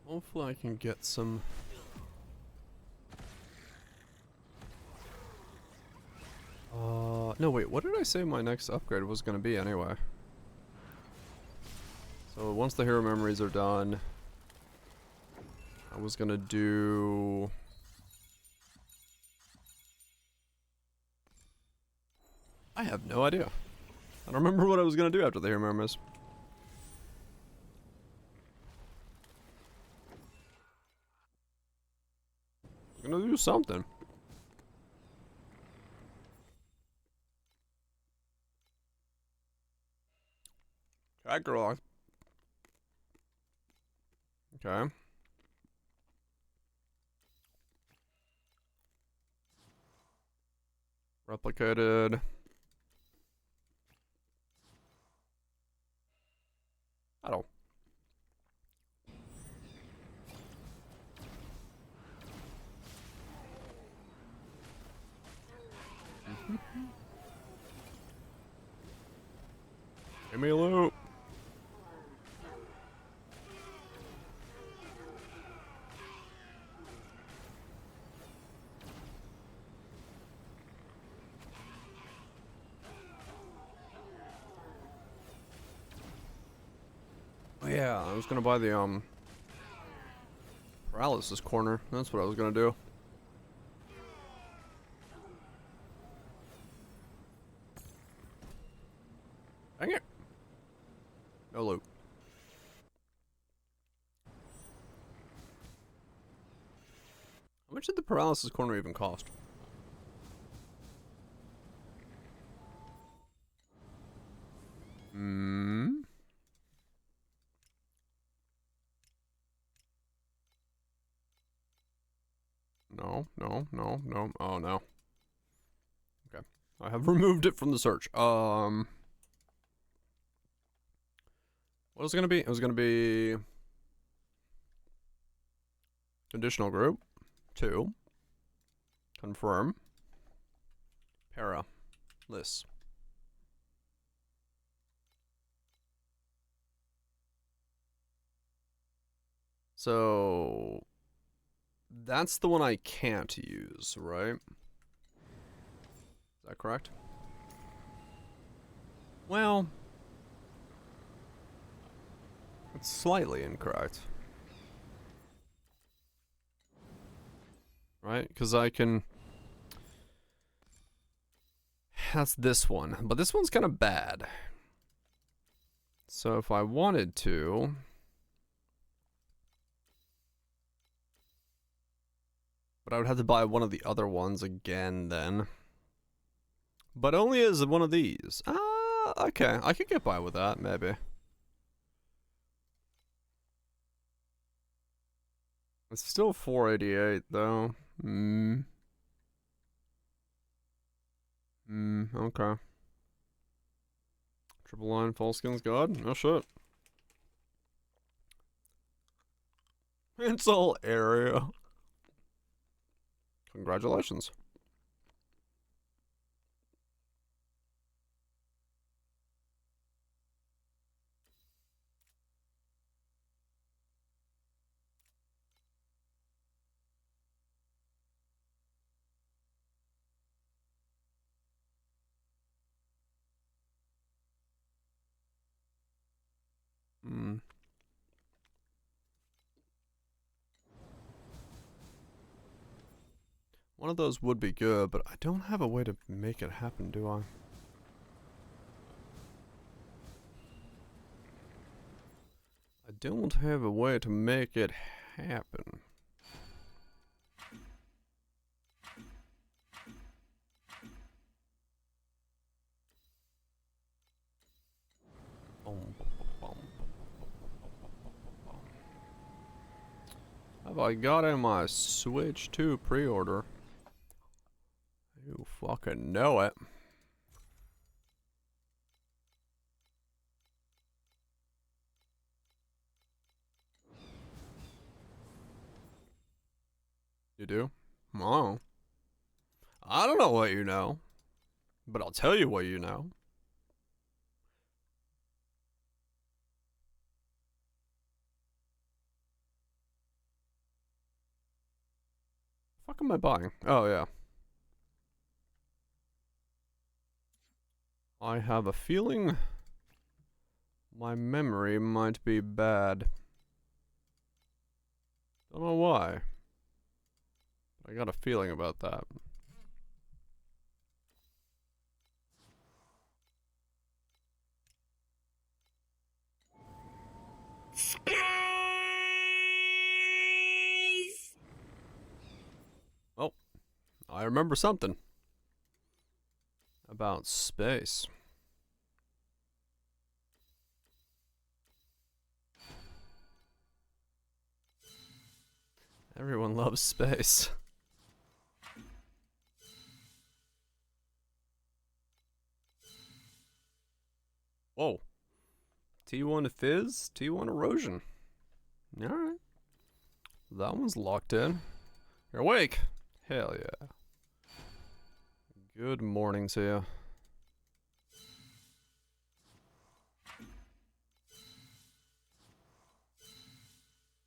Hopefully I can get some... no wait, what did I say my next upgrade was gonna be anyway? So once the hero memories are done, I was gonna do... I have no idea. I don't remember what I was gonna do after the hero memories. I'm gonna do something. Agarok. Okay. Replicated. I don't. Give me a loot. Oh yeah, I was gonna buy the paralysis corner. That's what I was gonna do. Dang it. No loot. How much did the paralysis corner even cost? Hmm. No, no, no, no. Oh no. Okay. I have removed it from the search. What was it gonna be? It was gonna be conditional group 2. Confirm. Para. List. So that's the one I can't use, right? Is that correct? Well, it's slightly incorrect. Right? Because I can... That's this one. But this one's kind of bad. So if I wanted to... But I would have to buy one of the other ones again then. But only as one of these. Okay. I could get by with that, maybe. It's still 488 though. Okay. Triple line, full skin's god? No shit. It's all area. Congratulations. One of those would be good, but I don't have a way to make it happen, do I? I don't have a way to make it happen. I got in my Switch 2 pre-order? You fucking know it. You do? Oh. I don't know what you know, but I'll tell you what you know. What the fuck am I buying? Oh, yeah. I have a feeling my memory might be bad. Don't know why. I got a feeling about that. Oh, I remember something about space. Everyone loves space. Whoa. T1 Fizz, T1 Erosion. Alright. That one's locked in. You're awake. Hell yeah. Good morning to you.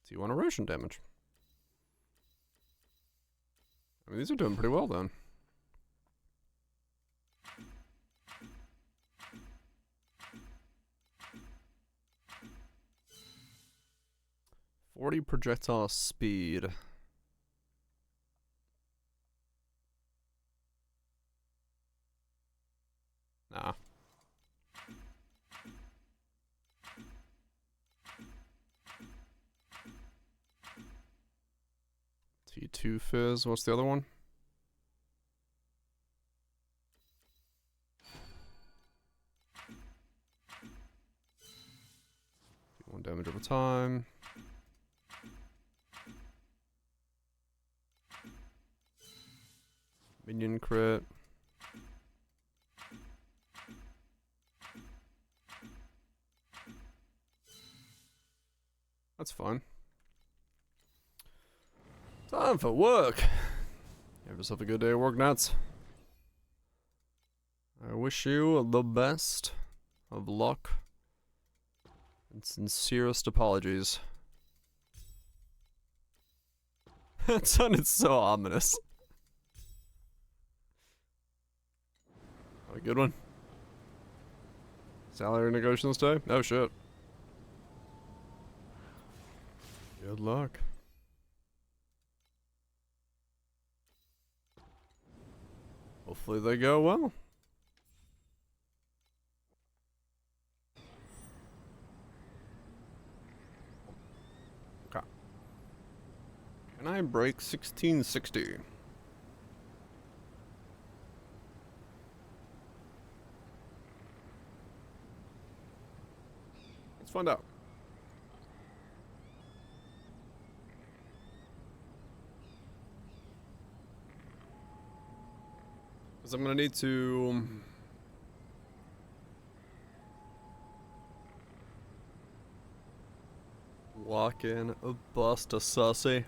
T1 Erosion damage. I mean, these are doing pretty well then. .40 projectile speed. Nah. T2 Fizz. What's the other one? T1 damage over time. Minion crit. That's fine. Time for work. Have yourself a good day at work, Nats. I wish you the best of luck and sincerest apologies. That sounded so ominous. A good one. Salary negotiations day? Oh shit. Good luck. Hopefully they go well. Okay. Can I break 1660? Let's find out. Because I'm gonna need to walk in, bust a sussy,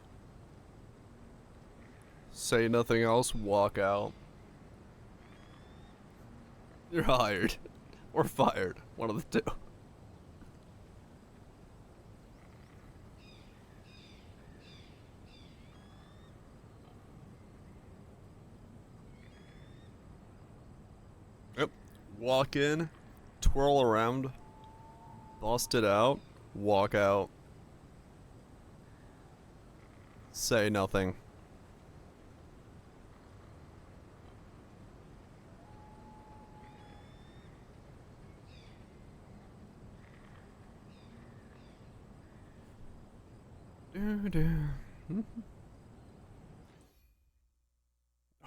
say nothing else, walk out. You're hired. Or fired. One of the two. Yep. Walk in, twirl around, bust it out, walk out. Say nothing.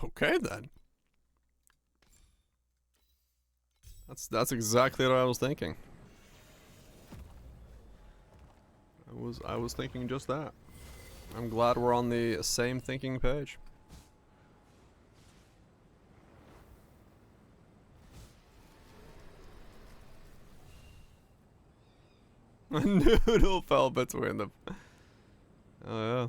Okay then. That's exactly what I was thinking. I was thinking just that. I'm glad we're on the same thinking page. A noodle fell between them. Oh yeah.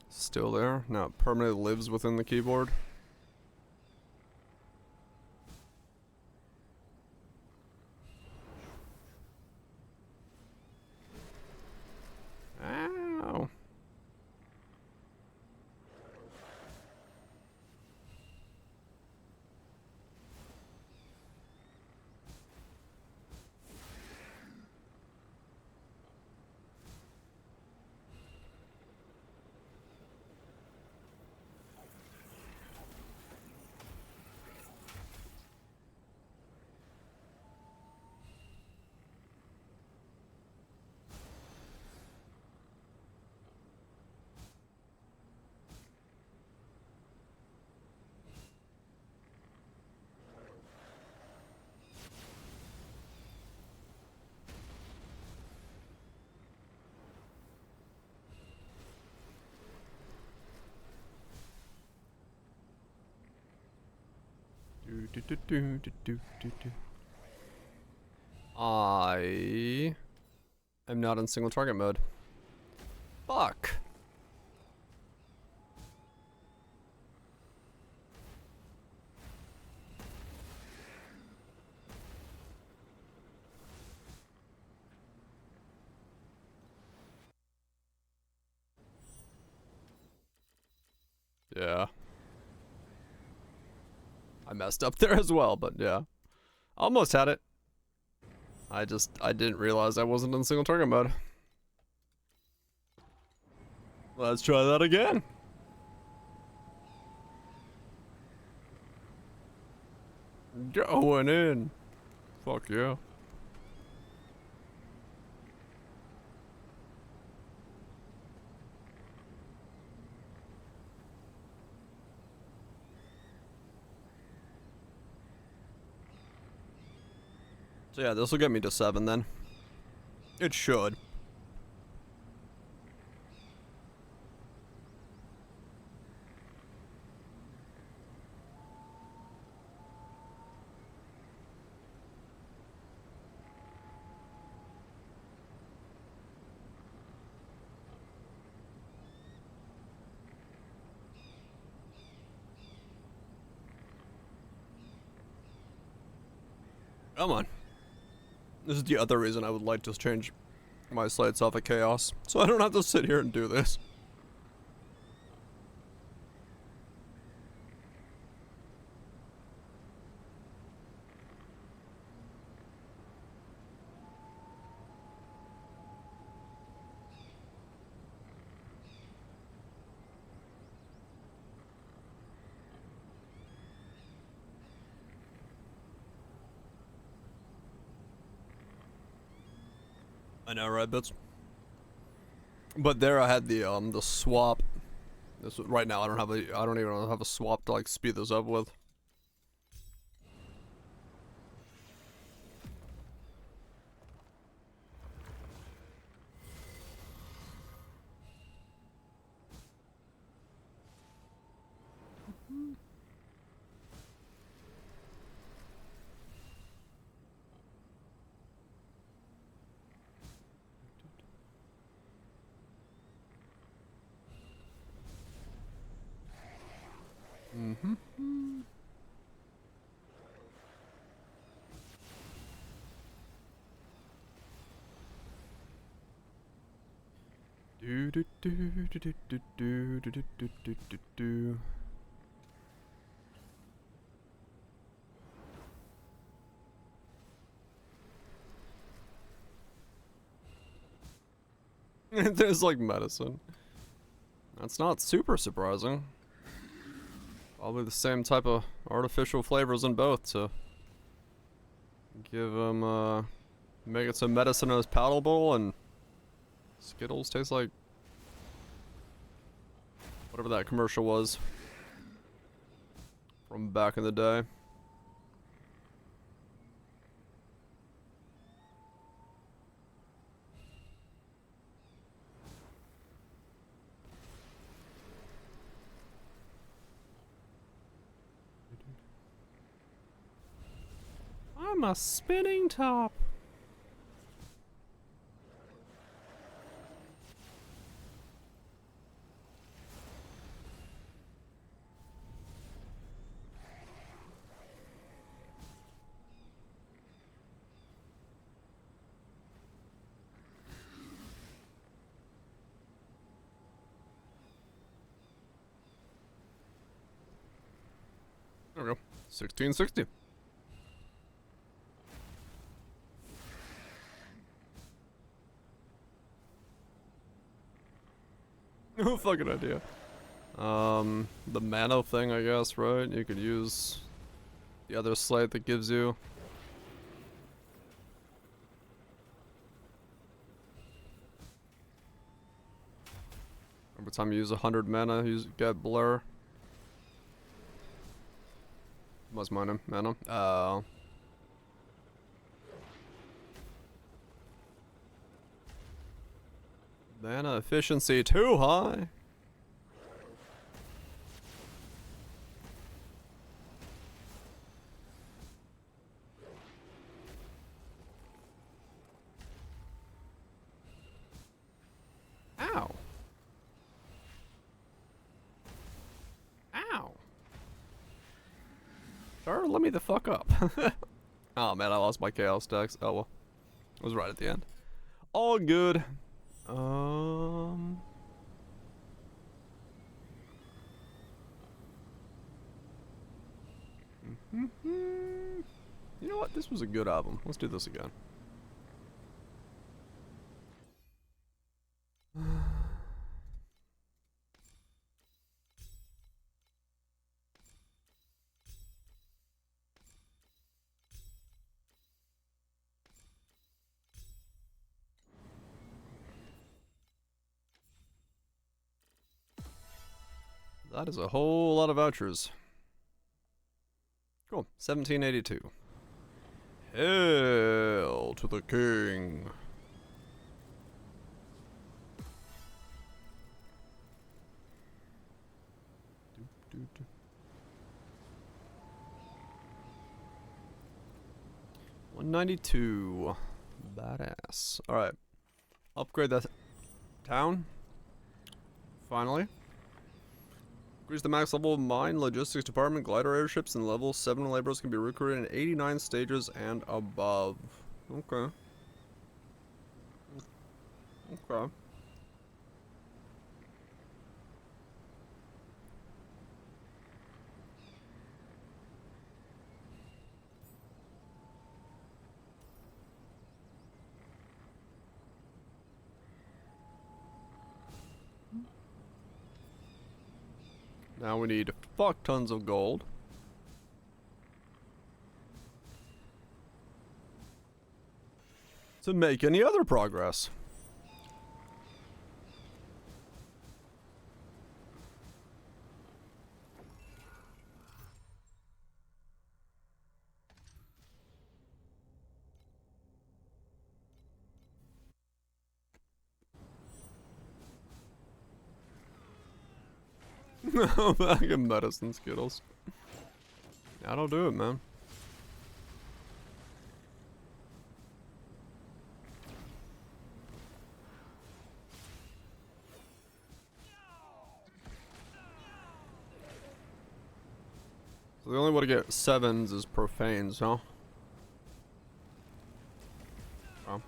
Still there? Now it permanently lives within the keyboard. Ow. I am not in single target mode. Fuck. Yeah. I messed up there as well, but yeah. Almost had it. I didn't realize I wasn't in single target mode. Let's try that again. Going in. Fuck yeah. So yeah, this will get me to 7 then. It should. Come on. This is the other reason I would like to change my slides off of chaos, so I don't have to sit here and do this. I know, right, Bits? But there I had the swap. This right now I don't even have a swap to like speed this up with. Mm-hmm. Do do do do do do do do do do do do. There's like medicine. That's not super surprising. Probably the same type of artificial flavors in both to give them Make it so medicine is palatable and Skittles taste like whatever that commercial was from back in the day. I'm a spinning top. There we go. 1660. No fucking idea. The mana thing, I guess, right? You could use the other slate that gives you. Every time you use 100 mana, you get blur. What's mana? Mana? Oh. Mana efficiency too high. Ow. Ow. Sure, let me the fuck up. Oh man, I lost my chaos stacks. Oh well. It was right at the end. All good. You know what? This was a good album. Let's do this again. That is a whole lot of vouchers. Cool. 1782. Hail to the king. Doop, doop, doop. 192. Badass. Alright. Upgrade that town. Finally. Increase the max level of mine, logistics department, glider airships, and level 7 laborers can be recruited in 89 stages and above. Okay. Okay. Now we need fuck tons of gold. To make any other progress. No, I get medicine Skittles. That'll do it, man. So the only way to get 7s is profanes, huh? Oh.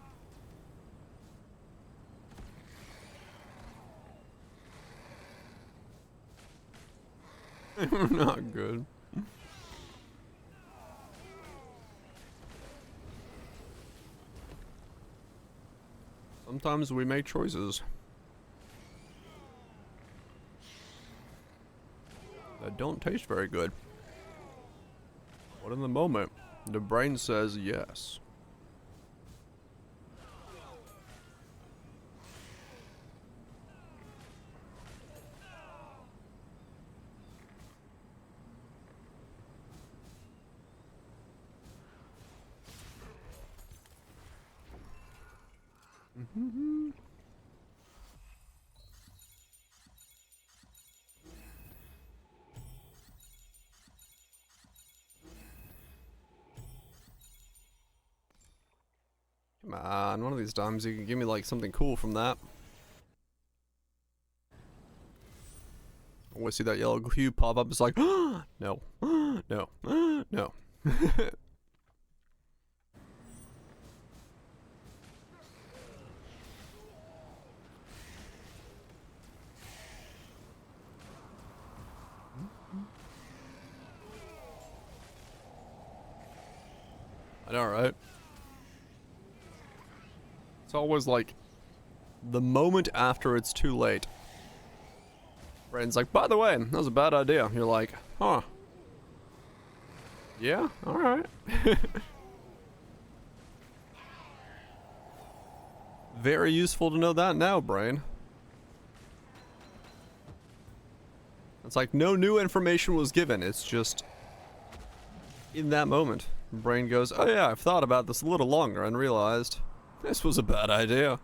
Not good. Sometimes we make choices that don't taste very good. But in the moment, the brain says yes. Come on, one of these times you can give me like something cool from that. I want to see that yellow cube pop up. It's like, no, no, no. I know, right? It's always like the moment after it's too late. Brain's like, by the way, that was a bad idea. You're like, huh. Yeah, alright. Very useful to know that now, brain. It's like no new information was given. It's just in that moment. Brain goes, oh yeah, I've thought about this a little longer and realized this was a bad idea.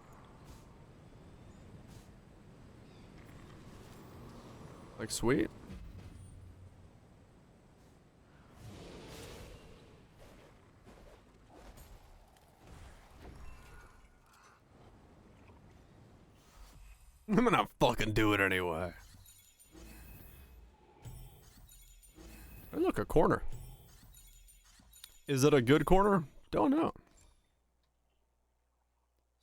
Like, sweet. I'm gonna fucking do it anyway. Hey, look, a corner. Is it a good corner? Don't know.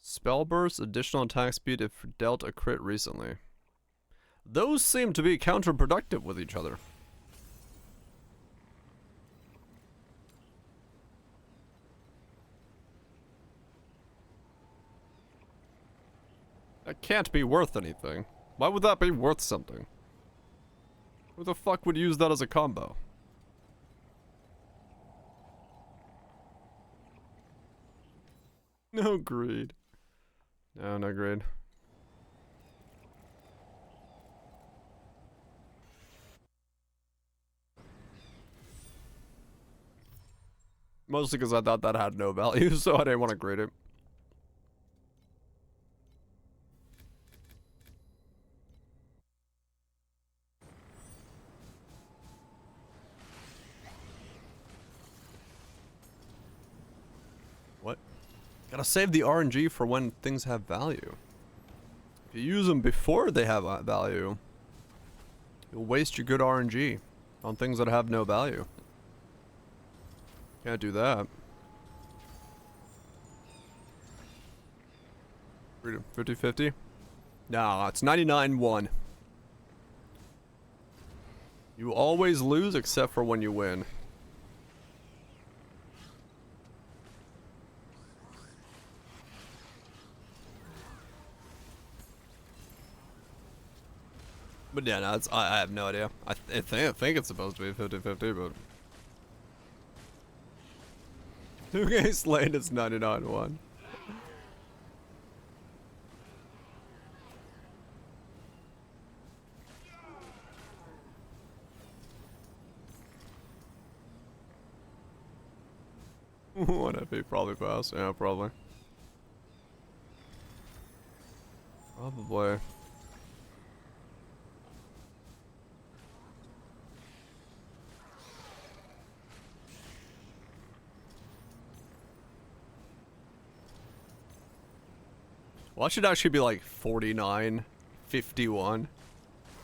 Spell burst, additional attack speed if dealt a crit recently. Those seem to be counterproductive with each other. That can't be worth anything. Why would that be worth something? Who the fuck would use that as a combo? No greed. No, no greed. Mostly because I thought that had no value, so I didn't want to grade it. What? Gotta save the RNG for when things have value. If you use them before they have value, you'll waste your good RNG on things that have no value. Can't do that. 50-50? Nah, it's 99-1. You always lose except for when you win. But yeah, no, it's, I have no idea. I think it's supposed to be 50-50, but... 2K Slate is 99-1. What if he probably passed? Yeah, probably. Probably. Well, it should actually be like 49-51.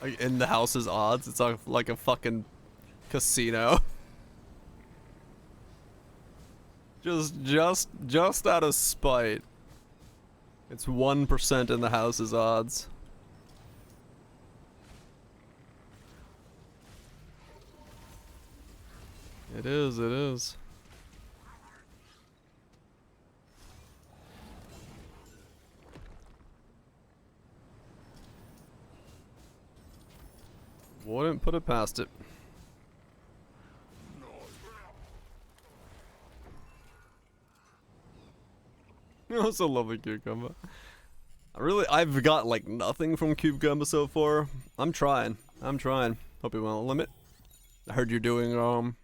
Like in the house's odds, it's like a fucking casino. just out of spite. It's 1% in the house's odds. It is, it is. Wouldn't put it past it. That's a lovely cucumber. I've got like nothing from cucumber so far. I'm trying. Hope you want a limit. I heard you're doing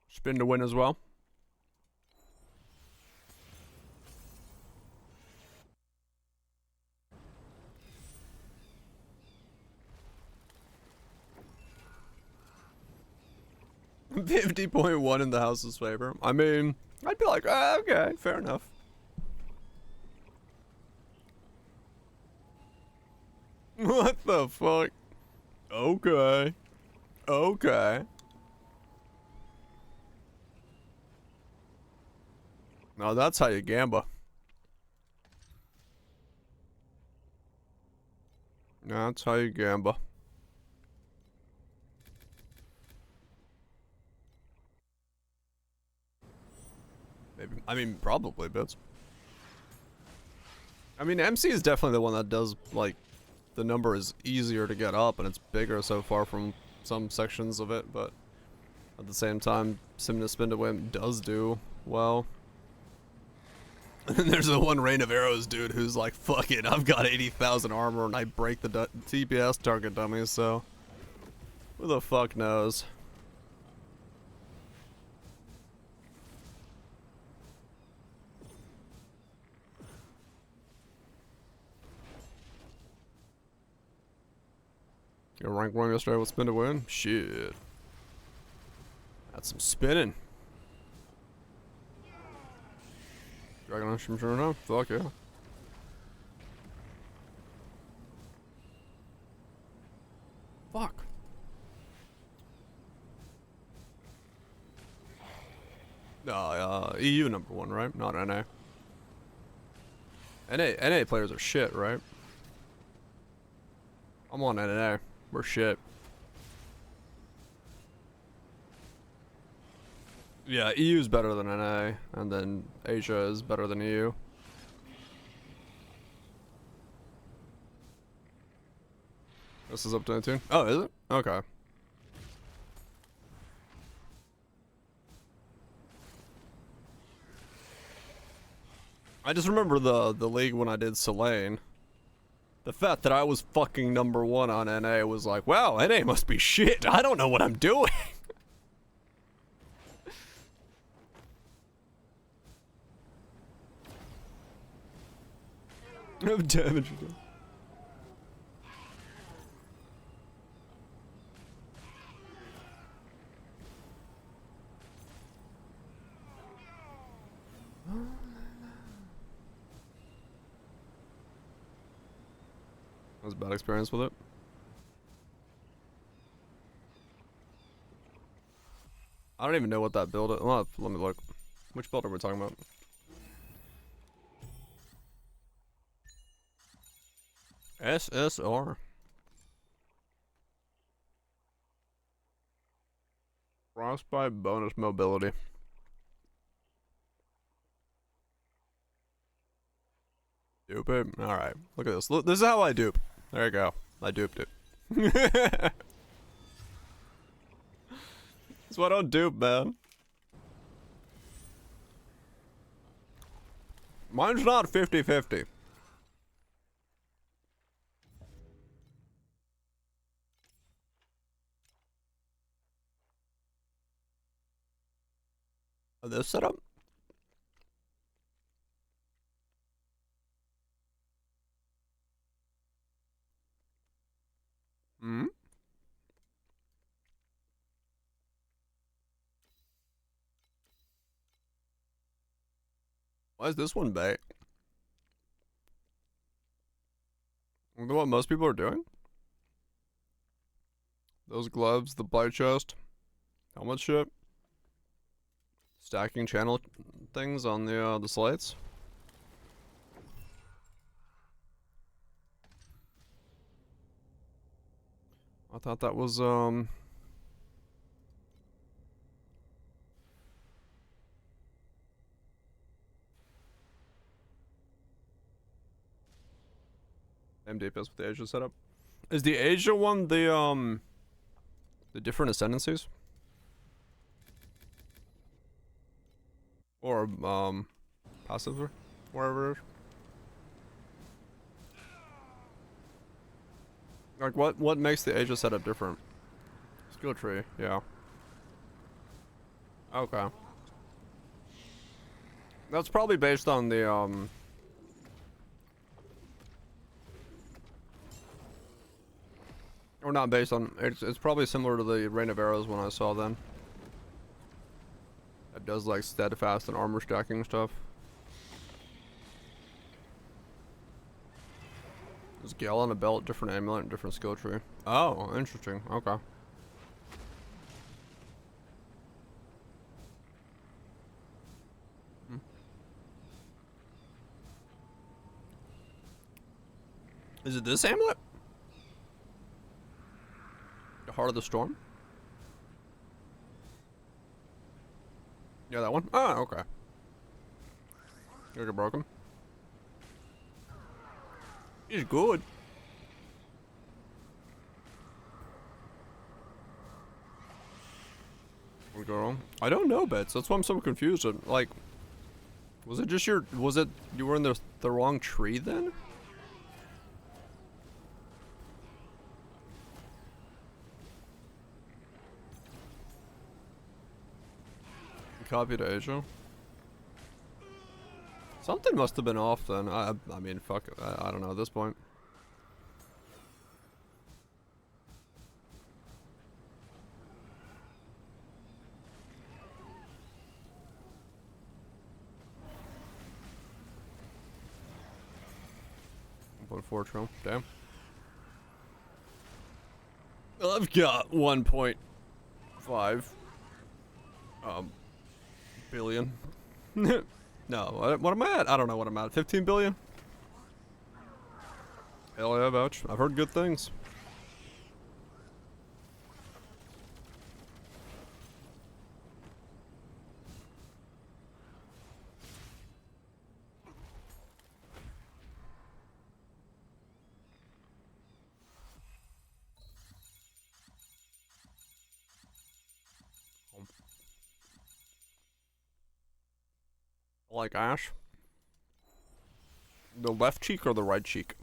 spin to win as well. 50.1 in the house's favor. I mean, I'd be like, okay, fair enough. What the fuck? Okay. Okay. Now that's how you gamble. That's how you gamble. Maybe. I mean, probably bits. I mean, MC is definitely the one that does, like, the number is easier to get up and it's bigger so far from some sections of it, but at the same time, Sim to Spin to Win does do well. And then there's the one Rain of Arrows dude who's like, fuck it, I've got 80,000 armor and I break the TPS target dummies, so who the fuck knows? Your rank 1 yesterday with Spin to Win? Shit. That's some spinning. Dragon Rush from sure enough? Fuck yeah. Fuck. EU number 1, right? Not NA. NA players are shit, right? I'm on NA. We're shit. Yeah, EU's better than NA, and then Asia is better than EU. This is up to 19? Oh, is it? Okay. I just remember the league when I did Selene. The fact that I was fucking number 1 on NA was like, wow, NA must be shit. I don't know what I'm doing. Damage. That was a bad experience with it. I don't even know what that build is. Well, let me look. Which build are we talking about? SSR. Frostbite bonus mobility. Dupe it? Alright. Look at this. Look, this is how I dupe. There you go. I duped it. That's why I don't dupe, man. Mine's not 50-50. This setup? Hmm? Why is this one bait? Isn't that what most people are doing? Those gloves, the blight chest, helmet shit, stacking channel things on the slates. I thought that was MDPS with the Asia setup. Is the Asia one the different ascendancies? Or passives or wherever it is? Like what makes the Asia setup different? Skill tree, yeah. Okay. That's probably based on the or not based on, it's probably similar to the Rain of Arrows when I saw then. It does like steadfast and armor stacking stuff. There's Gale on a belt, different amulet, and different skill tree. Oh, interesting. Okay. Is it this amulet? The Heart of the Storm? Yeah, that one? Ah, okay. You get broken? He's good. We go wrong? I don't know, Bets. That's why I'm so confused. Like, was it just you were in the wrong tree then? Copy to Asia. Something must have been off then. I mean, fuck it. I don't know at this point. $1.4 trillion. Damn. Well, I've got 1.5 billion. No, what am I at? I don't know what I'm at. 15 billion? Hell yeah, vouch. I've heard good things. Like Ash? The left cheek or the right cheek?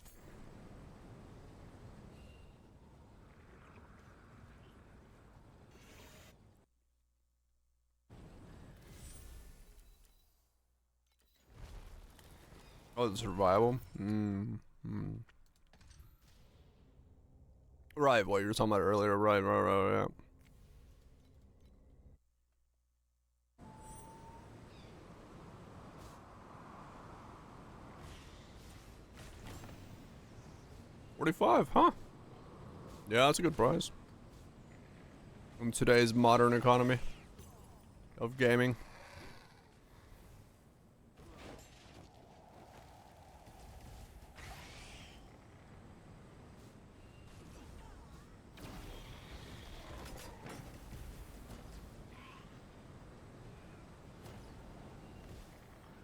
Oh, the survival? Right, what you were talking about earlier. Right, yeah. $45, huh? Yeah, that's a good price. In today's modern economy of gaming.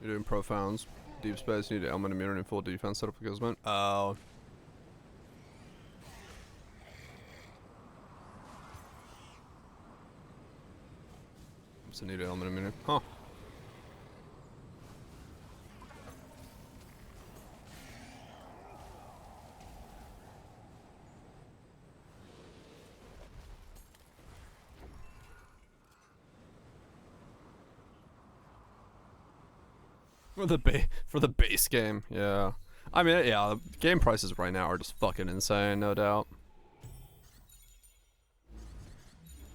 You're doing profounds. Deep space, you need element immunity and full defense setup because man. Oh. So need element immunity. Huh. For the base game, yeah. I mean, yeah, the game prices right now are just fucking insane, no doubt.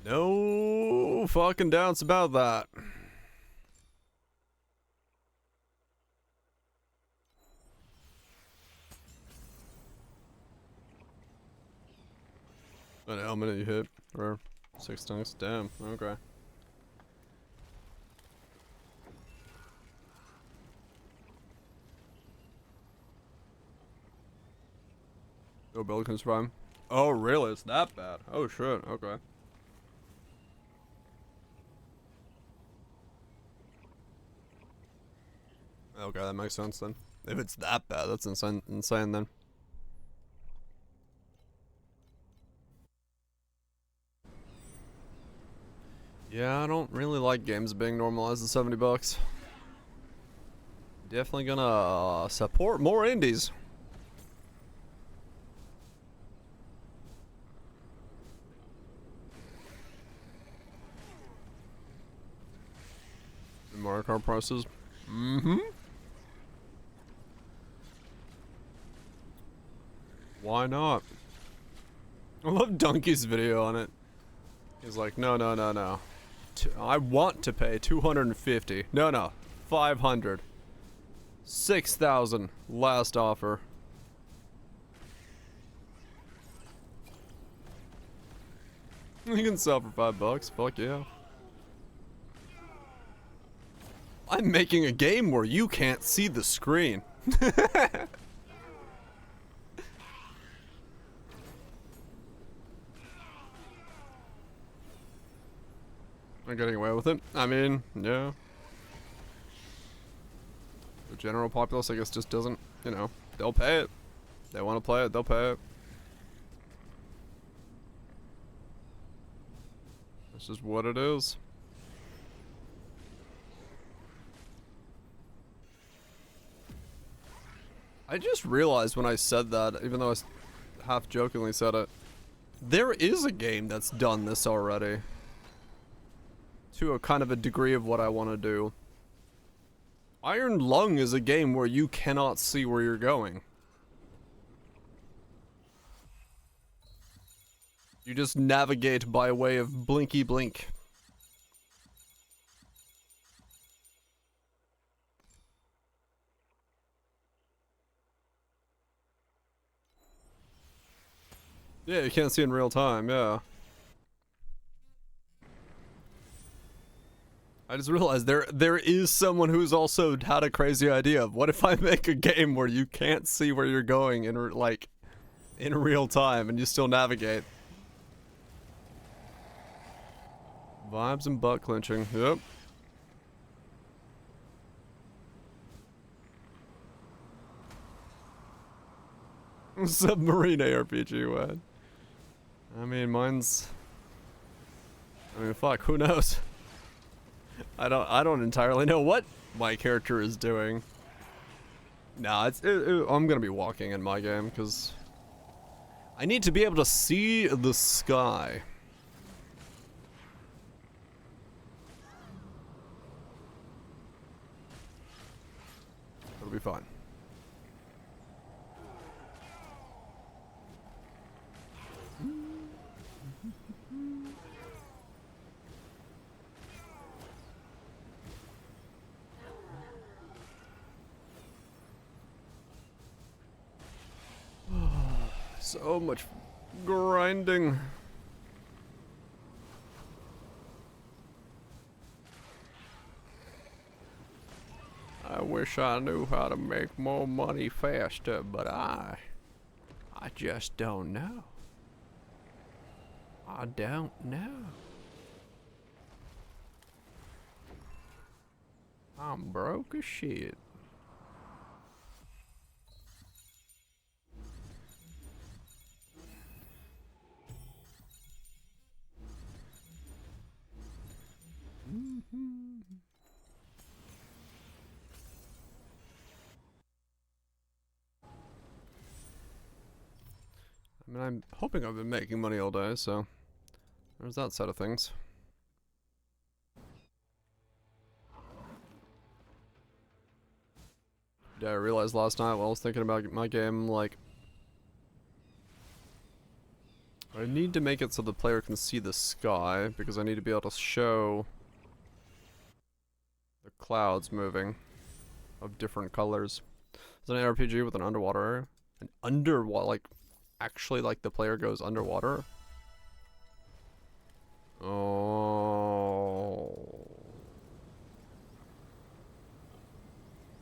No fucking doubts about that. An element you hit, or 6 stunks. Damn, okay. No build can survive. Oh, really? It's that bad? Oh, shit. Okay. Okay, that makes sense then. If it's that bad, that's insane then. Yeah, I don't really like games being normalized at $70. Definitely gonna support more indies. Mario Kart prices. Why not? I love Donkey's video on it. He's like, no. I want to pay 250. No, 500. 6,000. Last offer. You can sell for $5. Fuck yeah. I'm making a game where you can't see the screen. I'm getting away with it. I mean, yeah. The general populace, I guess, just doesn't, you know, they'll pay it. They want to play it, they'll pay it. That's just what it is. I just realized when I said that, even though I half jokingly said it, there is a game that's done this already. To a kind of a degree of what I want to do. Iron Lung is a game where you cannot see where you're going. You just navigate by way of blinky blink. Yeah, you can't see in real time, yeah. I just realized there is someone who's also had a crazy idea of what if I make a game where you can't see where you're going in in real time and you still navigate. Vibes and butt clenching. Yep. Submarine ARPG, what? I mean, fuck, who knows? I don't entirely know what my character is doing. Nah, I'm gonna be walking in my game, because I need to be able to see the sky. It'll be fine. So much grinding. I wish I knew how to make more money faster, but I just don't know. I don't know. I'm broke as shit. I mean, I'm hoping I've been making money all day, so there's that side of things. Yeah, I realized last night while I was thinking about my game, like, I need to make it so the player can see the sky, because I need to be able to show the clouds moving of different colors. It's an RPG with an underwater area. An underwater, like, actually, like, the player goes underwater. Oh.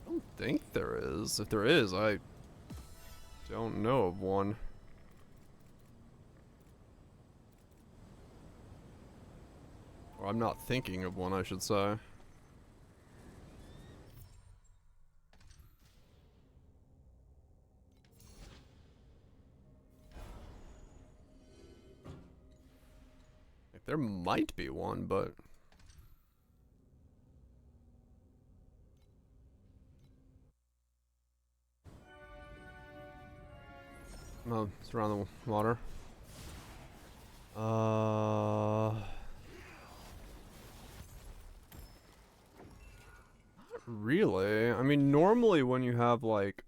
I don't think there is. If there is, I don't know of one. Or I'm not thinking of one, I should say. There might be one, but no, it's around the water. Not really. I mean, normally when you have like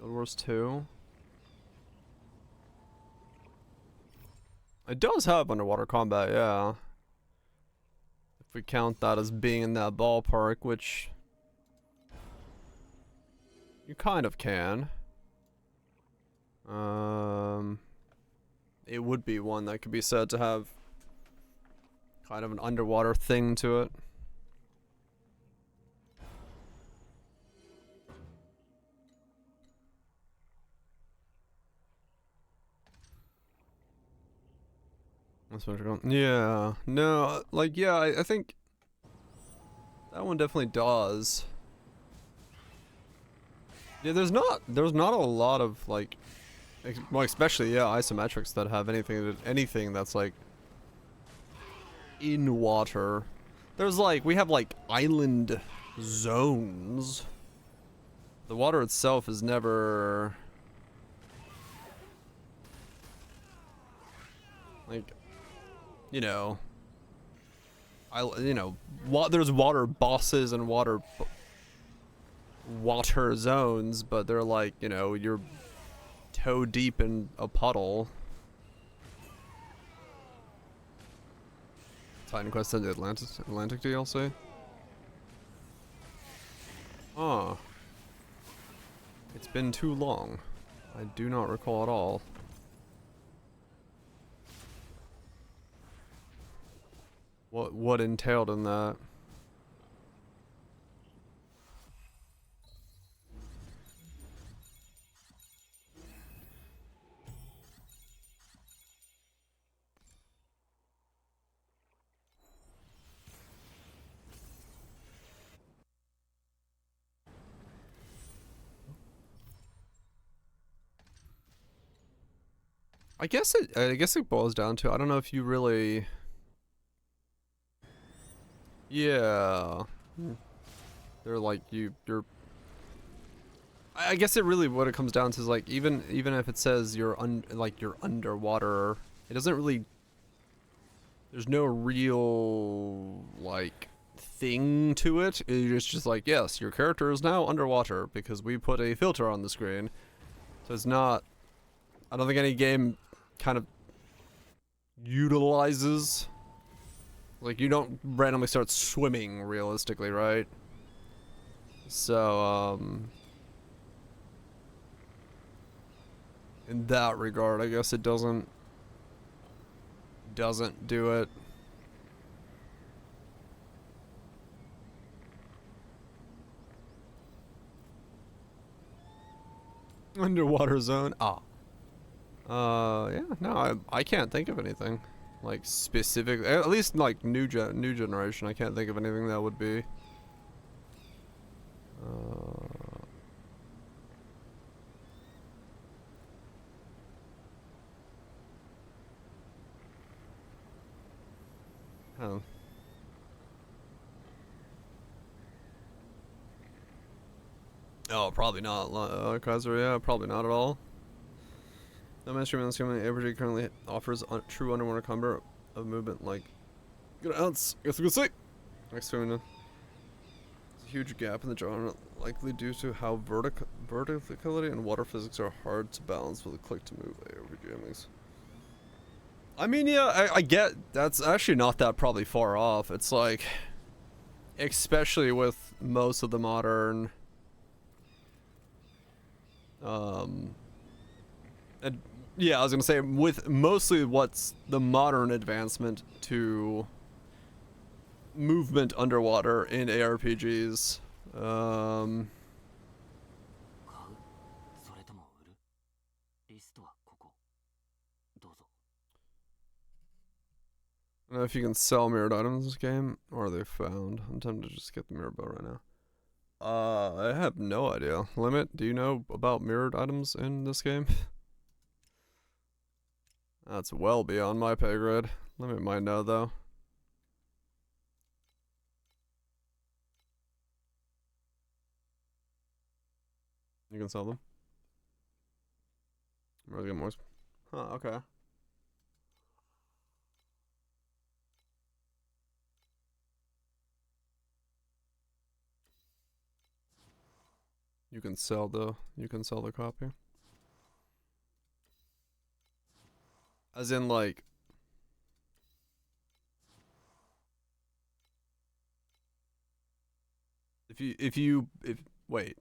Guild Wars 2. It does have underwater combat, yeah. If we count that as being in that ballpark, which you kind of can. It would be one that could be said to have kind of an underwater thing to it. That's what you're going. Yeah, no, like, yeah, I think that one definitely does. Yeah, there's not a lot of like, well, especially yeah, isometrics that have anything that's like in water. There's like we have like island zones. The water itself is never like, you know, there's water bosses and water zones, but they're like, you know, you're toe deep in a puddle. Titan Quest and the Atlantic DLC. Ah, it's been too long. I do not recall at all. What entailed in that? I guess it boils down to, I don't know if you really. Yeah. They're like you're I guess it really what it comes down to is like even if it says you're underwater, it doesn't really, there's no real like thing to it. It's just like, yes, your character is now underwater because we put a filter on the screen. So it's not, I don't think any game kind of utilizes, like, you don't randomly start swimming realistically, right? So in that regard, I guess it doesn't do it. Underwater zone. Ah. Yeah, no, I can't think of anything like specific. At least like new generation. I can't think of anything that would be. Oh. Oh, probably not. Kaiser, yeah, probably not at all. No mainstream on the ARPG currently offers true underwater combat of movement like good ounce. Guess we could say. Next to there's a huge gap in the genre, likely due to how verticality and water physics are hard to balance with a click to move ARPG enemies. I mean, yeah, I get that's actually not that probably far off. It's like, especially with most of the modern yeah, I was gonna say with mostly what's the modern advancement to movement underwater in ARPGs. 買うそれとも売るリストはここどうぞ I don't know if you can sell mirrored items in this game, or are they found? I'm tempted to just get the mirror bow right now. I have no idea. Limit, do you know about mirrored items in this game? That's well beyond my pay grade. Limit might know though. You can sell them. Really get more. Huh, okay. You can sell the copy. As in like if wait.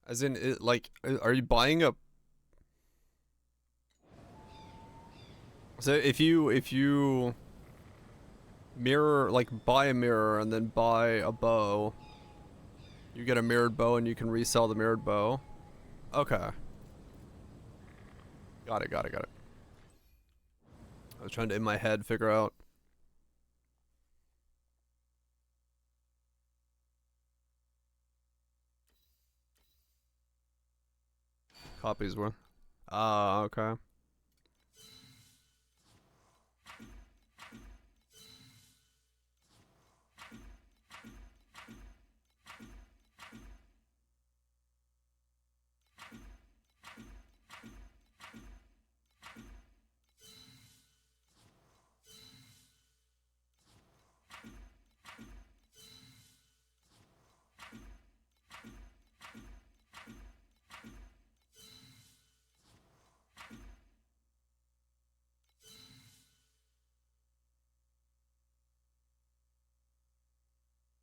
As in it like are you buying a So if you mirror like buy a mirror and then buy a bow, you get a mirrored bow and you can resell the mirrored bow. Okay. Got it. I was trying to in my head figure out. Copies were. Ah, okay.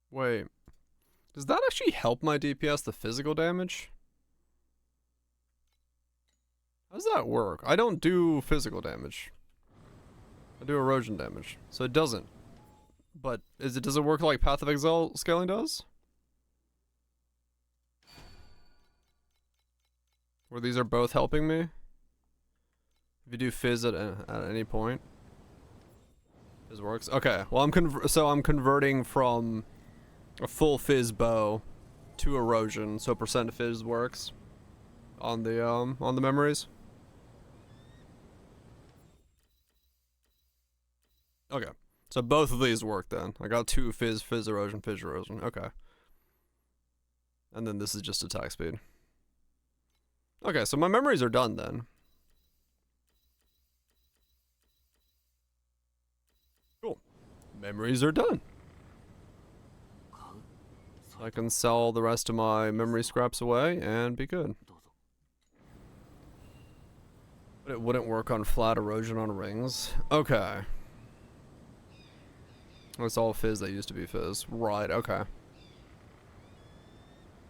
Wait. Does that actually help my DPS, the physical damage? How does that work? I don't do physical damage. I do erosion damage. So it doesn't. But does it work like Path of Exile scaling does? Where these are both helping me? If you do fizz at any point. Fizz works. Okay. Well, I'm converting from a full fizz bow to erosion, so percent fizz works on the memories. Okay. So both of these work then. I got 2 fizz erosion, fizz erosion. Okay. And then this is just attack speed. Okay, so my memories are done then. Cool. Memories are done. I can sell the rest of my memory scraps away and be good. But it wouldn't work on flat erosion on rings. Okay. It's all fizz that used to be fizz. Right, okay.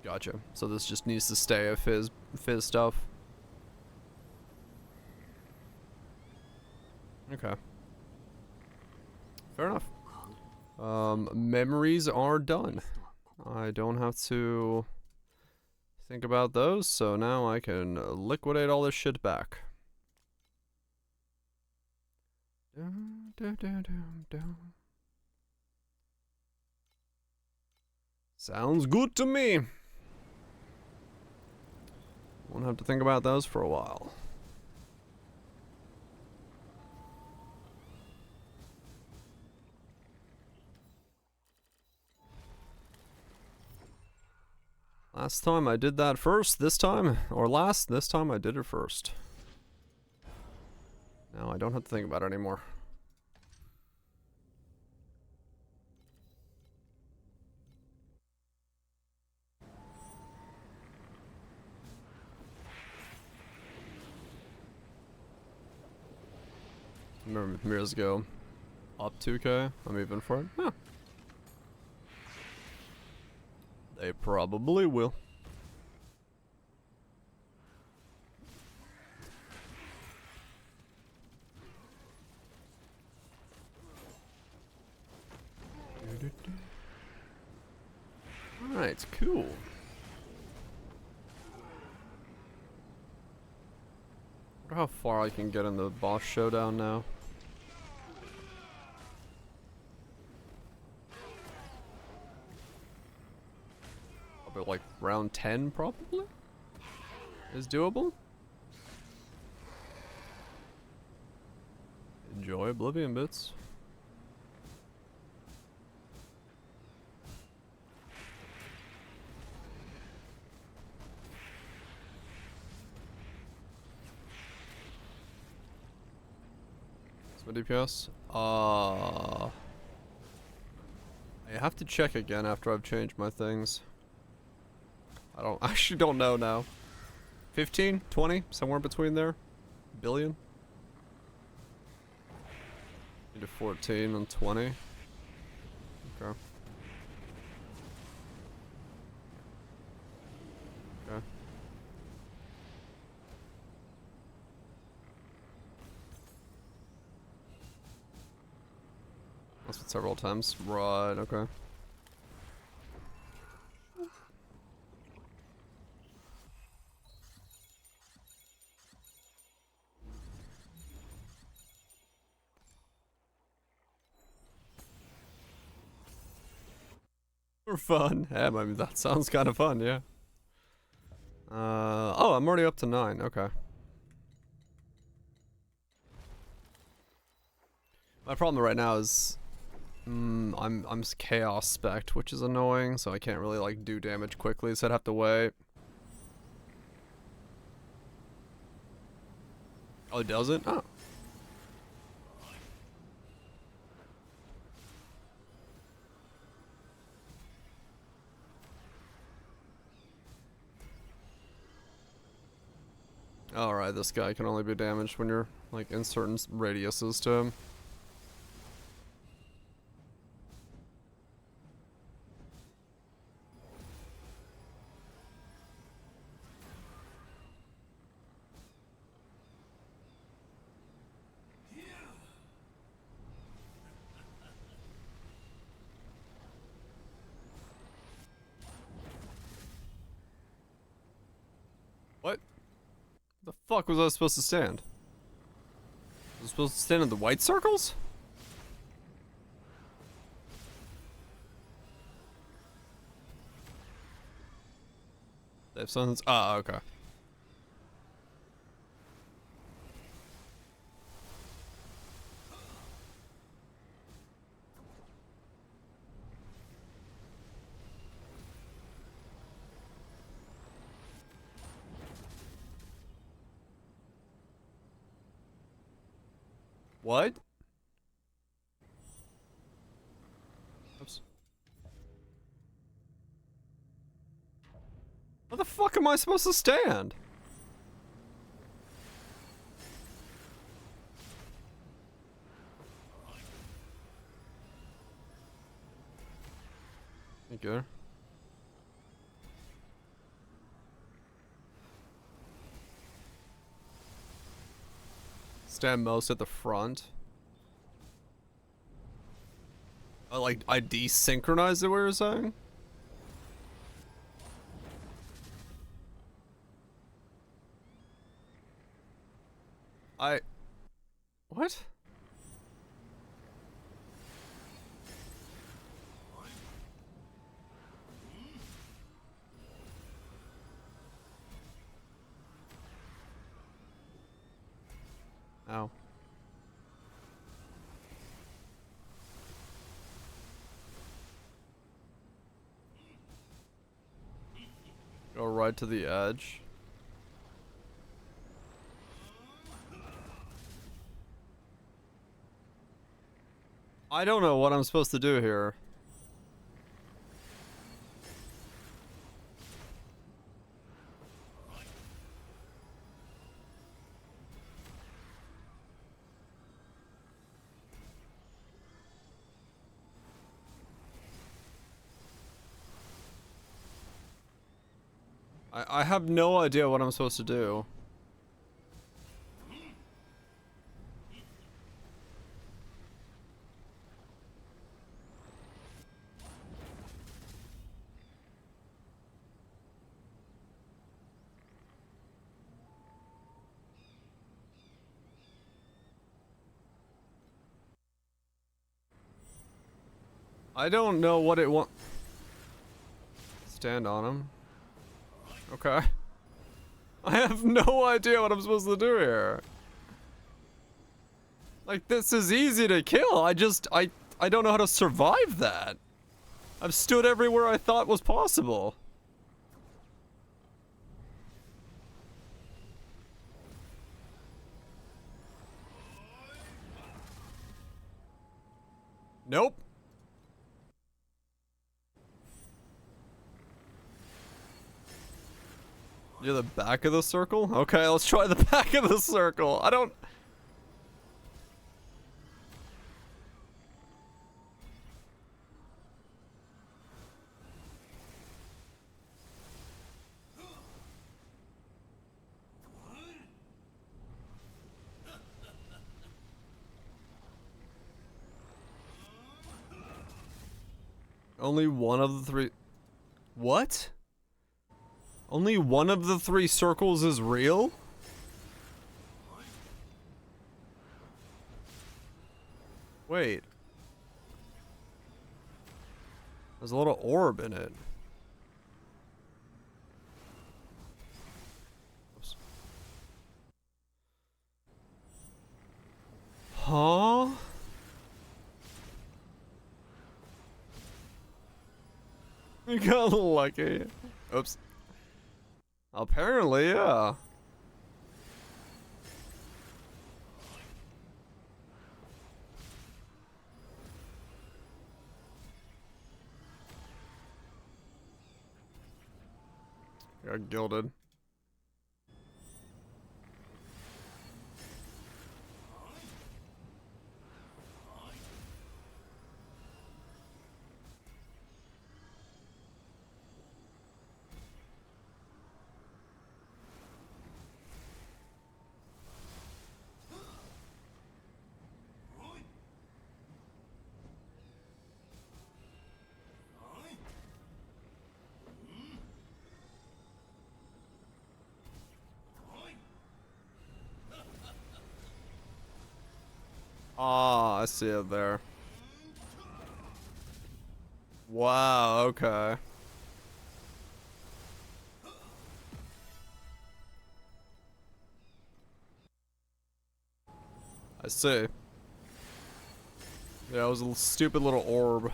Gotcha. So this just needs to stay a fizz stuff. Okay. Fair enough. Memories are done. I don't have to think about those, so now I can liquidate all this shit back. Sounds good to me. Won't have to think about those for a while. Last time I did that first, this time I did it first. Now I don't have to think about it anymore. Remember, mirrors go up 2k. I'm even for it. Yeah. They probably will. Alright, cool. I wonder how far I can get in the boss showdown now. Probably like round 10 probably is doable. Enjoy Oblivion bits. What's my DPS? I have to check again after I've changed my things. I actually don't know now. 15, 20, somewhere between there. Billion. Into 14 and 20. Okay. Okay. That's what several times. Right, okay. For fun. Yeah, I mean, that sounds kind of fun, yeah. Oh, I'm already up to 9, okay. My problem right now is I'm chaos spec'd, which is annoying, so I can't really like do damage quickly, so I'd have to wait. Oh, it doesn't? Oh. Alright, this guy can only be damaged when you're like in certain radiuses to him. What? The fuck was I supposed to stand? Was I supposed to stand in the white circles? They have suns. Ah, okay. What? Oops. How the fuck am I supposed to stand? Thank you. Stand most at the front. I desynchronized it, what you're saying? What? Ow. Go right to the edge. I don't know what I'm supposed to do here. I have no idea what I'm supposed to do. I don't know what it want. Stand on him. Okay. I have no idea what I'm supposed to do here. Like, this is easy to kill. I don't know how to survive that. I've stood everywhere I thought was possible. Nope. You're the back of the circle? Okay, let's try the back of the circle. I don't... Only one of the three... What? Only one of the three circles is real? Wait. There's a little orb in it. Oops. Huh? You got lucky. Oops. Apparently, yeah. Got gilded. Ah, I see it there. Wow, okay. I see. Yeah, it was a stupid little orb.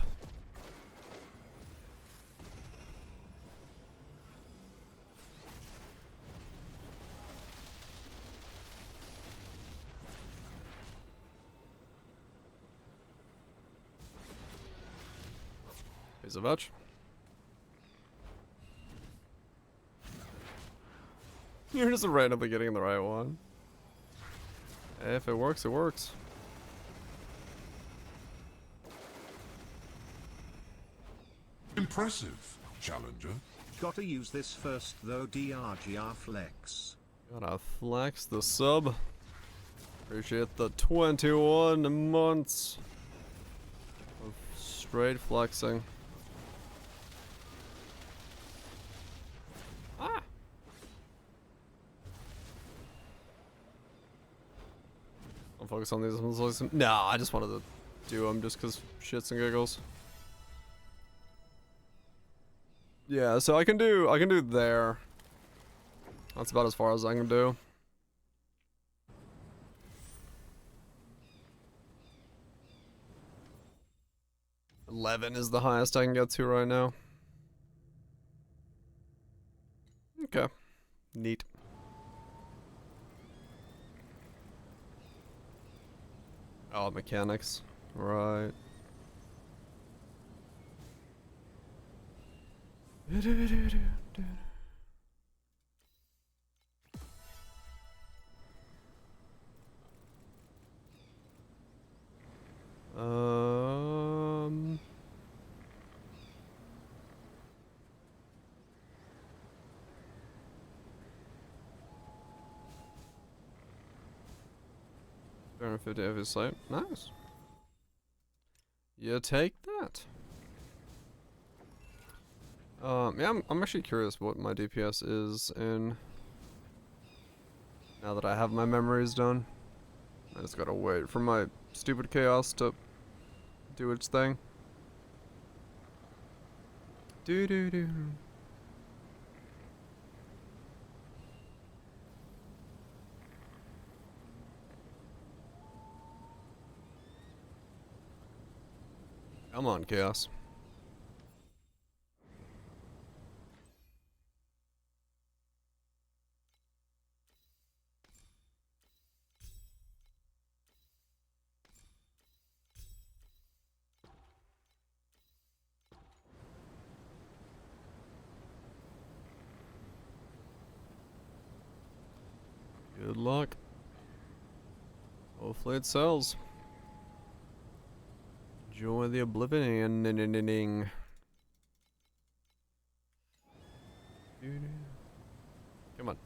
Piece of etch. You're just randomly getting the right one. If it works, it works. Impressive, challenger. Gotta use this first though, DRGR flex. Gotta flex the sub. Appreciate the 21 months of straight flexing. Ah! I'll focus on these ones. Nah, I just wanted to do them just because shits and giggles. Yeah, so I can do there. That's about as far as I can do. $11 is the highest I can get to right now. Okay. Neat. Oh, mechanics. Right. Um. 250 of his sight. Nice. You take that. Yeah, I'm actually curious what my DPS is in. Now that I have my memories done. I just gotta wait for my stupid chaos to do its thing. Do do do. Come on, chaos. Good luck. Hopefully it sells. Enjoy the oblivion. Come on.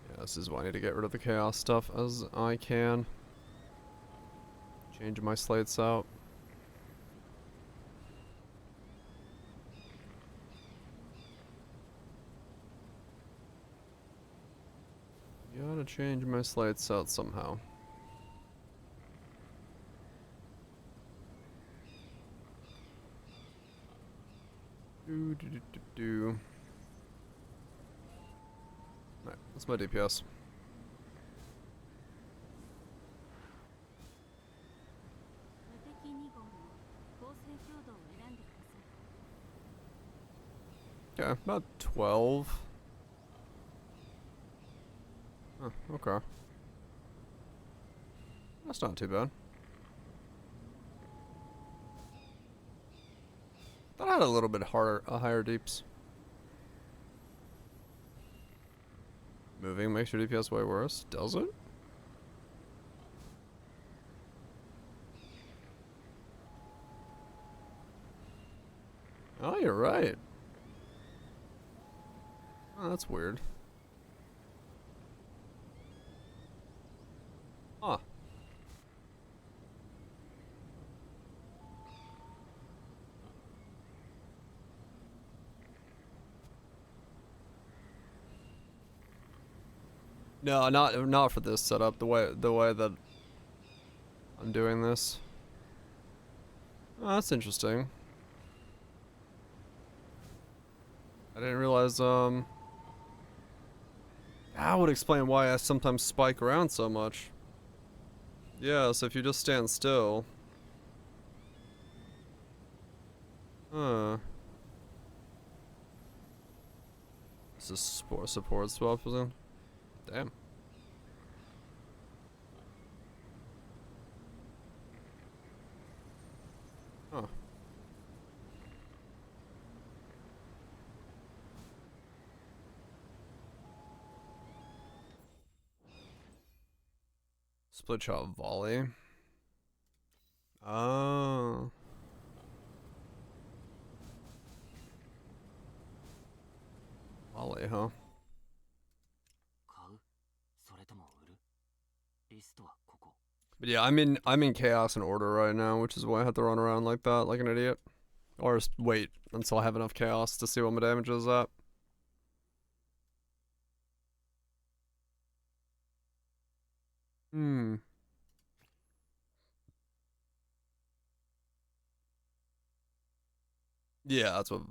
Yeah, this is why I need to get rid of the chaos stuff as I can. Change my slates out. Gotta change my slates out somehow. Do. Alright, that's my DPS. 無敵2号の構成強度を選んでください。 Okay, about 12. Oh, okay. That's not too bad. Thought I had a little bit harder, higher deeps. Moving makes your DPS way worse, does it? Oh, you're right. Oh, that's weird. Huh. No, not for this setup. The way that I'm doing this. Oh, that's interesting. I didn't realize that would explain why I sometimes spike around so much. Yeah, so if you just stand still. Huh. This is support swap, is it? Damn. Huh. Split shot volley. Oh. Volley, huh? 買うそれとも売るリストはここ But yeah, I'm in chaos and order right now, which is why I have to run around like that, like an idiot. Or just wait until I have enough chaos to see what my damage is at. Hmm. Yeah, that's what.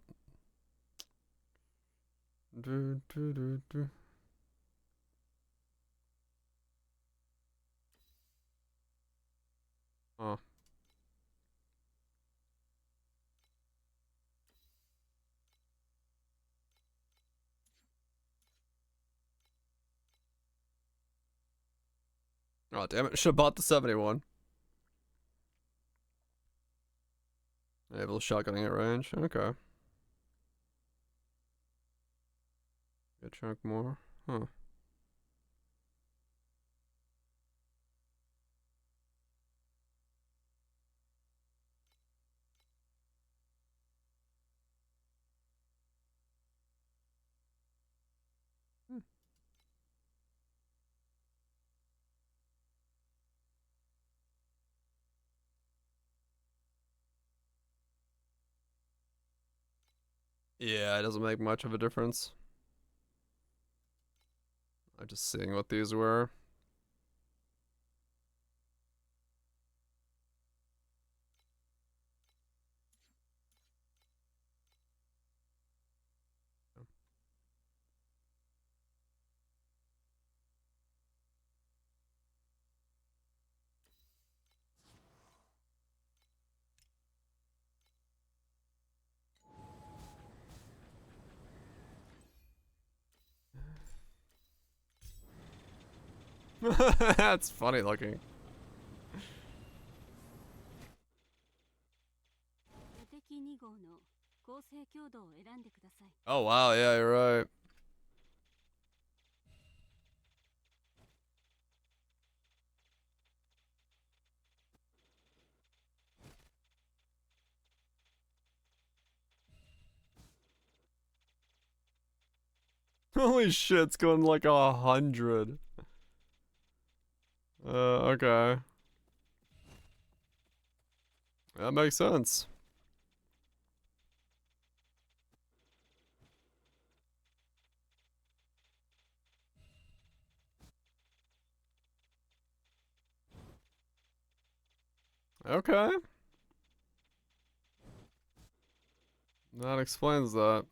Oh. Oh, damn it. Should have bought the 71. Able to shotgunning at range. Okay. Get chunk more. Huh. Yeah, it doesn't make much of a difference. I'm just seeing what these were. That's funny looking. 無敵2号の構成強度を選んでください。 Oh wow, yeah, you're right. Holy shit, it's going like 100. Okay. That makes sense. Okay. That explains that.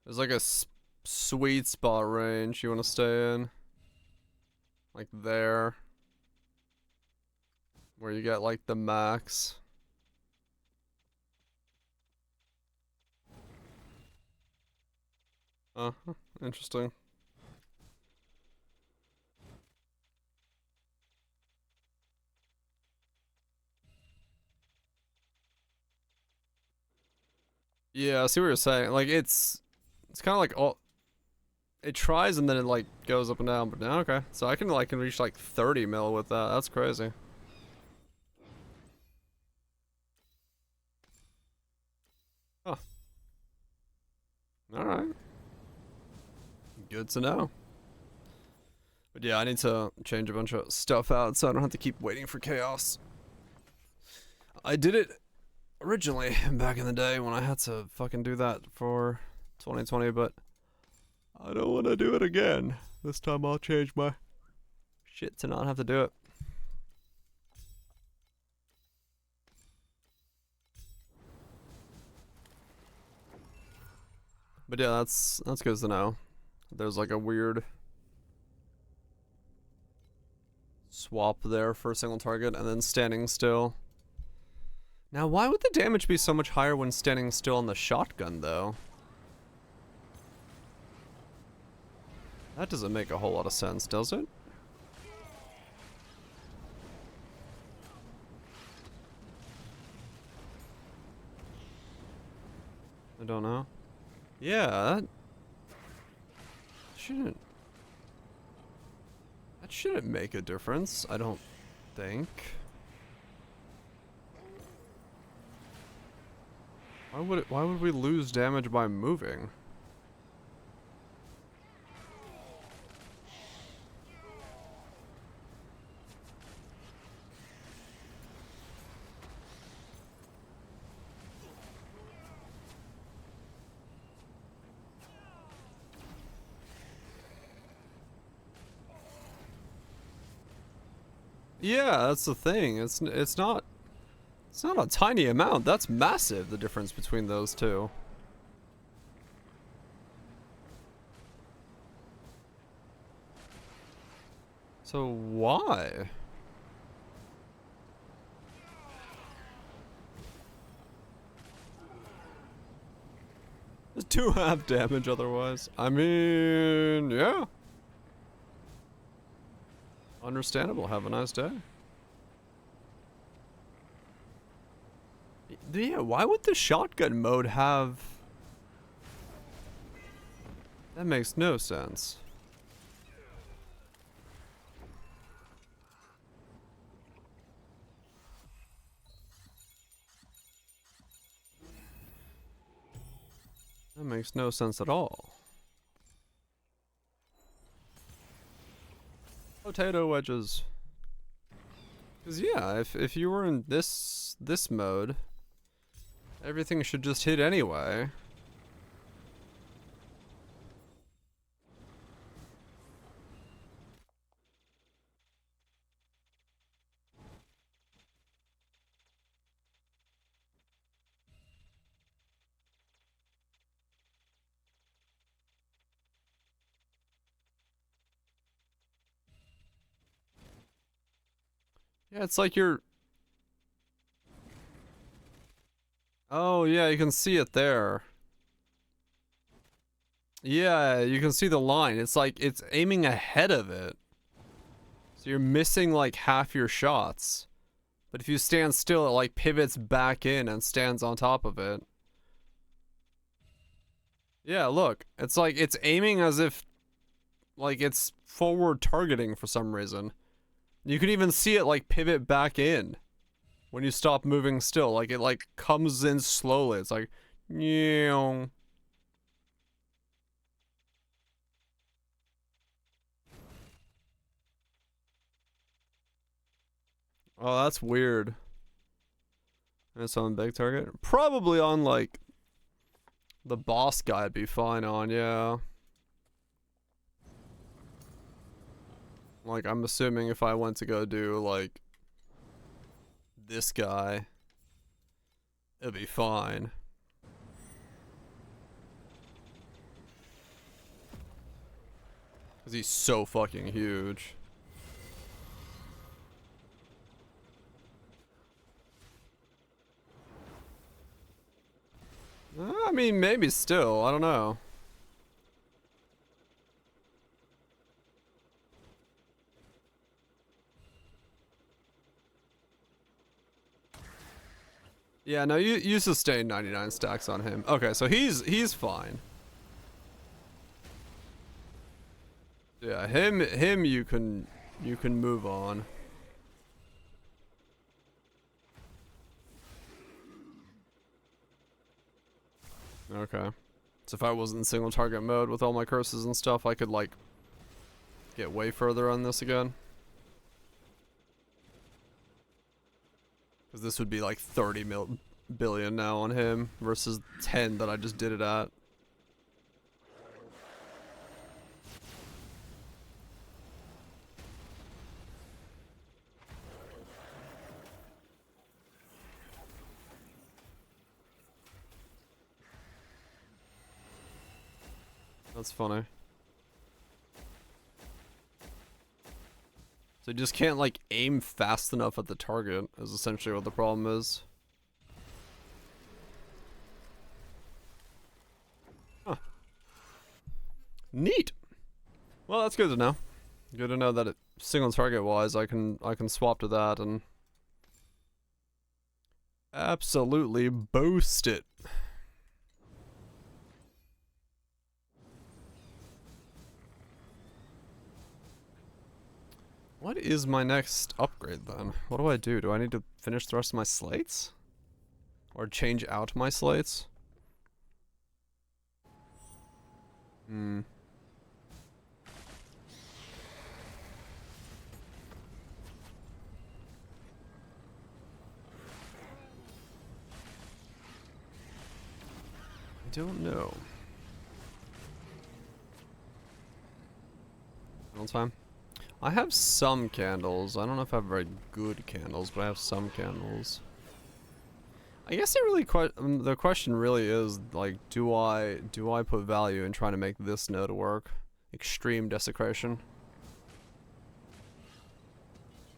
There's like a sweet spot range you want to stay in. Like there. Where you get like the max. Interesting. Yeah, I see what you're saying. Like it's kind of like all it tries and then it like goes up and down, but now okay. So I can reach like 30 mil with that. That's crazy. Huh. All right. Good to know. But yeah, I need to change a bunch of stuff out so I don't have to keep waiting for chaos. I did it originally back in the day when I had to fucking do that for 2020, but I don't want to do it again. This time I'll change my shit to not have to do it. But yeah, that's good to know. There's like a weird swap there for a single target and then standing still. Now, why would the damage be so much higher when standing still on the shotgun, though? That doesn't make a whole lot of sense, does it? I don't know. Yeah, that shouldn't make a difference, I don't think. Why would we lose damage by moving? Yeah, that's the thing. It's not a tiny amount. That's massive, the difference between those two. So why? It's 2 half damage otherwise. I mean, yeah. Understandable. Have a nice day. Yeah, why would the shotgun mode have... That makes no sense. That makes no sense at all. Potato wedges. Cause yeah, if you were in this mode, everything should just hit anyway. Yeah, it's like you're... Oh yeah, you can see it there. Yeah, you can see the line. It's like it's aiming ahead of it. So you're missing like half your shots. But if you stand still, it like pivots back in and stands on top of it. Yeah, look. It's like it's aiming as if like it's forward targeting for some reason. You can even see it like pivot back in When you stop moving still, like it like comes in slowly. It's like, meow. Oh, that's weird. It's on big target. Probably on like the boss guy would be fine on, yeah. Like I'm assuming if I went to go do like this guy, it'd be fine. Cause he's so fucking huge. I mean, maybe still. I don't know. Yeah, no, you sustain 99 stacks on him. Okay, so he's fine. Yeah, him you can move on. Okay. So if I wasn't in single target mode with all my curses and stuff, I could like get way further on this again. Because this would be like 30 billion now on him versus 10 that I just did it at. That's funny. So you just can't like aim fast enough at the target is essentially what the problem is. Huh. Neat. Well, that's good to know. Good to know that it single target wise I can swap to that and absolutely boost it. What is my next upgrade then? What do I do? Do I need to finish the rest of my slates? Or change out my slates? Hmm. I don't know. All time. I have some candles. I don't know if I have very good candles, but I have some candles. I guess it really the question really is like, do I put value in trying to make this node work? Extreme desecration.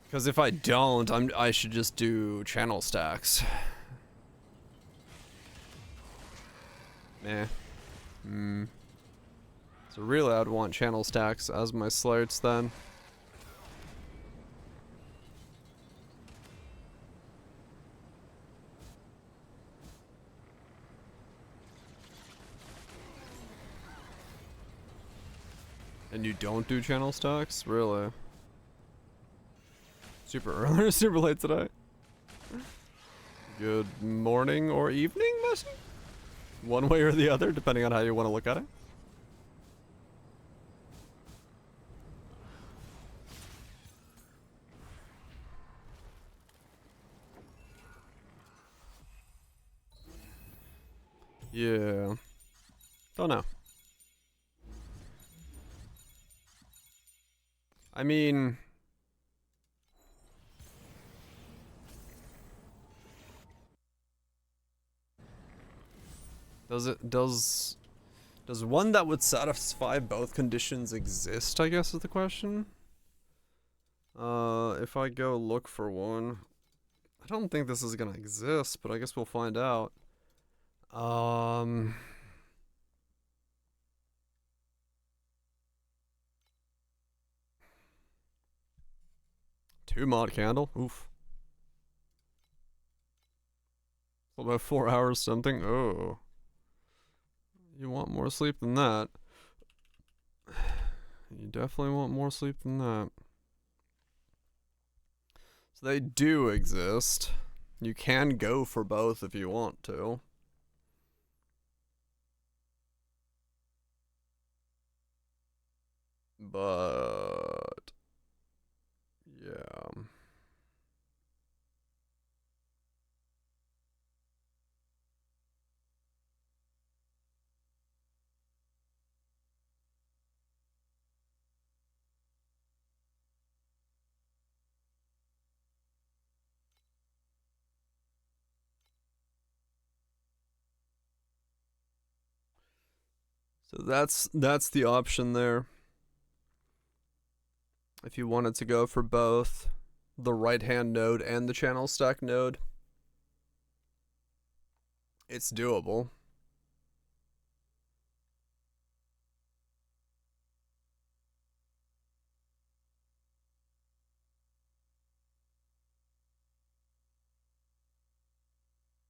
Because if I don't, I should just do channel stacks. Nah. Hmm. So really, I'd want channel stacks as my slates then. And you don't do channel stacks? Really? Super early or super late today? Good morning or evening, Messi? One way or the other, depending on how you want to look at it. Yeah. Don't know. I mean... Does one that would satisfy both conditions exist, I guess is the question? If I go look for one... I don't think this is gonna exist, but I guess we'll find out. 2 mod candle? Oof. About 4 hours something? Oh. You want more sleep than that. You definitely want more sleep than that. So they do exist. You can go for both if you want to. But yeah. So that's the option there. If you wanted to go for both the right hand node and the channel stack node, it's doable.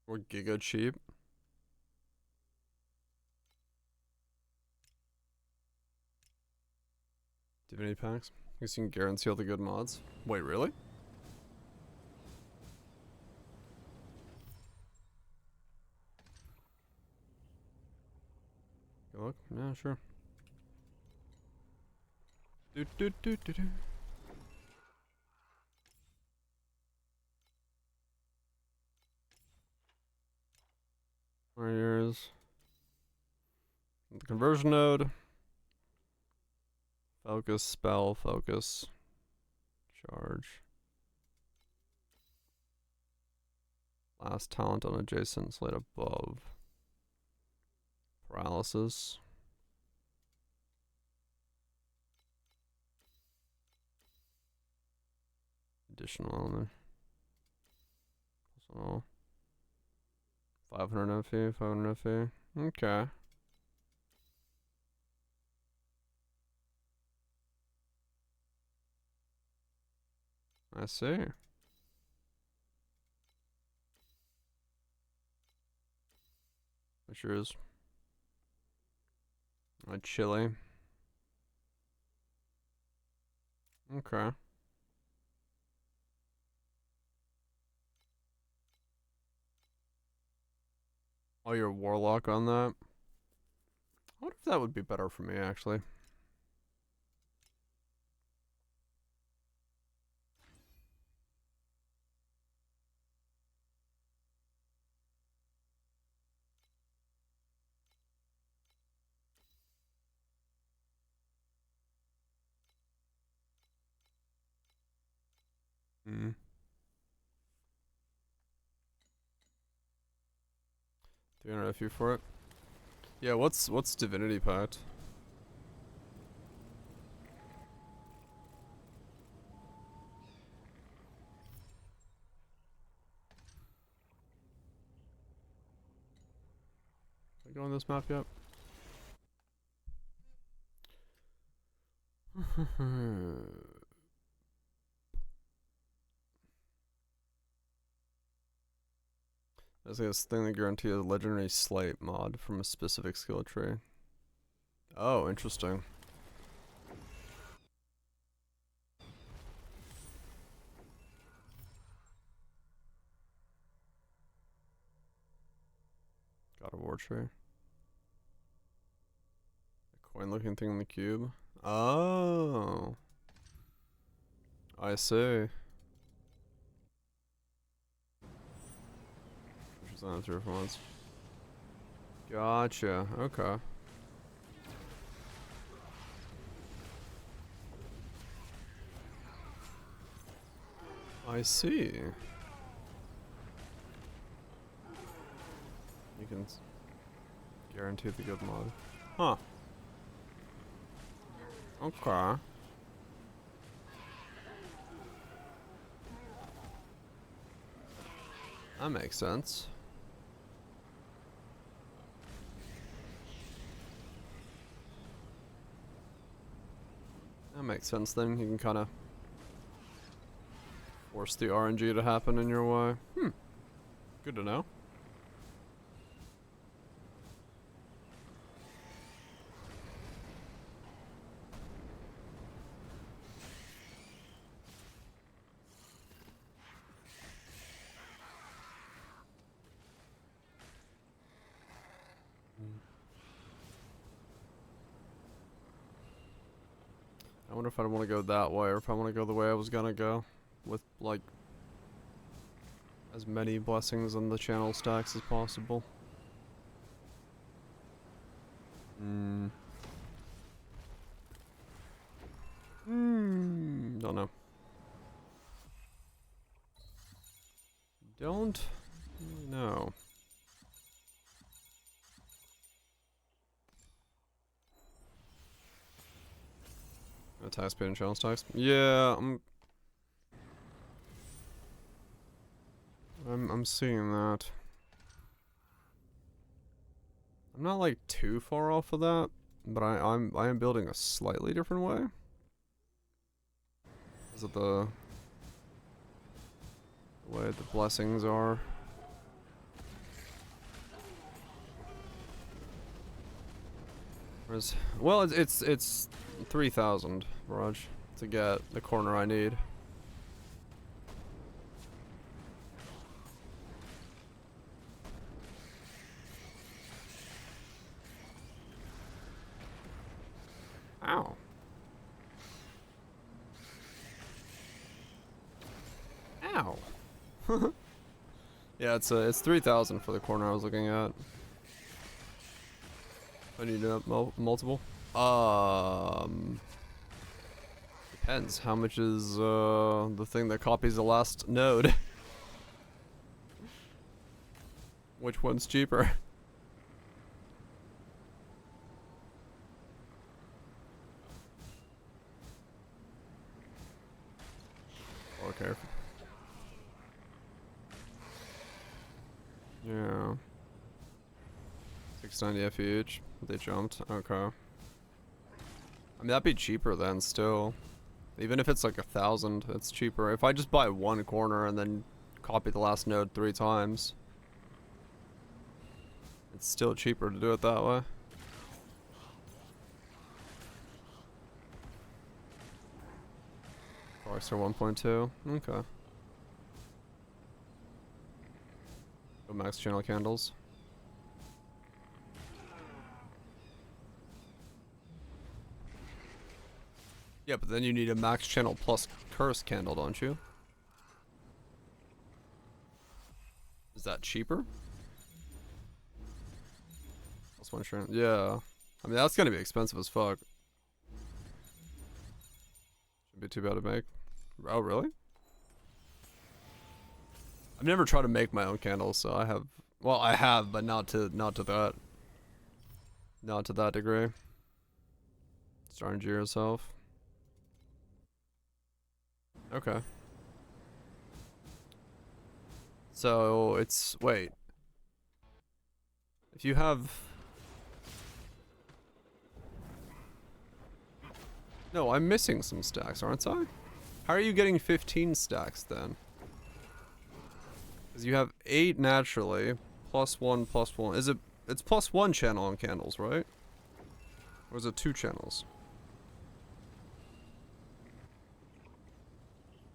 Or giga cheap. Divinity packs. I guess you can guarantee all the good mods. Wait, really? Good luck? Yeah, sure. Do do do do do. Warriors. The conversion node. Focus, spell, focus. Charge. Last talent on adjacent slate above. Paralysis. Additional element. So 500 FE, 500 FE. Okay. I see. It sure is. A chili. Okay. Oh, you're warlock on that? I wonder if that would be better for me, actually. Hmm. 300 FU for it. Yeah, what's Divinity Pact? Can I go on this map yet? That's this thing that guarantees a legendary slate mod from a specific skill tree. Oh, interesting. God of War tree. A coin looking thing in the cube. Oh. I see. She's on 3 or 4 months. Gotcha. Okay. I see. You can guarantee the good mod. Huh. Okay. That makes sense. That makes sense then. You can kind of force the RNG to happen in your way. Good to know. wonder if I want to go that way or if I want to go the way I was gonna go. With, like, as many blessings on the channel stacks as possible. Don't know. Don't really know. Attack speed and channel stacks. Yeah, I'm seeing that. I'm not like too far off of that, but I am building a slightly different way. Is it the way the blessings are? Well, it's 3,000, Raj, to get the corner I need. Ow. Ow. Yeah, it's 3,000 for the corner I was looking at. I need multiple. Depends. How much is the thing that copies the last node? Which one's cheaper? Okay. Yeah. 690 F each. They jumped. Okay. I mean, that'd be cheaper then still. Even if it's like 1,000, it's cheaper. If I just buy one corner and then copy the last node 3 times, it's still cheaper to do it that way. Price are 1.2. Okay. Go max channel candles. Yeah, but then you need a max channel plus curse candle, don't you? Is that cheaper? Plus one channel. Yeah. I mean, that's gonna be expensive as fuck. Shouldn't be too bad to make. Oh, really? I've never tried to make my own candles, so I have. Well, I have, but not to that degree. Starting to yourself. Okay. So it's wait. If you have No, I'm missing some stacks, aren't I? How are you getting 15 stacks then? Because you have 8 naturally, +1, +1. Is it? It's +1 channel on candles, right? Or is it 2 channels?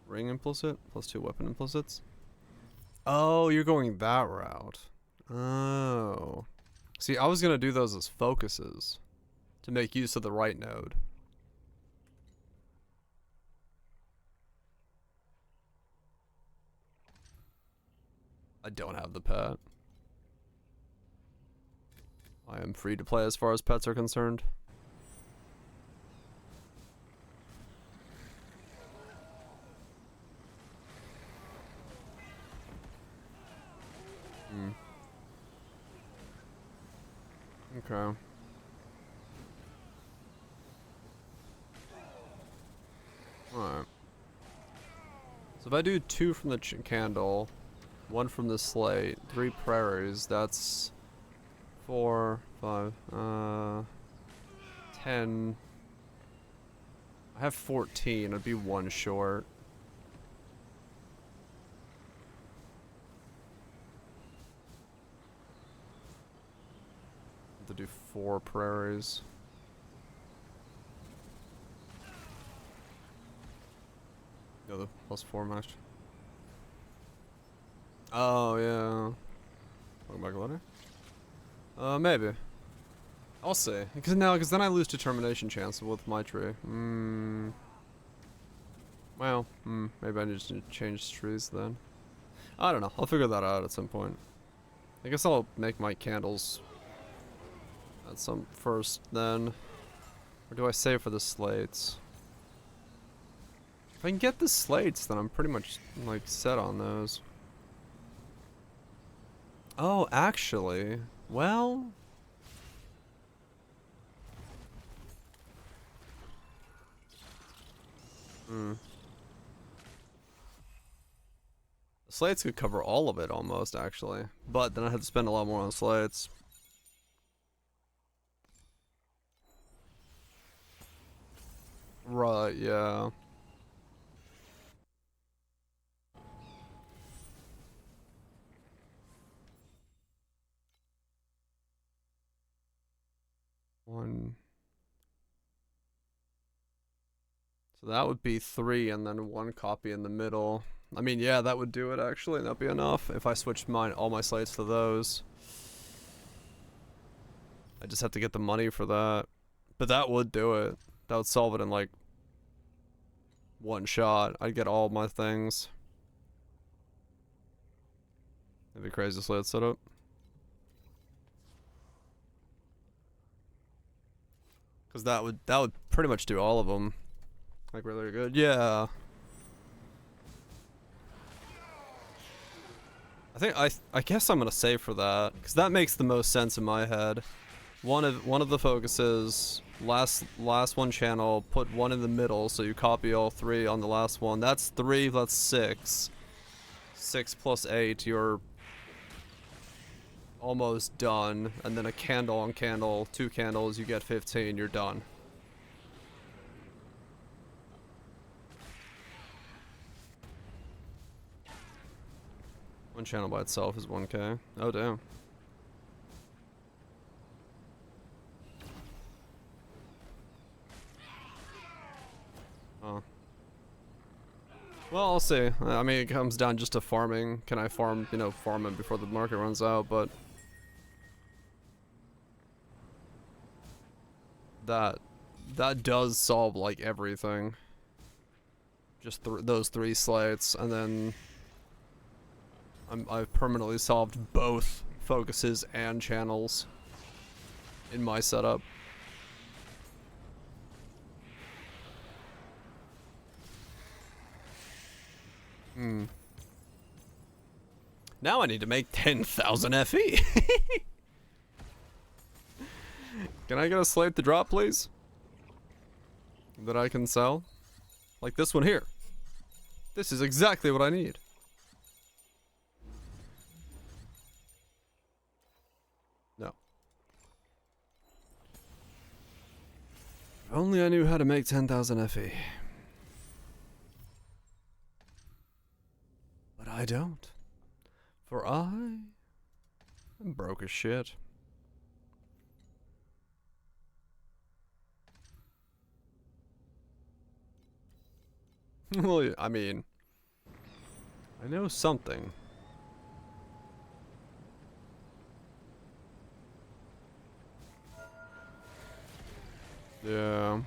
Ring implicit, +2 weapon implicits. Oh, you're going that route. Oh. See, I was gonna do those as focuses to make use of the right node. I don't have the pet. I am free to play as far as pets are concerned. Okay. Alright. So if I do 2 from the candle, 1 from the slate, 3 prairies, that's 4, 5, 10. I have 14, it'd be 1 short. To do 4 prairies. No, the +4 match. Oh yeah. Welcome back later. Maybe. I'll see. Because then I lose determination chance with my tree. Well, maybe I just need to change trees then. I don't know. I'll figure that out at some point. I guess I'll make my candles at some first then. Or do I save for the slates? If I can get the slates, then I'm pretty much like set on those. Oh, actually, well. The slates could cover all of it almost, actually. But then I have to spend a lot more on slates. Right, yeah. One. So that would be 3 and then 1 copy in the middle. I mean, yeah, that would do it actually. That'd be enough if I switched all my slates to those. I just have to get the money for that. But that would do it. That would solve it in like 1 shot. I'd get all my things. That'd be crazy slate setup. Cause that would pretty much do all of them. Like really good. Yeah. I guess I'm gonna save for that because that makes the most sense in my head. One of the focuses, last one channel, put 1 in the middle, so you copy all 3 on the last one. That's 3. That's 6. 6 plus 8, you're almost done. And then a candle on candle, 2 candles, you get 15. You're done. One channel by itself is 1K. Oh damn. Oh. Well, I'll see. I mean, it comes down just to farming. Can I farm, farm it before the market runs out, but that does solve like everything. Just those 3 slates, and then I've permanently solved both focuses and channels in my setup. Now I need to make 10,000 FE. Can I get a slate to drop, please? That I can sell? Like this one here. This is exactly what I need. No. If only I knew how to make 10,000 FE. But I don't. For I am broke as shit. Well, I mean, I know something. Yeah.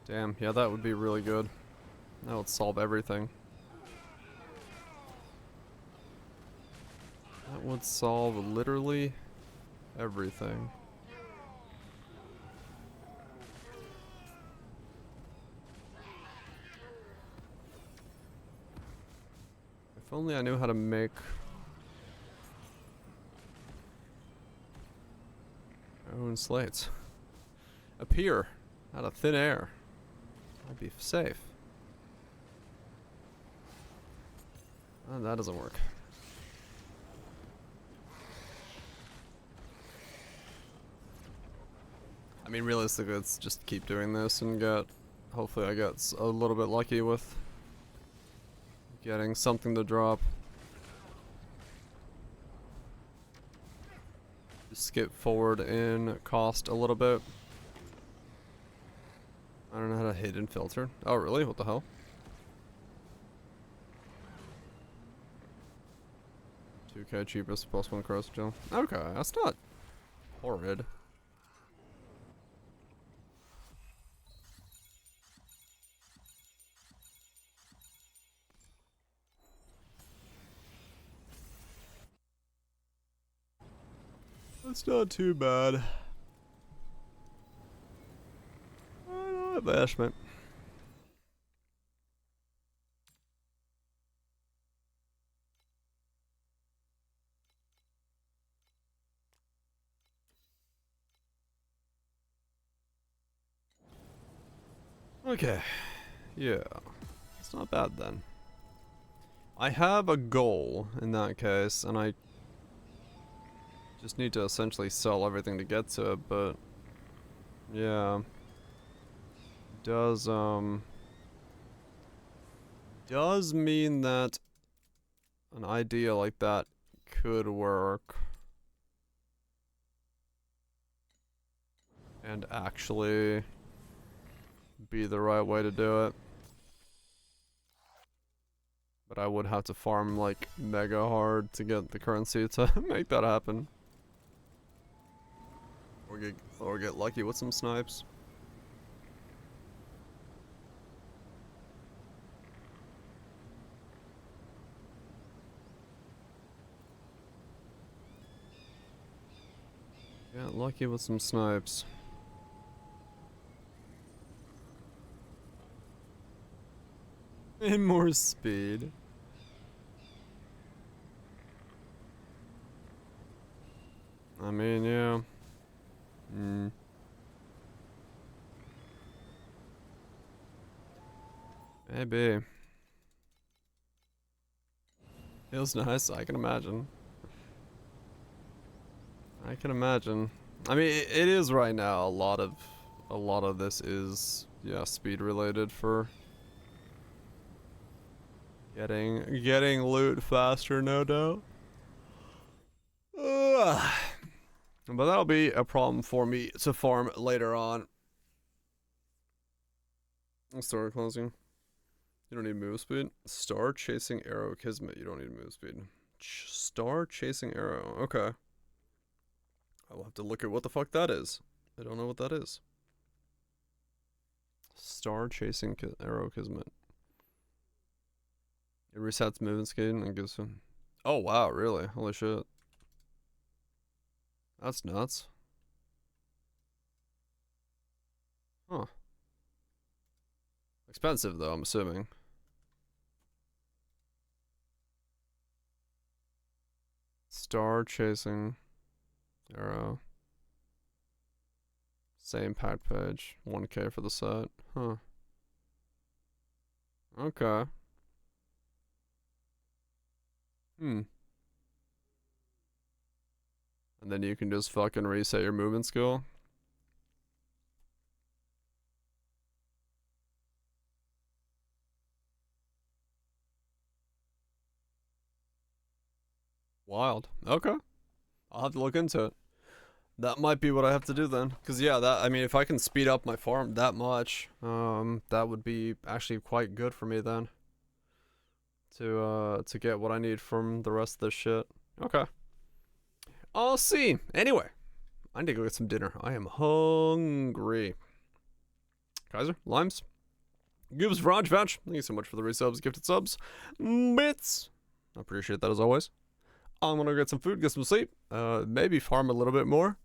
Damn, yeah, that would be really good. That would solve everything. That would solve literally everything. If only I knew how to make my own slates appear out of thin air. I'd be safe. Oh, that doesn't work. I mean, realistically, let's just keep doing this and hopefully I get a little bit lucky with getting something to drop. Skip forward in cost a little bit. I don't know how to hidden filter. Oh, really? What the hell? $2K cheapest +1 cross gel. Okay, that's not horrid. That's not too bad. Bashment. Okay. Yeah. It's not bad then. I have a goal in that case, and I just need to essentially sell everything to get to it, but yeah. Does mean that an idea like that could work and actually be the right way to do it. But I would have to farm like mega hard to get the currency to make that happen. Or get lucky with some snipes. Get lucky with some snipes. And more speed. I mean, yeah. Maybe. Feels nice, I can imagine. I can imagine. I mean, it is right now. A lot of this is, yeah, speed related for getting loot faster, no doubt. Ugh. But that'll be a problem for me to farm later on. Store closing. You don't need move speed. Star chasing arrow kismet. You don't need move speed. Star chasing arrow. Okay. I'll have to look at what the fuck that is. I don't know what that is. Star chasing arrow kismet. It resets movement speed and gives him. Oh wow, really? Holy shit. That's nuts. Huh. Expensive though, I'm assuming. Star chasing arrow. Same pack page. 1K for the set. Huh. Okay. And then you can just fucking reset your movement skill. Wild. Okay. I'll have to look into it. That might be what I have to do then. Cause yeah, I mean if I can speed up my farm that much, that would be actually quite good for me then. To get what I need from the rest of this shit. Okay. I'll see. Anyway, I need to go get some dinner. I am hungry. Kaiser, Limes, Goobs, Raj, Vouch, thank you so much for the resubs, gifted subs, bits. I appreciate that as always. I'm gonna get some food, get some sleep, maybe farm a little bit more.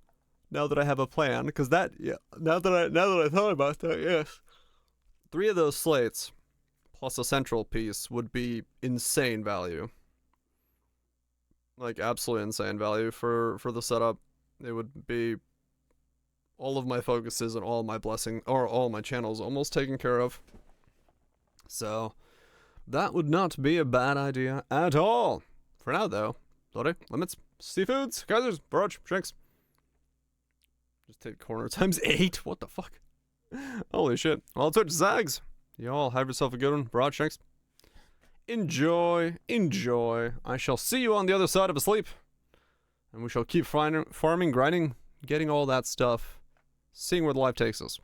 Now that I have a plan, because that, yeah, now that I thought about that, yes. 3 of those slates, plus a central piece, would be insane value. Like absolutely insane value for the setup. It would be all of my focuses and all my blessing or all my channels almost taken care of. So that would not be a bad idea at all. For now though, Lore, limits, seafoods, Kaisers, barrage, drinks. Just take corner times 8. What the fuck? Holy shit. Well, Twitch Zags. Y'all have yourself a good one. Barrage, drinks. Enjoy, enjoy. I shall see you on the other side of asleep. And we shall keep farming, grinding, getting all that stuff. Seeing where the life takes us.